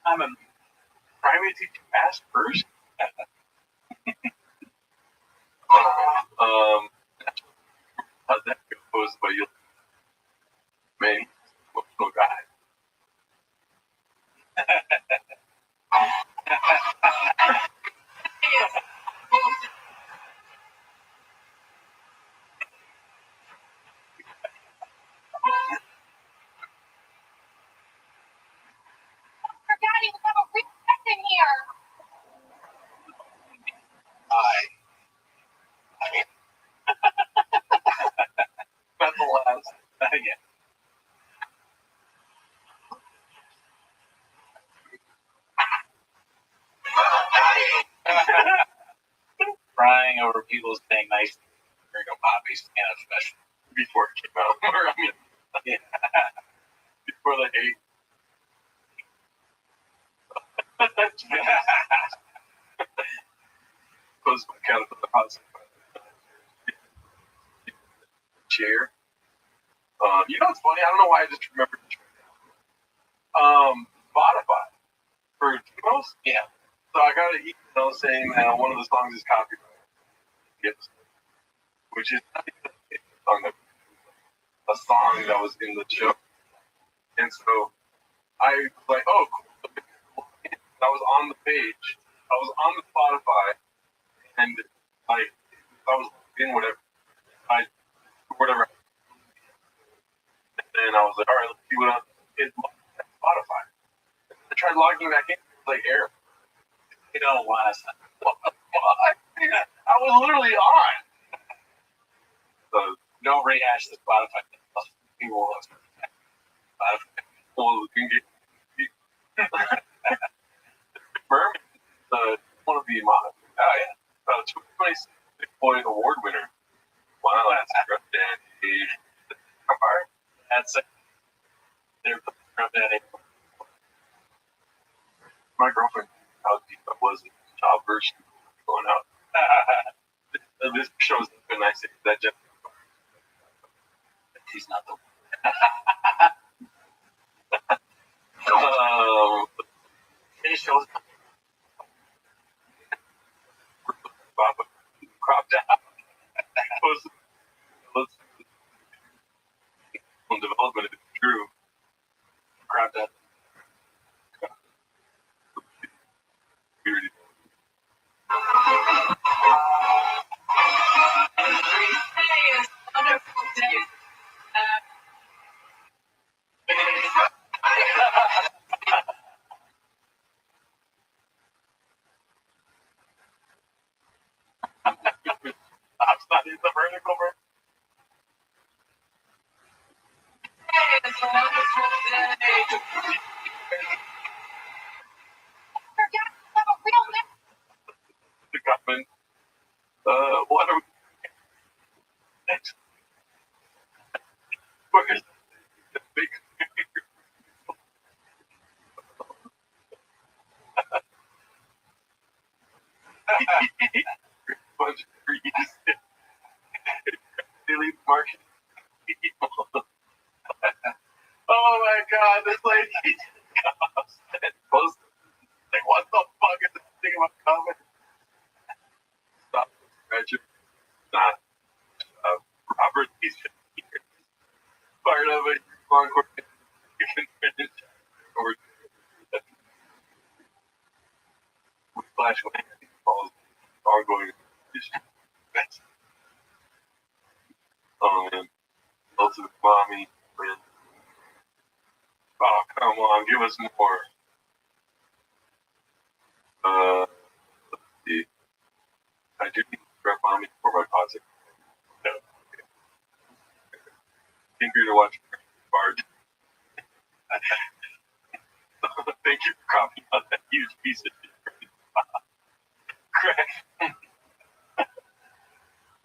I'm a
Primate teacher asked first. How's that goes by you? Man, emotional guy.
Daddy, we have a real pet in here.
I mean, Bethel has yeah. Crying over people saying nice things. Here go Poppy's and especially
Before it came out. I mean,
yeah.
before the hate. Close my cat up to the house. Chair. You know what's funny? I don't know why I just remembered. Spotify for Timos.
Yeah.
So I got an email saying that one of the songs is copyrighted. Yes. Which is not even a song that was in the show. And so I was like, oh, cool. I was on the page. I was on the Spotify, and like I was in whatever. And then I was like, all right, let's see what is Spotify. I tried logging back in, like error.
You don't want us.
I was literally on. So
Don't rehash the Spotify. People will Spotify.
well, you can get Merman, one of the oh yeah, 2026 Boy Award winner. Wow, that's great.
That's it. They're from that.
My girlfriend, how deep I was in childbirth, she was going out. This shows up, and I say that just
He's not the
it shows up. Cropped out. Development if it's true.
crowd that.
Wonderful day.
I'm studying the vertical bird.
It's a wonderful day. Forget to have a real name.
The government. What are we next? Where's the big god, this lady comes and posts like, what the fuck is this thing about coming? Stop, Richard. Not Robert. He's part of it. Encore. You can finish or flashlight falls ongoing. Oh man, ultimate mommy, man. Oh come on, give us more. Let's see. I do need to grab mommy for my posit. No. Came here to watch Bart. Thank you for copying on that huge piece of shit. Crack.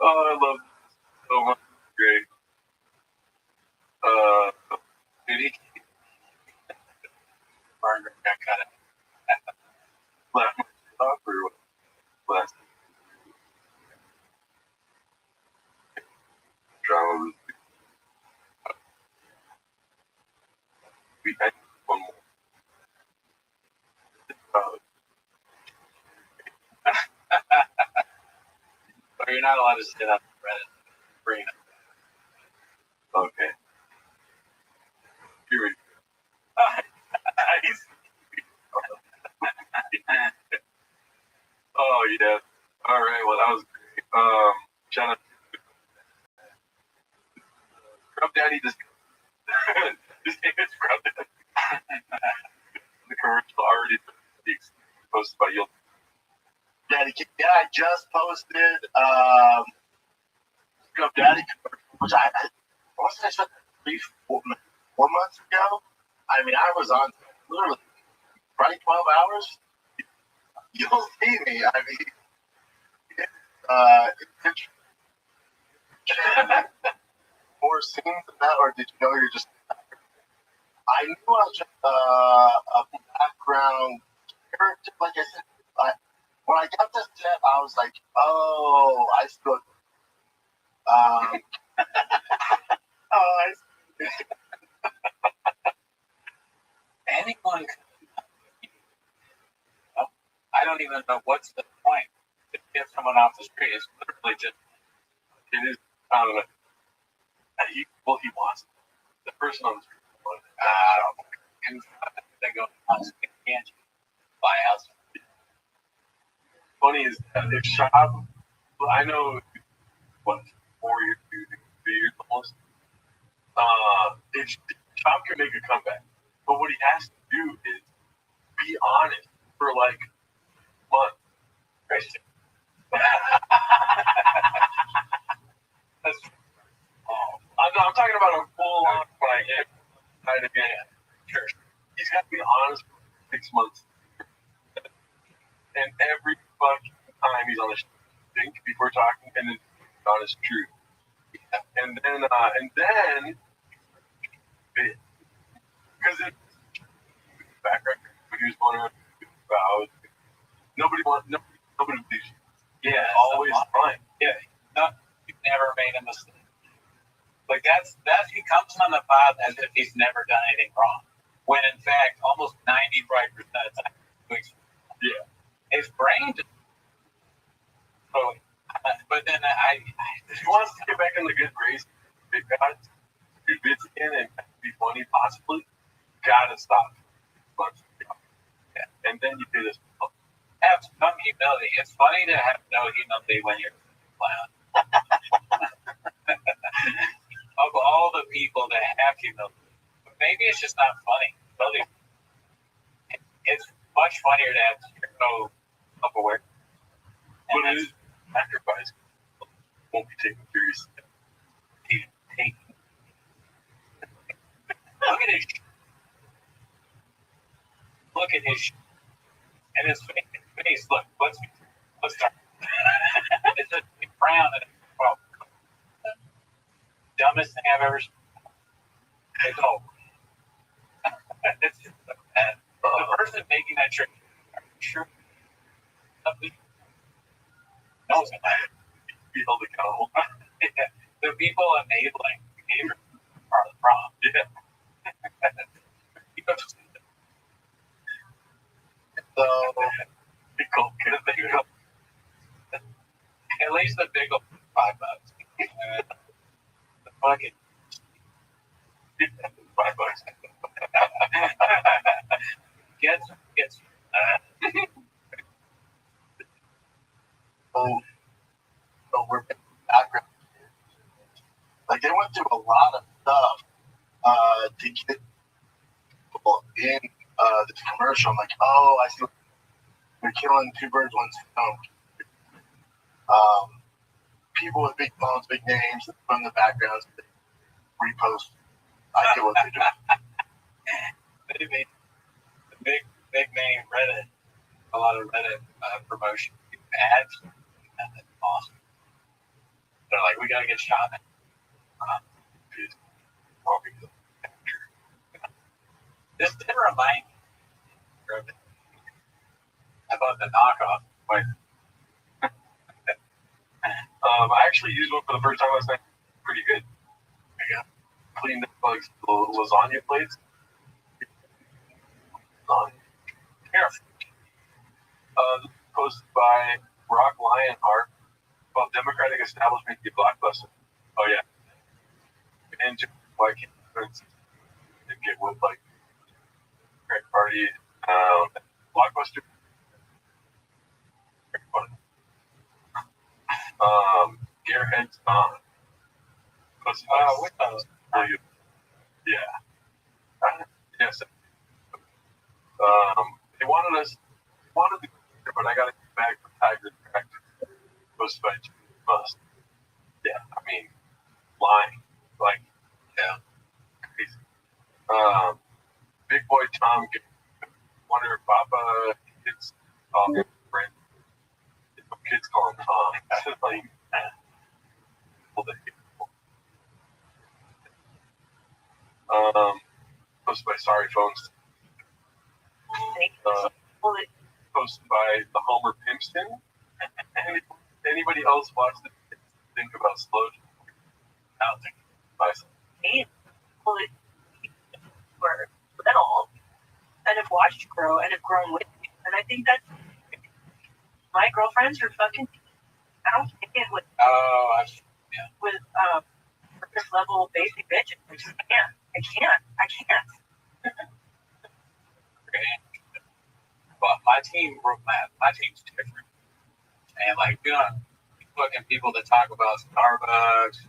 Oh, I love this so much. Great. Did he? Margaret got kind of left up or what? Last drama. We had one more.
But you're not allowed to sit on Reddit. Bring it.
Okay. Here we go. Oh yeah. All right. Well, that was great. Shout out to Scrub Daddy. Just his name is Scrub Daddy. The commercial already posted by you.
Daddy, yeah, I just posted Scrub Daddy commercial, which I wasn't expecting 4 months ago. I mean, I was on literally right 12 hours. You'll see me. I mean, more scenes than that, or did you know you're just? I knew I was just a background character. Like I said, when I got this set, I was like, oh, I still.
Anyone can. I don't even know what's the point. To get someone off the street is literally just.
It is. I don't know. He wants the person on the street.
And they go, can't you buy a house?
Funny is that if Shab, I know what 4 years, 3 years almost. If Shab can make a comeback, but what he has to do is be honest for like months. Right? That's. I'm talking about a full on like side again. Sure. He's got to be honest for 6 months. And every fucking time he's on the think before talking, and then honest truth. And then because it's back record, but he was going around about nobody believes you.
Yeah,
always fine.
Yeah, you've never made a mistake. Like that's he comes on the pod as if he's never done anything wrong, when in fact almost 95% of the time,
yeah,
his brain. So, but then
if he wants to get back in the good grace, big guys, do bits again and be funny, possibly, gotta stop. Yeah. And then you do this.
Have some humility. It's funny to have no humility when you're a clown. Of all the people that have humility, but maybe it's just not funny. Really, it's much funnier to have zero self-awareness.
But it is sacrifice. Won't be taken seriously.
Look at his. Look at his. And his face. Look. Let's start. It's a frown and well, dumbest thing I've ever seen. It's over. It's just so bad. The person making that trick, sure. No,
Be held accountable.
the people enabling behavior are the problem.
Yeah.
in this commercial. I'm like, oh, I see. They're killing two birds, one stone. People with big phones, big names, from the backgrounds, repost. I get what they're doing.
They made the big name Reddit, a lot of Reddit promotion ads. That's awesome. They're like, we gotta get shot at. This did remind me of it. I thought the knockoff.
Right. I actually used one for the first time last night. Pretty good. I got cleaned up like lasagna plates. Posted by Brock Lionheart about Democratic establishment get blockbuster. Oh yeah. And just like and get with like Craig Party, blockbuster. Gearhead's on.
With those.
Yeah. Yes. They wanted the, but I got to get back from Tiger Practice. Posted by Must. Yeah, I mean, lying. Like, yeah. Crazy. Big boy Tom, wonder if Papa kids call him friend. Kids call him Tom. Like, posted by Sorry Phones. Posted by the Homer Pimpston. Anybody else watch the think about slow? I don't think myself.
Were little and have watched you grow and have grown with you. And I think that's my girlfriends are fucking. I don't get with with this level of basic bitches. I just can't. I can't.
But my team's different. And like, you know, fucking people that talk about Starbucks,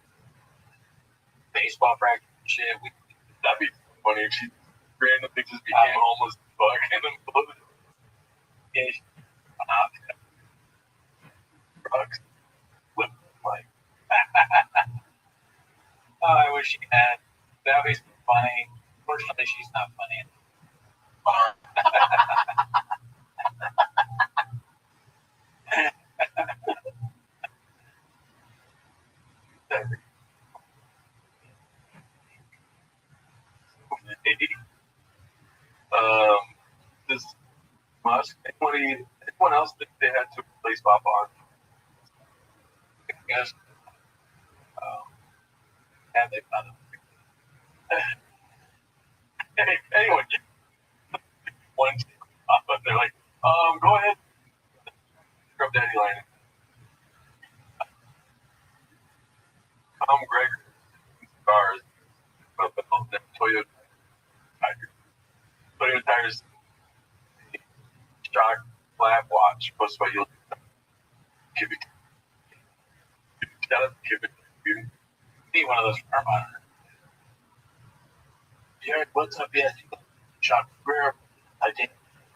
baseball practice and shit.
That'd be funny if she randomly just became homeless fuck and then drugs. Like,
I wish she had. That would be funny. Fortunately, she's not funny.
This Musk. Anyone else think they had to replace Bob on?
Yes. Have they found it?
Anyone? One up, but they're like, go ahead. Scrub Daddy line. Tom Gregor cars, but the Toyota Tires stock lab watch posted by you. Give it.
Need one of those car monitors.
Jared, what's up? Yeah, Chuck, where I think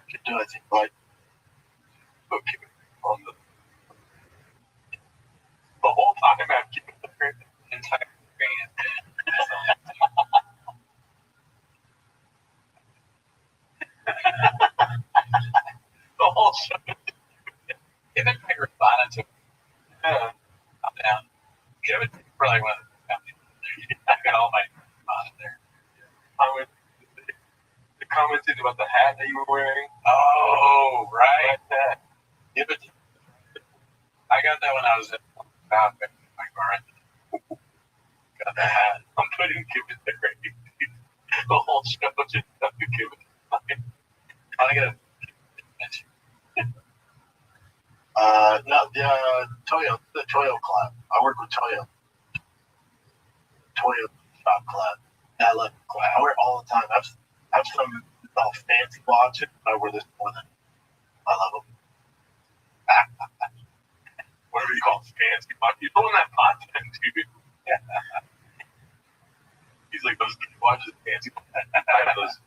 you could do it. Like,
Okay, on the whole time I'm keeping the
Entire screen.
the whole show.
If it responded to
Yeah.
I'm down. Give it for like one of I got all my on there.
They commented about the hat that you were wearing.
Oh, right.
Like that.
Give it. I got that when I was at my car. Got the hat.
I'm putting give it the great. The whole show just have to give it.
I get a
no, the Toyo Club. I work with Toyo Shop Club. I love it. I wear it all the time. I have some fancy watches. I wear this more than I love them.
Whatever you call fancy. You're doing that content, dude. He's like, those watches fancy. I have those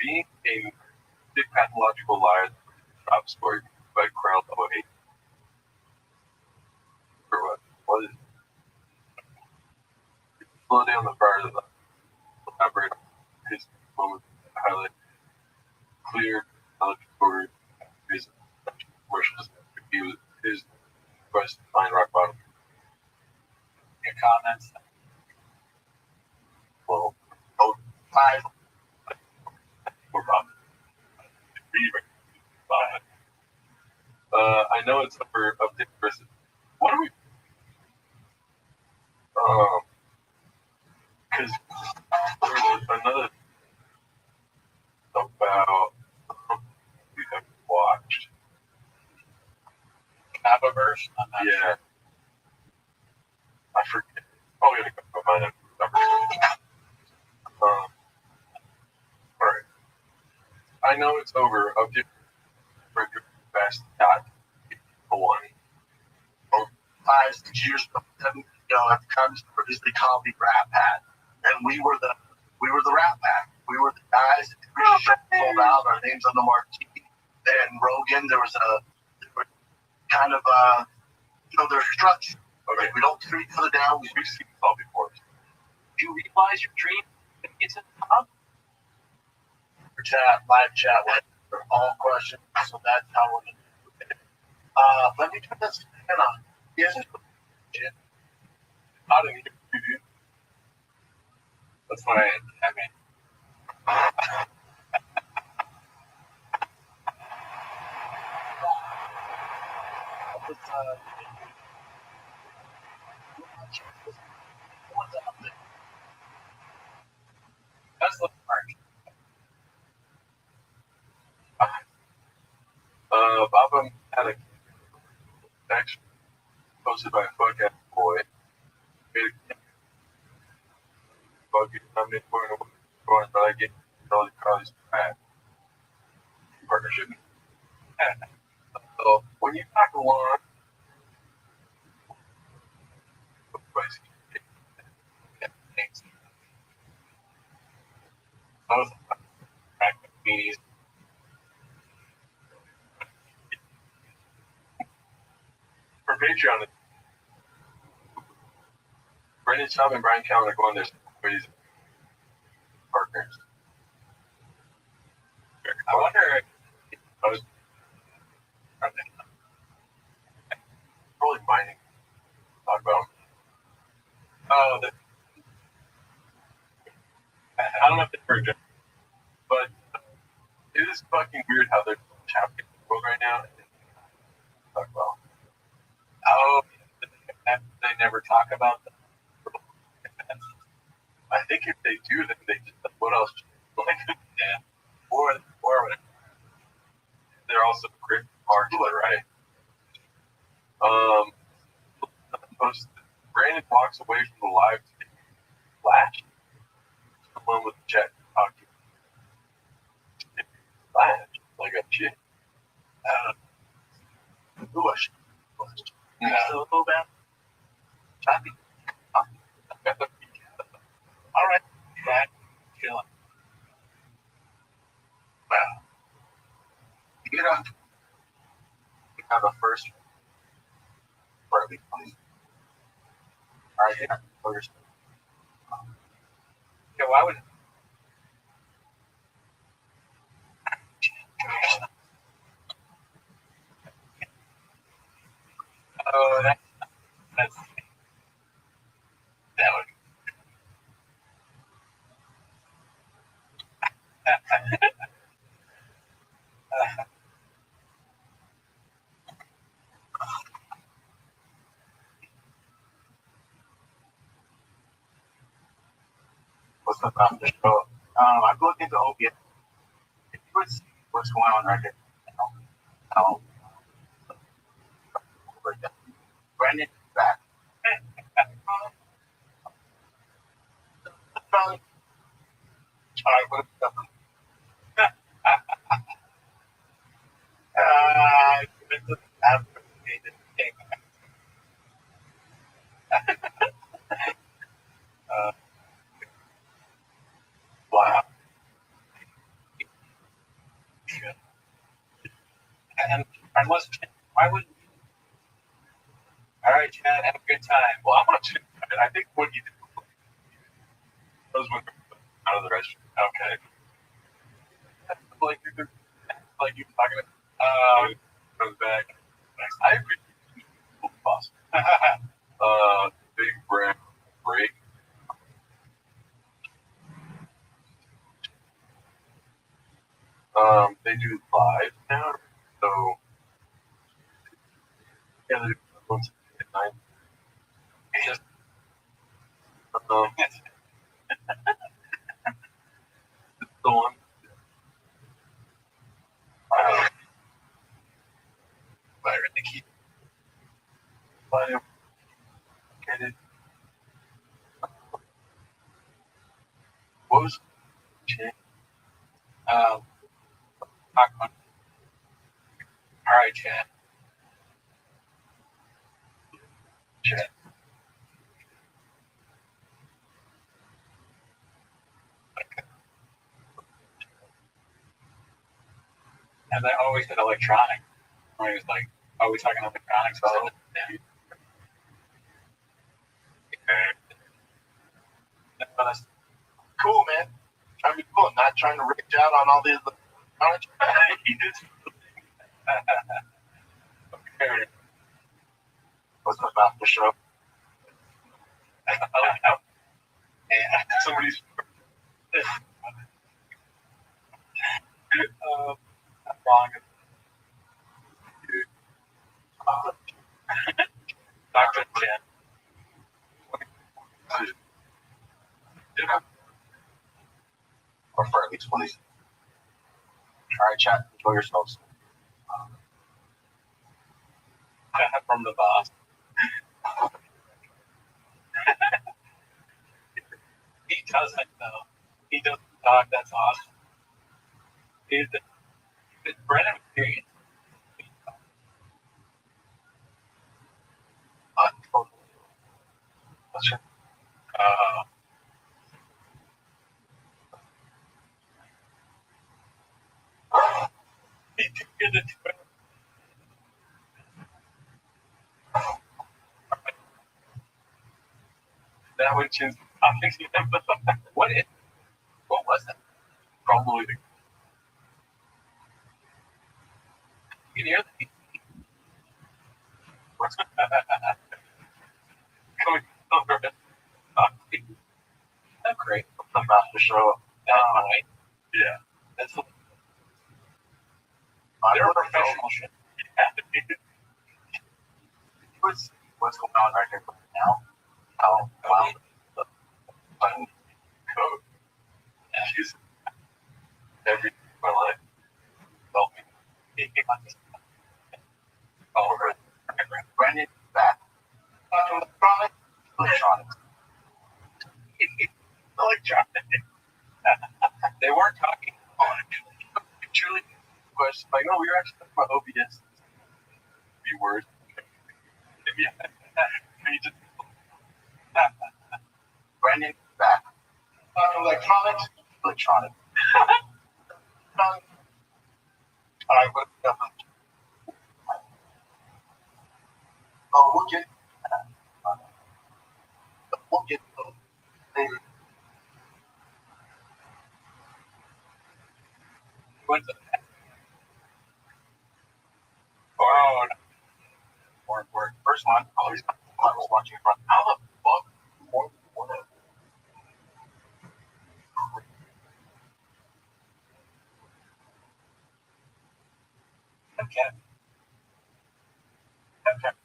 Being a big pathological liar, top story by Crown 08. Or what? What is it? Slow down the part of the elaborate his moment, highlight clear, story, his wishes. He was his quest to find rock bottom.
Your comments.
Well,
Oh, 5.
we're Bob. I know it's for update versus. What are we? Because there was another about we have watched.
Kappaverse?
Yeah. I forget. Oh, we gotta go find it. Alright. I know it's over. Update for best dot one.
5, 6 years ago, 7 years ago, at the time they called me Rat Pack, and we were the Rat Pack. We were the guys that sold out our names on the marquee. And Rogan, there was kind of there's structure.
Okay.
We don't treat each other down.
We've seen this all before.
Do you realize your dream is a top?
Live chat, for all questions. So that's how we're going to do it. Let me turn this fan on. Yes.
Not an preview. That's why I mean.
That's the part.
Baba had a text posted by a fuck ass boy. Fuck it, I'm in for going, but I get all the college partnership. So when you talk along, both meetings. For Patreon, Brendan Schaub and Brian Callen are going their ways partners.
I wonder if
I was probably mining. Talk about. Oh, I don't know if it's for Jeff, but it is fucking weird how they're chapting the world right now. Talk about.
oh they never talk about that.
I think if they do, then they just what else?
Yeah. Or
They're also great marketing, right? Brandon walks away from the live to flash. Someone with the chat talking. Flash, like a shit.
Bush.
Yeah.
So bad. Choppy.
All right. Back. Chilling.
Wow. Get up.
We have a first. Probably. All right, yeah, first.
Yeah, why would that's that would
What's up after the show?
I've looked into opiates. What's going on right here? How Brandon back.
all right, what
Wow.
must. Why wouldn't you? All right, Chad, have a good time.
Well, I'm not sure. I think what you did was when out of the restaurant. Okay. Like you're talking about comes back. I appreciate you, boss. Big brown break. They do live now, so yeah, they do once at night. Just the one. I really keep buying get it. What was it?
All right, Chad.
Chad.
And I always said electronic. I was like, are we talking electronics?
Oh,
Yeah.
Cool, man. Trying to be cool, not trying to reach out on all these. What's up after show?
Somebody's
Wrong. Dr. Jen.
Or for at least 20. All right, chat. Enjoy yourselves.
From the boss. He doesn't know. He doesn't talk. That's awesome. He's Brennan, period.
That's right.
He did it to him.
that which is
What was it?
probably the
You can hear the
coming over.
Oh, great.
Come after show.
Right.
Yeah.
That's
I
they're
don't know
professional shit.
what's going on right here now. How wow.
Code. She's every my life. Help me.
Oh, right.
Brandon back. Electronics.
Electronic. They weren't talking on it.
Truly, question like, no, we were actually talking about OBS. Be words. Yeah. You just
Brandon back. Electronics. Electronic. All right, what's up? Oh, we'll get later.
What's it? Oh, no.
Word. First one, I was watching from how the fuck more.
Okay. Okay.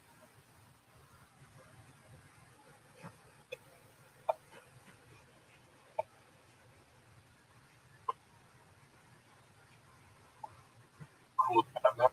Cool. I've never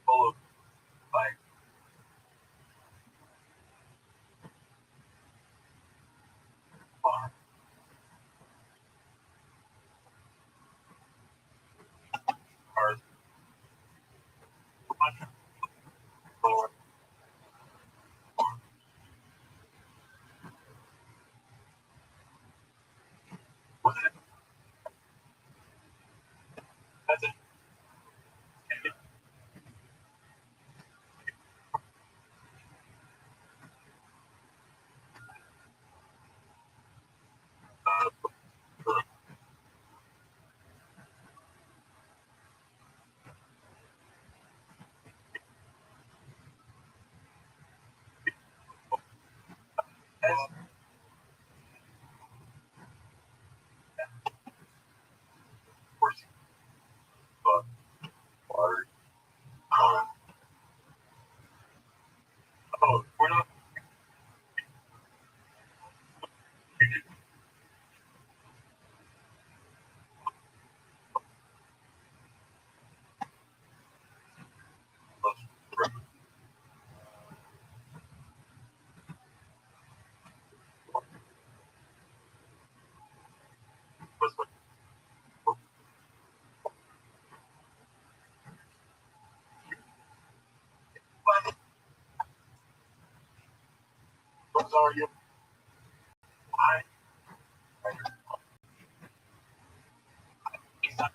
full of like cars. Was it? That's it. Horse, water. Oh, we're not. I'm sorry. I. He's not.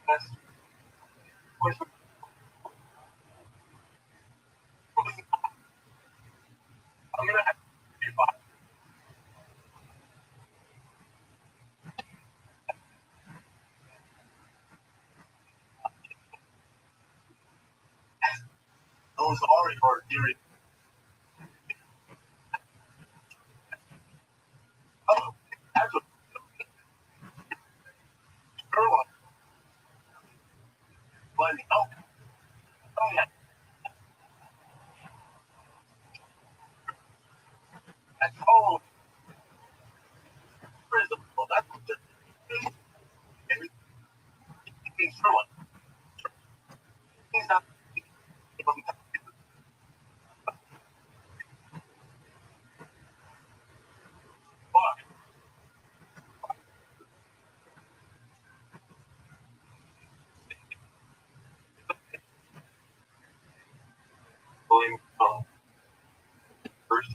That's. I'm gonna have to be fine. Those are your theory. Oh, that's a girl. But oh yeah, that's all principle. That's the everything's true. He's not. Fuck. Blame first.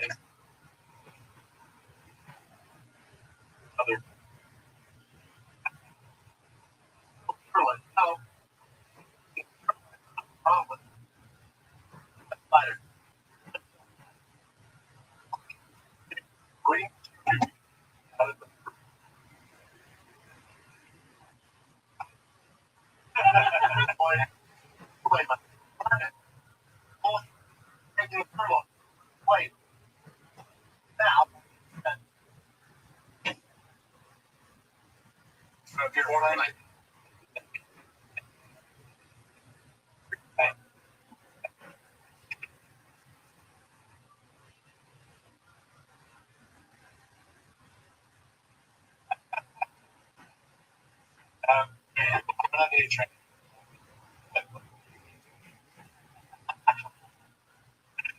And other. Oh, problem. Ladder. Great. Wait, wait, now. I'm not going to try.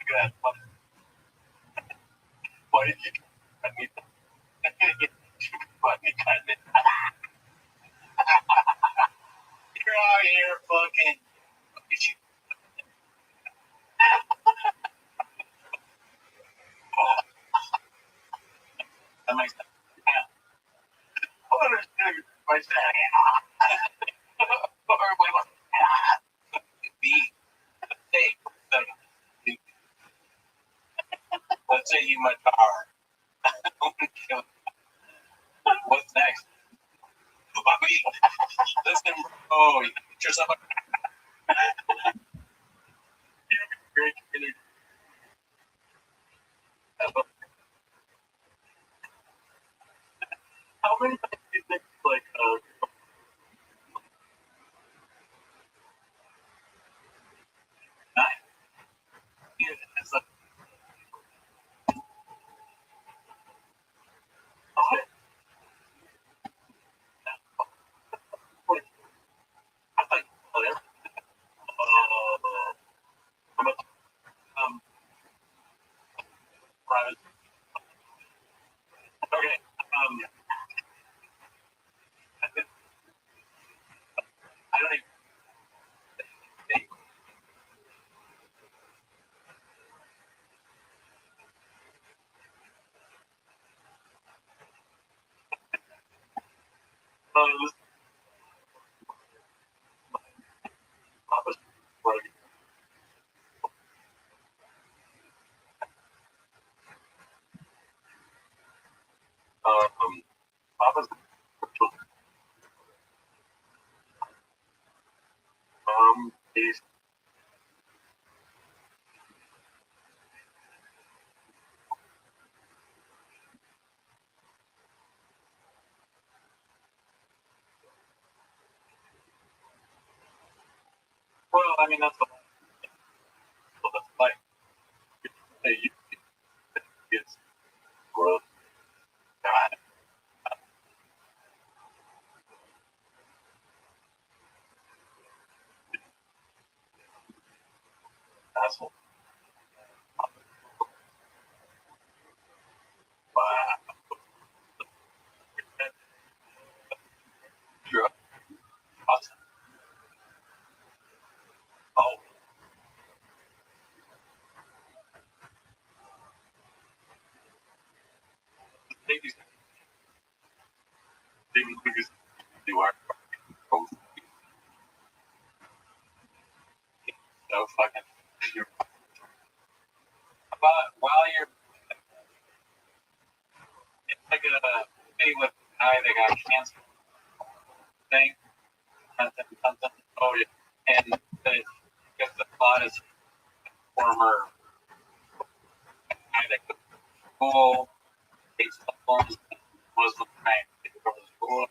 Good. Why did you? I need. Why did you? You're out here fucking. Look at you. That makes sense. Yeah. I understand my saying. Or wait, what? B. Let's say you my car. What's next? Bobby, listen, bro. You get yourself a great community. How many times do you think, like, nine? private. Okay. I don't even think. This Papa's right. Papa's is well. I mean, that's like hey, you it's growth. God, asshole. Wow. You're awesome. Oh, thank you. You are so fucking. You're, but while you're it's like a thing with a guy that got cancer thing. Oh yeah, and the, because the plot is former guy that goes to school, takes Muslims, Muslim guy from the school.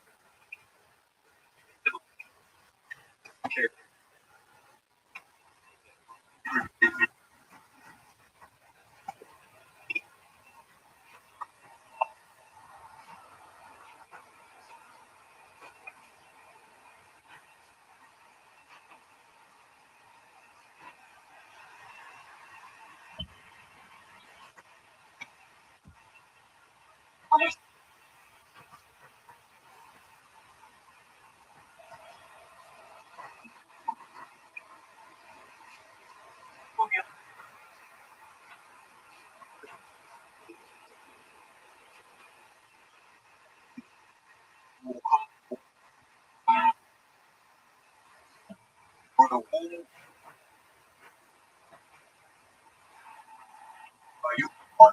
For the whole you on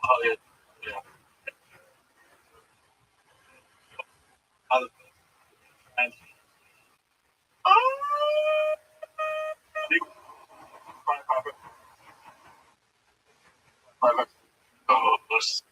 Oh yeah, yeah. Other and big private. Oh, this.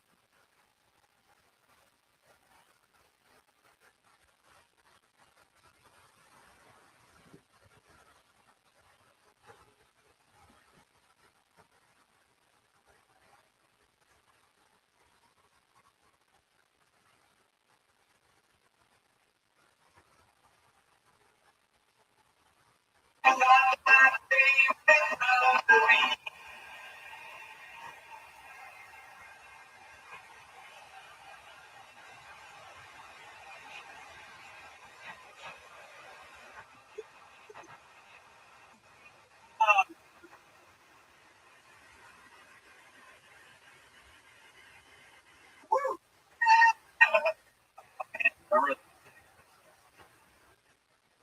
Remember,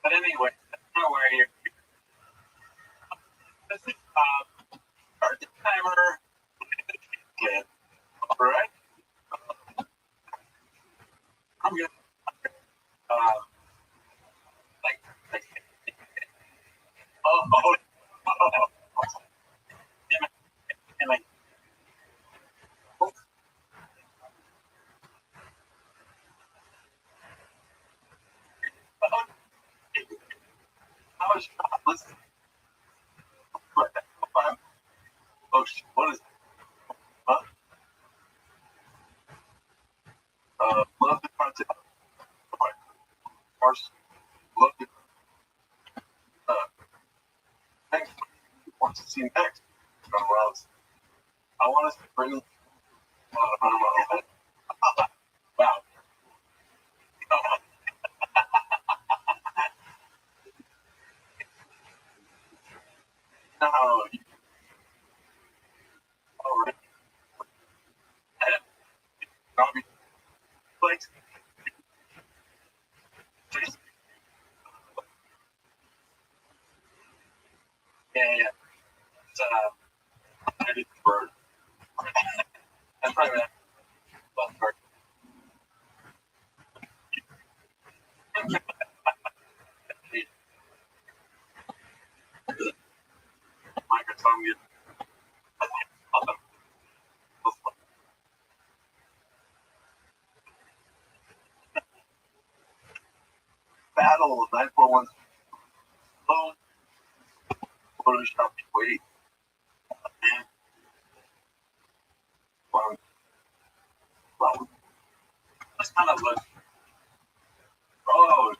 but anyway, I don't know where you're. This is start the timer. Okay, all right. I'm gonna like oh, and like I was listening. Oh shit, what is huh? Love the content. Mars, love the next. Wants to see next. I want us to bring. Wow. No, all right. I'll be like, yeah. It's I did the bird. That's probably that last bird. Microphone get awesome. Battle of 941 phone Photoshop wait. Wow. Wow. This kind of looks oh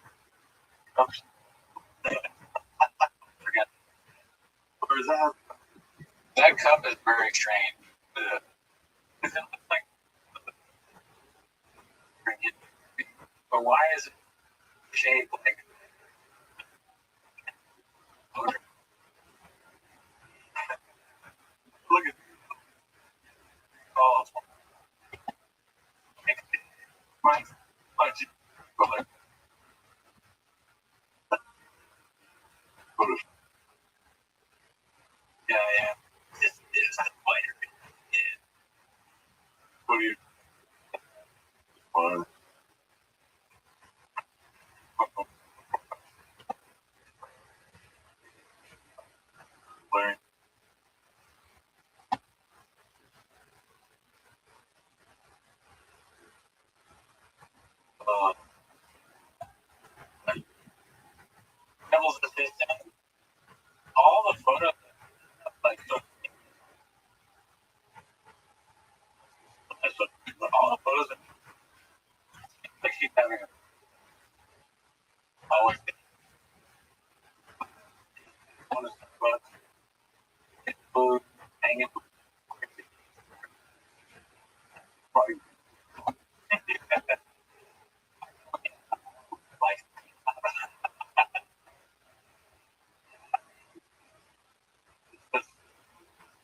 forget. Where is that? That cup is very strange. It looks like but why is it shaped like look at oh my yeah. It's not quite what do you want? Learn. Uh, Devil's Assistant. All the photos, like so, all the photos, like she's having always one but food hanging like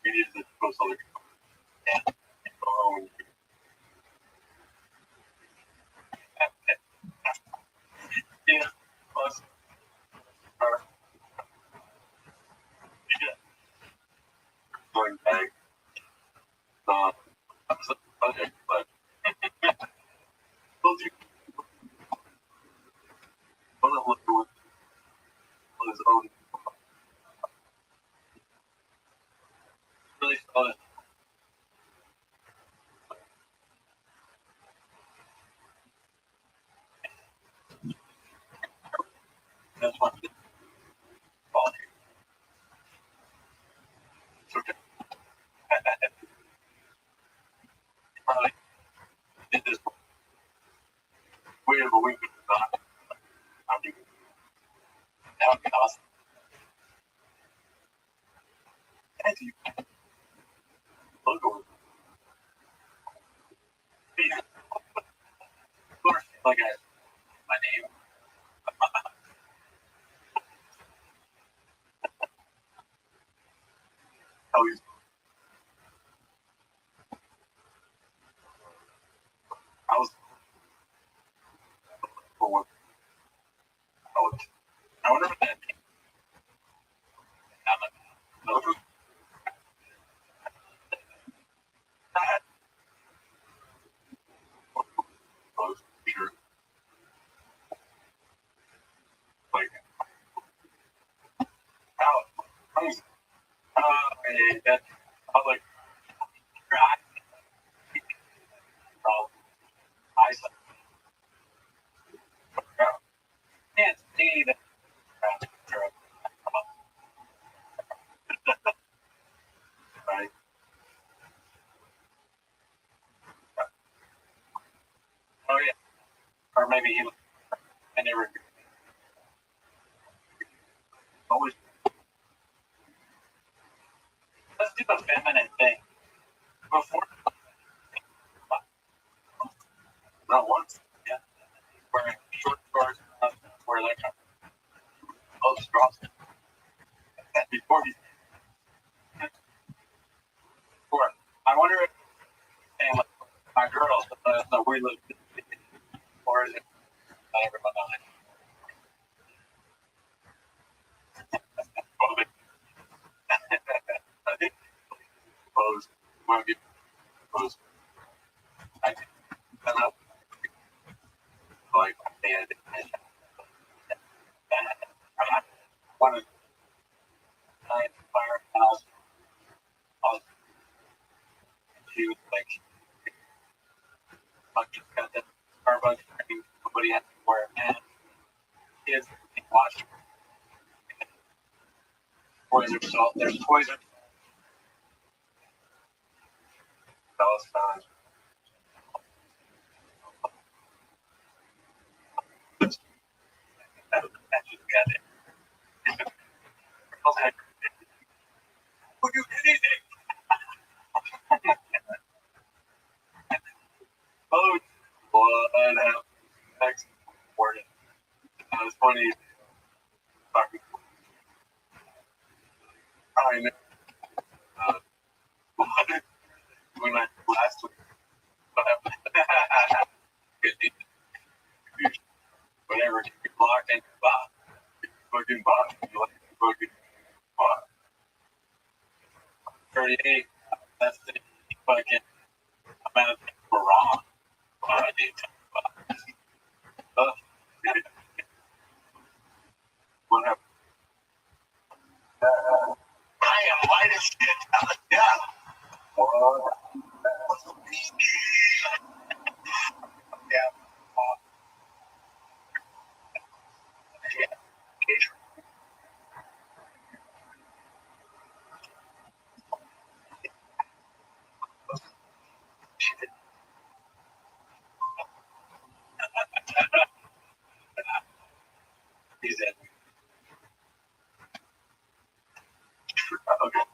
we needed to post other and That's the subject, but those you want to look at his own. Really solid. That's one thing. Okay. Probably did this. We have a week of not. I'm doing that would be awesome. Thank you. Look over. Like my name. How he's. I was. For what? I wonder what that means. I'm a. Peter. Like. How? And that. I was like. I can't see that. Right? Oh yeah. Or maybe he. I never. Always. Let's do the feminine thing. Before. Not once. Yeah. Wearing short shorts. Where that comes. Oh, the straws. Before he. Before. I wonder if. Saying like my girls, the we look. Or is it not everyone on it? I think pose. Want to get pose. I think. I don't know. Like, and I want to fire house. I'll do like, I just got the Starbucks drink. Nobody has to wear a mask. Kids can watch. Toys are sold. There's toys are Palestine. That just got it. Would you anything? Oh, what next morning? It's funny talking. I know. When I last week, what happened? Whatever, you blocked and bot. Fucking bot. You like fucking bot. 38. That's the fucking amount of things were wrong. What I did. What happened? I am white as shit. Yeah. Yeah. He's in. Okay.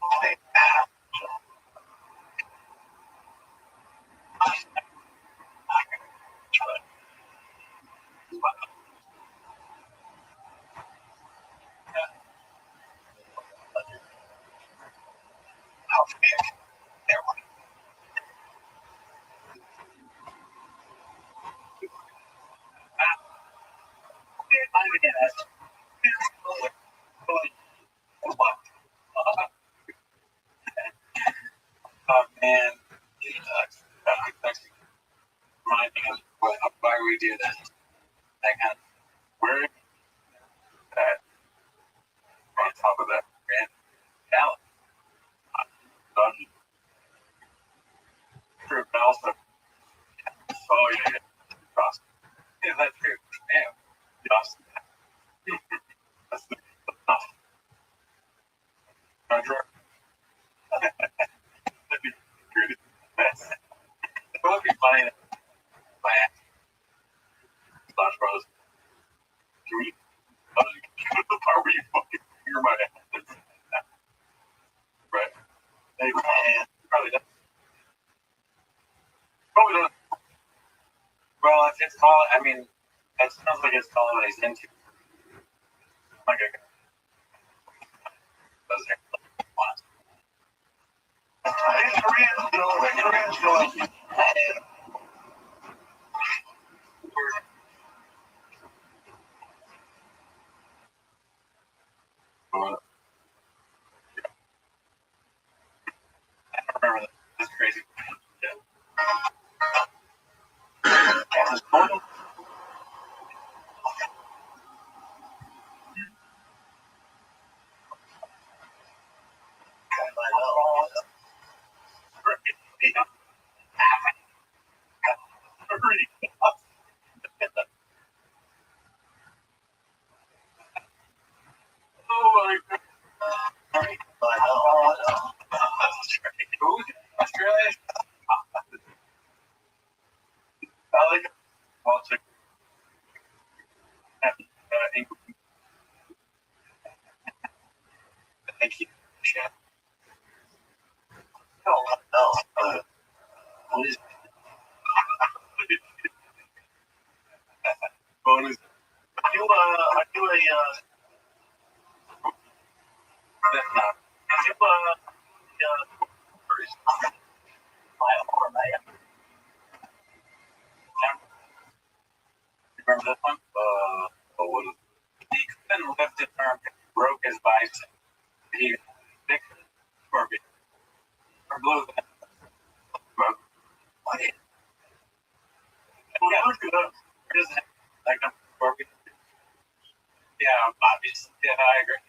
Oh man,
we do that kind of
Where that on top of that
grand talent.
dungeon. True, but also, oh yeah, Joss.
Yeah, that's true. Yeah.
Joss. That's the enough. Conjure. That'd be good.
It would be funny by
Slash Bros. Can we? The part where you fucking finger my ass. Right. Hey, man.
probably does.
Probably don't.
Well, it's called, I mean, that sounds like it's called what he's into.
Like a
Those are ones.
Koreans go.
I don't remember that. That's crazy.
Oh my
Who? Australia?
I like watching
Thank you. Chef.
What is
bonus.
are you a
That's not. Remember this one?
What is
He couldn't lift his arm, broke his bicep. He fixed scorpion. Or blew the.
what?
Yeah, like a scorpion. Yeah, obviously. Yeah, I agree.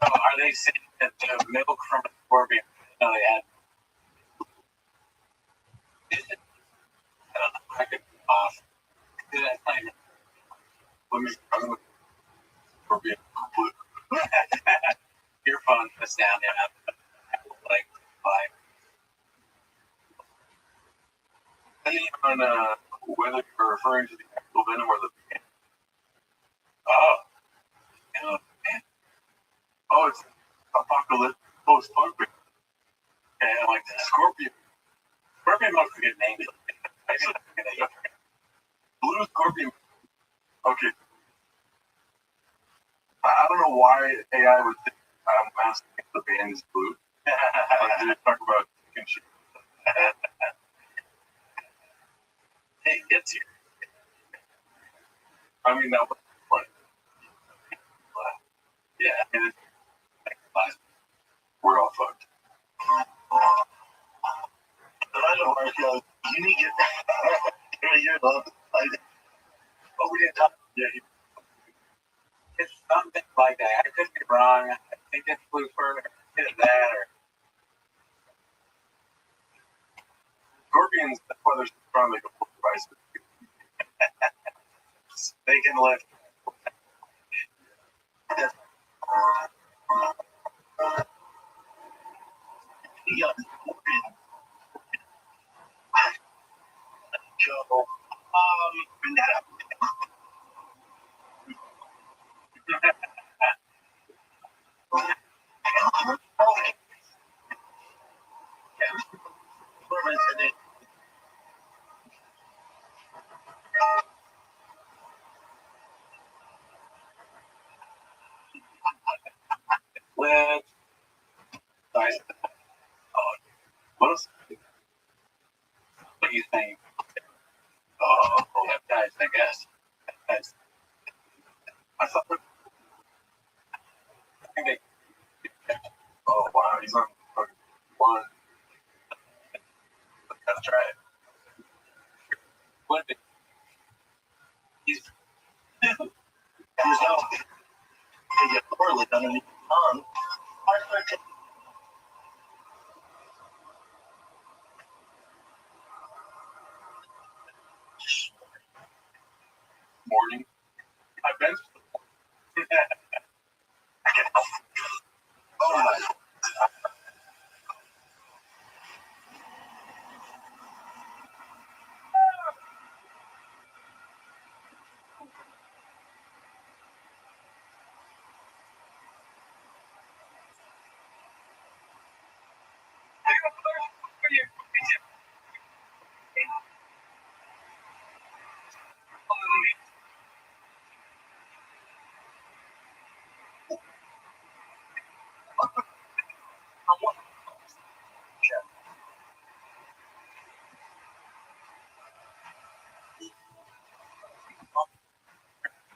So are they saying that the milk from a scorpion? No, they had. I don't know. I could be off. That's not even.
Let me. I'm gonna Scorpion.
Your phone was down there. Like, five.
Depending on whether you're referring to the actual venom or the.
Oh.
Oh, it's apocalypse post-punk.
Okay, I like that.
Scorpion.
Scorpion must be a good name.
Blue Scorpion. Okay. I don't know why AI would think I'm asking if the band is blue. Like, they talk about chicken shit.
Hey, it's here.
I mean, that was funny.
Yeah, I mean, it's
We're all fucked.
I don't work out. You need to get your love.
oh, we didn't talk.
Yeah,
It's something like that. I could be wrong. I think it's blue fur or is that or
Scorpions, that's why they're so strong, they can pull devices.
they can lift.
Yeah. Joe. Bring that up.
Lift. Nice.
What else?
What do you think? Oh, guys, I guess. That's,
I thought that,
I think they,
oh wow, he's on fucking one.
let's try it.
What if he's
Turns out, they get poorly underneath the tongue. I start to
morning? I've been.
oh my.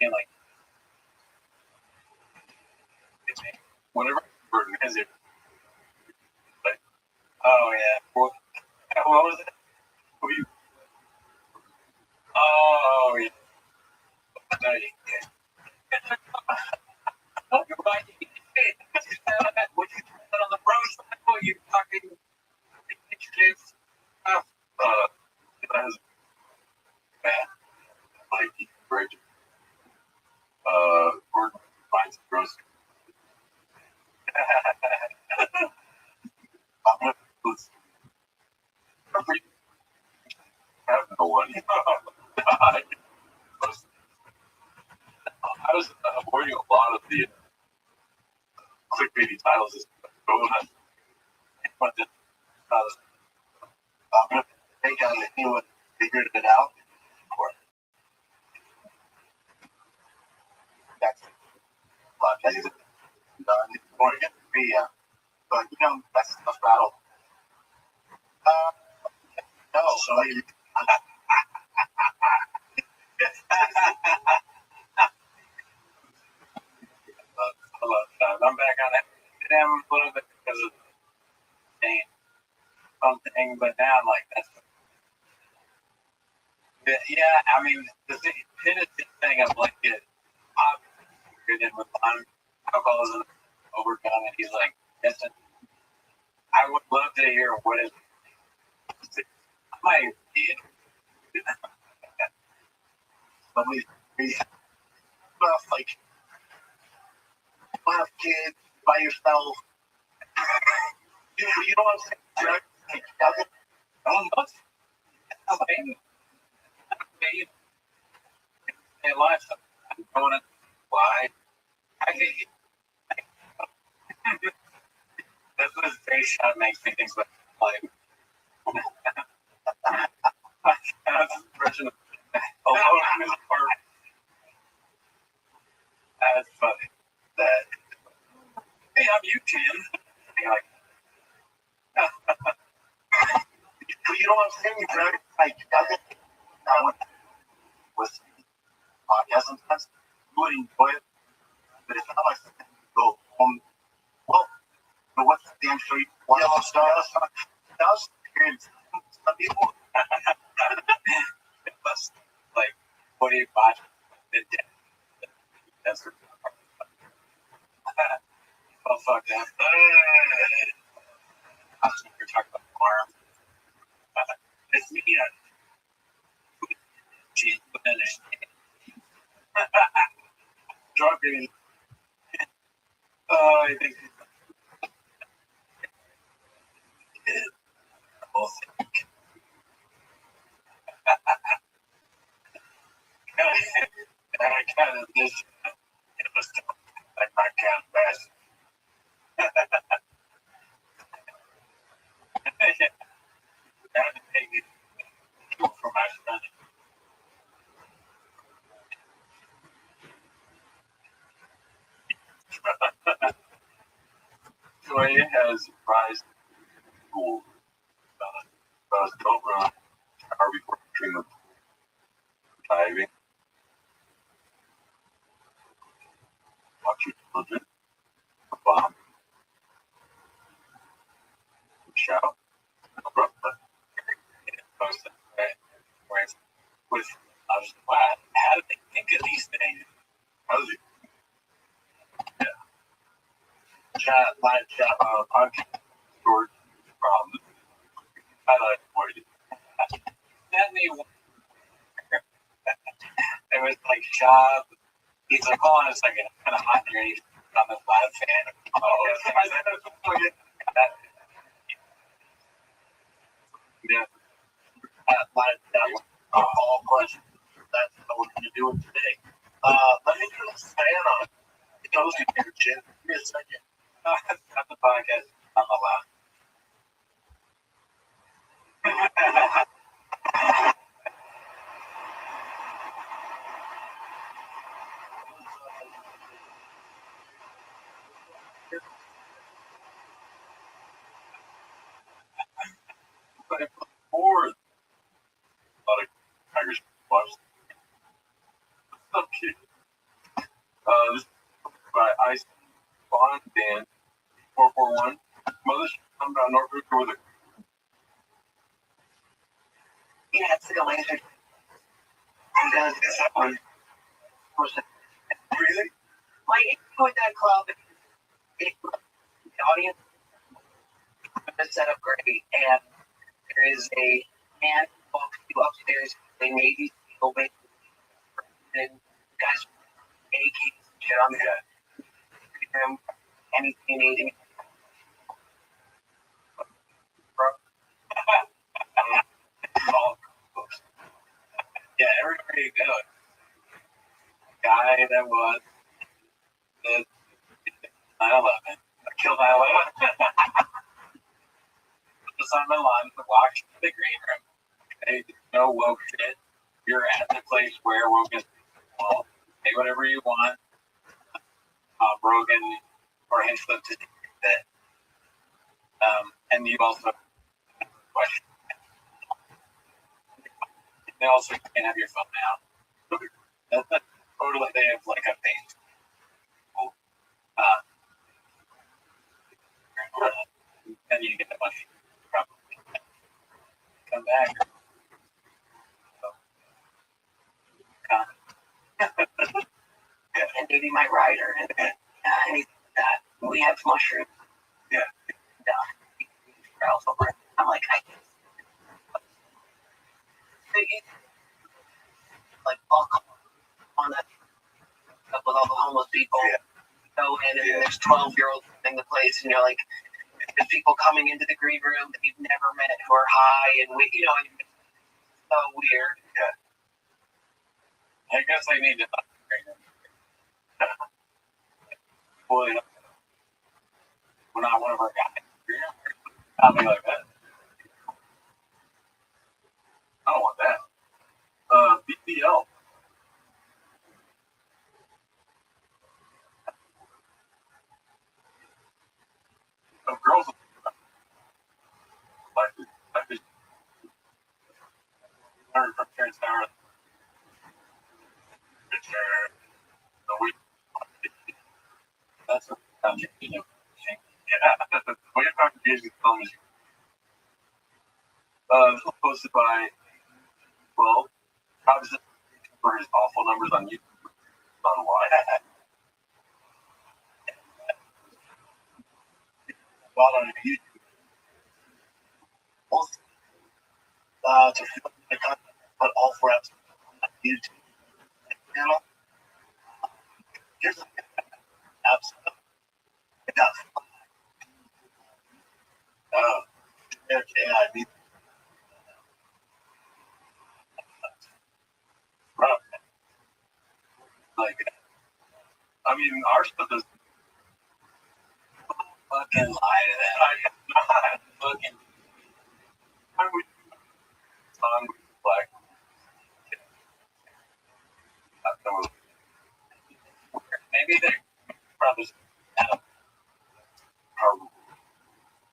And like, whatever burden is it? Like, oh yeah. What was it? Who you? Oh yeah. No, you can't. Oh, you're right. What you put on the road? Oh, you fucking kids. That is bad. Like, bridge. Gordon finds gross. I have no one. I was avoiding a lot of the clickbaity titles. But the,
think anyone figured it out. Or that's podcast is done. Or it could be, but you know, that's a tough battle. No, so you.
I'm back on it. Damn, a little bit because of pain, something, but now I'm like, that's. Yeah, I mean, the thing of like it, obviously, with alcoholism overcome, and he's like, listen, I would love to hear what is my kid.
But we have like, you have kids by yourself. You know what I'm saying? Like,
I don't know. I'm paying. In life, I'm going to why I think that's what his face shot makes me think like that's an impression of alone in his part. That's funny. That hey, I'm you, Tim. Like,
you know what I'm saying? Like, with podcast sometimes, you would enjoy it, but it's not like something you go home. Well, but what's the damn show you watch? That was experience. Some people.
that's like, what do you watch? That's oh fuck that. I was never talking about farm. It's me. She's putting in drunk and I think I kind of this it was like my kind of best. For my son. Joy has rise school. Don't run. Are we portraying diving? Watch your children. Bomb. Shout. podcast storage problems. Highlight for you.
Sent me one. It was like shop. He's like, hold on a second, it's kind of hot in here. He's on the flat fan.
Yeah.
All questions. That's what we're going to do it today. Let me turn this fan on. It goes in here, Jim. Give me a second.
Got the podcast. I'm allowed.
But it was more a lot of Tigers watch. So cute. This is by Ice Bond Band 441. Mothership come down North River with a
Yeah, it's like a laser.
And then this one was really
Like, if you go at that club, the audience is set up great, and there is a man who walks you upstairs. They made you feel big, and guys, AKs shit on the room, anything you need.
Yeah, everybody knows. Guy that was the 9/11. I killed 9/11. Put us on the line to watch the green room. Hey, no woke shit. You're at the place where woke is well, say whatever you want. Rogan or Hinchcliffe to that. And you also question. They also can't have your phone out. That's totally, they have like a face. And you get a bunch of probably come back.
And maybe my rider and anything like that. We have mushrooms.
Yeah.
I'm like, like buck on that with all the homeless people.
Yeah.
Go in and there's 12-year-olds in the place, and you're like, there's people coming into the green room that you've never met who are high and it's so weird.
I guess I need to boy, we're not one of our guys. I'll be like that.
I don't want that. BBL. Girls like this. Learn from Terrence Howard.
That's what I'm thinking of.
Yeah, what you're talking to is film is this was posted by obviously for his awful numbers on YouTube on why.
bought on YouTube. Both to film the content, but all for apps on YouTube channel. Here's the apps. It got I mean,
Like, I mean, our stuff is
Fucking lie to that.
I cannot.
Fucking
I would song with black.
maybe they're probably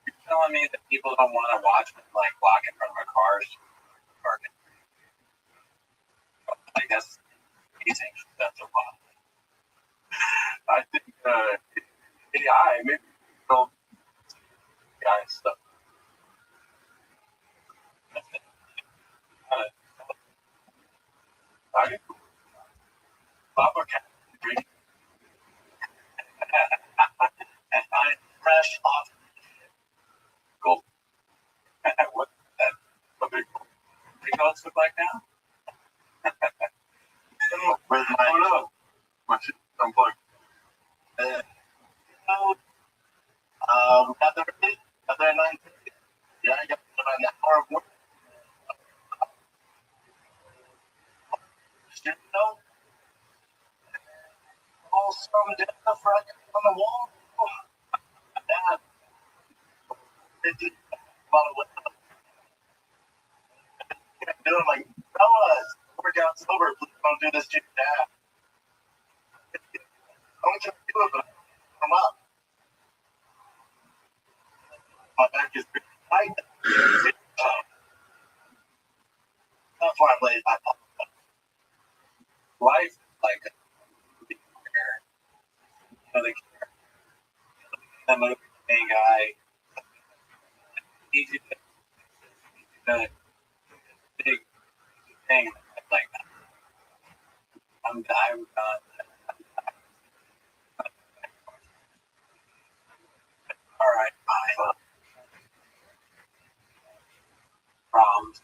you're telling me that people don't want to watch like walk in front of a car's parking. I guess he thinks that's a lot.
I think AI maybe film AI stuff. I think Papa Cat drink.
I fresh off
adults look like now?
With my,
Oh no. My shit unplugged.
we got there early, got there at 9:30. Yeah, I got about an hour of work. You know, all some death right on the wall. Dad, they did about it. Doing like, fellas, workout's over. Please don't do this to your dad. I want you to do it, but I'm up. My back is pretty tight. That's why I'm late. I apologize.
Life is like a I'm a guy. Easy to big thing like that. I'm all right, bye. Problems.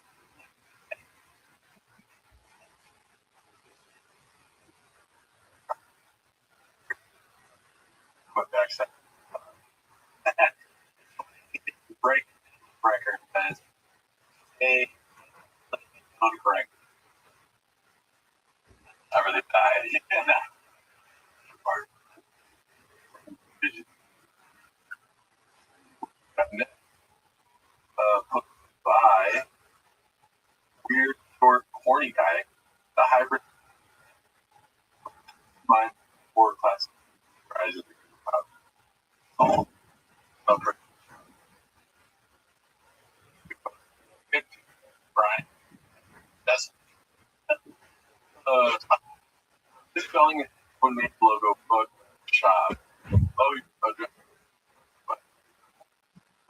Put back break record as a non-correct. I really died. Put by weird short horny guy, the hybrid mind four class rises. Oh, good, Brian. That's this spelling is one main logo, but shop. Oh, okay.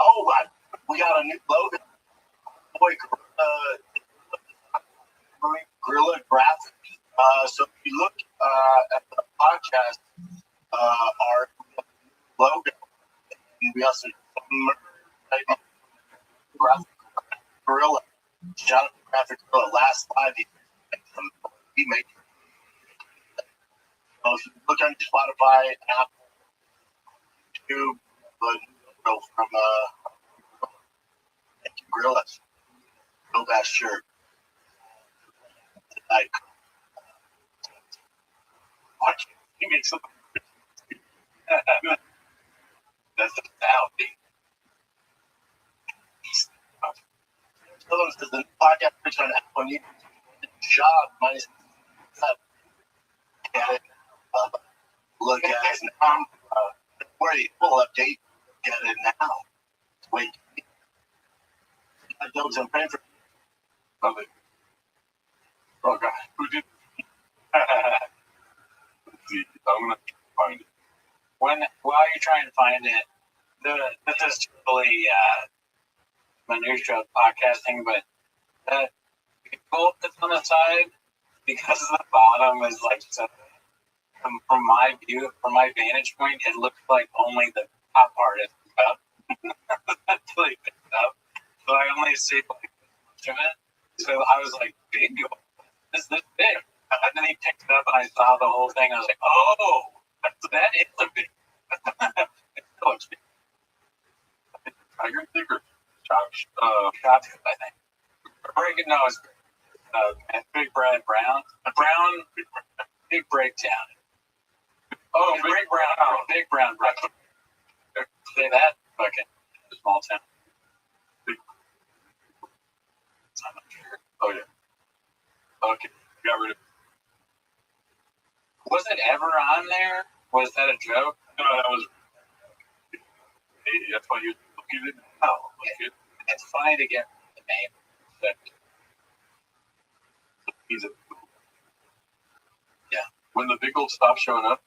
Oh, we got a new logo. Boy, Gorilla Graphics. So if you look at the podcast, our logo, and we also Gorilla. Shout out to Graphics Gorilla. Last 5 years, we made. So if you look on Spotify, Apple, YouTube, the from Gorillas, no bad shirt. Like, watch it. He makes some. That's the reality. Says the podcast which on Apple needs job minus look at it now. Wait, full update. Get it now. Wait. I don't some pay for
Something. Oh God, who did? Let's see. I'm gonna find it.
While you're trying to find it, this is totally minutia podcasting, but the quote that's on the side, because the bottom is like so, from my view, from my vantage point, it looks like only the top part is up. That's really picked up. So I only see like much of it. So I was like, big, this big. And then he picked it up and I saw the whole thing. I was like, oh, that is a big. It still looks big.
Tiger Digger.
Shot, I think. Breaking nose. Big Brad Brown. Big breakdown.
Oh,
Big Brown. Say that? Okay. Small town. I'm not sure.
Oh yeah. Okay. Got rid of.
Was it ever on there? Was that a joke?
No, that was. That's why you look at it.
Oh, it's funny to get the name. But
He's a.
Yeah.
When the big old stops showing up.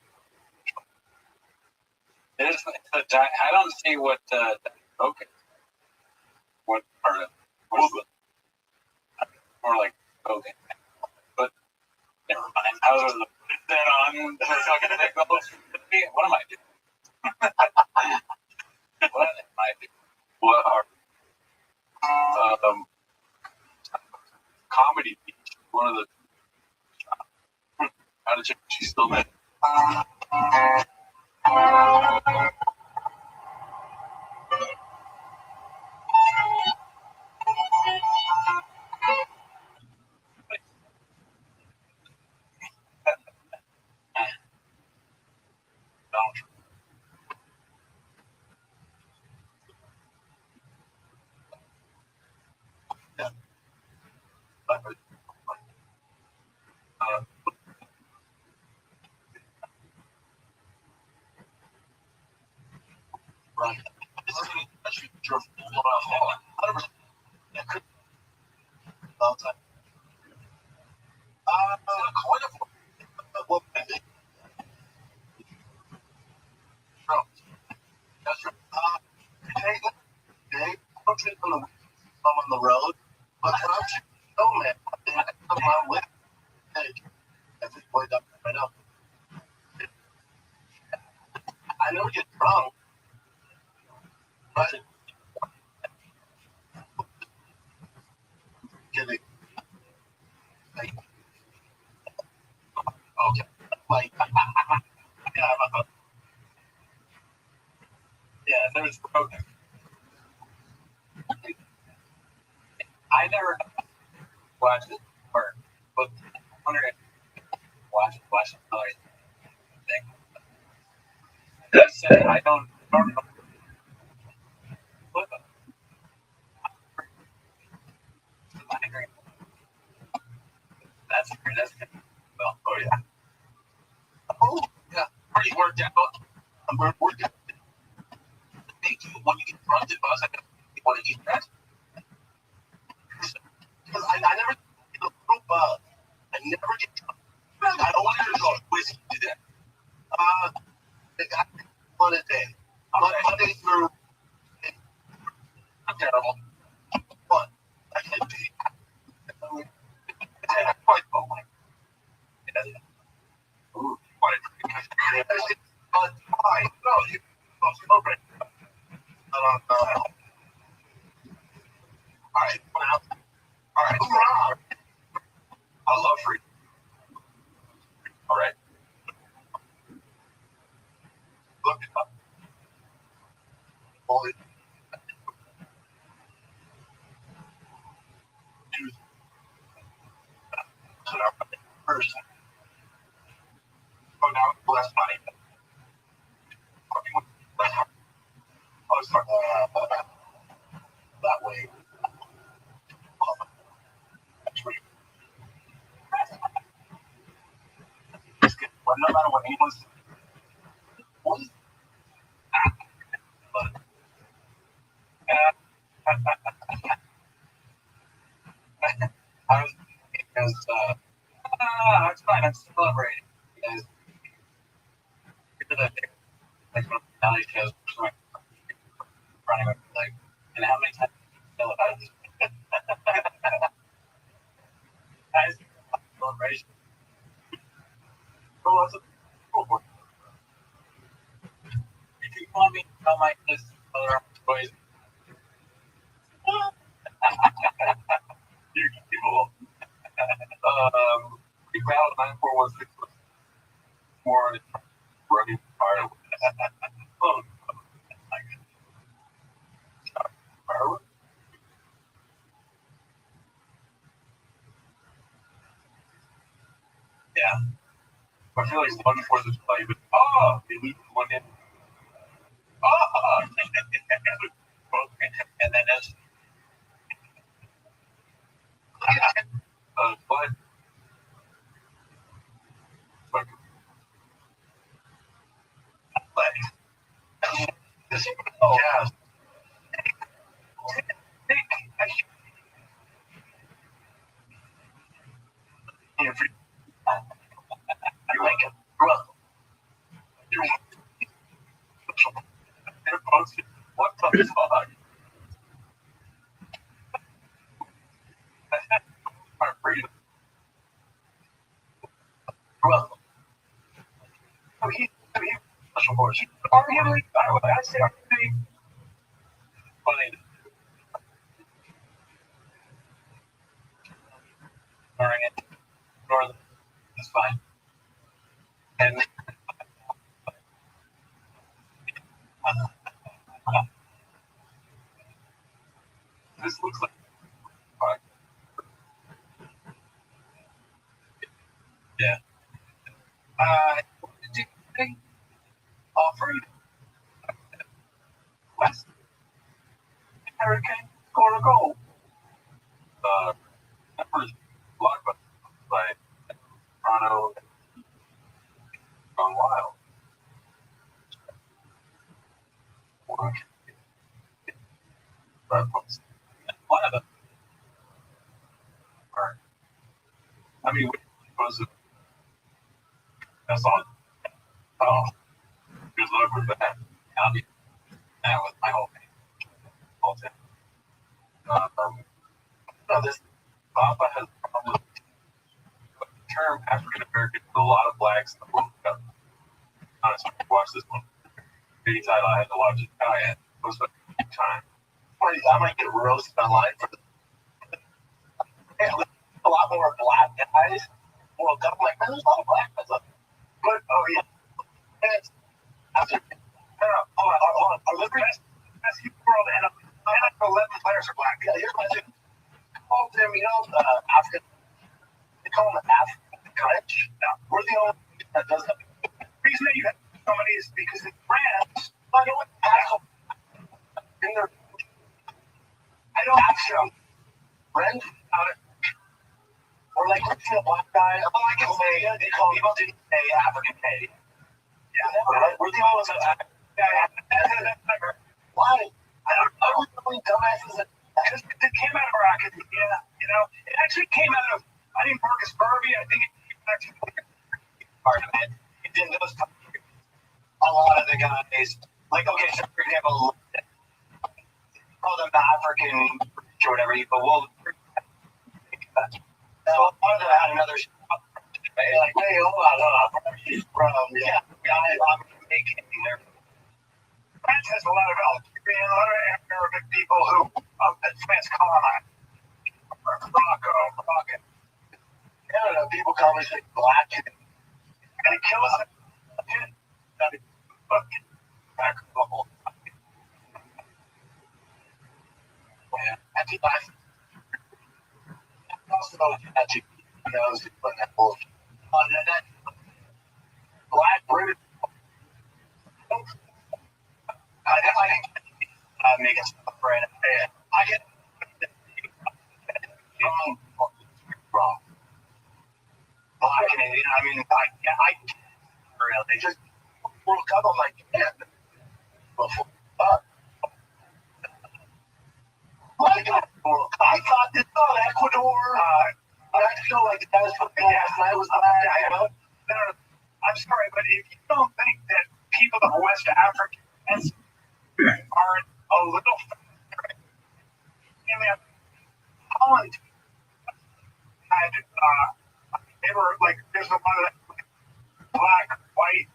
it's I don't see what okay.
What part of? What's the?
More like okay. But never mind. I was gonna put that on the fucking thing. What am I doing? What am I doing?
What are? one of the out of check. She's still there.
Right. On the road, but I'm oh man, I'm on with it. That's it, point up right now. I never get drunk, but getting like okay, like yeah, there's broken. I never watched it work, but I wonder if watch another thing. I say I don't know. That's good. Well, oh yeah. Oh yeah, pretty worked out. I'm going to work out. Thank you. When you get drunk, it was like you want to eat that. Because I never get a group I never get drunk. I don't want to go whiskey to that. They got one a day. Monday through. I'm terrible. But I can be. I'm quite cool. Ooh, what a drink. No, you don't smoke it. All right, now. All right, hoorah! I love free. All right. Look it up. Only two person. Oh, now less money. I was talking that way. But no matter what anyone's but I was because it's fine. I'm celebrating because like one of the reality shows running like and how many times you know about this guys celebration. Oh, that's a cool one. If you want me to tell my kids other boys, you can be cool. We found 9416 more running fire. Oh, firework. Yeah. I feel like it's one for the July, but we lose one in. And then that's but yeah. You like it, brother. You're posted. What the fuck? Our freedom, brother. Special horse. Arguably, I say funny. Learning it.
fine. And this looks like fine. Yeah. Did they offer you West American score a goal? That was blockbuster by Toronto gone wild. One of them. I mean, was it? That's all. Oh, good luck with that. I'll be that was my whole thing. Whole thing. No, this Papa has a problem with the term African American. A lot of blacks in the World Cup. Honestly, watch this one. Any title I had to watch it. Oh yeah, it was a good time.
I might get roasted online for this. A lot more black guys. World Cup, I'm like, man, there's a lot of black guys up. But oh yeah, and it's after. Hold on. Our best world and 11 players are black. Yeah, here's my thing. Call them, African. They call them African French. We're the only that does that. The reason that you have so many is because in France, I know what in their I don't have friend out it. Or like a black guy. Oh, I can say they call people didn't say African Canadian. Yeah, right. We're the only ones that why? I don't know. We're dumbasses. It came out of our academia, It actually came out of, I think Marcus Garvey, I think it actually part of it. It didn't those a lot of the guys, like, okay, so for example, call them African or whatever, but we'll so a lot of them had another like, hey, hold on. From, I'm making there. France has a lot of Algerian, a lot of Arabic people who France colonized. Morocco. Canada, people call me black. And it kills them. Back the whole anti-black. Also, anti putting that bullshit on that. Black British. I'm making stuff right now. I get wrong. Black Canadian. I mean, I really just World Cup. I'm like, yeah. I thought this on Ecuador, Mexico, like that was fucking last night was I'm sorry, but if you don't think that people of West Africa are a little Holland had they were like there's a lot of black, white,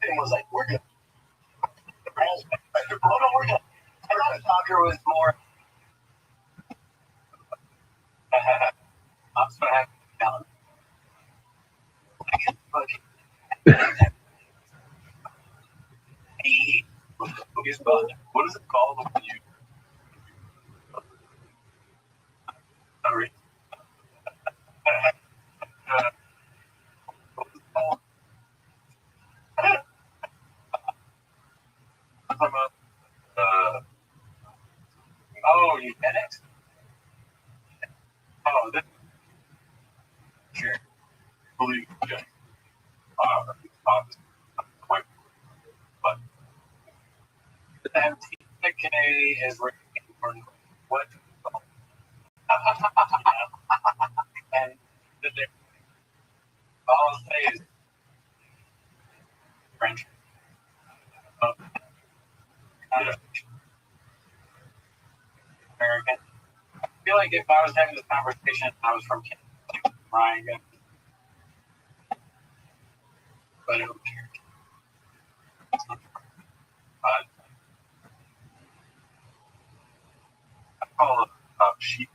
it was like we're good. We're good. I thought soccer was more. I'm so happy down. What is it called when you? Sorry. Eugenics? Oh, this. Sure. Believe eugenics. But the MTK is really important. What? And all I'll say is French. American. I feel like if I was having this conversation, I was from Canada, Ryan. But who cares?
call it sheep.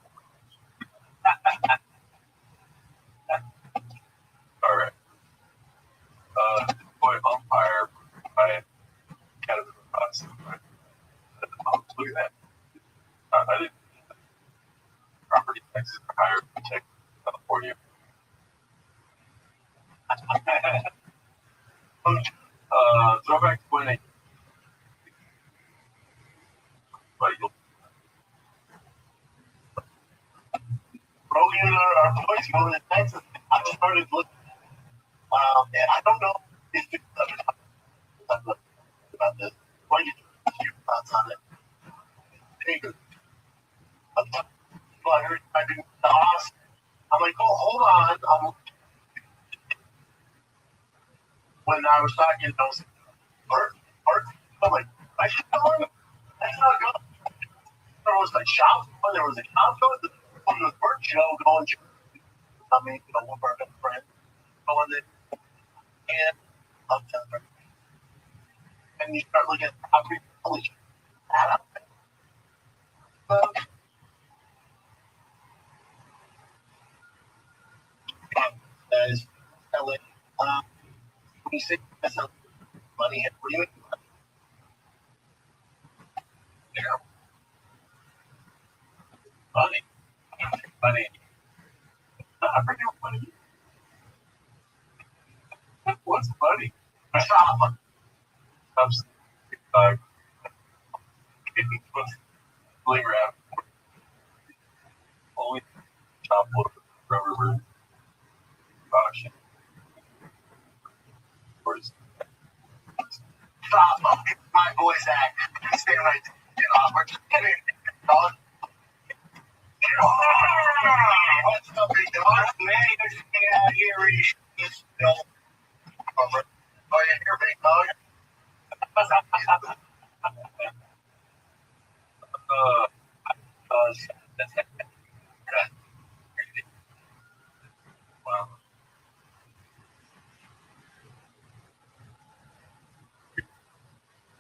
All right. Boy, umpire by Caterpillar Crossing. Oh, look at that. I didn't. Property taxes are higher in Texas, California. Throwback to when
Brogan and our boys going to Texas. I started looking. And I don't know if it's about this. Why you your thoughts on it? I heard I did the Austin. I'm like, oh, hold on. When I was talking, I was I'm like, I should know him. That's not good. There was a shop. There was a shop going. There was a bird show going. I mean, one of our best friends going there. And and you start looking at the property. Holy shit. As LA, 26 money. What do you? Money. Money. I forget money. What's money? I'm Bling rap. Only top load rubber caution. Stop. My boy's act. He's staying right there. We're just kidding. Dog. What's up, big dog? Man, you're just getting out here where you should just, oh, yeah, you're big dog. Wow.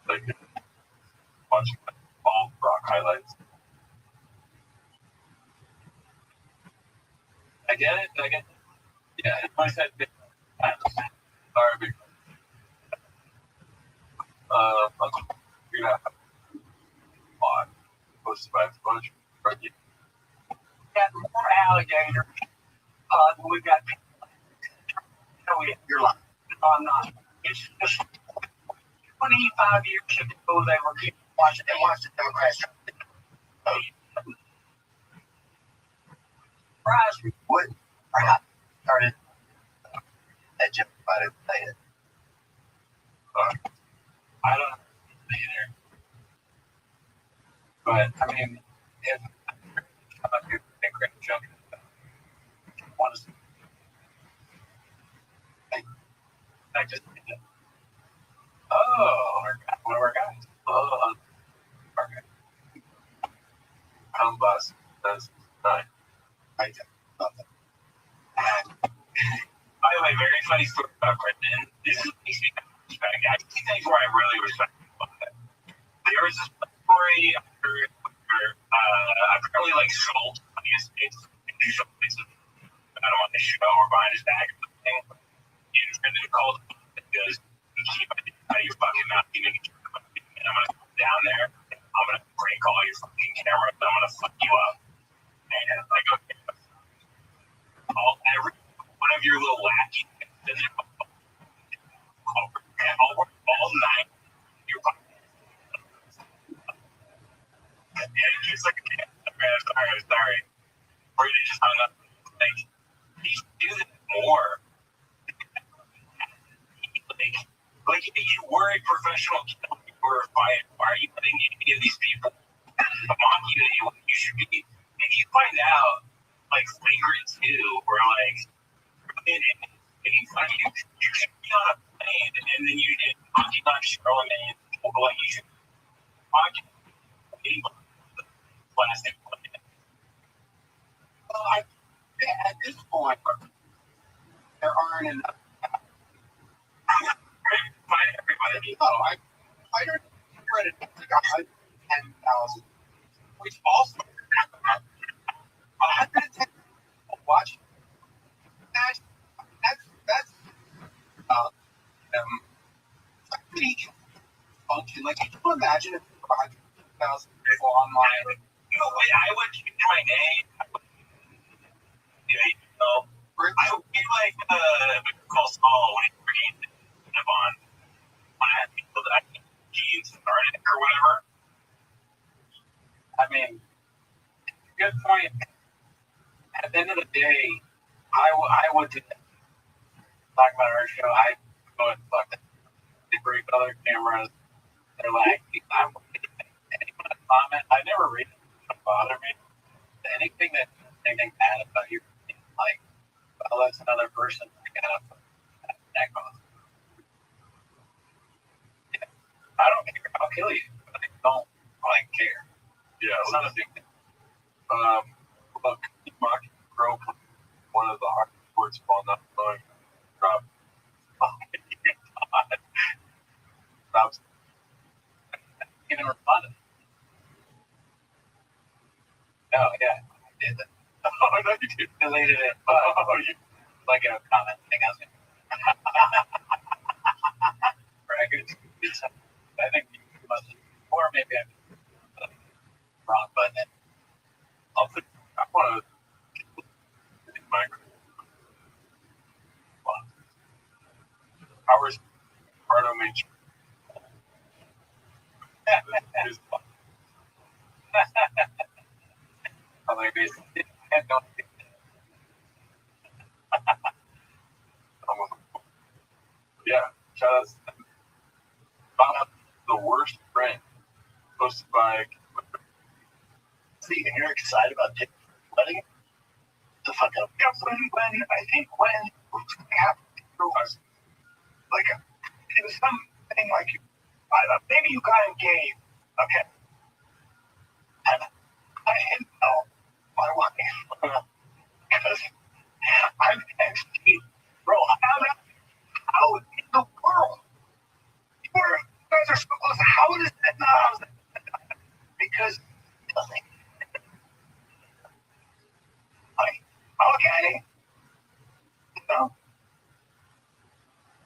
Like, watching all rock highlights. I get it. Yeah, I said big. Sorry, big. You're gonna have a lot. Close to 5 bunch. We got more alligator. We got. You're lying. No, I'm not. It's just 25 years ago they were watching the Democrats. Surprise me. What? I started at Jeff about it. I don't know either. But I mean, if I'm not here to great jump, honestly, I just did it. One of our guys. Okay. Combus does 9. I did nothing. By the way, very funny story about Brendan. This is respect. I see things where I really respect people. There was this story apparently like sold on the estates and do some places. I don't want to show or behind his back or something. And then called because you keep out of your fucking mouth, you make it. And I'm gonna come down there. I'm gonna prank all your fucking cameras. I'm gonna fuck you up. And like, okay, every one of your little wacky things. All night, you're fucking. And he's like, sorry. Brady just hung up. Like, he's doing more. Like, you were a professional killer. You were a fighter. Why are you letting any of these people mock you to what you should be? And you find out, like, flagrant too, where, like, you should be on a plane, and then you did hockey on Charlemagne, like, you should hockey plastic plane. Well, at this point, there aren't enough. Everybody. Oh, I heard credit like 110,000, which also 110 people watching. That's pretty function. Like, can you imagine if there were 100,000 people online?
You know, I would change my name. I would be like call Saul when he created on when I had people that I genes started or whatever.
I mean, good point. At the end of the day, I would do that. Talk about our show. I go and fuck it. They break other cameras. They're like, I'm anyone to comment. I never read it. It doesn't bother me. Anything bad about you, like, well, that's another person that got up neck off. Yeah. I don't care. I'll kill you, but I don't like care. Yeah, it's not a big thing. Look, Mark Crow, one of the hardest sports ball not knowing drop. Drops. He never responded. Oh, yeah, I did that. Oh, no, you did. Deleted it. You like a comment thing. I was going I think you must have, or maybe I'm wrong button. I want to my hours part of me. I'm like, yeah, just the worst friend posted by.
See, and you're excited about Dick's wedding? The fuck up. Yeah, when it happened, like, it was something like, maybe you got engaged, okay? And I didn't know my wife, because I'm actually, bro, I found out how in the world you guys are so close. How does that not? Because nothing. Like, okay. No.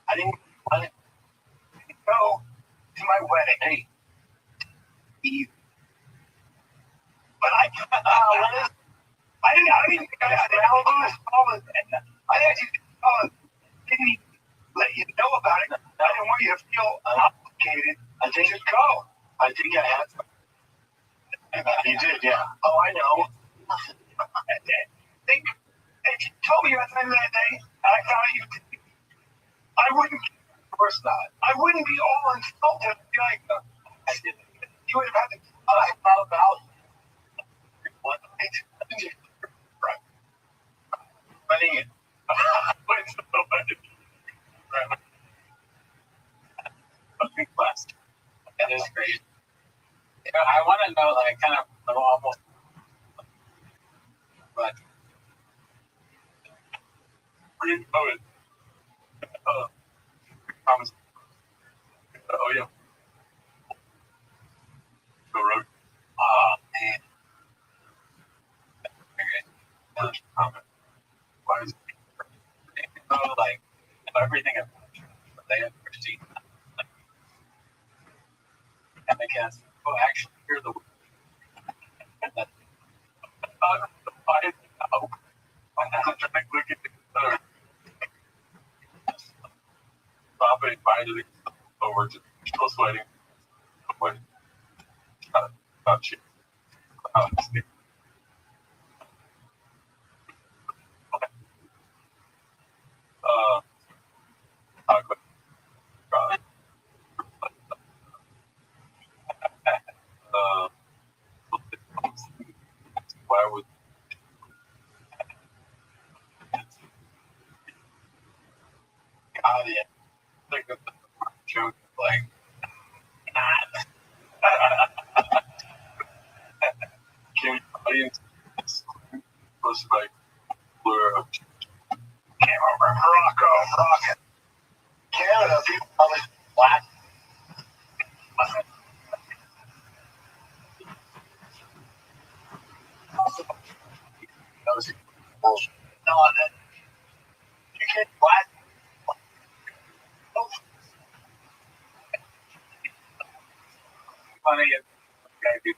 I didn't go to my wedding. Hey. Eve. But I didn't think I actually didn't let you know about it. I didn't want you to feel obligated. I think just go. I think I had some. You did, yeah. Oh, I know. Think, if you told me at the end of that day, and I found out you did, I wouldn't, of course not. I wouldn't be all insulted. I'd be like, I didn't. You would have had to, I thought about what right. Running it. Okay, class. That is great. Yeah, I want to know, like, kind of almost, but where you going? Thomas. Oh yeah. Go road. Man. Okay. Comment. Why is it? Like everything they have seen. And they can't actually hear the Stop it, invited over to still sweating. About shit. Why would God, yeah. Like the joke, like, can audience supposed to like blur up? Morocco, rocket.
funny. It's gonna be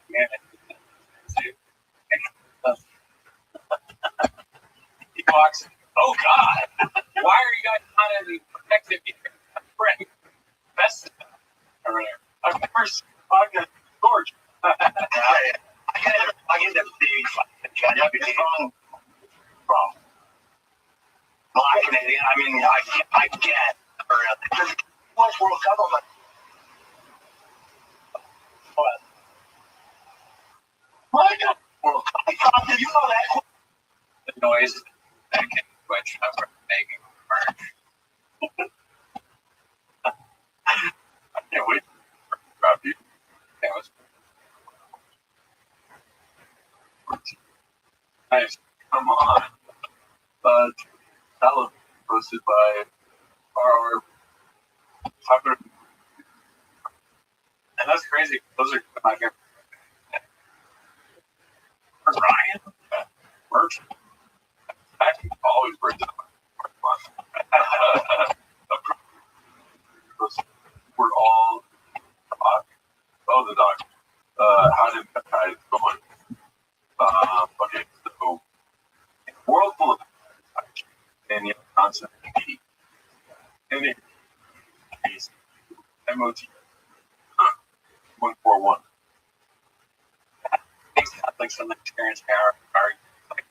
he walks. Oh God! Why are you guys not in the protective gear? Friend, best over there. I've never seen podcast George. I get that big fucking wrong. Well, I'm Canadian. I mean, I get. Watch World Cup. I'm like, what? My God, World Cup. Did you know that? The noise that can switch up for making merch. I can't wait for Rabbi. That was nice. Come on. That was posted by our 500. And that's crazy. Those are my favorite. Ryan, merch. Actually, always brings up. We're all the doc. How did peptides going? Okay, so world full of and yet constant heat. And it is MOT 141. Like some experience are like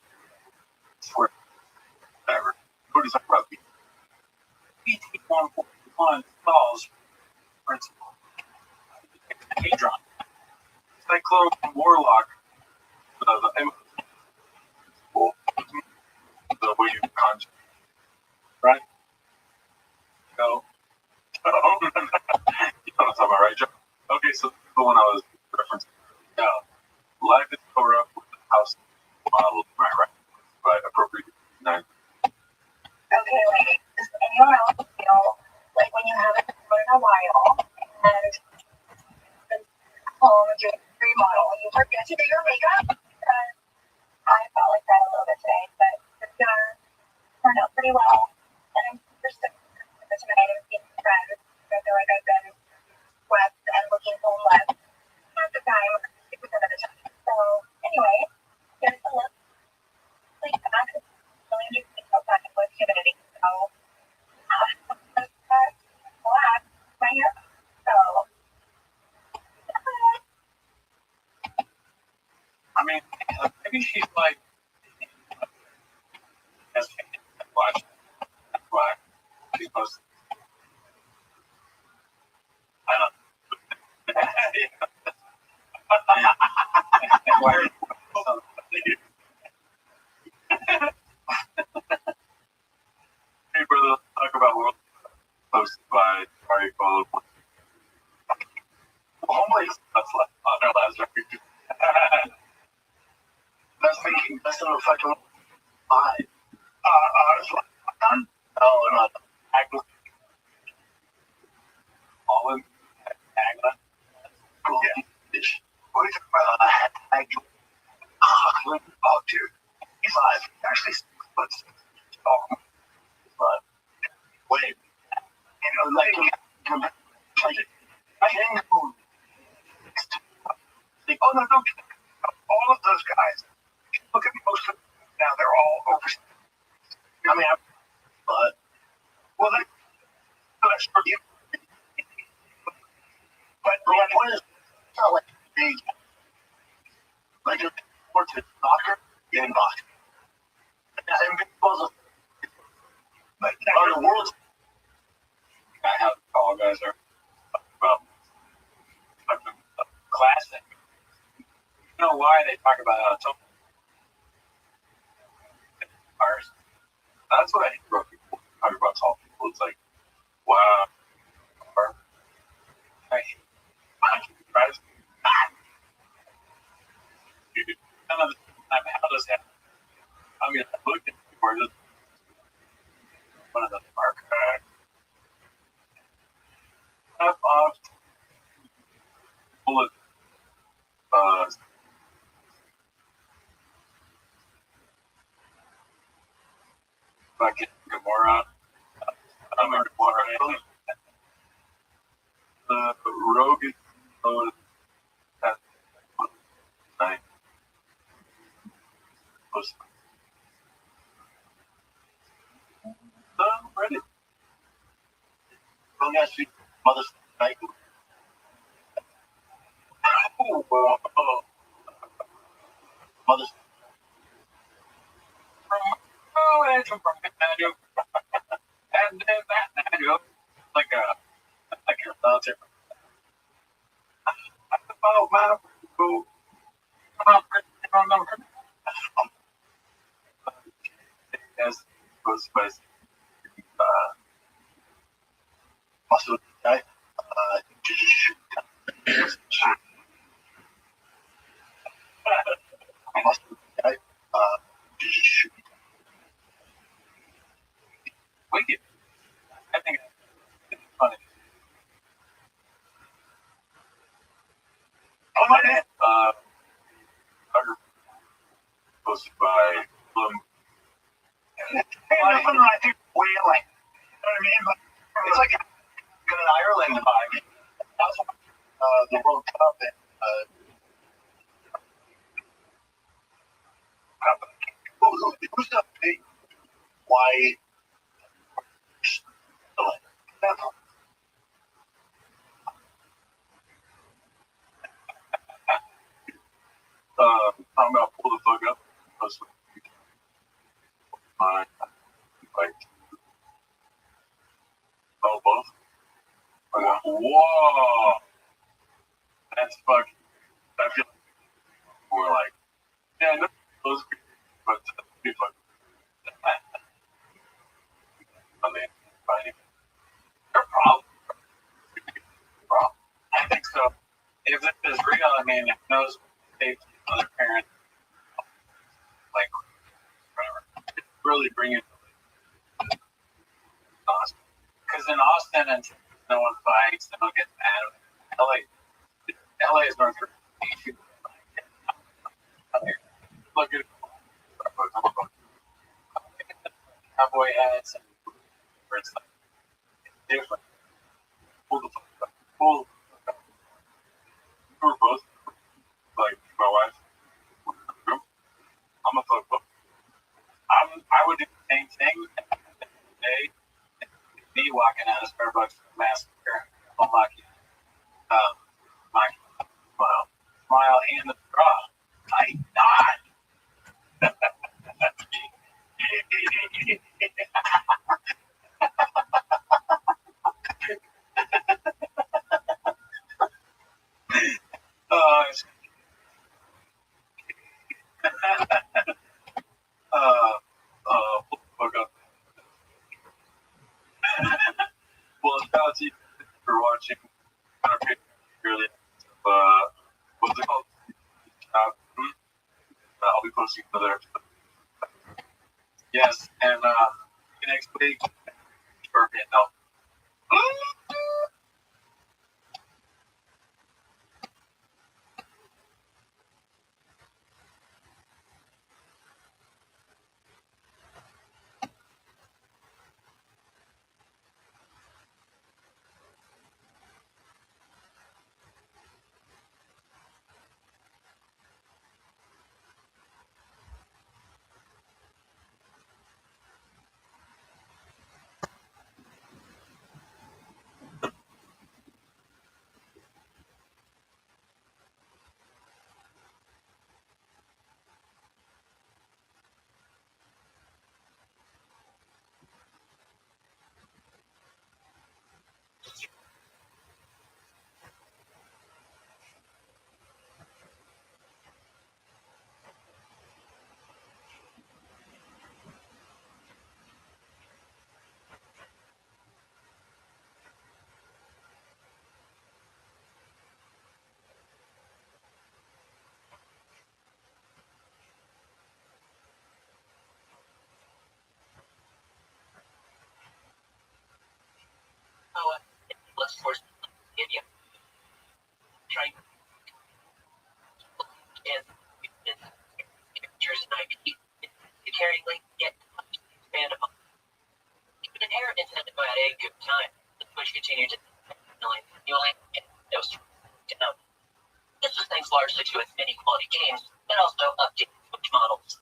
for whatever. What is that about? BT 141 calls principle. Hadron. Cyclone Warlock. The way you conjure. Right? No. You know what I'm talking about, right, Joe? Okay, so the one I was referencing. Yeah. Life is covered up with the house model, right? By appropriate nine.
Okay, ladies, does anyone else feel like when you haven't done in a while and home doing a remodel, you forget to do your makeup? Because I felt like that a little bit today, but it's turned out pretty well. And I'm super stoked for tonight and seeing friends. I feel like I've been swept and looking homeless half the time, 60% of the time. So anyway, here's the look. Please back. Really interesting outside with humidity. So black my hair. So
I mean, maybe she's like, yes, watch. That's why she's supposed to. I don't know. Why are you Hey, brother, let's talk about world posted by Ari Cole. Always. That's like on our last record. That's thinking, that's not a fucking five. No, not Agla. All in Agla. Cool. Yeah. What are you talking about? Agla. Oh, dude. He's five. Actually, let's talk. But wait. You know, like, I hang on. Oh, no, all of those guys. Look at most of them now, they're all overseas. I mean, but, well, that's for you. But my point is, it's not like big, like a sports soccer in boxing. And big balls, like, on the world, I have all guys are well, classic. You know why they talk about cars? That's what I hate about people talk about tall people. It's like, wow, car. I hate guys. None of the time, how does that? I mean, I looked at where this one of the mark. Off bullet. Fucking Gamora. I'm a Gamora. The Rogue is
long as we Mother's Day. Mother's
and then that like a military. Oh my boo. Yes, was spicy.
Muscle guy. Just shoot. Muscle guy. Just shoot.
Wicked. I think it's funny.
Oh my God.
Posted by
Nothing I think wailing. You know what I mean? But it's like an Ireland vibe. That's the World Cup and who's the big white
I'm gonna pull the fuck up. My like oh both. Whoa, that's fucking. I feel like we're like, yeah, no, those, but be fucking. I mean, finding their problem. I think so. If it is real, I mean, if knows they other parents like whatever, really bring it. Because in Austin and no one fights, no one gets mad. LA is North Korea. Look at cowboy hats and where it's like different. Pull the fuck up. Pull. We're both like my wife. I'm a fuck book. I would do the same thing. Today, me walking out of Starbucks with a massacre. Unlucky. My smile and the straw. I died. Fuck up. Well, shout out to you for watching. Really, what's it called? I'll be posting another episode. Yes, and next week, Scorpion. No.
Let's force India. Trying and pictures and IP to carry link yet expand upon. An inherent intent by a good time, which continued to fueling those down. This was thanks largely to its many quality games, but also updated Switch models.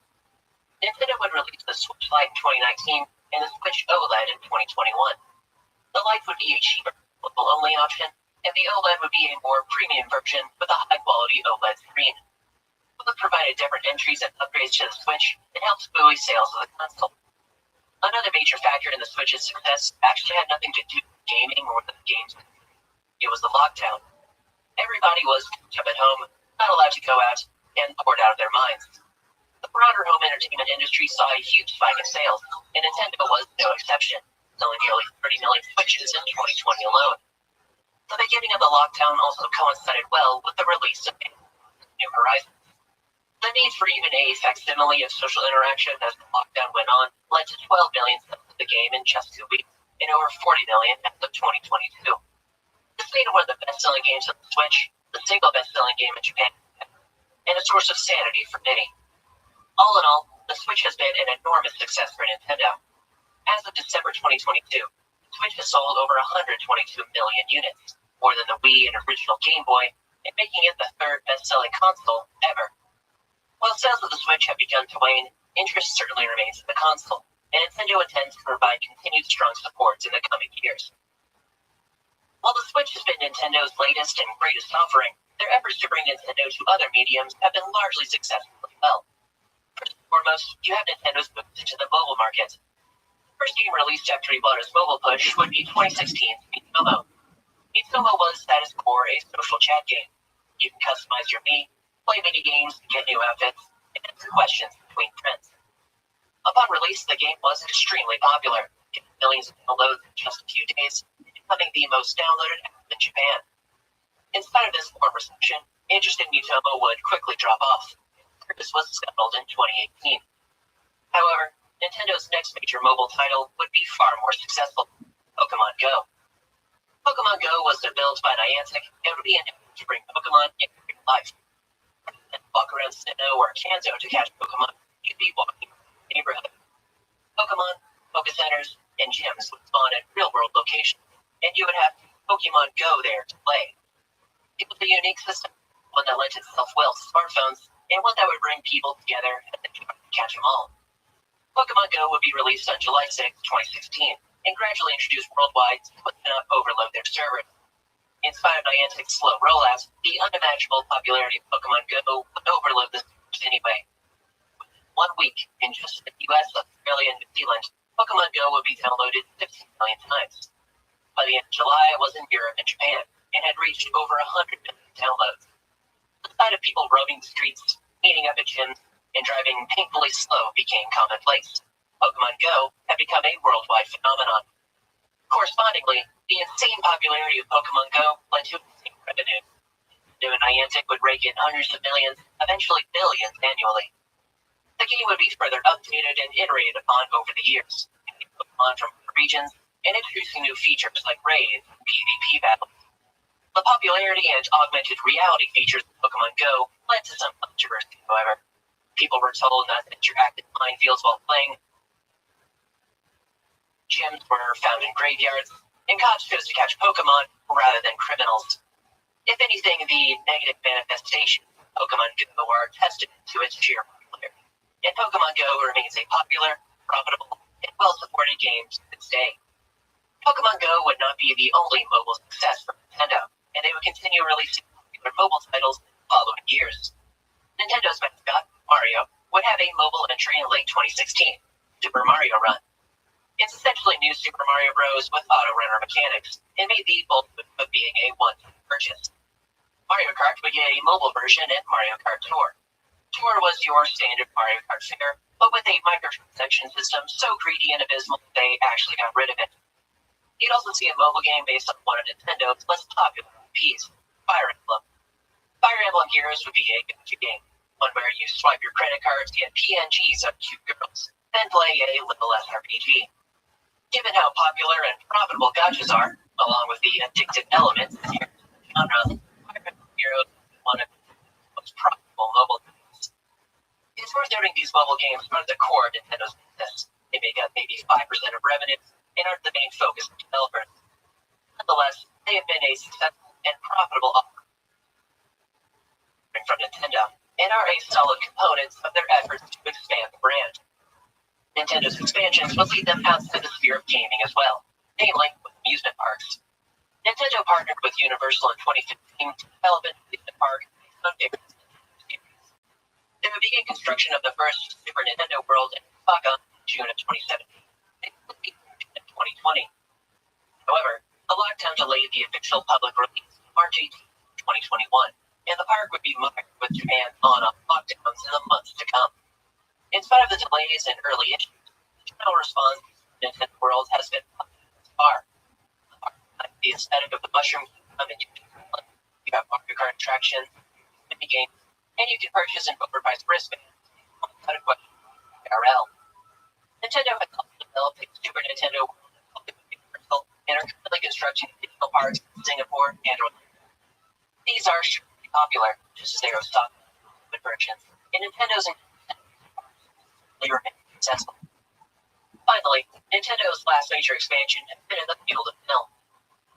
Nintendo would release the Switch Lite in 2019 and the Switch OLED in 2021. The Lite would be a cheaper only option, and the OLED would be a more premium version with a high-quality OLED screen. Both provided different entries and upgrades to the Switch and helped buoy sales of the console. Another major factor in the Switch's success actually had nothing to do with gaming or the games. It was the lockdown. Everybody was cooped up at home, not allowed to go out, and bored out of their minds. The broader home entertainment industry saw a huge spike in sales, and Nintendo was no exception, selling nearly 30 million Switches in 2020 alone. The beginning of the lockdown also coincided well with the release of New Horizons. The need for even a facsimile of social interaction as the lockdown went on led to 12 million sales of the game in just 2 weeks, and over 40 million as of 2022. This made it one of the best-selling games on the Switch, the single best-selling game in Japan, and a source of sanity for many. All in all, the Switch has been an enormous success for Nintendo. As of December 2022, the Switch has sold over 122 million units, more than the Wii and original Game Boy, and making it the third best-selling console ever. While sales of the Switch have begun to wane, interest certainly remains in the console, and Nintendo intends to provide continued strong support in the coming years. While the Switch has been Nintendo's latest and greatest offering, their efforts to bring Nintendo to other mediums have been largely successful as well. First and foremost, you have Nintendo's move into the mobile market. The first game released after he bought his mobile push would be 2016's Miitomo. Miitomo was, at its core, a social chat game. You can customize your Mii, play mini games, get new outfits, and answer questions between friends. Upon release, the game was extremely popular, getting millions of downloads in just a few days, and becoming the most downloaded app in Japan. In spite of this warm reception, interest in Miitomo would quickly drop off. This was scuttled in 2018. However, Nintendo's next major mobile title would be far more successful: Pokemon Go. Pokemon Go was developed by Niantic and would be an effort to bring Pokemon into real life. And walk around Sinnoh or Kanto to catch Pokemon, you'd be walking around the neighborhood. Pokemon, Poké Centers, and gyms would spawn at real-world locations, and you would have Pokemon Go there to play. It was a unique system, one that lent itself well to smartphones, and one that would bring people together and then try to catch them all. Pokemon Go would be released on July 6, 2016, and gradually introduced worldwide to put enough overload their servers. In spite of Niantic's slow rollout, the unimaginable popularity of Pokemon Go would overload the servers anyway. Within 1 week, in just the US, Australia, and New Zealand, Pokemon Go would be downloaded 15 million times. By the end of July, it was in Europe and Japan, and had reached over 100 million downloads. The sight of people roaming the streets, meeting up at gyms, and driving painfully slow became commonplace. Pokemon Go had become a worldwide phenomenon. Correspondingly, the insane popularity of Pokemon Go led to insane revenue. Nintendo and Niantic would rake in hundreds of millions, eventually billions annually. The game would be further updated and iterated upon over the years, adding Pokemon from other regions and introducing new features like raids and PvP battles. The popularity and augmented reality features of Pokemon Go led to some controversy, however. People were told not to interact in minefields while playing. Gyms were found in graveyards, and cops chose to catch Pokemon rather than criminals. If anything, the negative manifestations of Pokemon Go are a testament to its sheer popularity, and Pokemon Go remains a popular, profitable, and well-supported game to this day. Pokemon Go would not be the only mobile success for Nintendo, and they would continue releasing popular mobile titles in the following years. Nintendo's mascot, Mario, would have a mobile entry in late 2016, Super Mario Run. It's essentially new Super Mario Bros. With auto-runner mechanics, and made the bold move of being a one-time purchase. Mario Kart would get a mobile version and Mario Kart Tour. Tour was your standard Mario Kart fare, but with a microtransaction system so greedy and abysmal that they actually got rid of it. You'd also see a mobile game based on one of Nintendo's less popular IPs, Fire Emblem. Fire Emblem Heroes would be a gacha game, one where you swipe your credit cards to get PNGs of cute girls, then play a little SRPG. Given how popular and profitable gachas are, along with the addictive elements inherent in the genre, Fire Emblem Heroes is one of the most profitable mobile games. It's worth noting these mobile games are the core of Nintendo's business. They make up maybe 5% of revenue and aren't the main focus of developers. Nonetheless, they have been a successful and profitable offering from Nintendo, and are a solid component of their efforts to expand the brand. Nintendo's expansions would lead them outside the sphere of gaming as well, namely with amusement parks. Nintendo partnered with Universal in 2015 to develop an amusement park based on favorite series. They began construction of the first Super Nintendo World in Osaka in June of 2017 and completed in 2020. However, the lockdown delayed the official public release to March 18, 2021, and the park would be marked with Japan on-off lockdowns in the months to come. In spite of the delays and early issues, the general response to Nintendo World has been positive thus far. The aesthetic of the Mushroom Kingdom and you have Mario Kart attractions, mini games, and you can purchase an overpriced wristband without a question IRL. Nintendo has also developed a Super Nintendo World and are currently constructing additional parks in Singapore and Orlando. These are extremely popular, just as they are stock versions, and Nintendo's remain successful. Finally, Nintendo's last major expansion has been in the field of film.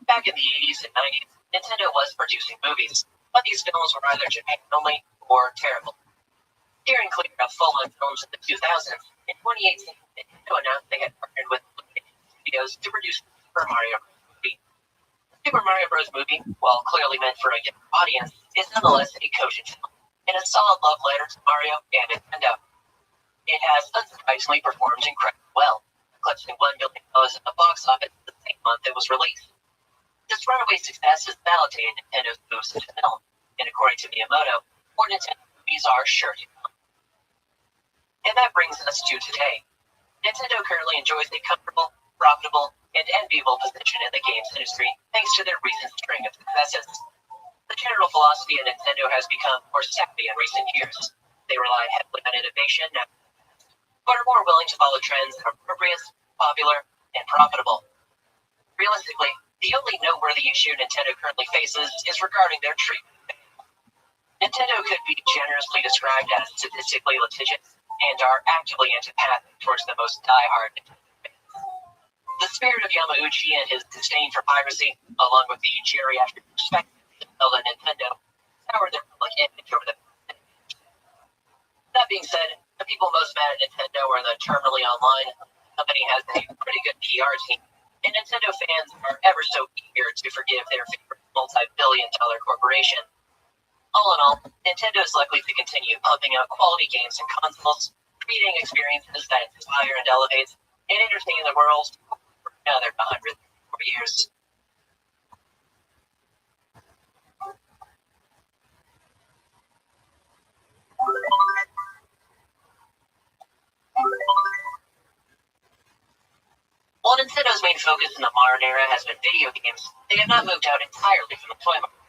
Back in the 80s and 90s, Nintendo was producing movies, but these films were either Japan only or terrible. Steering clear of full-on films in the 2000s, in 2018, Nintendo announced they had partnered with studios to produce the Super Mario Bros. Movie. The Super Mario Bros. Movie, while clearly meant for a young audience, is nonetheless a cogent film, and a solid love letter to Mario and Nintendo. It has unsurprisingly performed incredibly well, eclipsing $1 billion at the box office the same month it was released. This runaway success has validated Nintendo's moves into film, and according to Miyamoto, more Nintendo movies are sure to come. And that brings us to today. Nintendo currently enjoys a comfortable, profitable, and enviable position in the games industry thanks to their recent string of successes. The general philosophy of Nintendo has become more savvy in recent years. They rely heavily on innovation now, but are more willing to follow trends that are appropriate, popular, and profitable. Realistically, the only noteworthy issue Nintendo currently faces is regarding their treatment. Nintendo could be generously described as statistically litigious and are actively antipathic towards the most diehard Nintendo fans. The spirit of Yamauchi and his disdain for piracy, along with the geriatric perspective of Nintendo, soured their public image over the past. That being said, the people most mad at Nintendo are the terminally online. The company has a pretty good PR team, and Nintendo fans are ever so eager to forgive their favorite multi-billion-dollar corporation. All in all, Nintendo is likely to continue pumping out quality games and consoles, creating experiences that inspire and elevate, and entertain the world for another 100 more years. While Nintendo's main focus in the modern era has been video games, they have not moved out entirely from the toy market.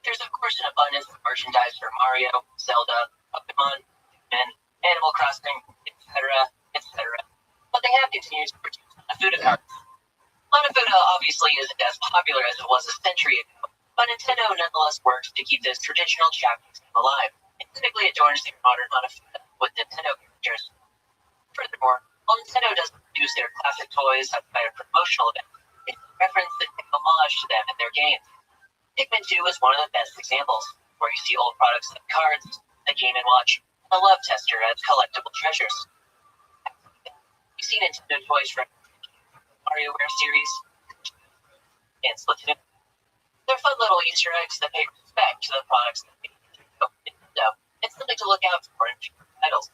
There's of course an abundance of merchandise for Mario, Zelda, Pokemon, Pikmin, Animal Crossing, etc., etc. But they have continued to produce Hanafuda cards. Hanafuda obviously isn't as popular as it was a century ago, but Nintendo nonetheless works to keep this traditional Japanese game alive, and typically adorns their modern Hanafuda with Nintendo characters. Furthermore, while Nintendo doesn't produce their classic toys outside of promotional events, it's a reference that pay homage to them in their games. Pikmin 2 is one of the best examples, where you see old products like cards, the Game & Watch, and the Love Tester as collectible treasures. You see Nintendo toys from WarioWare series and Splatoon. They're fun little Easter eggs that pay respect to the products that make Nintendo, and something to look out for in future titles.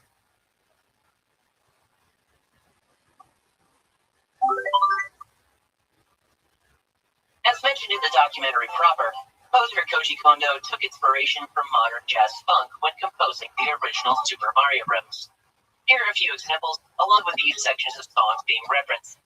As mentioned in the documentary proper, composer Koji Kondo took inspiration from modern jazz funk when composing the original Super Mario Bros. Here are a few examples, along with these sections of songs being referenced.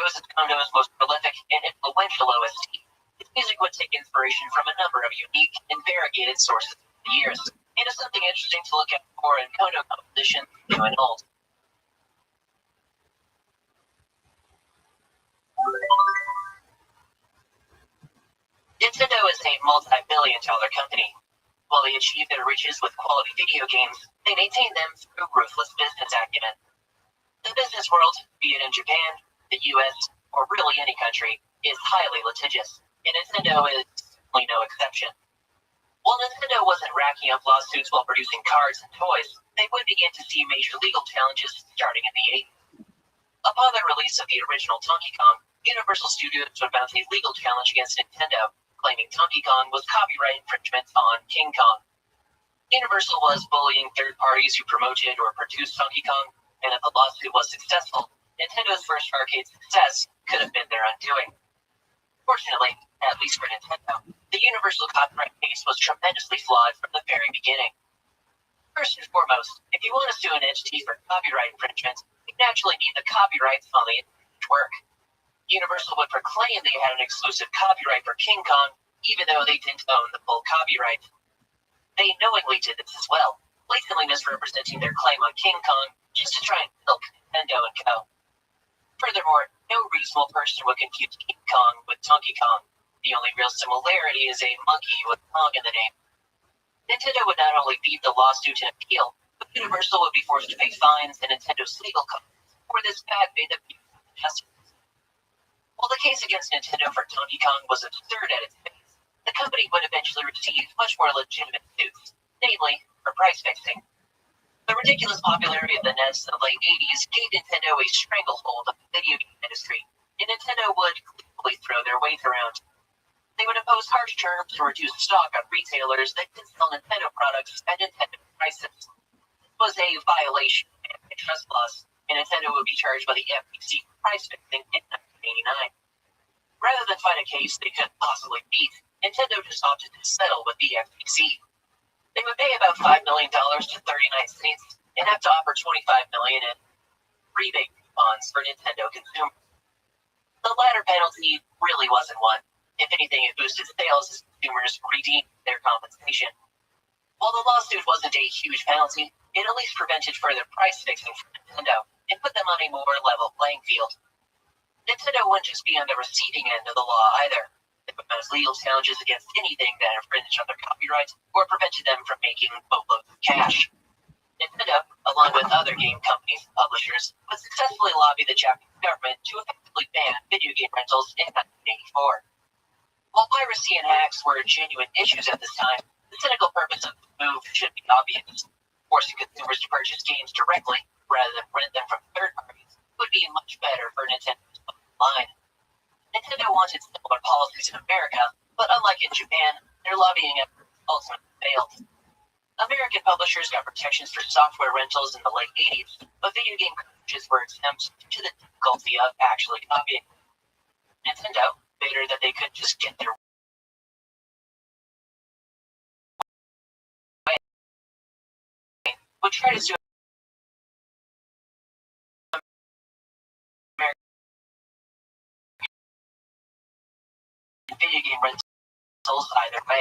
was Nintendo's most prolific and influential OST. Its music would take inspiration from a number of unique and variegated sources over the years, and is something interesting to look at for in Kono compositions, new and old. Nintendo is a multi-billion-dollar company. While they achieve their riches with quality video games, they maintain them through ruthless business acumen. The business world, be it in Japan, the US, or really any country, is highly litigious, and Nintendo is certainly no exception. While Nintendo wasn't racking up lawsuits while producing cards and toys, they would begin to see major legal challenges starting in the 80s. Upon the release of the original Donkey Kong, Universal Studios would mount a legal challenge against Nintendo, claiming Donkey Kong was copyright infringement on King Kong. Universal was bullying third parties who promoted or produced Donkey Kong, and if the lawsuit was successful, Nintendo's first arcade success could have been their undoing. Fortunately, at least for Nintendo, the Universal copyright case was tremendously flawed from the very beginning. First and foremost, if you want to sue an entity for copyright infringement, you naturally need the copyrights on the infringed work. Universal would proclaim they had an exclusive copyright for King Kong, even though they didn't own the full copyright. They knowingly did this as well, blatantly misrepresenting their claim on King Kong just to try and milk Nintendo and Co. Furthermore, no reasonable person would confuse King Kong with Donkey Kong. The only real similarity is a monkey with Kong in the name. Nintendo would not only beat the lawsuit and appeal, but Universal would be forced to pay fines and Nintendo's legal costs for this bad faith abuse of justice. While the case against Nintendo for Donkey Kong was absurd at its face, the company would eventually receive much more legitimate suits, namely for price fixing. The ridiculous popularity of the NES in the late 80s gave Nintendo a stranglehold of the video game industry, and Nintendo would gleefully throw their weight around. They would impose harsh terms and reduce stock on retailers that could sell Nintendo products at Nintendo prices. This was a violation of antitrust laws, and Nintendo would be charged by the FTC for price fixing in 1989. Rather than fight a case they couldn't possibly beat, Nintendo just opted to settle with the FTC. They would pay about $5 million to 39 states and have to offer $25 million in rebate coupons for Nintendo consumers. The latter penalty really wasn't one. If anything, it boosted sales as consumers redeemed their compensation. While the lawsuit wasn't a huge penalty, it at least prevented further price fixing for Nintendo and put them on a more level playing field. Nintendo wouldn't just be on the receiving end of the law either. They would mount legal challenges against anything that infringed on their copyright or prevented them from making boatloads of cash. Nintendo, along with other game companies and publishers, would successfully lobby the Japanese government to effectively ban video game rentals in 1984. While piracy and hacks were genuine issues at this time, the cynical purpose of the move should be obvious. Forcing consumers to purchase games directly, rather than rent them from third parties, would be much better for Nintendo's bottom line. Nintendo wanted similar policies in America, but unlike in Japan, their lobbying efforts ultimately failed. American publishers got protections for software rentals in the late 80s, but video game cartridges were exempt due to the difficulty of actually copying. Nintendo, bitter that they couldn't just get their way, would try to sue American video game rentals either way.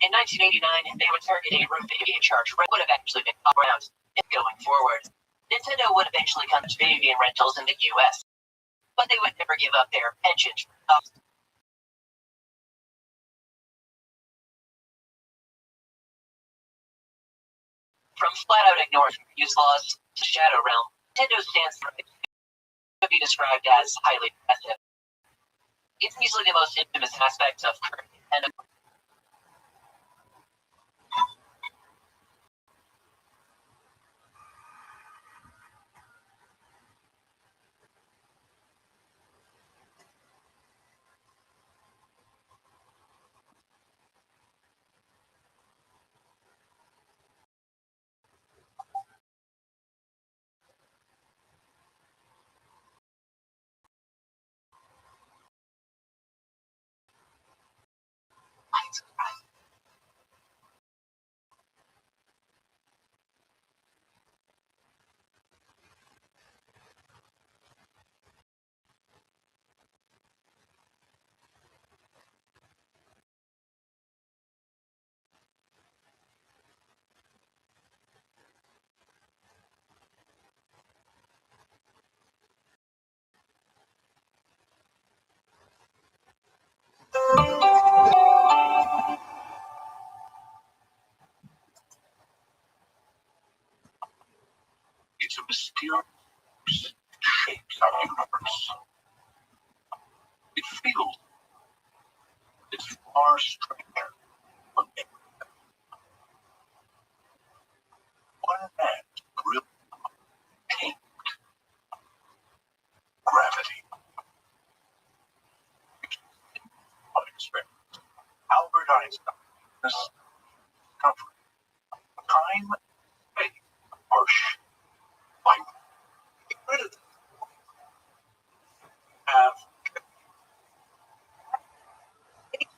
In 1989, they would target a root video game charge that would have actually been around going forward. Nintendo would eventually come to video game rentals in the US, but they would never give up their penchant for cost. From flat-out ignoring use laws to Shadow Realm, Nintendo's stance could be described as highly aggressive. It's easily the most infamous aspect of current Nintendo.
materials shapes our universe. It feels it's far stranger from everything. One man's brilliant tamed gravity. Unexpected. Albert Einstein discovered time and space are shaped by rid have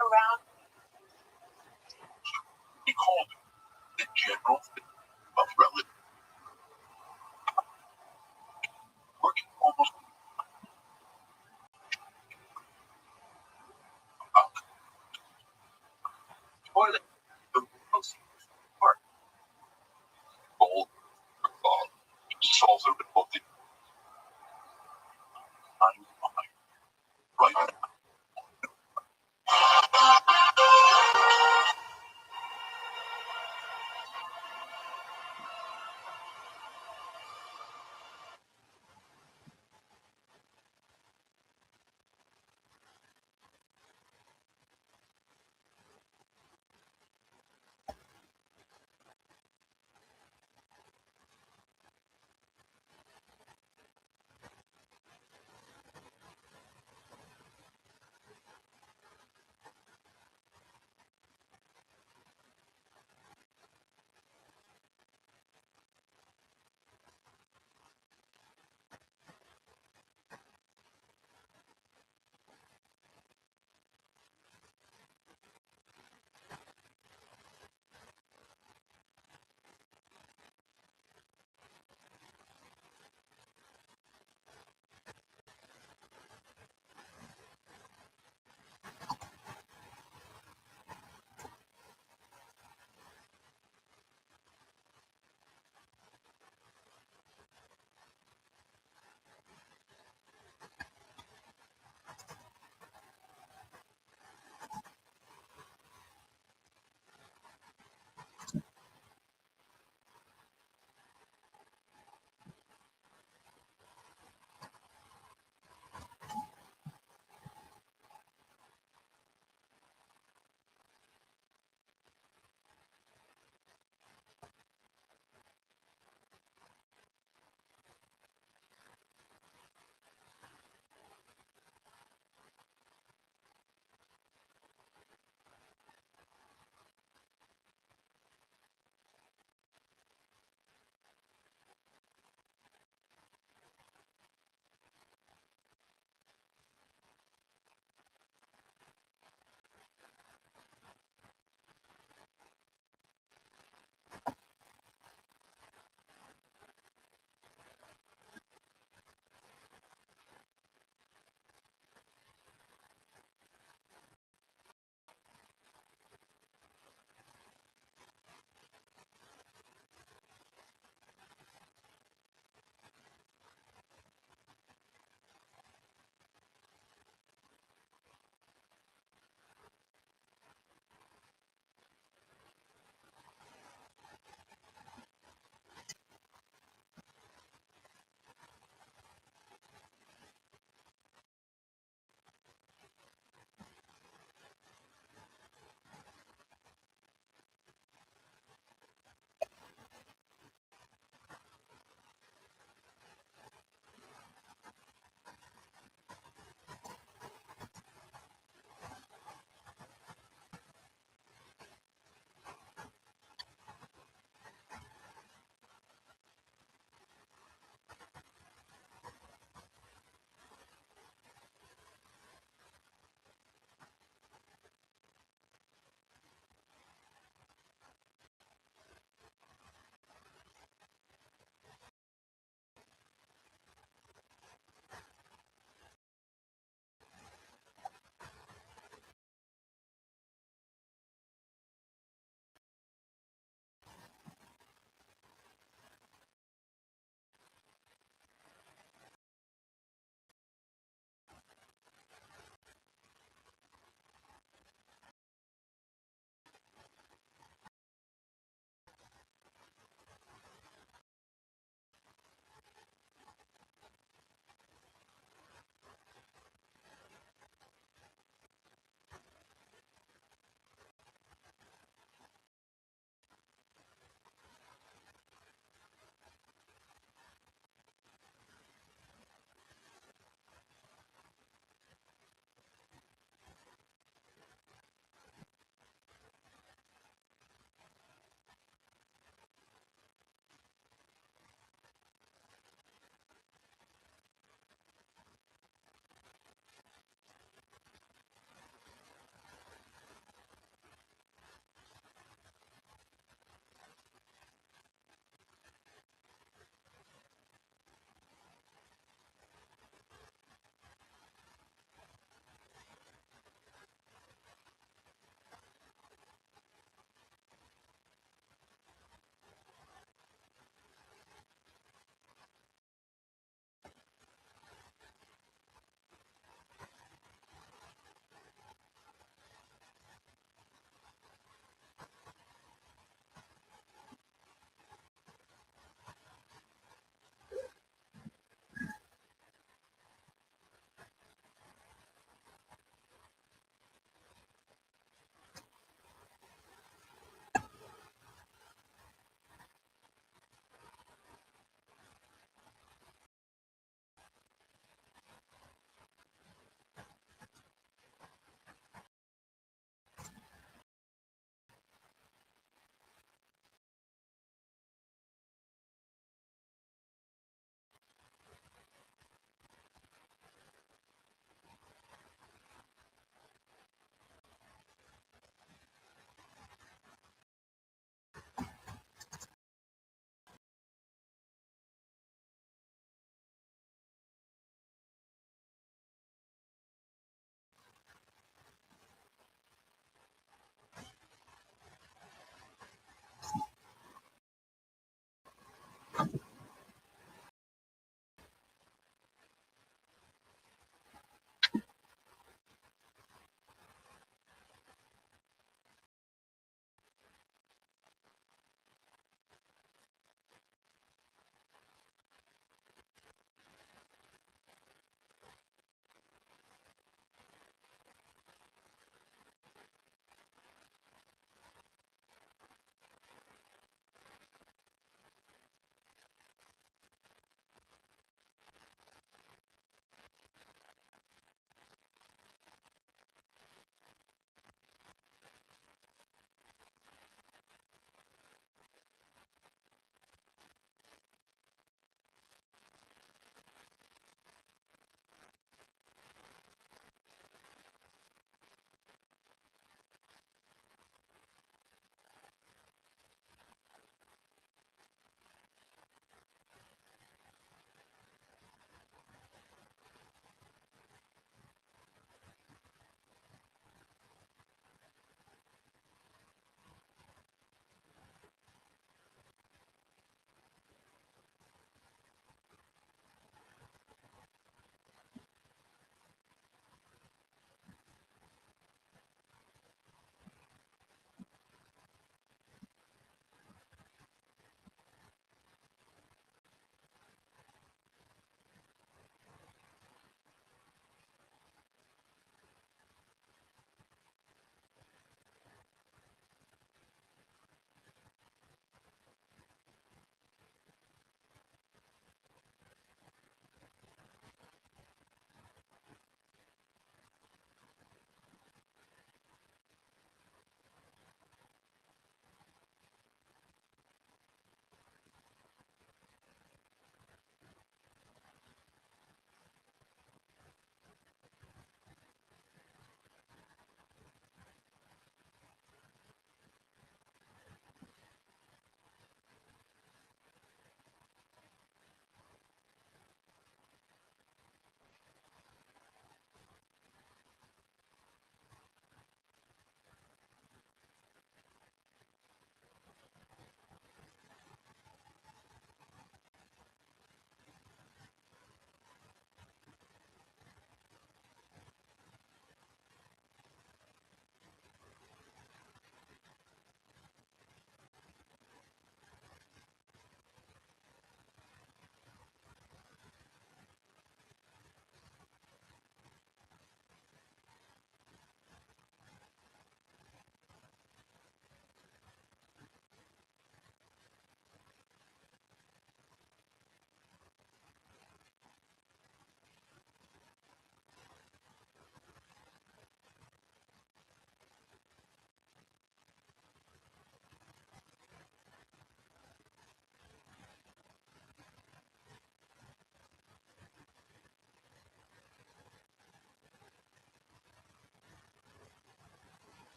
Around
he called it the general theory of relativity, working almost about the toilet. The world's part gold solves the riddle of the time mind right now.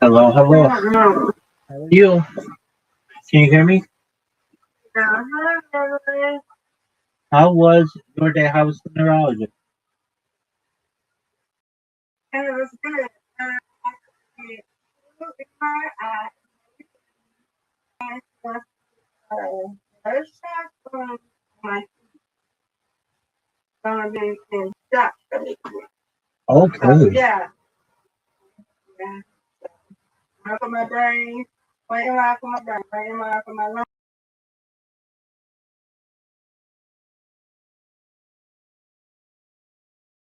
Hello, hello.
No.
How are you? Can you hear me? How was your day? How was the neurologist?
And it was good. I was first shot from my being in shock.
Okay.
Yeah. Out of my brain, waiting out for my brain, waiting out for my lungs.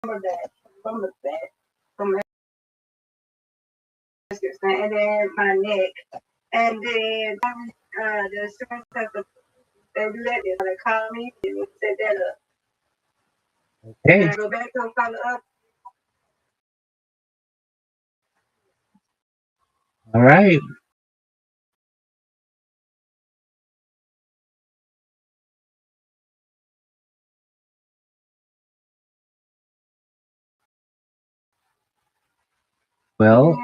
From the back, from the and then my neck, and then the insurance company they do that. They call me and set that up.
Hey.
And I go back to follow up.
All right. Well,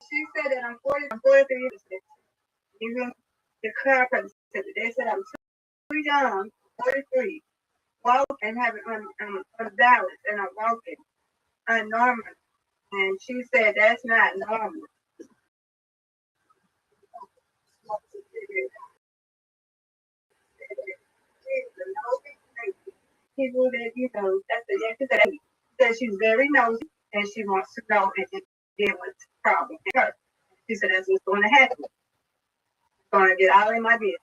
She said that I'm 40, I'm 43 years old. Even the chiropractor said that they said I'm too young, 43, walk and having unbalanced, and I'm walking unnormal. And she said that's not normal. People that that's the yeah, she said she's very nosy and she wants to know and then what's the problem with her. She said that's what's going to happen. It's going to get all in my business.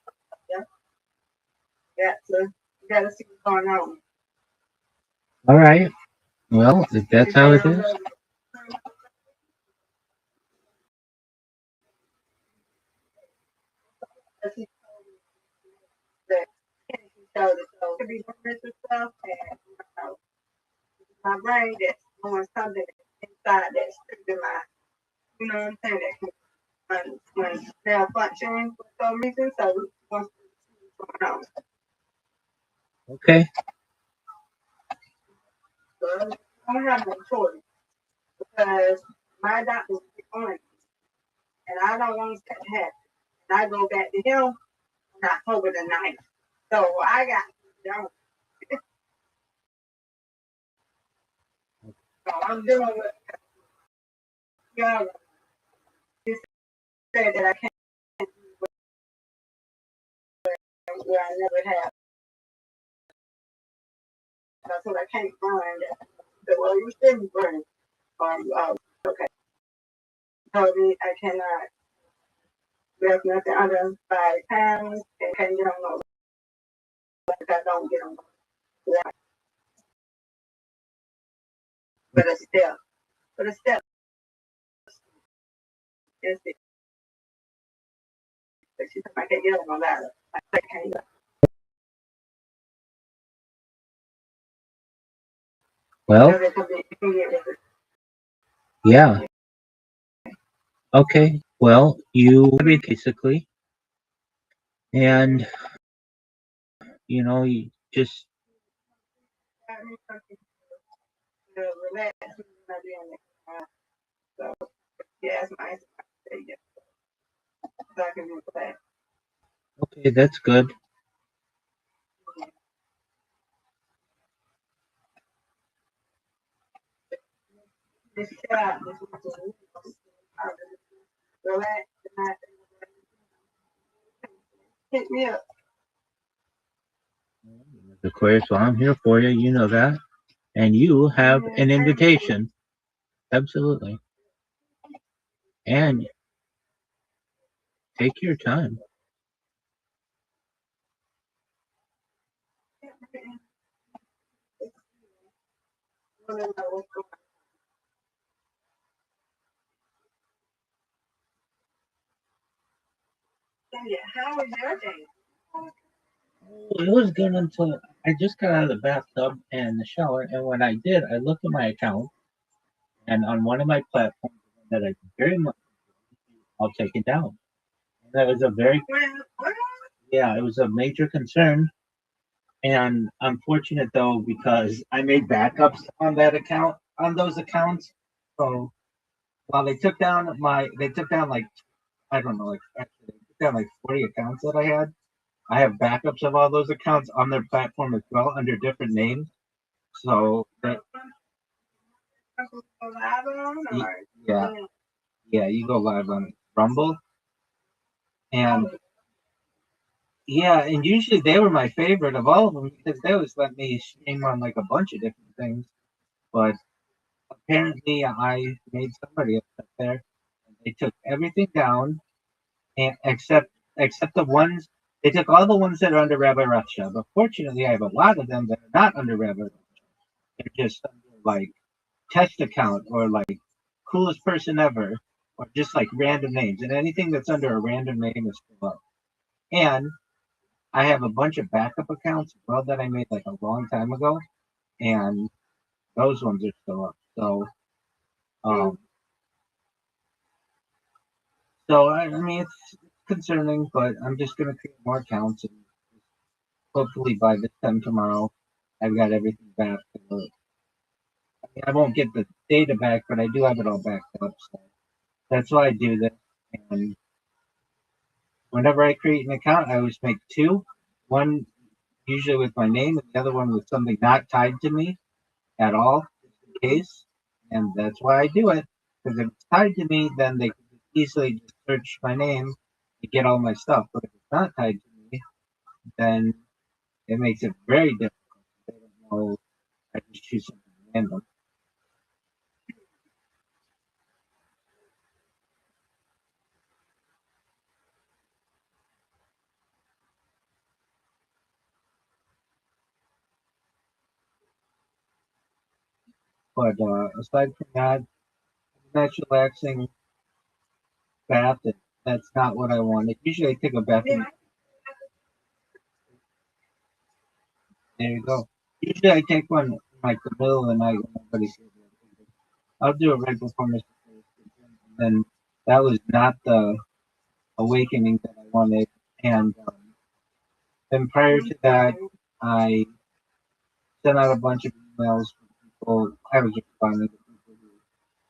Yeah, so you got to see what's going on.
all right. Well, if that's how it is.
So could be doing this stuff and my brain that's doing something inside that's triggering my, you know what I'm saying, that when malfunctioning for some reason. So we want to see what's going on.
Okay.
So I don't have no choice because my doctor was on it, and I don't want that to happen. And I go back to him on October the 9th. So I got down. So I'm dealing with God. He said that I can't do where I never have. That's what I can't burn. So, well, you shouldn't burn. Okay. Told me I cannot lift nothing under 5 pounds and can't get on no if I don't get on right. But a step. But a step is it. But she said I can't get on no ladder. I can't.
Well, yeah. Okay. Well, you basically, and you just
Relax. So, yeah, it's my so I can relax.
okay. That's good.
This child, relax, hit me up.
Of course, well, I'm here for you. You know that, and you have an invitation. Absolutely. And take your time.
How was your day?
It was good until I just got out of the bathtub and the shower, and when I did, I looked at my account, and on one of my platforms that I very much, I'll take it down. And that was a very, yeah, it was a major concern, and unfortunate though because I made backups on that account, on those accounts, so
Well, they took down like, I don't know, like actually they took down like 40 accounts that I had. I have backups of all those accounts on their platform as well under different names. So that, yeah, yeah, you go live on Rumble, and yeah, and usually they were my favorite of all of them because they always let me stream on like a bunch of different things. But apparently, I made somebody upset there, and they took everything down, and except the ones they took all the ones that are under Rabbi Rothschild. But fortunately, I have a lot of them that are not under Rabbi Rothschild. They're just under like test account or like coolest person ever, or just like random names. And anything that's under a random name is still up. And I have a bunch of backup accounts as well that I made like a long time ago, and those ones are still up. So, um, I mean, it's concerning, but I'm just gonna create more accounts, and hopefully by this time tomorrow, I've got everything back. I mean, I won't get the data back, but I do have it all backed up. So that's why I do this. And whenever I create an account, I always make two. One usually with my name, and the other one with something not tied to me at all, just in case. And that's why I do it. Because if it's tied to me, then they can easily just search my name to get all my stuff. But if it's not tied to me, then it makes it very difficult. They don't know. I just choose something random. But aside from that, nice relaxing bath. That's not what I wanted. Usually I take a bath. There you go. Usually I take one like the middle of the night when nobody's here. I'll do it right before Mr. Ferris gets in. And then that was not the awakening that I wanted. And then prior to that, I sent out a bunch of emails for people. I was responding to people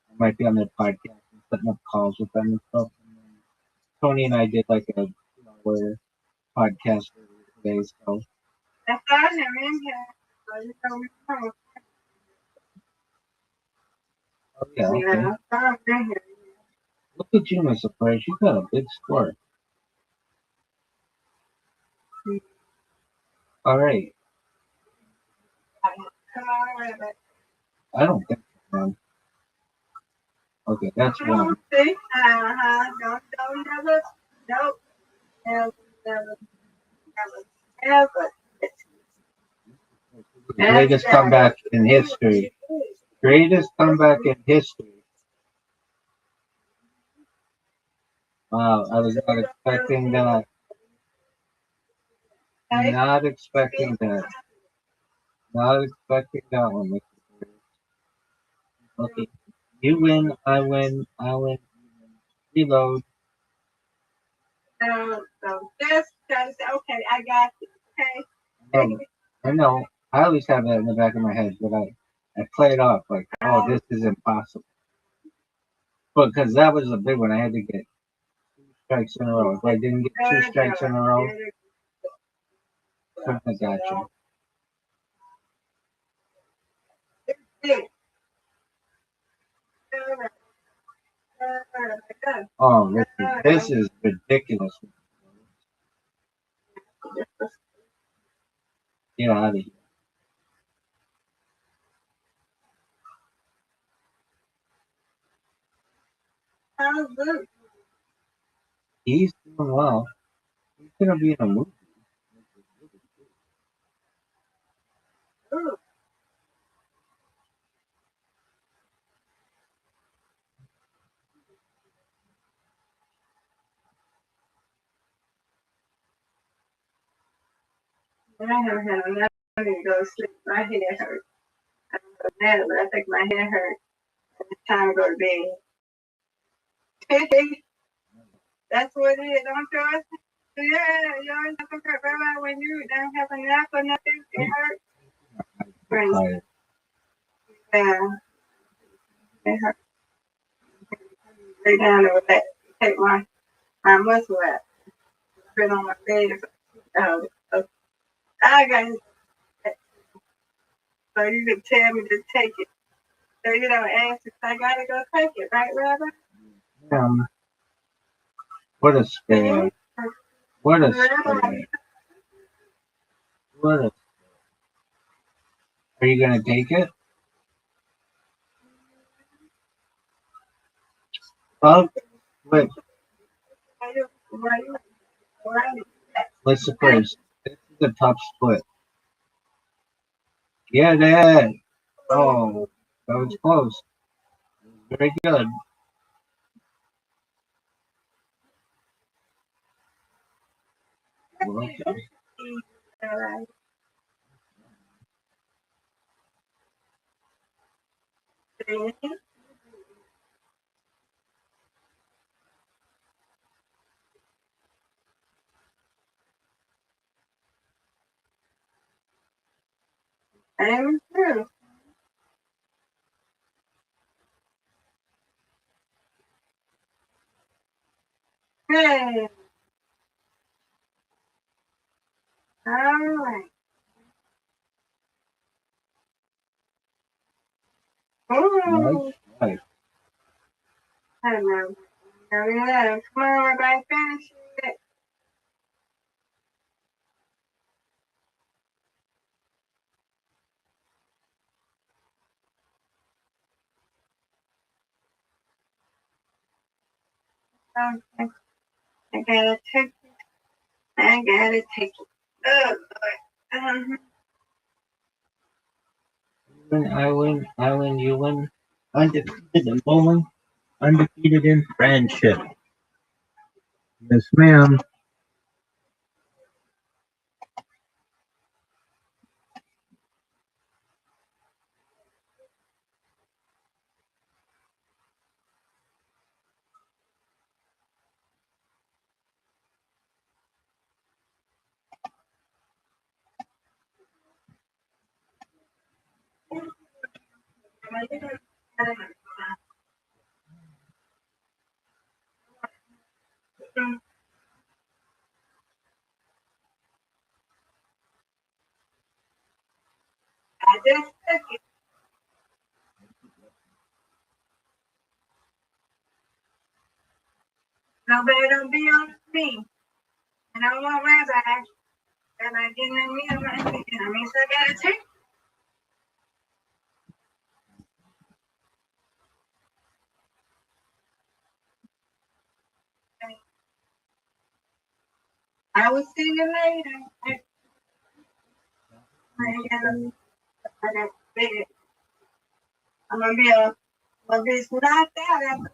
who might be on their podcast and setting up calls with them and stuff. And then Tony and I did like a 2-hour podcast earlier today. So
I saw him in here. So you know, we come.
oh, yeah, okay.
Yeah, I saw him in here.
Look at you, Mr. Price. You got a big squirt. All right.
Come on, Rabbit.
I don't think so, man. Okay, that's one.
See? Don't never. Nope. Never.
Greatest comeback in history. Greatest comeback in history. Wow, I was not expecting that. Not expecting that. Not expecting that one. Okay. You win, I win, I win. Reload.
So just okay, I got you. Okay.
I know. I always have that in the back of my head, but I play it off like, oh, this is impossible. But because that was a big one, I had to get 2 strikes in a row. If I didn't get 2 strikes in a row, I got you. Oh, this is ridiculous. Get out of here. He's doing well. He's gonna be in a movie.
I haven't had enough to go to sleep. My head hurts. I don't know that, but I think my head hurts. It's time to go to bed. That's what it is. Don't trust. Yeah, you always have to hurt when you don't have a nap or nothing. It hurts. Right. Yeah. It hurts. lay down and relax, take my muscle out, put it on my bed. So I got his back. So you can tell me to take it. So you don't ask if I gotta go take it, right, Rabbi?
What a spam. What a spam. What a. Are you gonna take it? Oh, wait. What's the first? This is the top split. Yeah, that. Oh, that was close. Very good. Okay.
I'm true. Hey, all right. Ooh,
Right.
I know. Yeah, come on, everybody, finish it. Okay, I gotta take it. I gotta take it. Oh, Lord.
I win, you win. Undefeated in bowling, undefeated in friendship. Yes, ma'am.
I just took it. Nobody don't be on me. And I don't want Rabbi. Rabbi getting on me. I'm not taking on me, so I gotta take it. I will see you later. I got big. I'm gonna be knocked out after.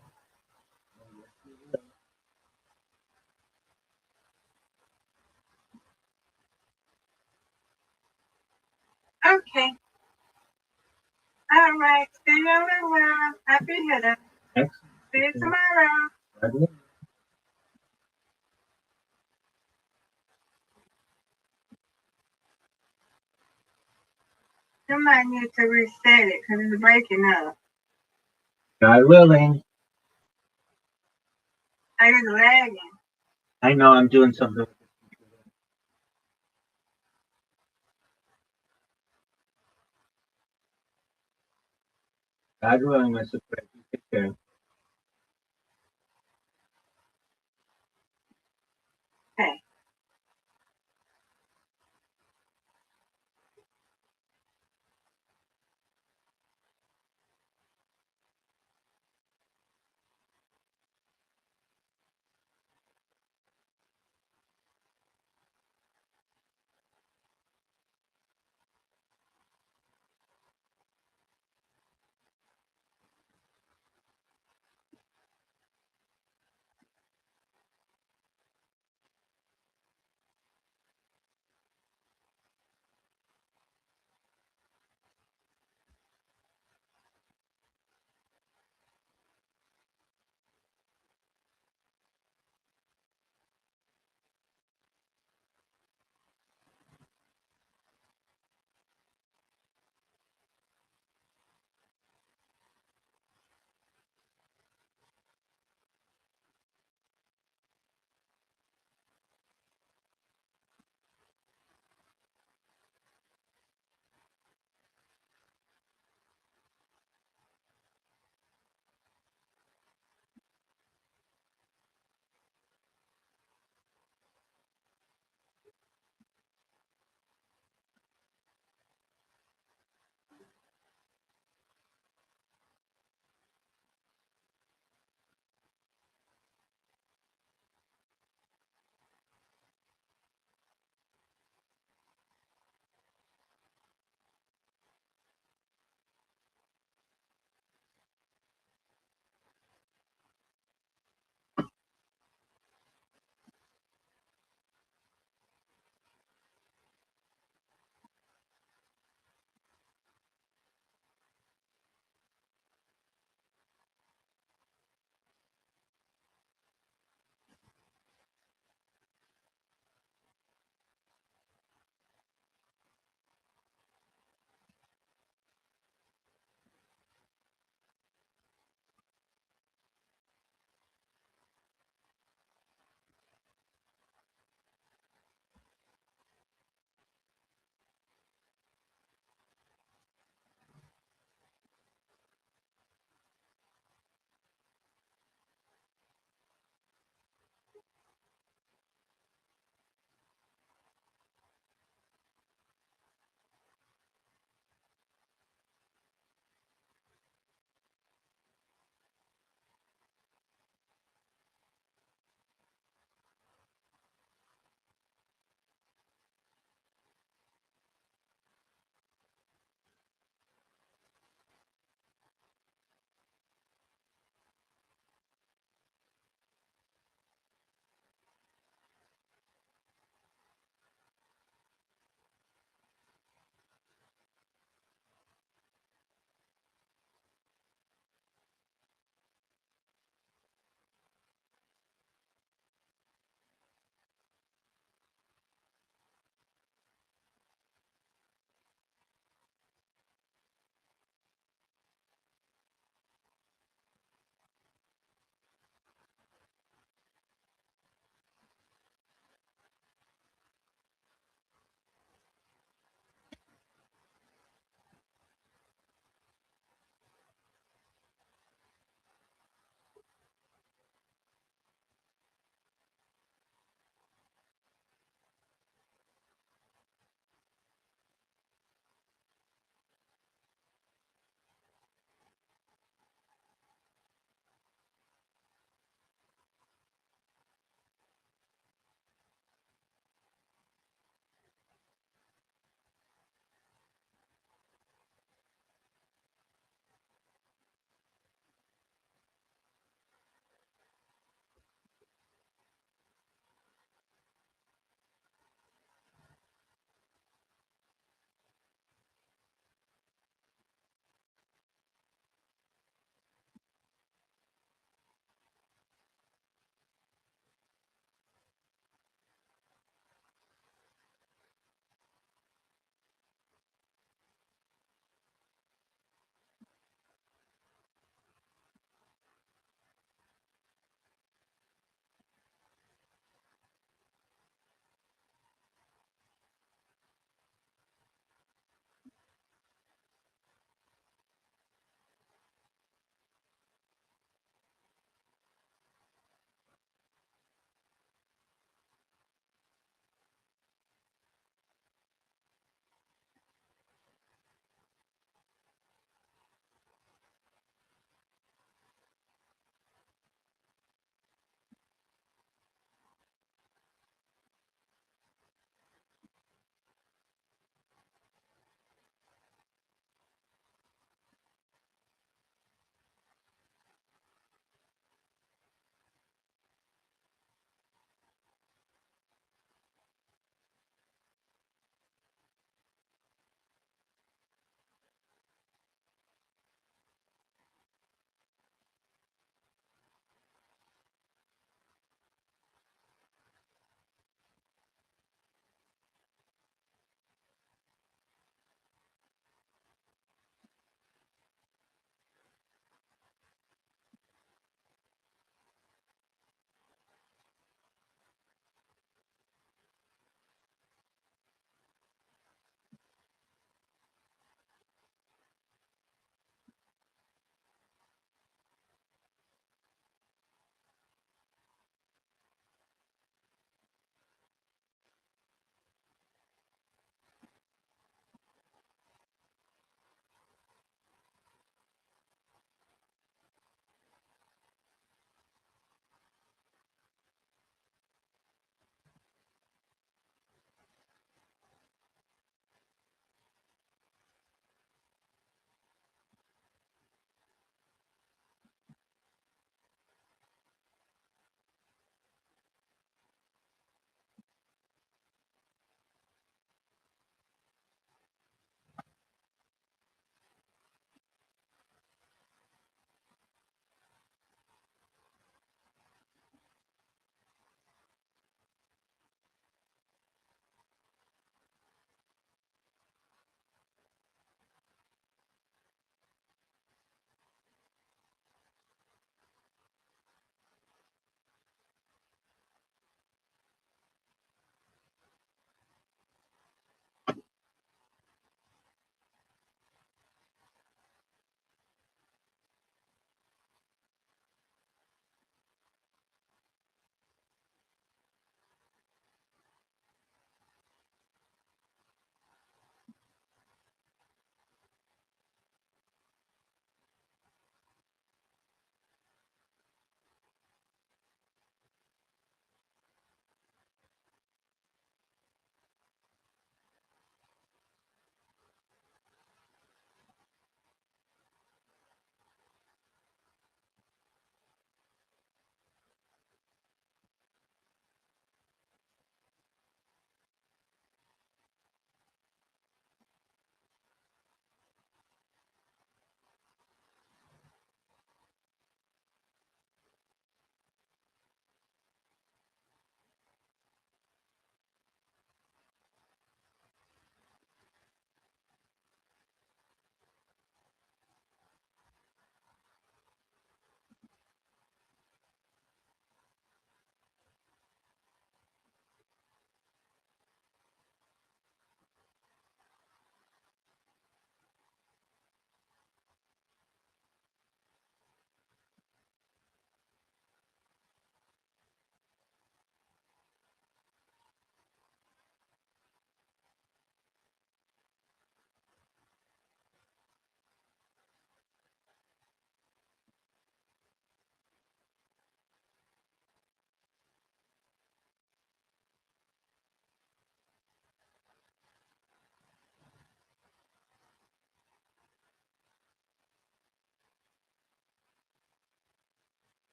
Okay. All right. See you in a while. Happy hitter.
Excellent.
See you tomorrow. You might need to reset it because it's breaking up.
God willing.
I was lagging.
I know I'm doing something. God willing, Mr. Fred. You take care.
Okay.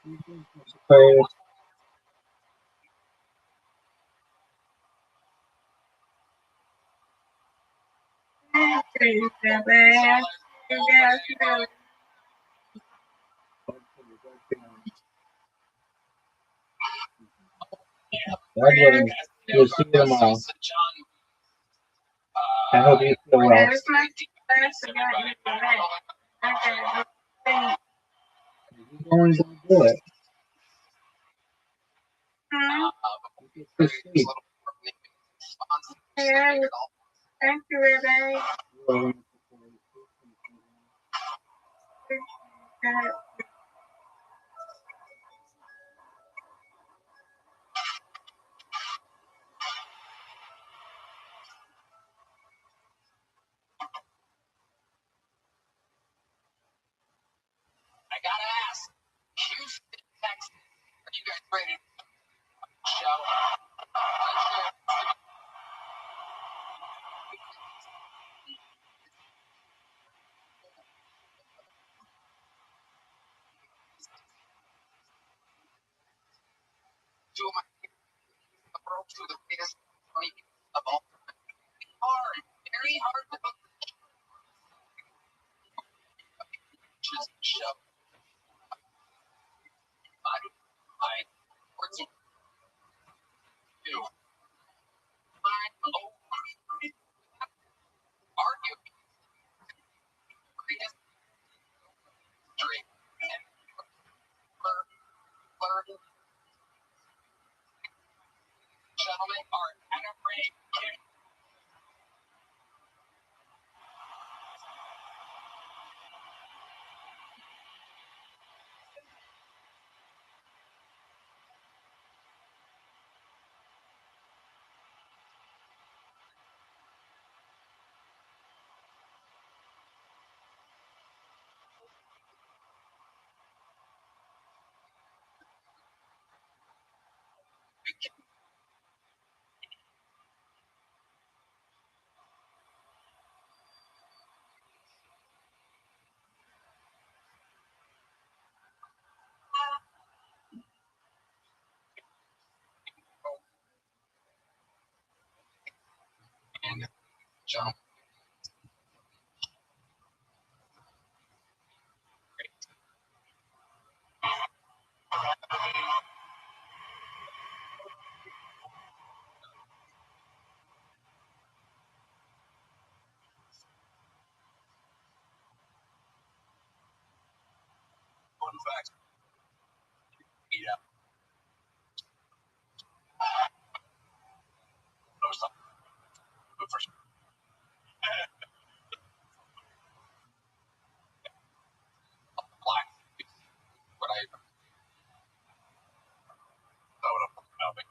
First, God willing, we'll see you tomorrow. I hope you feel well.
Where's my
You're going to do it. Just sleep.
Thank you, Rabbi.
I gotta ask, Houston, Texas, are you guys ready to show? Two of my approach to the biggest week of all time. Hard, very hard to just show. I, 14, 2, argue, greatest drink, and learn, gentlemen, are at a break. And jump. Fun fact. Yeah. No stop. Good for black. What I thought of probably.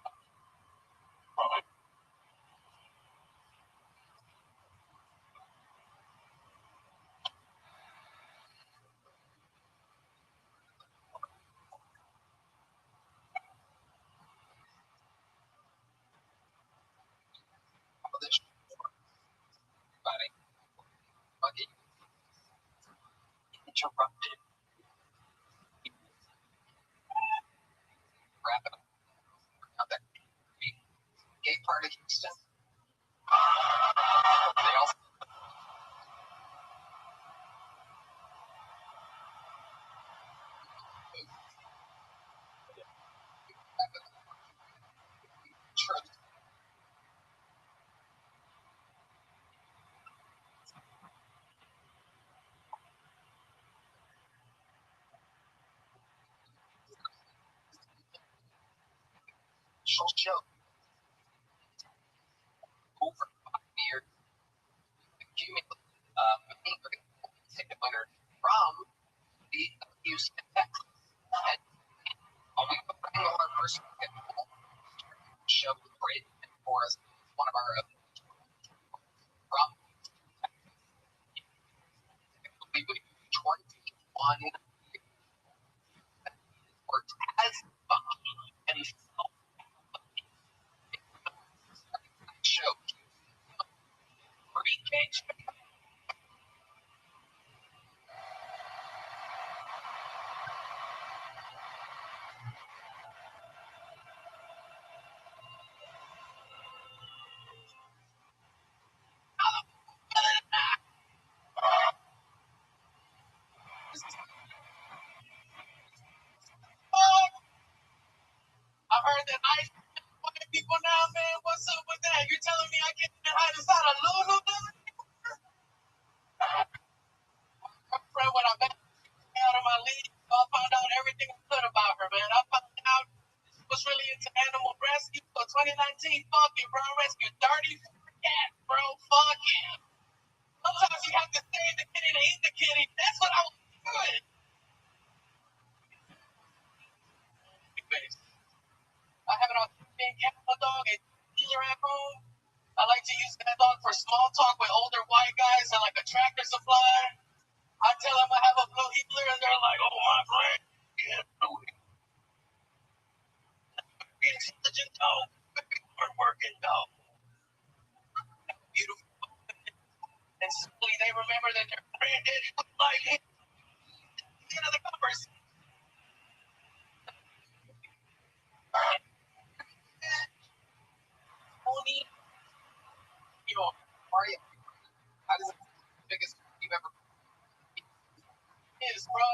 This body. Okay. Interrupted. Wrap it up. Not that gay part of Houston. They also trust social show over 5 years. Accumulated ticket winner from the Houston Texans. And I'll be putting our first show great for us. One of our from I believe 21 or as and show free cage.
I heard that ice white people now, man. What's up with that? You're telling me I can't even hide inside a Lulu? Friend, when I met out of my league, I found out everything I could about her, man. I found out she was really into animal rescue. So 2019, fuck it, bro. Rescue 30 cats, bro. Fuck it. Sometimes you have to save the kitty to eat the kitty. That's what I was doing. I have an Australian Camel dog and dealer at home. I like to use that dog for small talk with older white guys and like a tractor supply. I tell them I have a blue healer and they're like, oh my friend, yeah, blue healer. Intelligent dog, hardworking dog. Beautiful. And slowly they remember that their granddaddy was like him. End of the conversation. Tony, yo, Mario, how does it the biggest you've ever is, bro?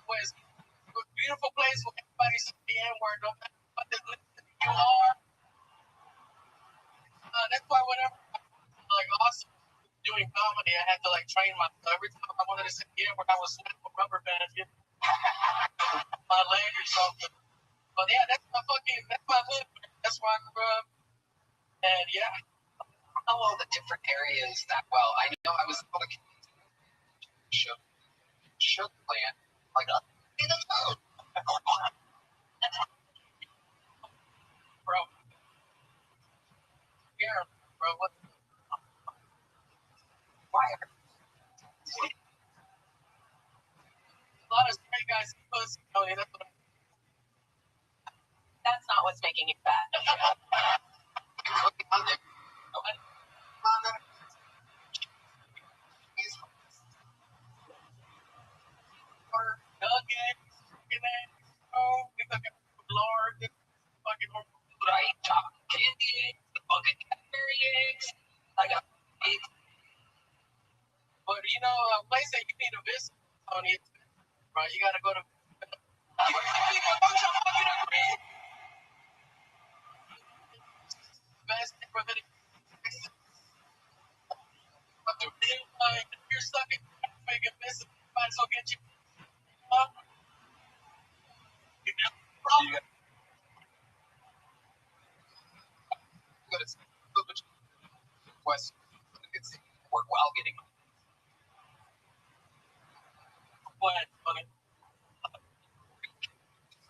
Was a beautiful place where everybody's the N word, no matter what the you are. That's why whenever like awesome doing comedy, I had to like train myself. Every time I wanted to say the N word, I was sweating with rubber bands, get my leg or something. But yeah, that's my hood. That's where I grew up. And yeah, I know all the different areas that well. I know I was able to shook plant like a bro. Here, bro. What? Why? A lot of straight guys pussy. Oh, yeah, that's not what's making you fat. Lord, fucking right, chocolate candy, fucking Cadbury eggs. I got eggs. But you know, a place that you need to visit, Tony, bro, you gotta go to. Best neighborhood. But the real you're stuck in making business, might as well get you. West it's work while getting what funny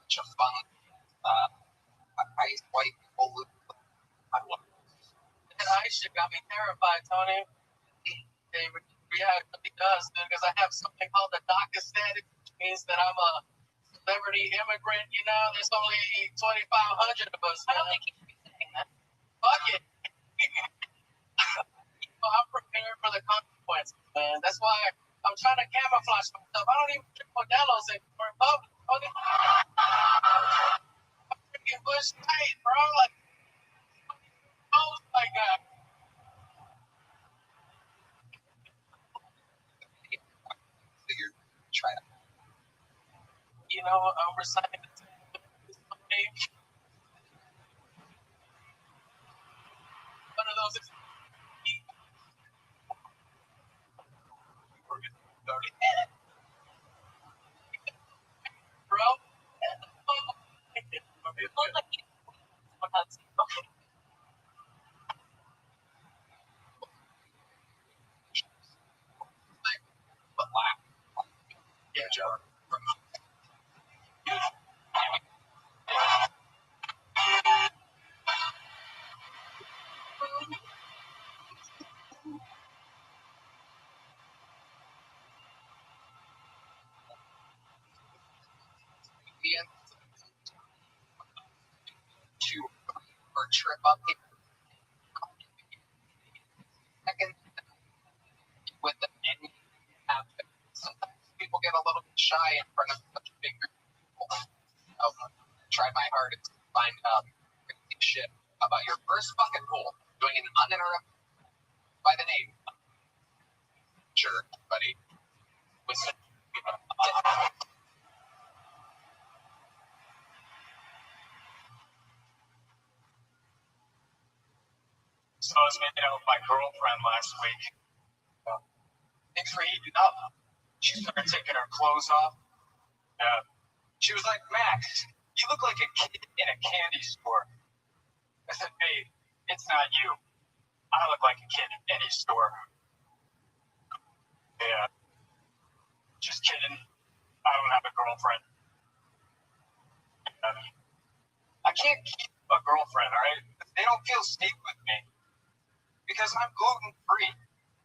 such a fun ice white people I love that ice shit got me terrified, Tony. Yeah, it really does, because I have something called the DACA status, which means that I'm a celebrity immigrant, you know, there's only 2,500 of us. I don't think you should be saying that. Fuck it. I'm prepared for the consequences, man. That's why I'm trying to camouflage myself. I don't even drink Modelo's anymore in public. Okay? I'm drinking Bush Light, bro. Like, like that. Figured, try it. You know, I'm reciting the name. One of those is bro. Yeah, Joe. To or trip up here. Second, with the menu, sometimes people get a little bit shy in front of such bigger people.
tried my hardest to find out shit about your first fucking pool, doing an uninterrupted by the name. Sure, buddy.
So I was making out with my girlfriend last week. Things were heating up. She started taking her clothes off. She was like, Max, you look like a kid in a candy store. I said, babe, it's not you. I look like a kid in any store. Yeah. Just kidding. I don't have a girlfriend. I can't keep a girlfriend, all right? They don't feel safe with me. Because I'm gluten-free.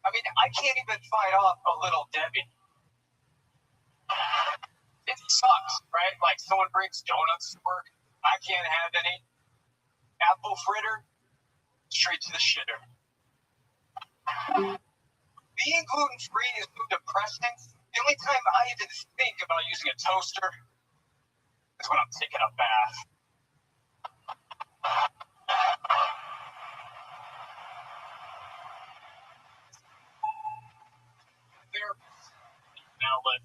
I mean, I can't even fight off a little Debbie. It sucks, right? Like someone brings donuts to work. I can't have any. Apple fritter, straight to the shitter. Being gluten-free is so depressing. The only time I even think about using a toaster is when I'm taking a bath. There, now let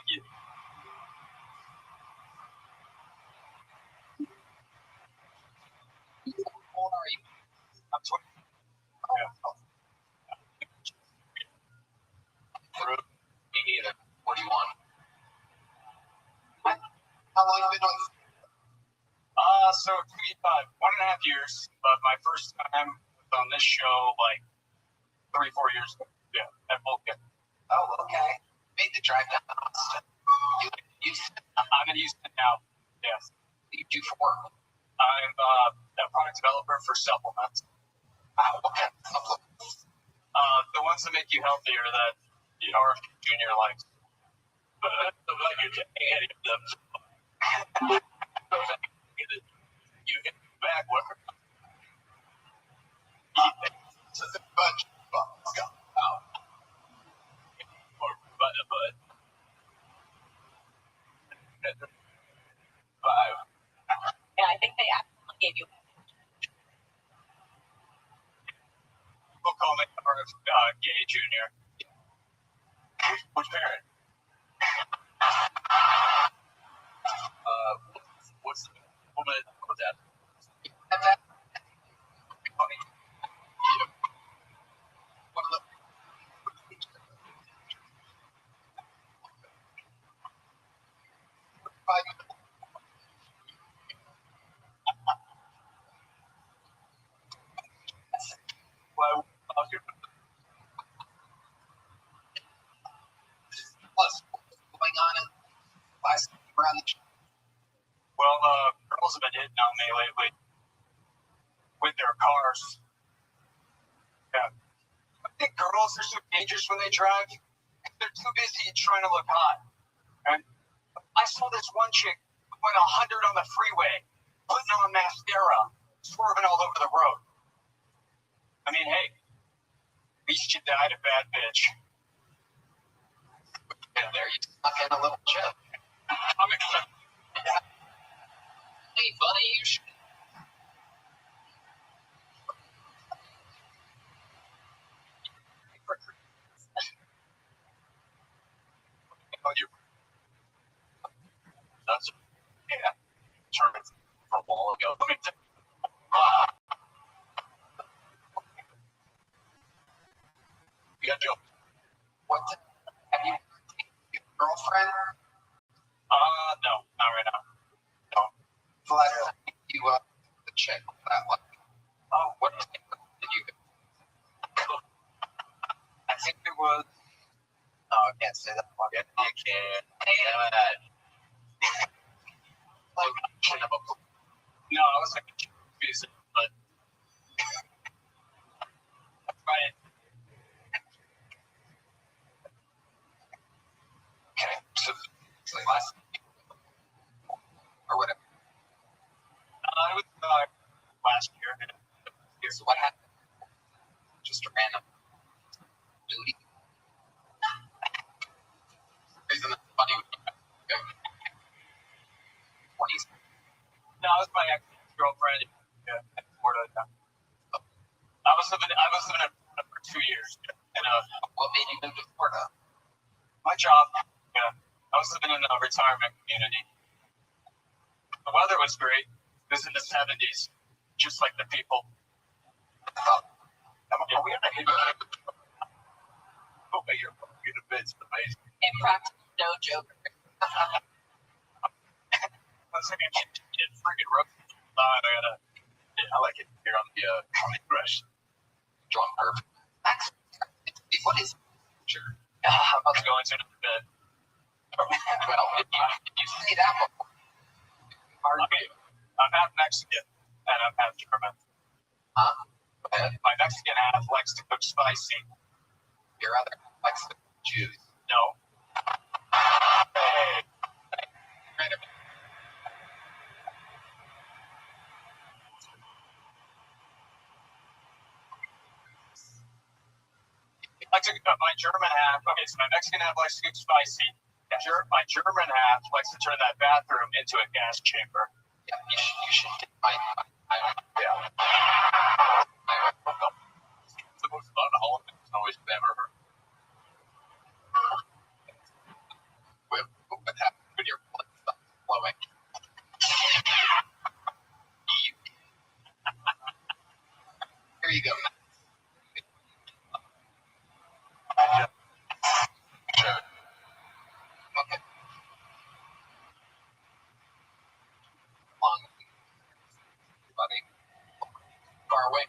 you.
How old are you?
I'm 20.
Me neither. What do you want? What? How long have you been doing?
So 1.5 years, but my first time was on this show like 3-4 years ago. Yeah, at Vulcan.
Oh, okay. Made the drive down to Austin. You live in Houston?
I'm in Houston now. Yes.
What do you do for work?
I'm a product developer for supplements.
Wow, what kind of supplements?
The ones that make you healthier that RF Junior likes. But I'm not going to any of them. You get back work.
It's a bunch of bucks. Wow.
But 5.
Yeah, I think they actually gave you.
People call me RF Gay Junior. Which parent? What's the woman with that? Funny.
One of the.
Well,
Plus, what's going on in last around the.
Well, girls have been hitting on me lately with their cars. Yeah. I think girls are so dangerous when they drive. They're too busy trying to look hot. And I saw this one chick who went 100 on the freeway, putting on mascara, swerving all over the road. I mean, hey, at least you died a bad bitch.
And there you snuck in a little chip.
I'm excited.
Hey, buddy, you should.
That's yeah. Turn it for a wall and go. Let me you got Joe.
What? Have you your girlfriend?
No, not right now. No.
The last time you the chick that one. What did you?
I think it was.
No, I can't say that one.
Yeah, you can.
Like, kind of a.
No, I was like, but that's right.
Okay, so last or whatever.
It was last year.
Here's what happened. Just a random duty. Reason
was living in a retirement community. The weather was great. It was in the 70s, just like the people.
Are we on a hit? Oh, you're fucking a bit's amazing.
In practice, no joke.
Let's say you freaking roast. I like it here on the fresh.
Drum perfect. What is?
Sure. I'm about to go into another bed.
Well, you say that before.
I'm half Mexican and I'm half German.
Huh?
My Mexican half likes to cook spicy.
Your other likes to Jews.
No. My German half, okay, so my Mexican half likes to cook spicy. My German half likes to turn that bathroom into a gas chamber.
Yeah, you should get my
Yeah.
It's the most unholy noise I've ever heard.
what happens when your blood stops flowing. Here you go. Okay. Long, buddy. Far away.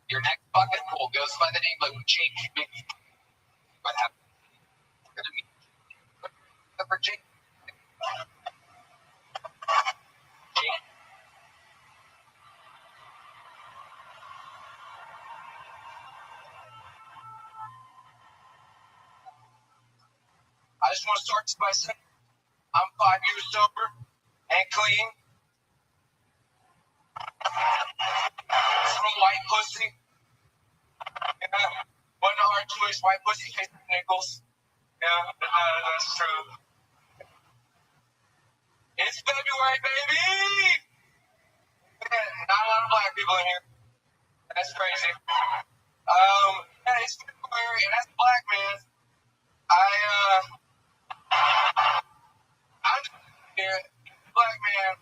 Your next bucket pool goes by the name of Jake Mickey. What happened? Gonna meet for Jake. Jake. I just want to start by saying I'm 5 years sober and clean. From white pussy. Yeah. Wasn't a hard choice. White pussy tastes like nickels. Yeah, that's true. It's February, baby! Yeah, not a lot of black people in here. That's crazy. Yeah, it's February, and as a black man, I'm here. Black man,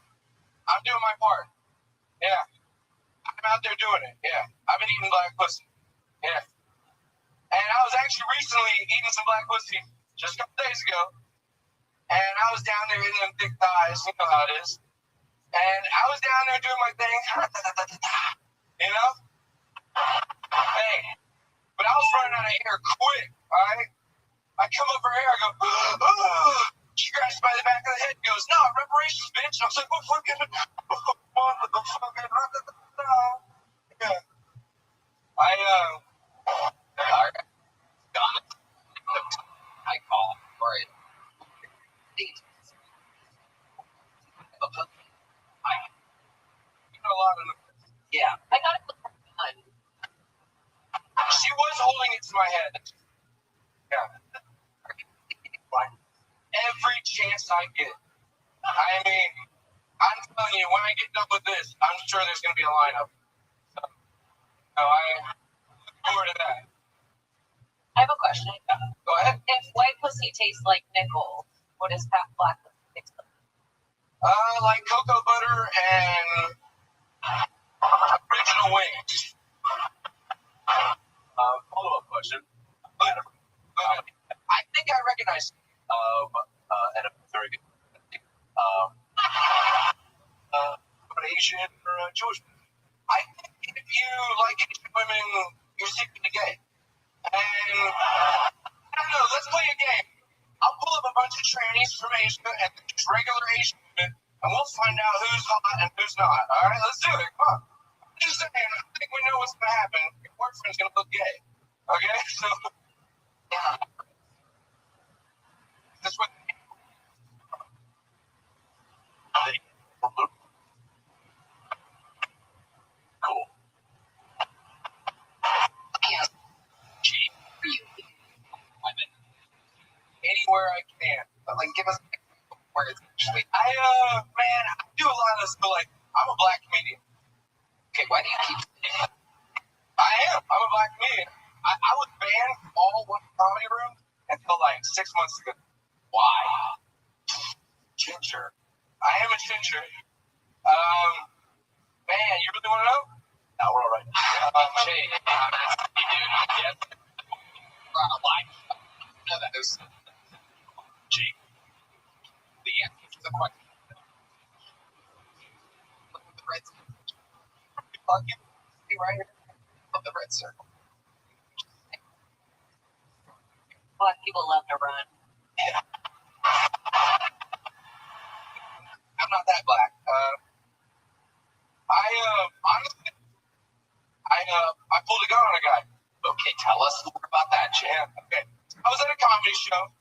I'm doing my part. Yeah. I'm out there doing it. Yeah. I've been eating black pussy. Yeah. And I was actually recently eating some black pussy just a couple days ago. And I was down there eating them thick thighs. You know how it is. And I was down there doing my thing. You know? Hey. But I was running out of air quick. All right? I come over here. I go, she grabs me by the back of the head and goes, no, reparations, bitch. I was like, what fucking, motherfucking, yeah. I call it for it. You know a lot of them. Yeah. I got it. She was holding it to my head. Yeah. Every chance I get. I mean, I'm telling you, when I get done with this, I'm sure there's going to be a lineup. So, I look forward to that.
I have a question.
Go ahead.
If white pussy tastes like nickel, what does black pussy taste like?
Like cocoa butter and original wings.
Follow-up question.
I think I recognize.
And a very good. Asian or Jewish?
I think if you like Asian women, you're secretly gay. And I don't know, let's play a game. I'll pull up a bunch of trannies from Asia and just regular Asian women, and we'll find out who's hot and who's not. All right, let's do it. Come on. I'm just saying, I think we know what's going to happen. Your boyfriend's going to look gay. Okay? So, yeah. That's what. Like, give us where it's actually. Man, I do a lot of stuff. Like, I'm a black comedian. Okay, why do you keep saying that? I am. I'm a black comedian. I was banned from all one comedy rooms until like 6 months ago. Why? Ginger. I am a ginger. Man, you really want to know? No, we're all right. Jay, I'm asking you, dude. Yes. Why? No, that is. Jay. The answer to the question. Look at the red circle. See right here? Of the red circle.
Black people love to run.
Yeah. I'm not that black. Honestly, I pulled a gun on a guy. Okay, tell us more about that, Jam. Okay. I was at a comedy show.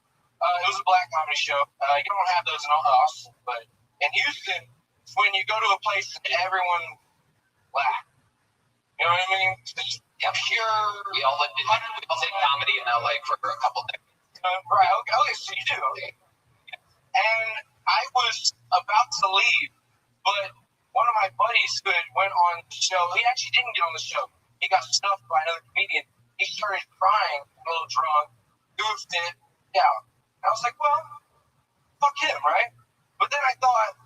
It was a black comedy show. You don't have those in Austin, but in Houston, it's when you go to a place and everyone black. You know what I mean? Yeah, here we all did comedy in LA for a couple decades. Right. Okay. So you do. Okay. And I was about to leave, but one of my buddies who had went on the show, he actually didn't get on the show. He got stuffed by another comedian. He started crying, a little drunk, goofed it, yeah. I was like, well, fuck him, right? But then I thought,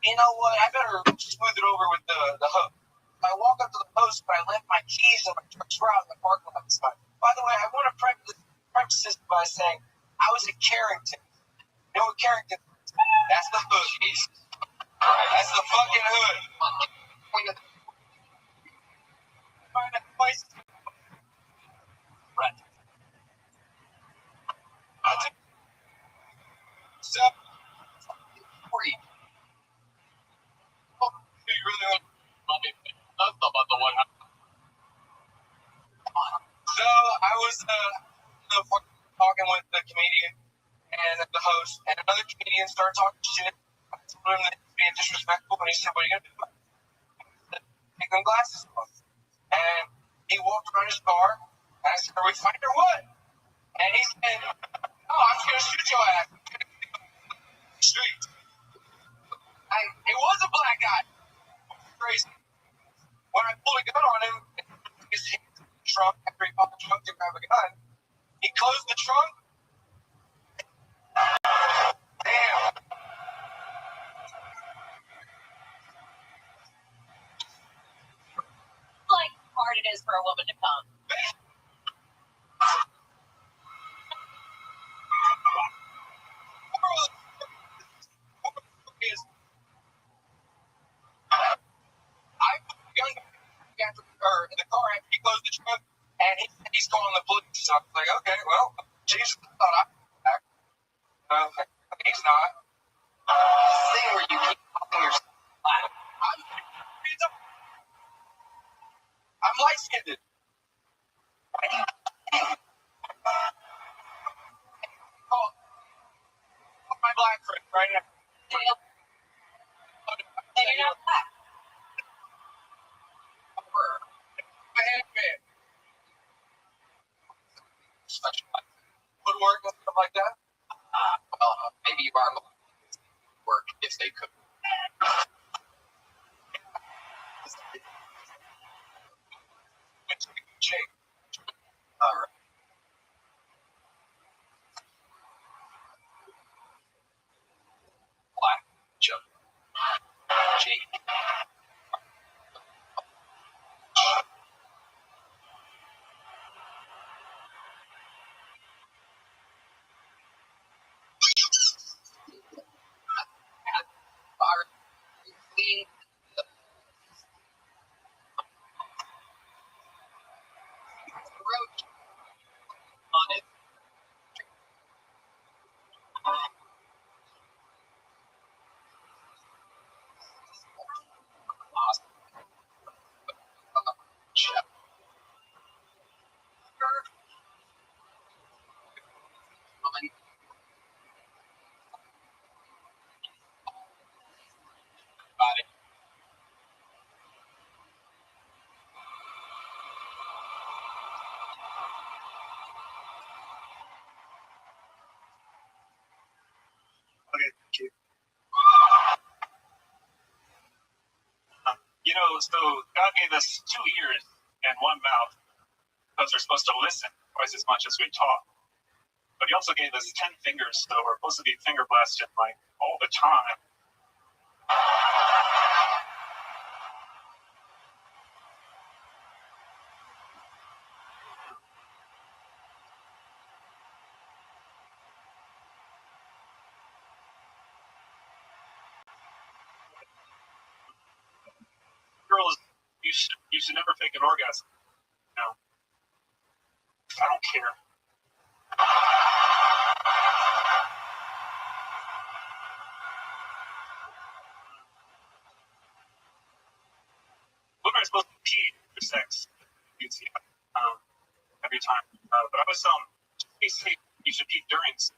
you know what? I better smooth it over with the host. I walk up to the host, but I left my keys and my truck's out in the parking lot this time. By the way, I want to preface this by saying I was at Carrington. You know what Carrington is? That's the hood. Jesus. That's the fucking hood. Find that place. Right. So, free. Oh, you really want that's about the one. So I was talking with the comedian and the host, and another comedian started talking shit. I told him that he was being disrespectful, and he said, "What are you gonna do about it?" Take them glasses off. And he walked around his car, and I said, "Are we fighting or what?" And he said, "Oh, I'm just gonna shoot your ass." Street. It was a black guy. Crazy. When I pulled a gun on him, his hands in the trunk after he popped the trunk to grab a gun. He closed the trunk. Damn.
Like how hard it is for a woman to come.
I put the gun in the car after he closed the trunk, and he's calling the police. So I was like, okay, well, Jesus, I thought I was back. He's not. This thing where you keep calling yourself black. I'm light-skinned. Why do you call my black friend right now?
And you're not black.
My handman. Would work and stuff like that? Well, maybe you are work if they could. Jake. All right. Black. Joe. Jake. So God gave us 2 ears and 1 mouth because we're supposed to listen twice as much as we talk. But He also gave us 10 fingers, so we're supposed to be finger blasted like all the time. Girls, you should never fake an orgasm. No, I don't care. Women are supposed to pee for sex. Every time. But I was just be safe. You should pee during sex.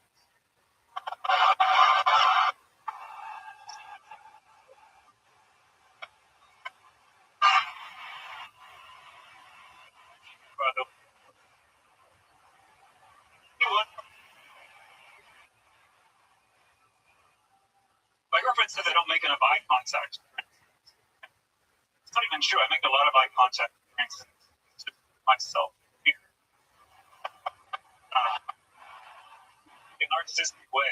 My girlfriend says I don't make enough eye contact. It's not even true. I make a lot of eye contact to myself. In an artistic way,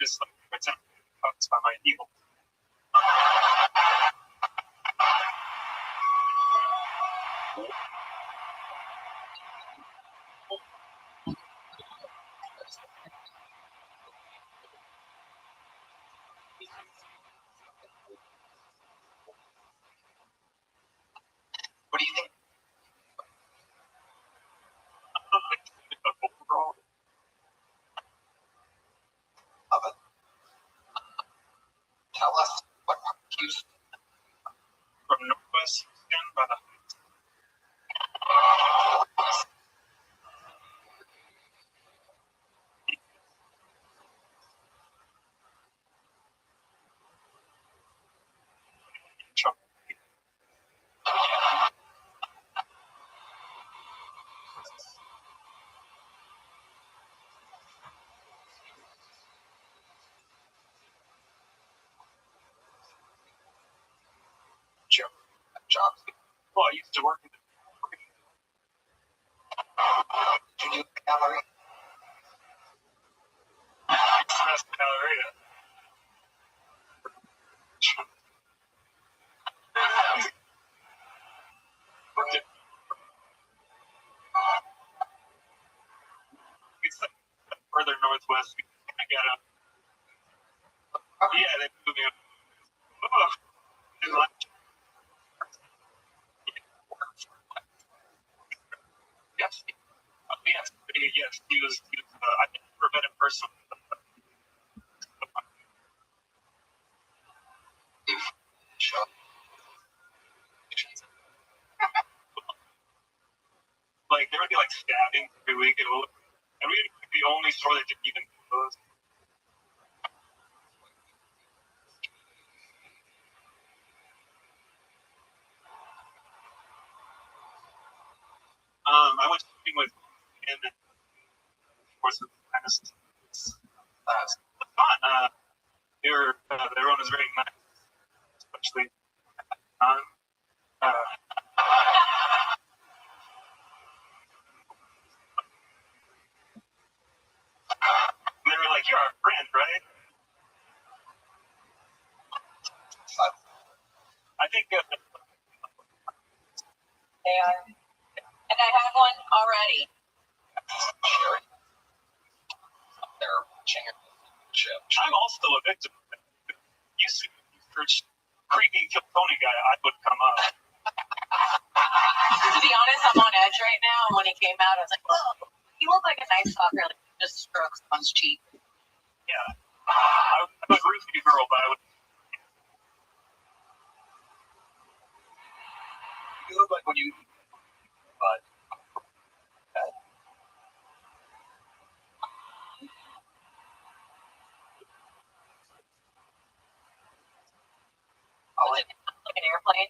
just like pretend by my evil. What do you think? Tell us what keeps from Northwest by the job. Well, I used to work in the gallery. Express Galleria. It's like further northwest. I got up. Yeah, they moved me up. Yes. Yes. He was I never met him personally. Like, there would be like stabbing every week, and we had the only store that didn't even close. I went swimming with him and of course with kind of fun. Everyone was very nice, especially they were like, "You're our friend, right?" I think
They are. And I have one already.
I'm also a victim. You see, creepy Tony guy, I would come up.
To be honest, I'm on edge right now. And when he came out, I was like, "Whoa, you look like a nice fucker." Like, just strokes one's cheek.
Yeah, I'm a groovy girl, but I would. You look like when you.
Was it like an airplane?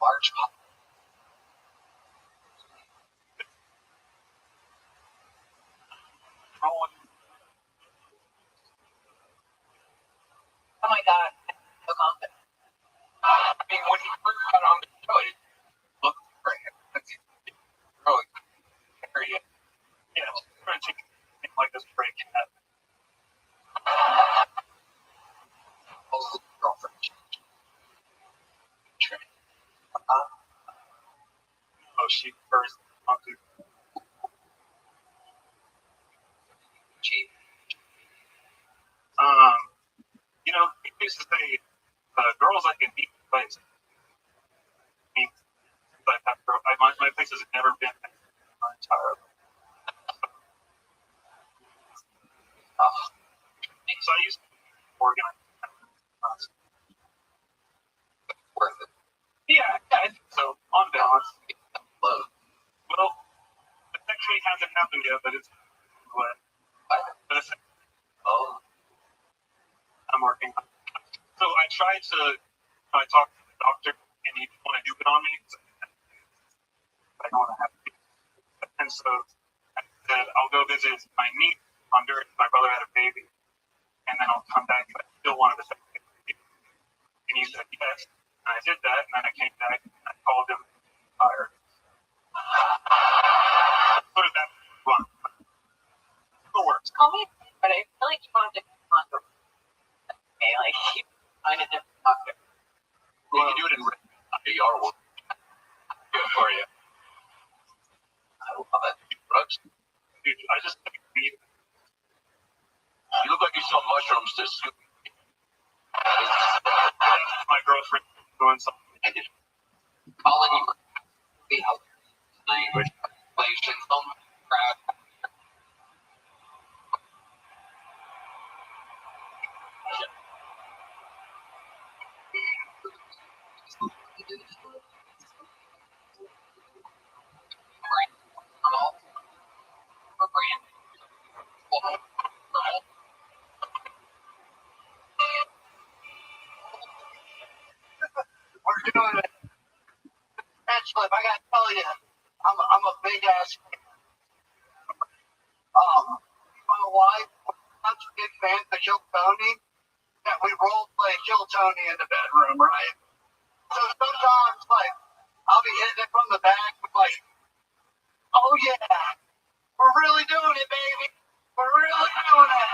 Large
she first talked to.
Cheap.
You know, he used to say, girls like in deep place. But my place has never been my entire life. So I used to organize.
Worth it.
Yeah, I think so. On balance.
Love.
Well, it actually hasn't happened yet, but it's what. But it's,
Oh.
I'm working. So I tried to. I talked to the doctor, and he didn't want to do it on me. So I don't want to have to. And so I said, I'll go visit my niece on Honduras. My brother had a baby, and then I'll come back. But I still wanted to say, and he said yes. And I did that, and then I came back and I called him tired. Sort of that one. It works.
Call me, but I feel like you want to come on. Okay, like you find a different doctor.
You can do it in ER work. Good for you. I love it. Drugs?
Dude, I just took a beat.
You look like you sell mushrooms to soup.
My girlfriend doing something.
Calling you for the help. Language, inflation, some crowd.
We're doing it. Actually, I gotta tell you, I'm a big ass. My wife, I'm such a big fan of Kill Tony that we role play Kill Tony in the bedroom, right? So sometimes, like, I'll be hitting it from the back, like, oh yeah, we're really doing it, baby. We're really doing it.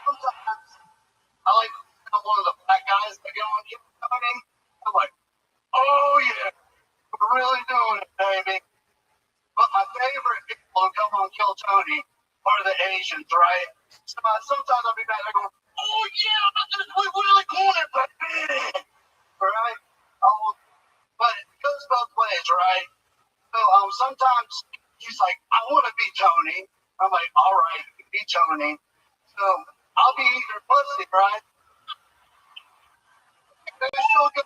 Sometimes I like I'm one of the black guys that go on Kill Tony. I'm like, oh yeah, we're really doing it, baby. But my favorite people who come on Kill Tony are the Asians, right? So sometimes I'll be back there going, oh yeah, we're really doing it, baby. Right? Oh, but it goes both ways, right? So sometimes he's like, I want to be Tony. I'm like, all right, you can be Tony. So I'll be eating her pussy, right? And they still go,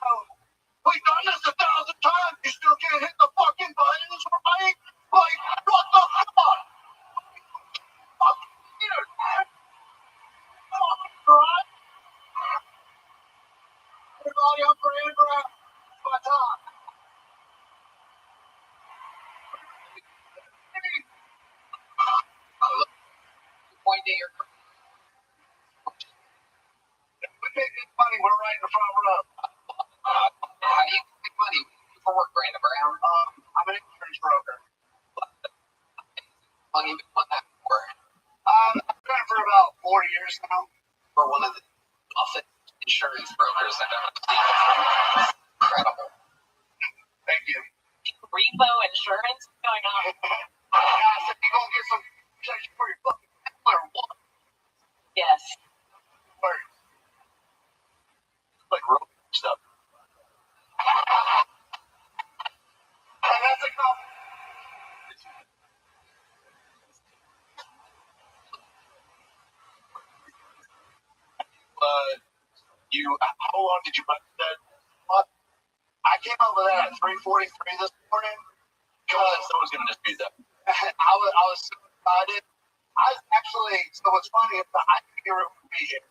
we've done this 1,000 times. You still can't hit the fucking buttons, right? Like, what the fuck? Fucking weird, man. Fucking right? Everybody up for Abraham? My time.
Point to your
We pay big money. We're right in the front row.
how do you make money for work, Brandon Brown?
I'm an insurance broker.
How long have you been on that for?
I've been it for about 4 years now.
For one of the toughest insurance brokers I've ever seen. Incredible.
Thank you.
Repo insurance going on.
Guys, if you gonna get some protection for your fucking family or what?
Yes.
Word.
Like rope stuff.
And that's a compliment.
How long did you buy that?
I came up with that at 3:43 this morning because
Someone's gonna dispute that.
I was so excited. I was actually, so what's funny is that I knew it would be here.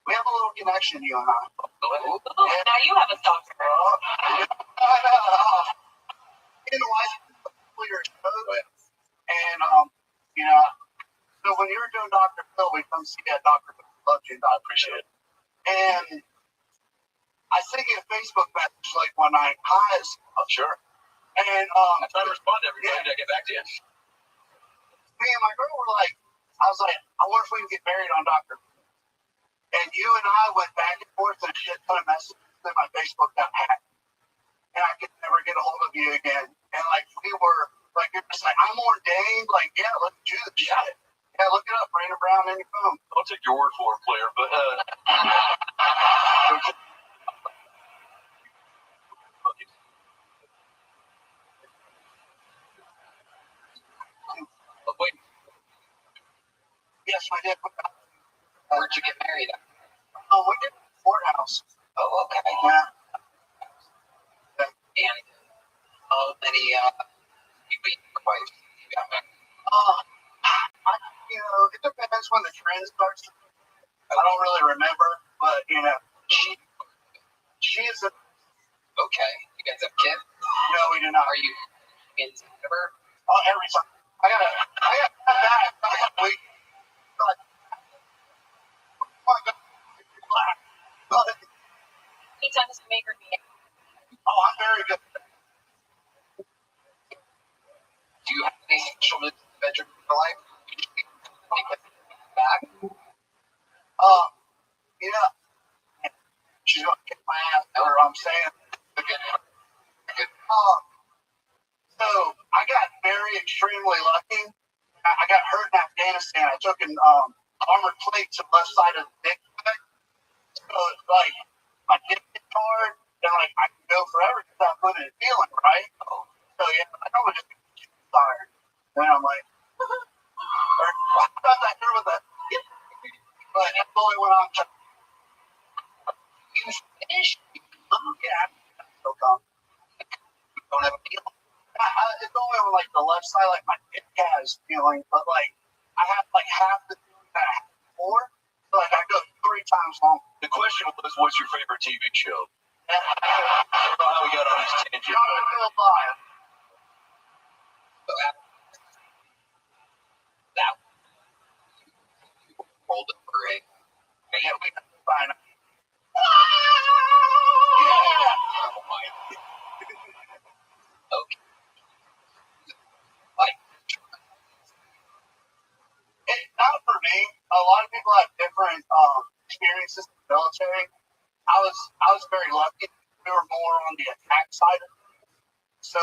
We have a little connection, you and I.
Ooh, now you have a stalker.
You know, I your shows, and you know, so when you were doing Dr. Phil, we come see that Dr. Phil. Love you, Dr.
Appreciate it.
And I sent you a Facebook message like one night. Hi,
Oh, sure.
and
I try to respond to everybody to get back to you.
me and my girl were like, I was like, I wonder if we can get married on Dr. And you and I went back and forth and a shit ton of messages, and my Facebook got hacked. And I could never get a hold of you again. And like we were like, you're just like, I'm ordained. Like, yeah, let's do the shit. Yeah, look it up, Brandon Brown in your phone.
I'll take your word for it, player. But
Wait,
Yes, we did.
where'd you get married at?
Oh, we did the courthouse.
Oh, okay.
Yeah.
And how many wives you got married?
It depends when the trend starts. I don't really remember, but she is a.
Okay. You guys have kids?
No, we do not.
Are you in September?
Oh, every time. I got that. We.
He tends to make her be.
Oh, I'm very good.
Do you have any special moves in the bedroom in your life? Back?
She's gonna kick my ass. Or I'm saying. So I got very extremely lucky. I got hurt in Afghanistan. I took an armored plate to the left side of the dick. So like my dick is hard, and like I can go forever without putting it feeling right. So yeah, I know it's just tired. And I'm like, I'm not here with that. But that's only when I'm trying.
You finish?
Yeah, I'm so calm.
You don't have a deal?
It's only on like the left side, like my dick has feeling, but like I have like half the feeling that I have before. So like I go 3 times long.
the question was, what's your favorite TV show?
And
I don't know how we got on this tangent.
you're not gonna lie.
So that hold it for a.
Yeah, we can find it.
Oh my. Okay. Like,
Not for me. A lot of people have different experiences in the military. I was very lucky. We were more on the attack side of it. So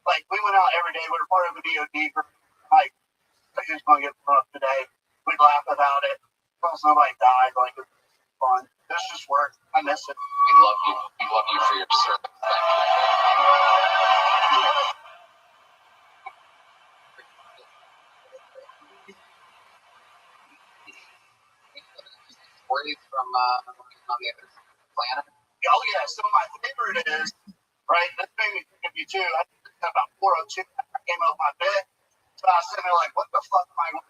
like we went out every day. We were part of a DOD group. Like who's gonna get blown up today? We'd laugh about it. As long as nobody died, like it was fun. This just work. I miss it.
we love you. We love you for your service. Where are you from on the other planet?
Oh yeah. So my favorite is right. This made me think of you too. I think it's about 4:02. I came up my bed. So I was sitting there like, what the fuck am I?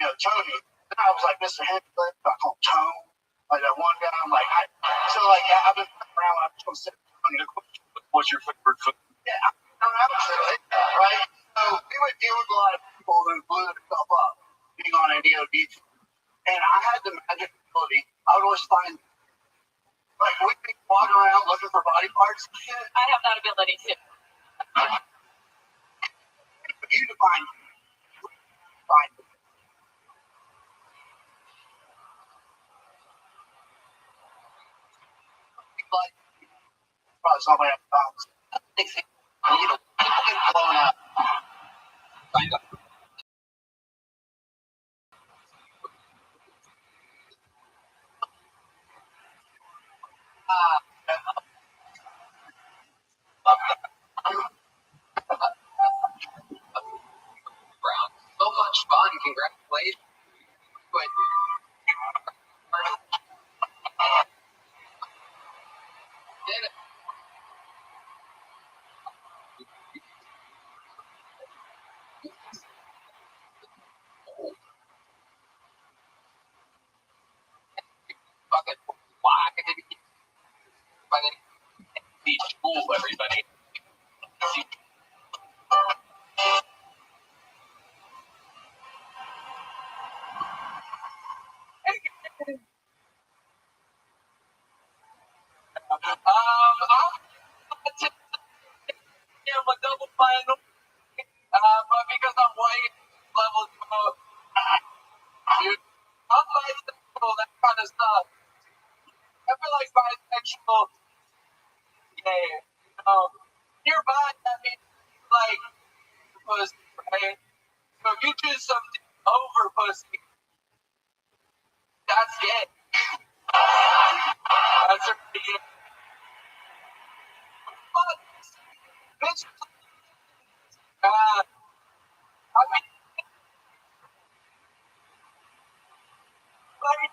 Tony. Then I was like, Mr. Henry, I call him Tone. Like that one guy. I'm like, I've been around. I'm just gonna sit Tony.
What's your favorite food?
Yeah, I don't know actually, right? So we would deal with a lot of people who blew themselves up being on a DOD team. And I had the magic ability. I would always find, like, we'd be walking around looking for body parts and shit.
I have that ability too.
You define it. Like, probably somebody else found.
People get blown up. Find out. Brown. So much fun. Congratulations. But did it. Fucking why did he fucking teach school everybody? I'm a double final, but because I'm white, levels go. Dude, I'm bisexual, that kind of stuff. I feel like bisexual, yeah, nearby, pussy. That's gay. That's already gay. Fuck. Bitch. God. I mean, like,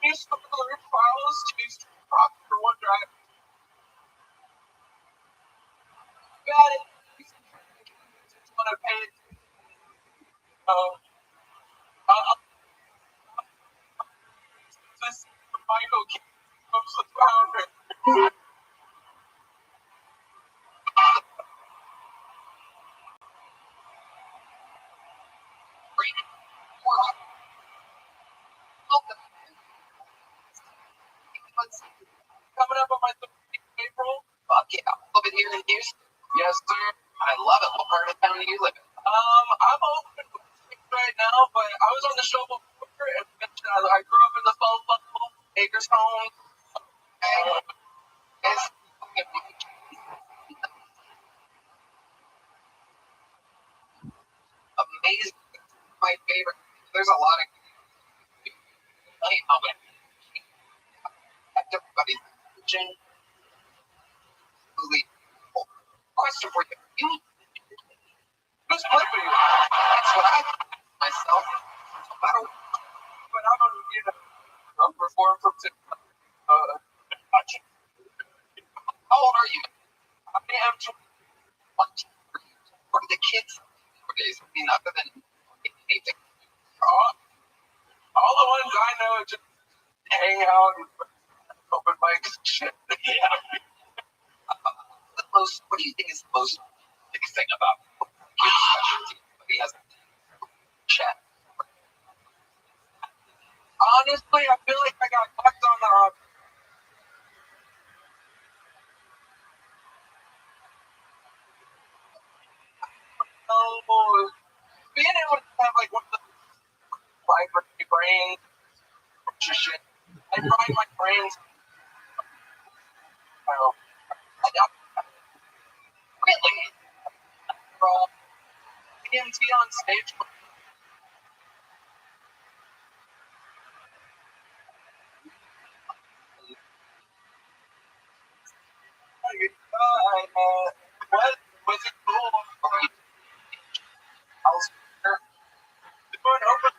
he's for one drive. Got it. Just want to pay it. This Michael comes the founder. Coming up on my 13th of April. Fuck yeah. Over here in Houston. Yes, sir. I love it. What part of town do you live in? I'm open right now, but I was on the show before and mentioned I grew up in the Buffalo Acres home. It's amazing. My favorite. There's a lot of everybody's attention. Question for you. Who's flipping you? That's what I thought myself. But I'm on, I'm reformed from how old are you? I am 21. What are the kids nowadays? I mean, other than anything. All the ones I know just hang out and open mics and shit. Yeah. What do you think is the most big thing about your specialty? He has a chat. Honestly, I feel like I got fucked on the being able to have like one of the vibrant brains, shit. I ride my brains. Really? TNT on stage. What was it cool? I was doing open.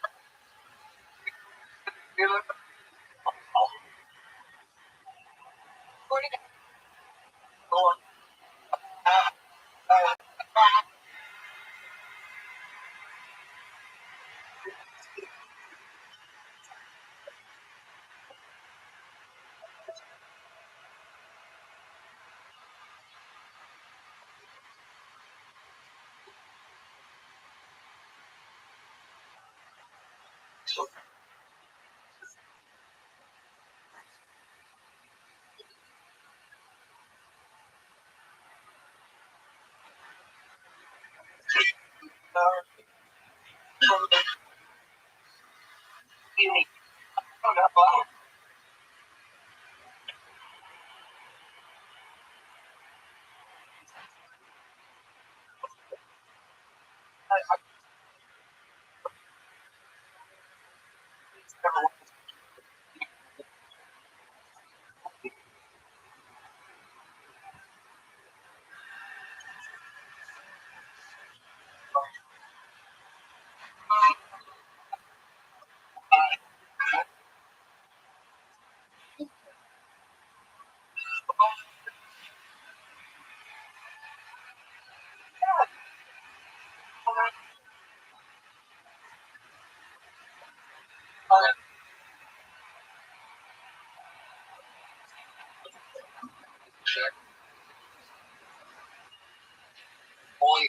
Check. Boy.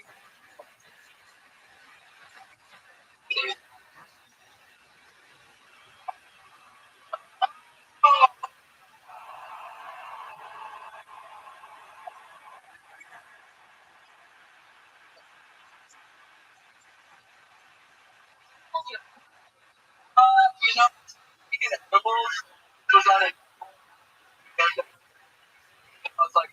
Speaking of edibles, was on it. I was like,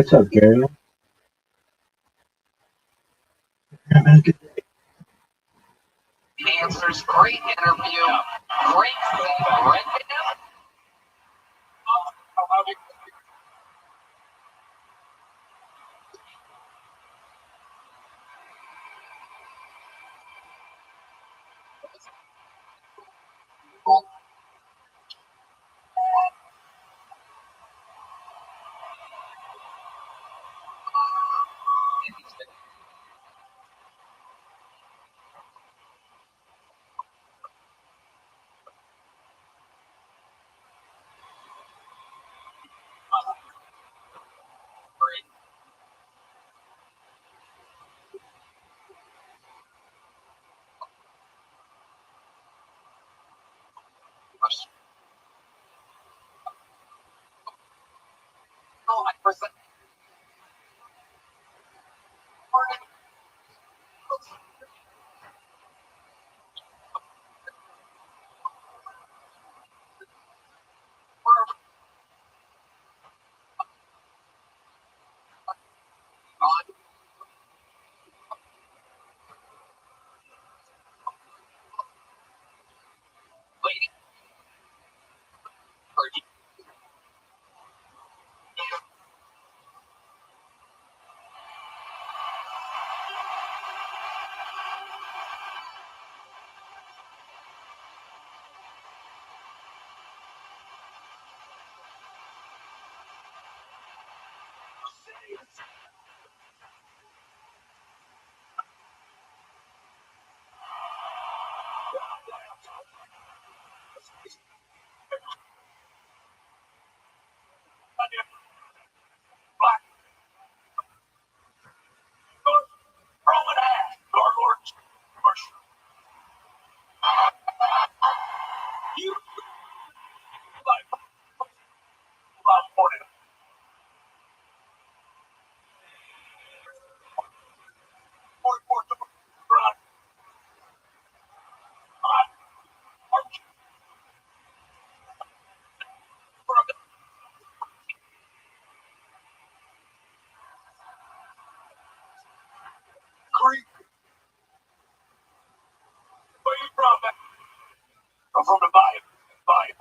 What's up, Gary?
Answers, great interview, great set, right? Oh, I present. I'm from the Bayou.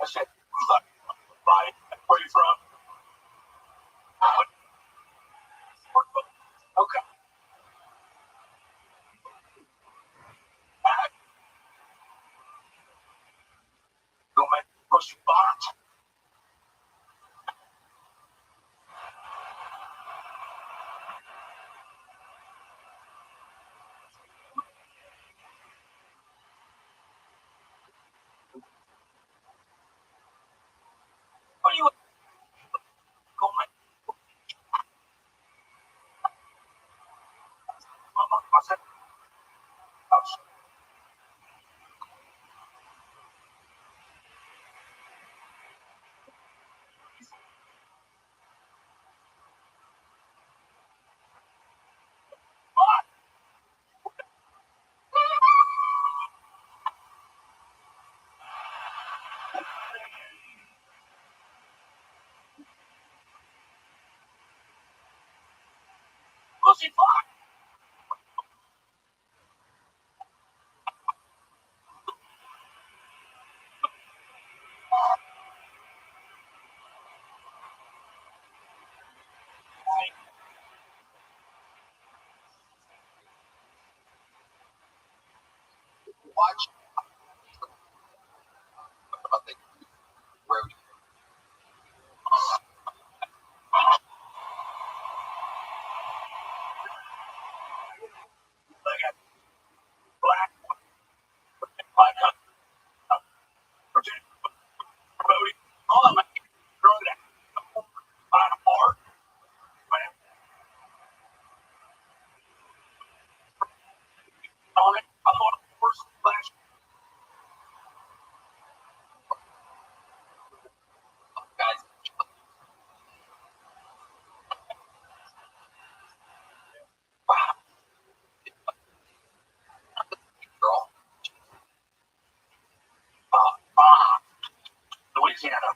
I said, Bayou. Where you from? Okay. Go make push box. What do you go make? I said, pussy fuck. Watch. Road. Look at black. Black. Brody. Oh, man. Throw that. Find a bar. On it. I'm on the first flash. Guys. Wow. Girl. Louisiana.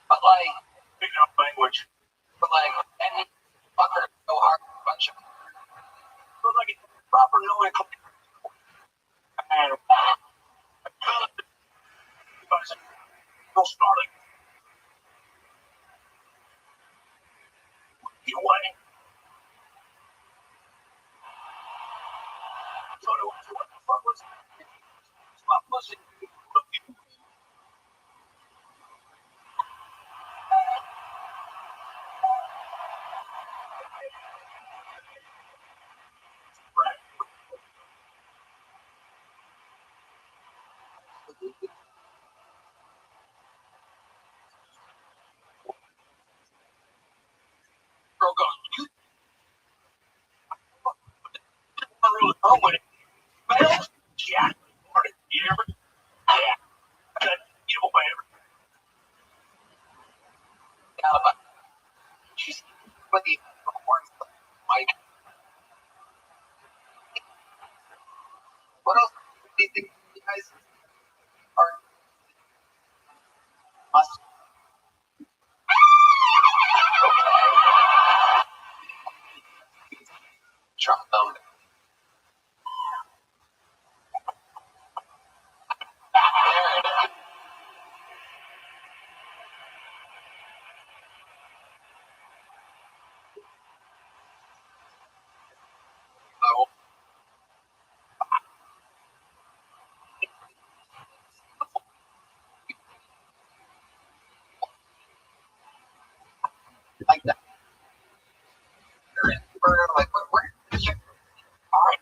But like, big enough language.
no starting. You want it? So what the fuck was stop pushing? Girl goes, you don't really know what it smells? Yeah. You ever? Yeah. You know, whatever. She's with the Mike. What else do you think you guys are must? Trump them. Like that. Like, where? All right.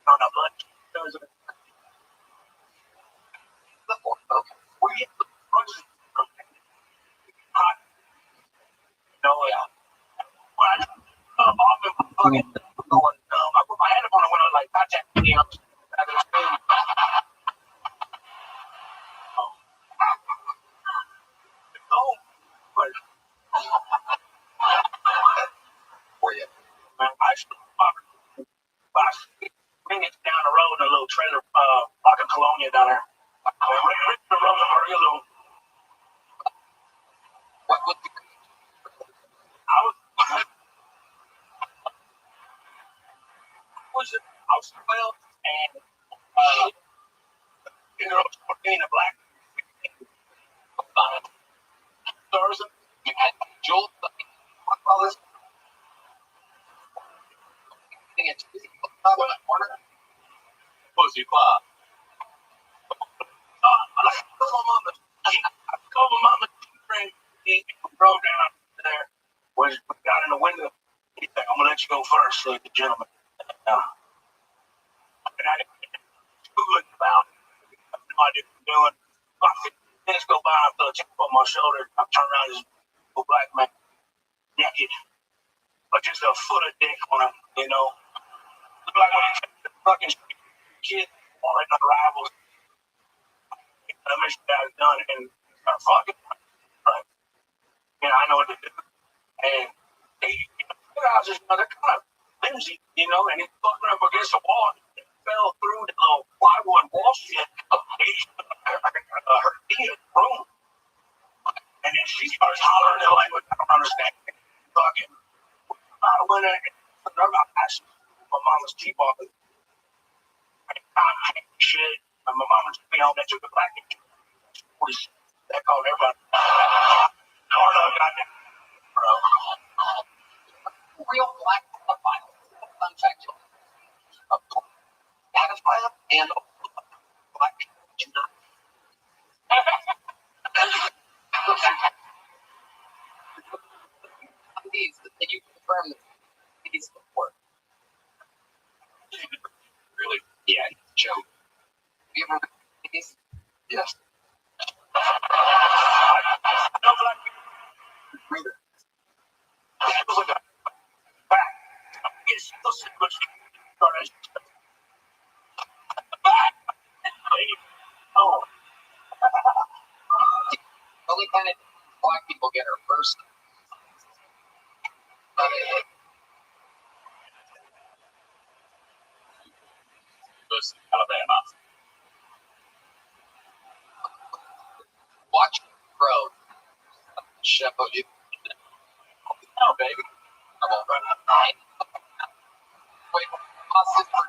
No, no, but there's a where you hot. No, yeah. I'm fucking going dumb. I put my head up on the window like that. You know, oh, but for you, man, I should bring it down the road in a little trailer, like a Colonia down there. The road, a little. What was the? I was 12 and you know, being a black person, you had Joel. What all this? It's pussy pop. I told my mama, he drove down there when we got in the window. He said, I'm gonna let you go first, ladies and gentlemen. And I didn't do it about it. I have no idea what I'm doing. About 15 minutes go by, I feel a chip on my shoulder. I turn around, this black man naked, but just a foot of dick on him, you know. Look like when you fucking kid all in the rivals. I mission that is done and start fucking. Right. And I know what to do. And he, I was just, they're kind of flimsy, you know, and he's fucking up against the wall. It fell through the little plywood wall shit. Her knee in the room. And then she starts hollering in language I don't understand. Fucking, I went in and I asked my mama's Jeep off it. Shit. My mama took me home. They took it back. They called everybody. No, goddamn. Real black pedophile. Fun fact. Pedophile and black people do not. These, can you confirm that these before? Really? Yeah, Joe. Have you ever heard of these? Yes. No black people. Neither. It was like a back. It's still so much. Oh. Only kind of black people get her first. Goes to Alabama. Watch Bro. Chef of you. No, baby. I'm all right. Wait, hostage for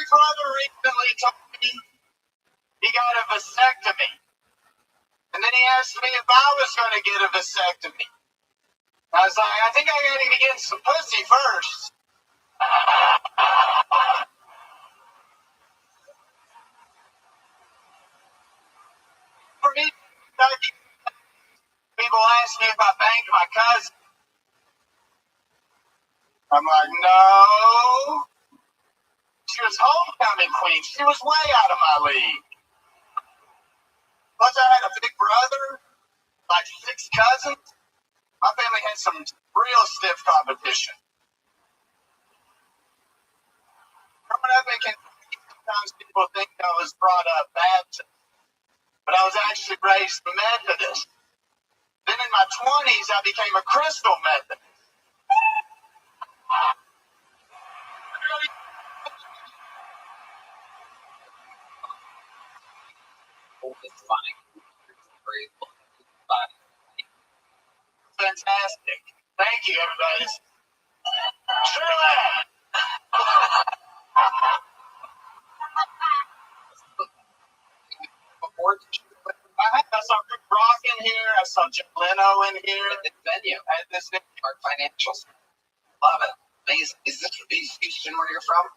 brother recently told me he got a vasectomy. And then he asked me if I was going to get a vasectomy. I was like, I think I got to get some pussy first. For me, people ask me if I banged my cousin. I'm like, no. She was homecoming queen. She was way out of my league. Plus, I had a big brother, like 6 cousins. My family had some real stiff competition. Growing up in Kentucky, sometimes people think I was brought up Baptist, but I was actually raised Methodist. Then in my 20s, I became a crystal Methodist.
It's funny. It's very body.
Fantastic. Thank you, everybody. Shirley!
Before
I saw Rick Rock in here. I saw Jim Leno in here.
at this venue,
At this
our financials. Love it. Amazing. Is this Houston where you're from?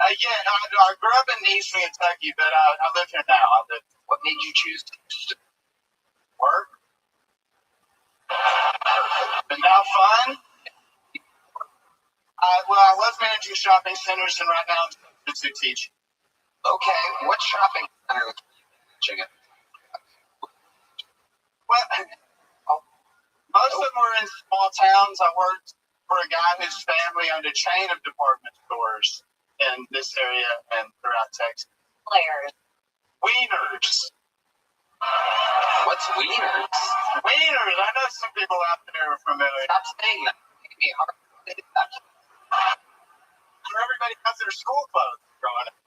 yeah, I grew up in Eastern Kentucky, but I live here now.
What made you choose Houston?
Work. But now fun. Well, I was managing shopping centers, and right now I'm substitute teaching.
Okay, what shopping center are you managing it?
Well, most of them were in small towns. I worked for a guy whose family owned a chain of department stores in this area and throughout Texas.
Players.
Wieners.
What's Wieners?
Wieners. I know some people out there are familiar.
Stop saying that. Make me hard.
Everybody has their school clothes growing up.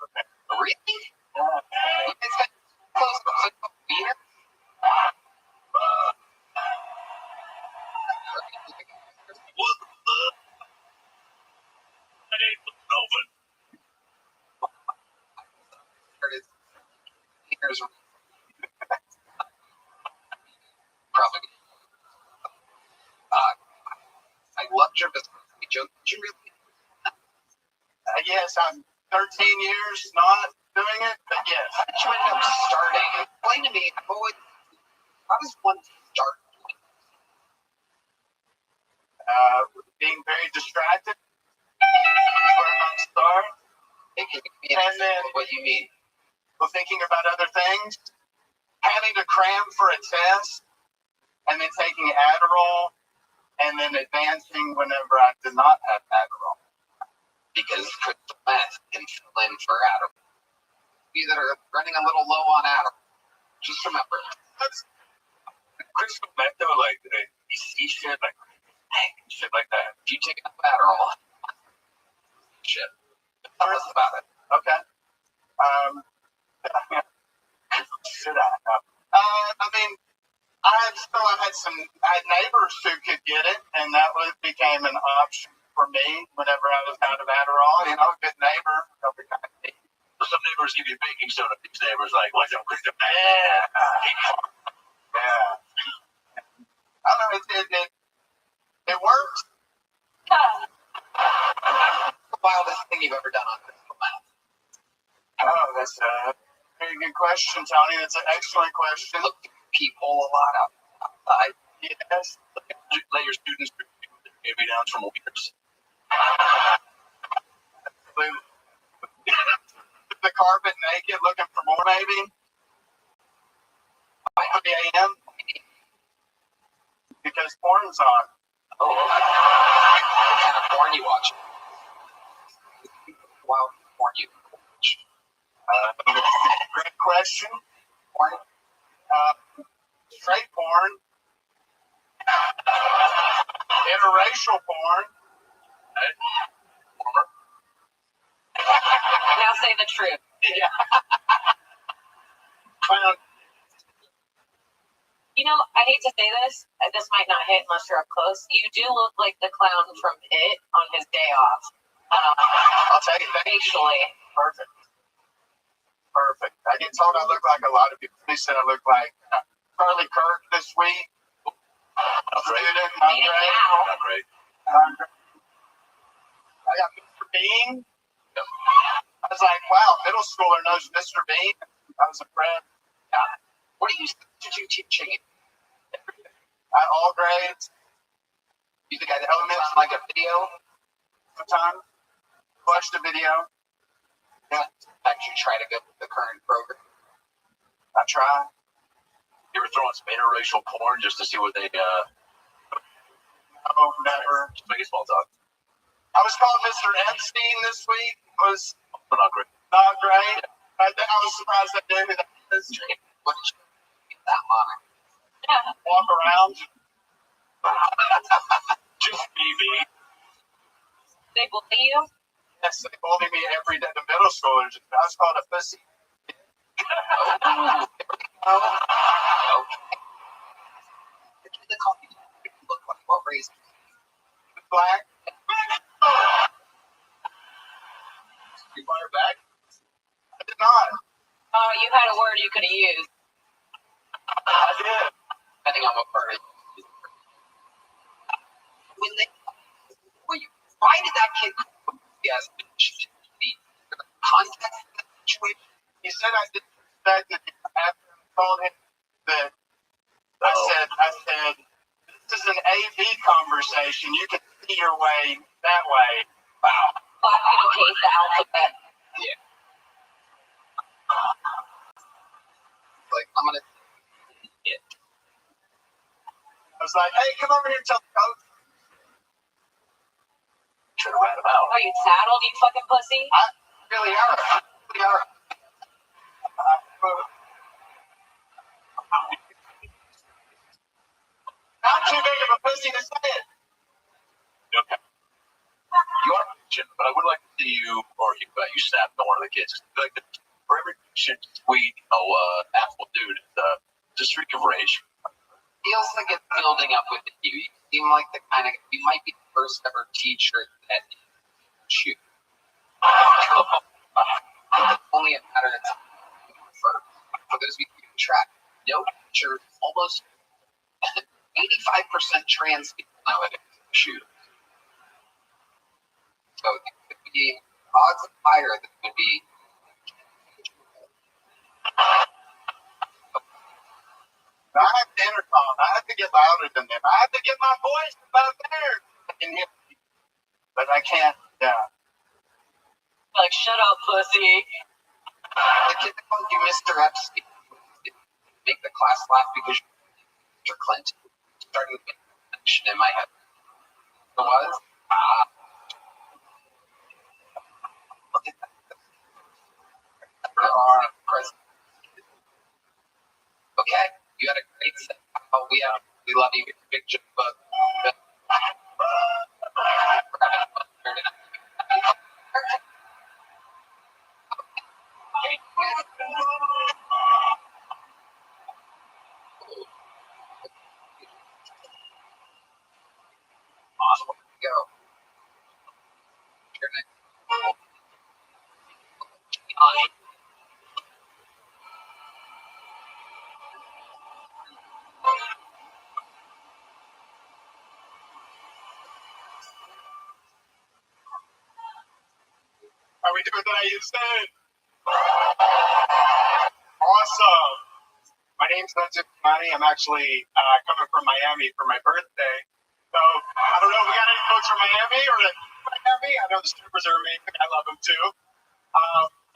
Really?
Yeah.
You guys got close to Wiener? Wieners probably. I loved your business. Did you really?
Yes, I'm 13 years not doing it, but yes.
How did you end up starting? Explain to me. How does one start?
Being very distracted. Where I start.
And then what you mean?
Well, thinking about other things. Having to cram for a test. And then taking Adderall. And then advancing whenever I did not have Adderall.
Because crystal meth can fill in for Adderall. You that are running a little low on Adderall, just remember.
That's crystal meth though, like you see shit like that.
If you take enough Adderall, shit. Tell us about it.
Okay. Should I? I mean, I had neighbors who could get it, and that became an option for me whenever I was out of Adderall. You know, a good neighbor.
Some neighbors give you baking soda. These neighbors like, what's up, crystal meth?
Yeah. I don't know. It works.
What's the wildest thing you've ever done on crystal meth?
Oh, that's a very good question, Tony. That's an excellent question.
Look, people a lot outside.
Yes.
Let your students maybe down from leaders.
The carpet naked, looking for more, maybe. 5 a.m. Because porn's on.
Oh, what kind of porn you watch? Wild porn you watch?
Great question.
Porn?
Straight porn. Interracial porn.
Now say the truth.
Yeah. Clown.
You know, I hate to say this. This might not hit unless you're up close. You do look like the clown from It on his day off.
I'll take it.
Facially.
Perfect. perfect. I get told I look like a lot of people. They said I look like Charlie Kirk this week.
Not great.
Not great.
Not great.
I got Mr. Bean. I was like, wow, middle schooler knows Mr. Bean. I was a friend.
What do you substitute teaching?
At all grades.
You think I elements on like a video?
Sometimes. Watch the video.
Yeah. Actually try to go with the current program.
I try.
You ever throw on some interracial porn just to see what they
Oh, never.
just make it small talk?
I was called Mr. Epstein this week. It was
Not great.
not great. I was surprised I knew who that was.
What did you get that moniker?
Walk around.
Just BB.
They bully you?
Yes, they bully me every day. The middle schoolers. I was called a pussy.
What do they call you? Look like what race?
Black.
You fire back?
I did not.
Oh, you had a word you could have used.
I did.
Depending on what part of it. When they, why did that kid? Yes, the context of the situation.
He said I didn't expect it. After I told him that I said, this is an AV conversation. You can see your way that way. Wow.
Black people hate the alphabet.
Yeah. Like, I'm gonna. Yeah.
I was like, hey, come over here and tell the coach.
Trying to rat him out.
Are you saddled, you fucking pussy?
Really are. Really are. Not too big of a pussy to say it.
Okay. You are Christian, but I would like to see you, or you snapped on one of the kids. Like, for every Christian tweet, Apple dude, it's a streak of rage.
Feels like it's building up with you. You seem like the kind of, you might be the first ever teacher that shoot. Only a matter of time. For those of you who keep track, no teacher, almost 85% trans people nowadays shoot. So it could be odds of fire that would be.
I have the intercom. I have to get louder than them. I have to get my voice about there. I can hear me. But I can't. Yeah.
Like, shut up, pussy.
The kid that called you Mr. Epstein make the class laugh because you're Mr. Clinton. Starting to make a connection in my head. It was? Look at that. President. Okay, you had a great set. Oh, we love you. Big joke, but awesome. Go. Your next.
Are we doing that you said? Awesome. My name's Vincent Money. I'm actually coming from Miami for my birthday. So I don't know if we got any folks from Miami or Miami. I know the strippers are amazing. I love them too.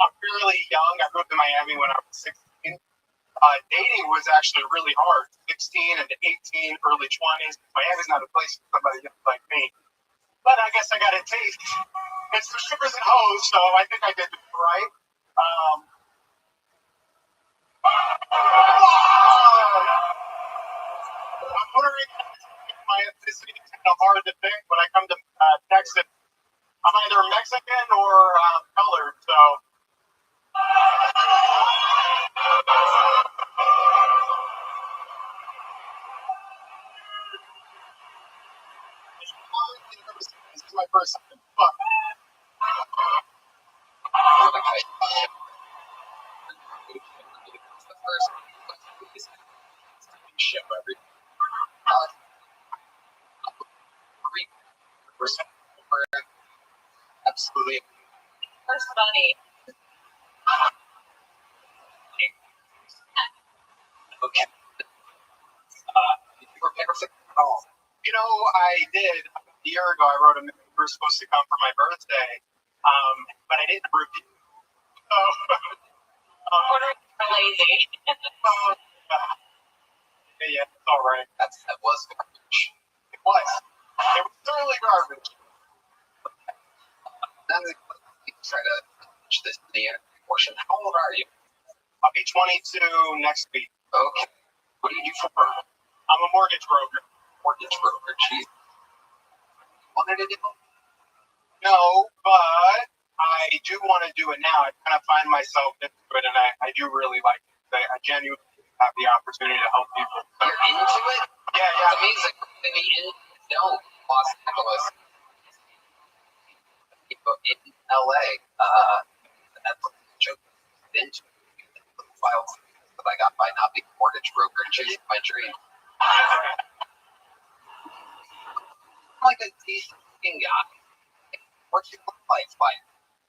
I'm fairly young. I moved to Miami when I was 16. Dating was actually really hard. 16 and 18, early 20s. Miami's not a place for somebody like me. But I guess I got a taste. It's the strippers and hoes, so I think I did it right. I'm wondering if my ethnicity is kind of hard to pick when I come to Texas. I'm either Mexican or colored, so. This is my first time. Fuck.
respect for it. Absolutely.
That's funny.
Okay. You prepare for it all.
You know, I did. A year ago, I wrote a movie. You were supposed to come for my birthday, but I didn't review. So,
We're lazy.
yeah, it's all right.
That was garbage.
It was. It was thoroughly garbage.
Then we try to finish this in the end portion. How old are you?
I'll be 22 next week.
Okay. What do you do for work?
I'm a mortgage broker.
Mortgage broker. Jeez. Wanted to do?
No, but I do want to do it now. I kind of find myself into it, and I do really like it. I genuinely have the opportunity to help people. So,
You're into it?
yeah.
It's amazing. I mean, Los Angeles. In LA, that's a joke. Into files that I got by not being a mortgage broker and chasing my dream. I'm like a decent looking guy. What's your life like?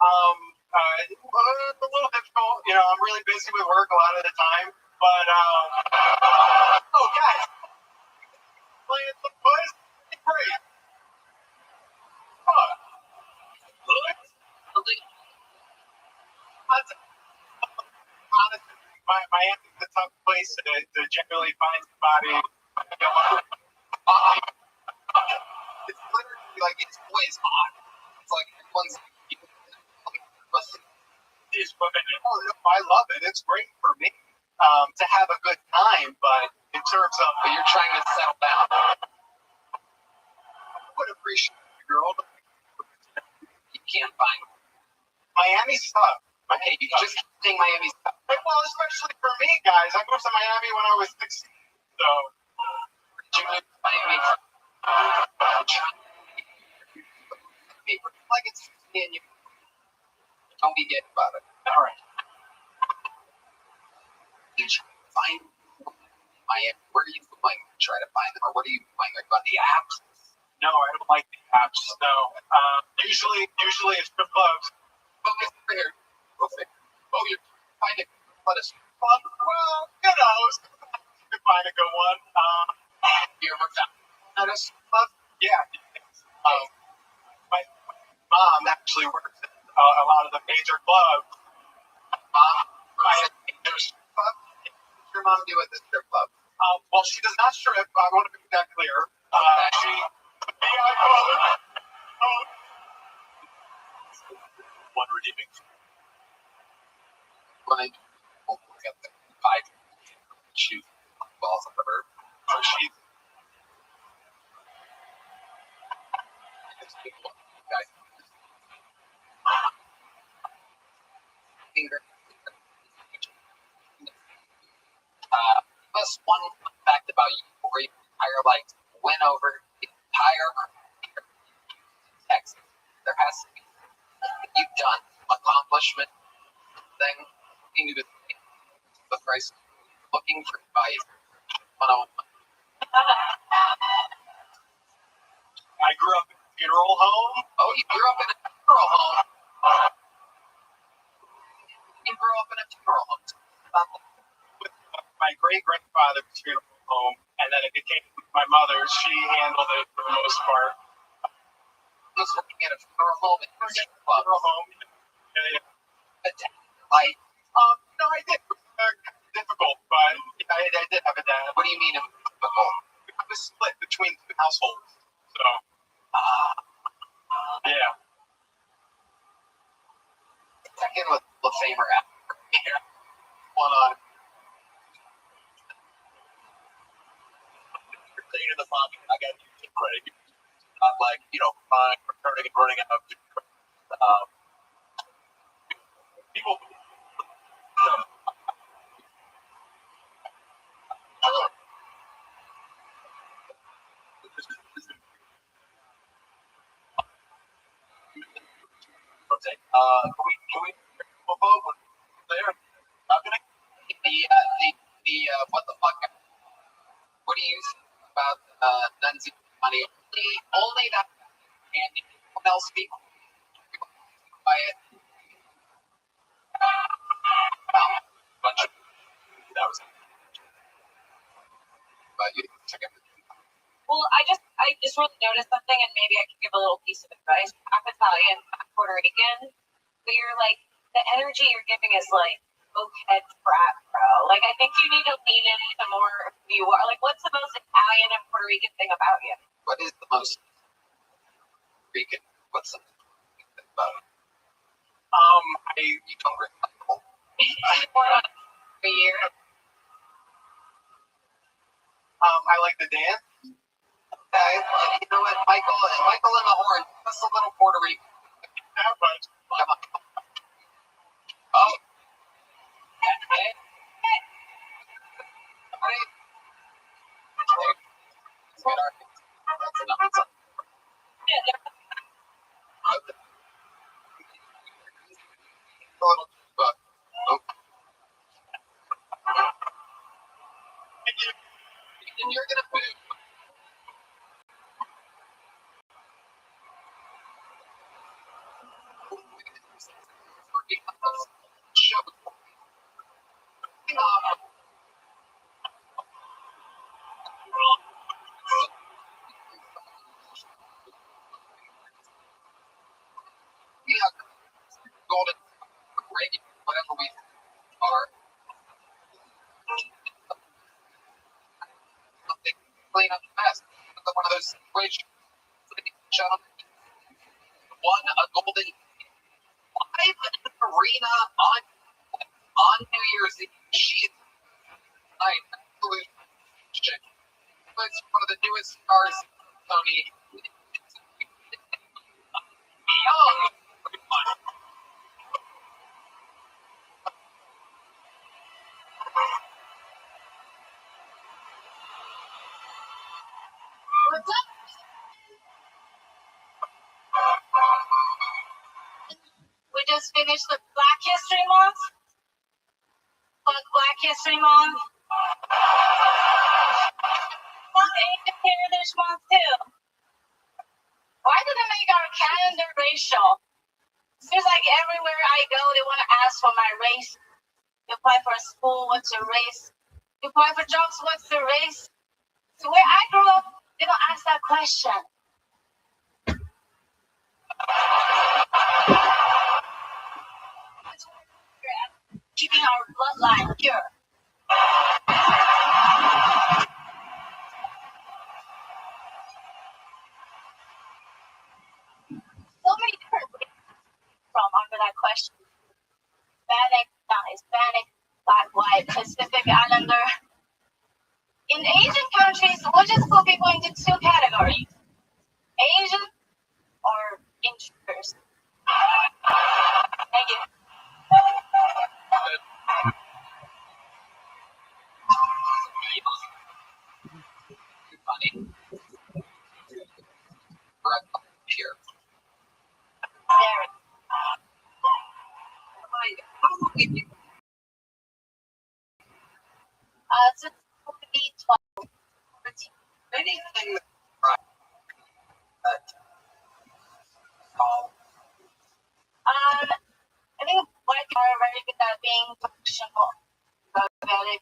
A little difficult. You know, I'm really busy with work a lot of the time. But oh, guys, playing some boys, great. Oh, honestly, Miami's a tough place to generally find somebody.
It's literally like it's always hot. It's like everyone's
Oh no, I love it. It's great for me to have a good time, but in terms of
but you're trying to settle down.
I would appreciate a girl.
You can't find them.
Miami's tough.
Okay, you just keep saying Miami's tough.
Well, especially for me, guys. I moved to Miami when I was 16, so
Did you move to Miami? Like it's me and you. Don't be gay about it.
all right.
Did you find Miami? Where are you going to try to find them, or what are you doing? Like on the apps?
No, I don't like the apps. No. Usually it's strip clubs.
Focus over here. Go figure. Oh, you're finding what a strip
Well, you know, you can find a good one.
you ever found a strip club?
Yeah. My mom actually works at a lot of the major clubs.
There's strip club. What's your mom do at the strip club?
Well, she does not strip. I want to make that clear. She, I call her. One redeeming.
When I get the 5 shoot balls on her.
So she's
Guys. Finger. Plus one fact about you where your entire life went over the entire text. There has to be you've done accomplishment thing looking to the price looking for advice 101.
I grew up in a funeral home.
Oh, you grew up in a funeral home. You grew up in a funeral home.
With my great-grandfather's funeral home, and then it became my mother's. She handled it for the most part.
I was working at a funeral home in a club.
Funeral home. Yeah.
Like,
No, I did. It was difficult, but I did have a dad.
what do you mean difficult?
I was split between two households. So, yeah.
Second with LaFamer after.
One on.
You're cleaning the pocket. I got you to break. Not like, fine, returning and running out. People. Can we there?
What the fuck? What do you think about Nunzi money? Only that And anyone else speak? Quiet. Bunch of that was but you check it. Well, I just really noticed something, and maybe I can give a little piece of advice. I'm Italian, I'm Puerto Rican, but you're like the energy you're giving is like head frat, bro. Like I think you need to lean into more of who you are. Like, what's the most Italian and Puerto Rican thing about you? What is the most Rican? What's the thing about it? You don't drink alcohol. A year.
I like to dance.
Okay, you know what, Michael and the horn. That's a little Puerto Rican.
That much.
Come on. Oh. Okay. That's enough. A little, but and you're gonna move. Golden, great, whatever we are. Something clean up the mess. One of those situations. Won a golden live arena on New Year's Eve. She is absolute shit. It's one of the newest stars, Tony. Young. What's up? We just finished the Black History Month. Black History Month. Well, Asian Heritage Month too. Why did they make our calendar racial? Seems like everywhere I go, they want to ask for my race. You apply for a school, what's your race? You apply for jobs, what's your race? So where I grew up, they don't ask that question. Keeping our bloodline pure. So many different ways from under that question. Hispanic, non-Hispanic, black, white, Pacific Islander. In Asian countries, we'll just put people into two categories. Asian or intruders. Thank you. Here. So it's going to be 12, 13. Anything right. I think white are very good at being functional, pragmatic,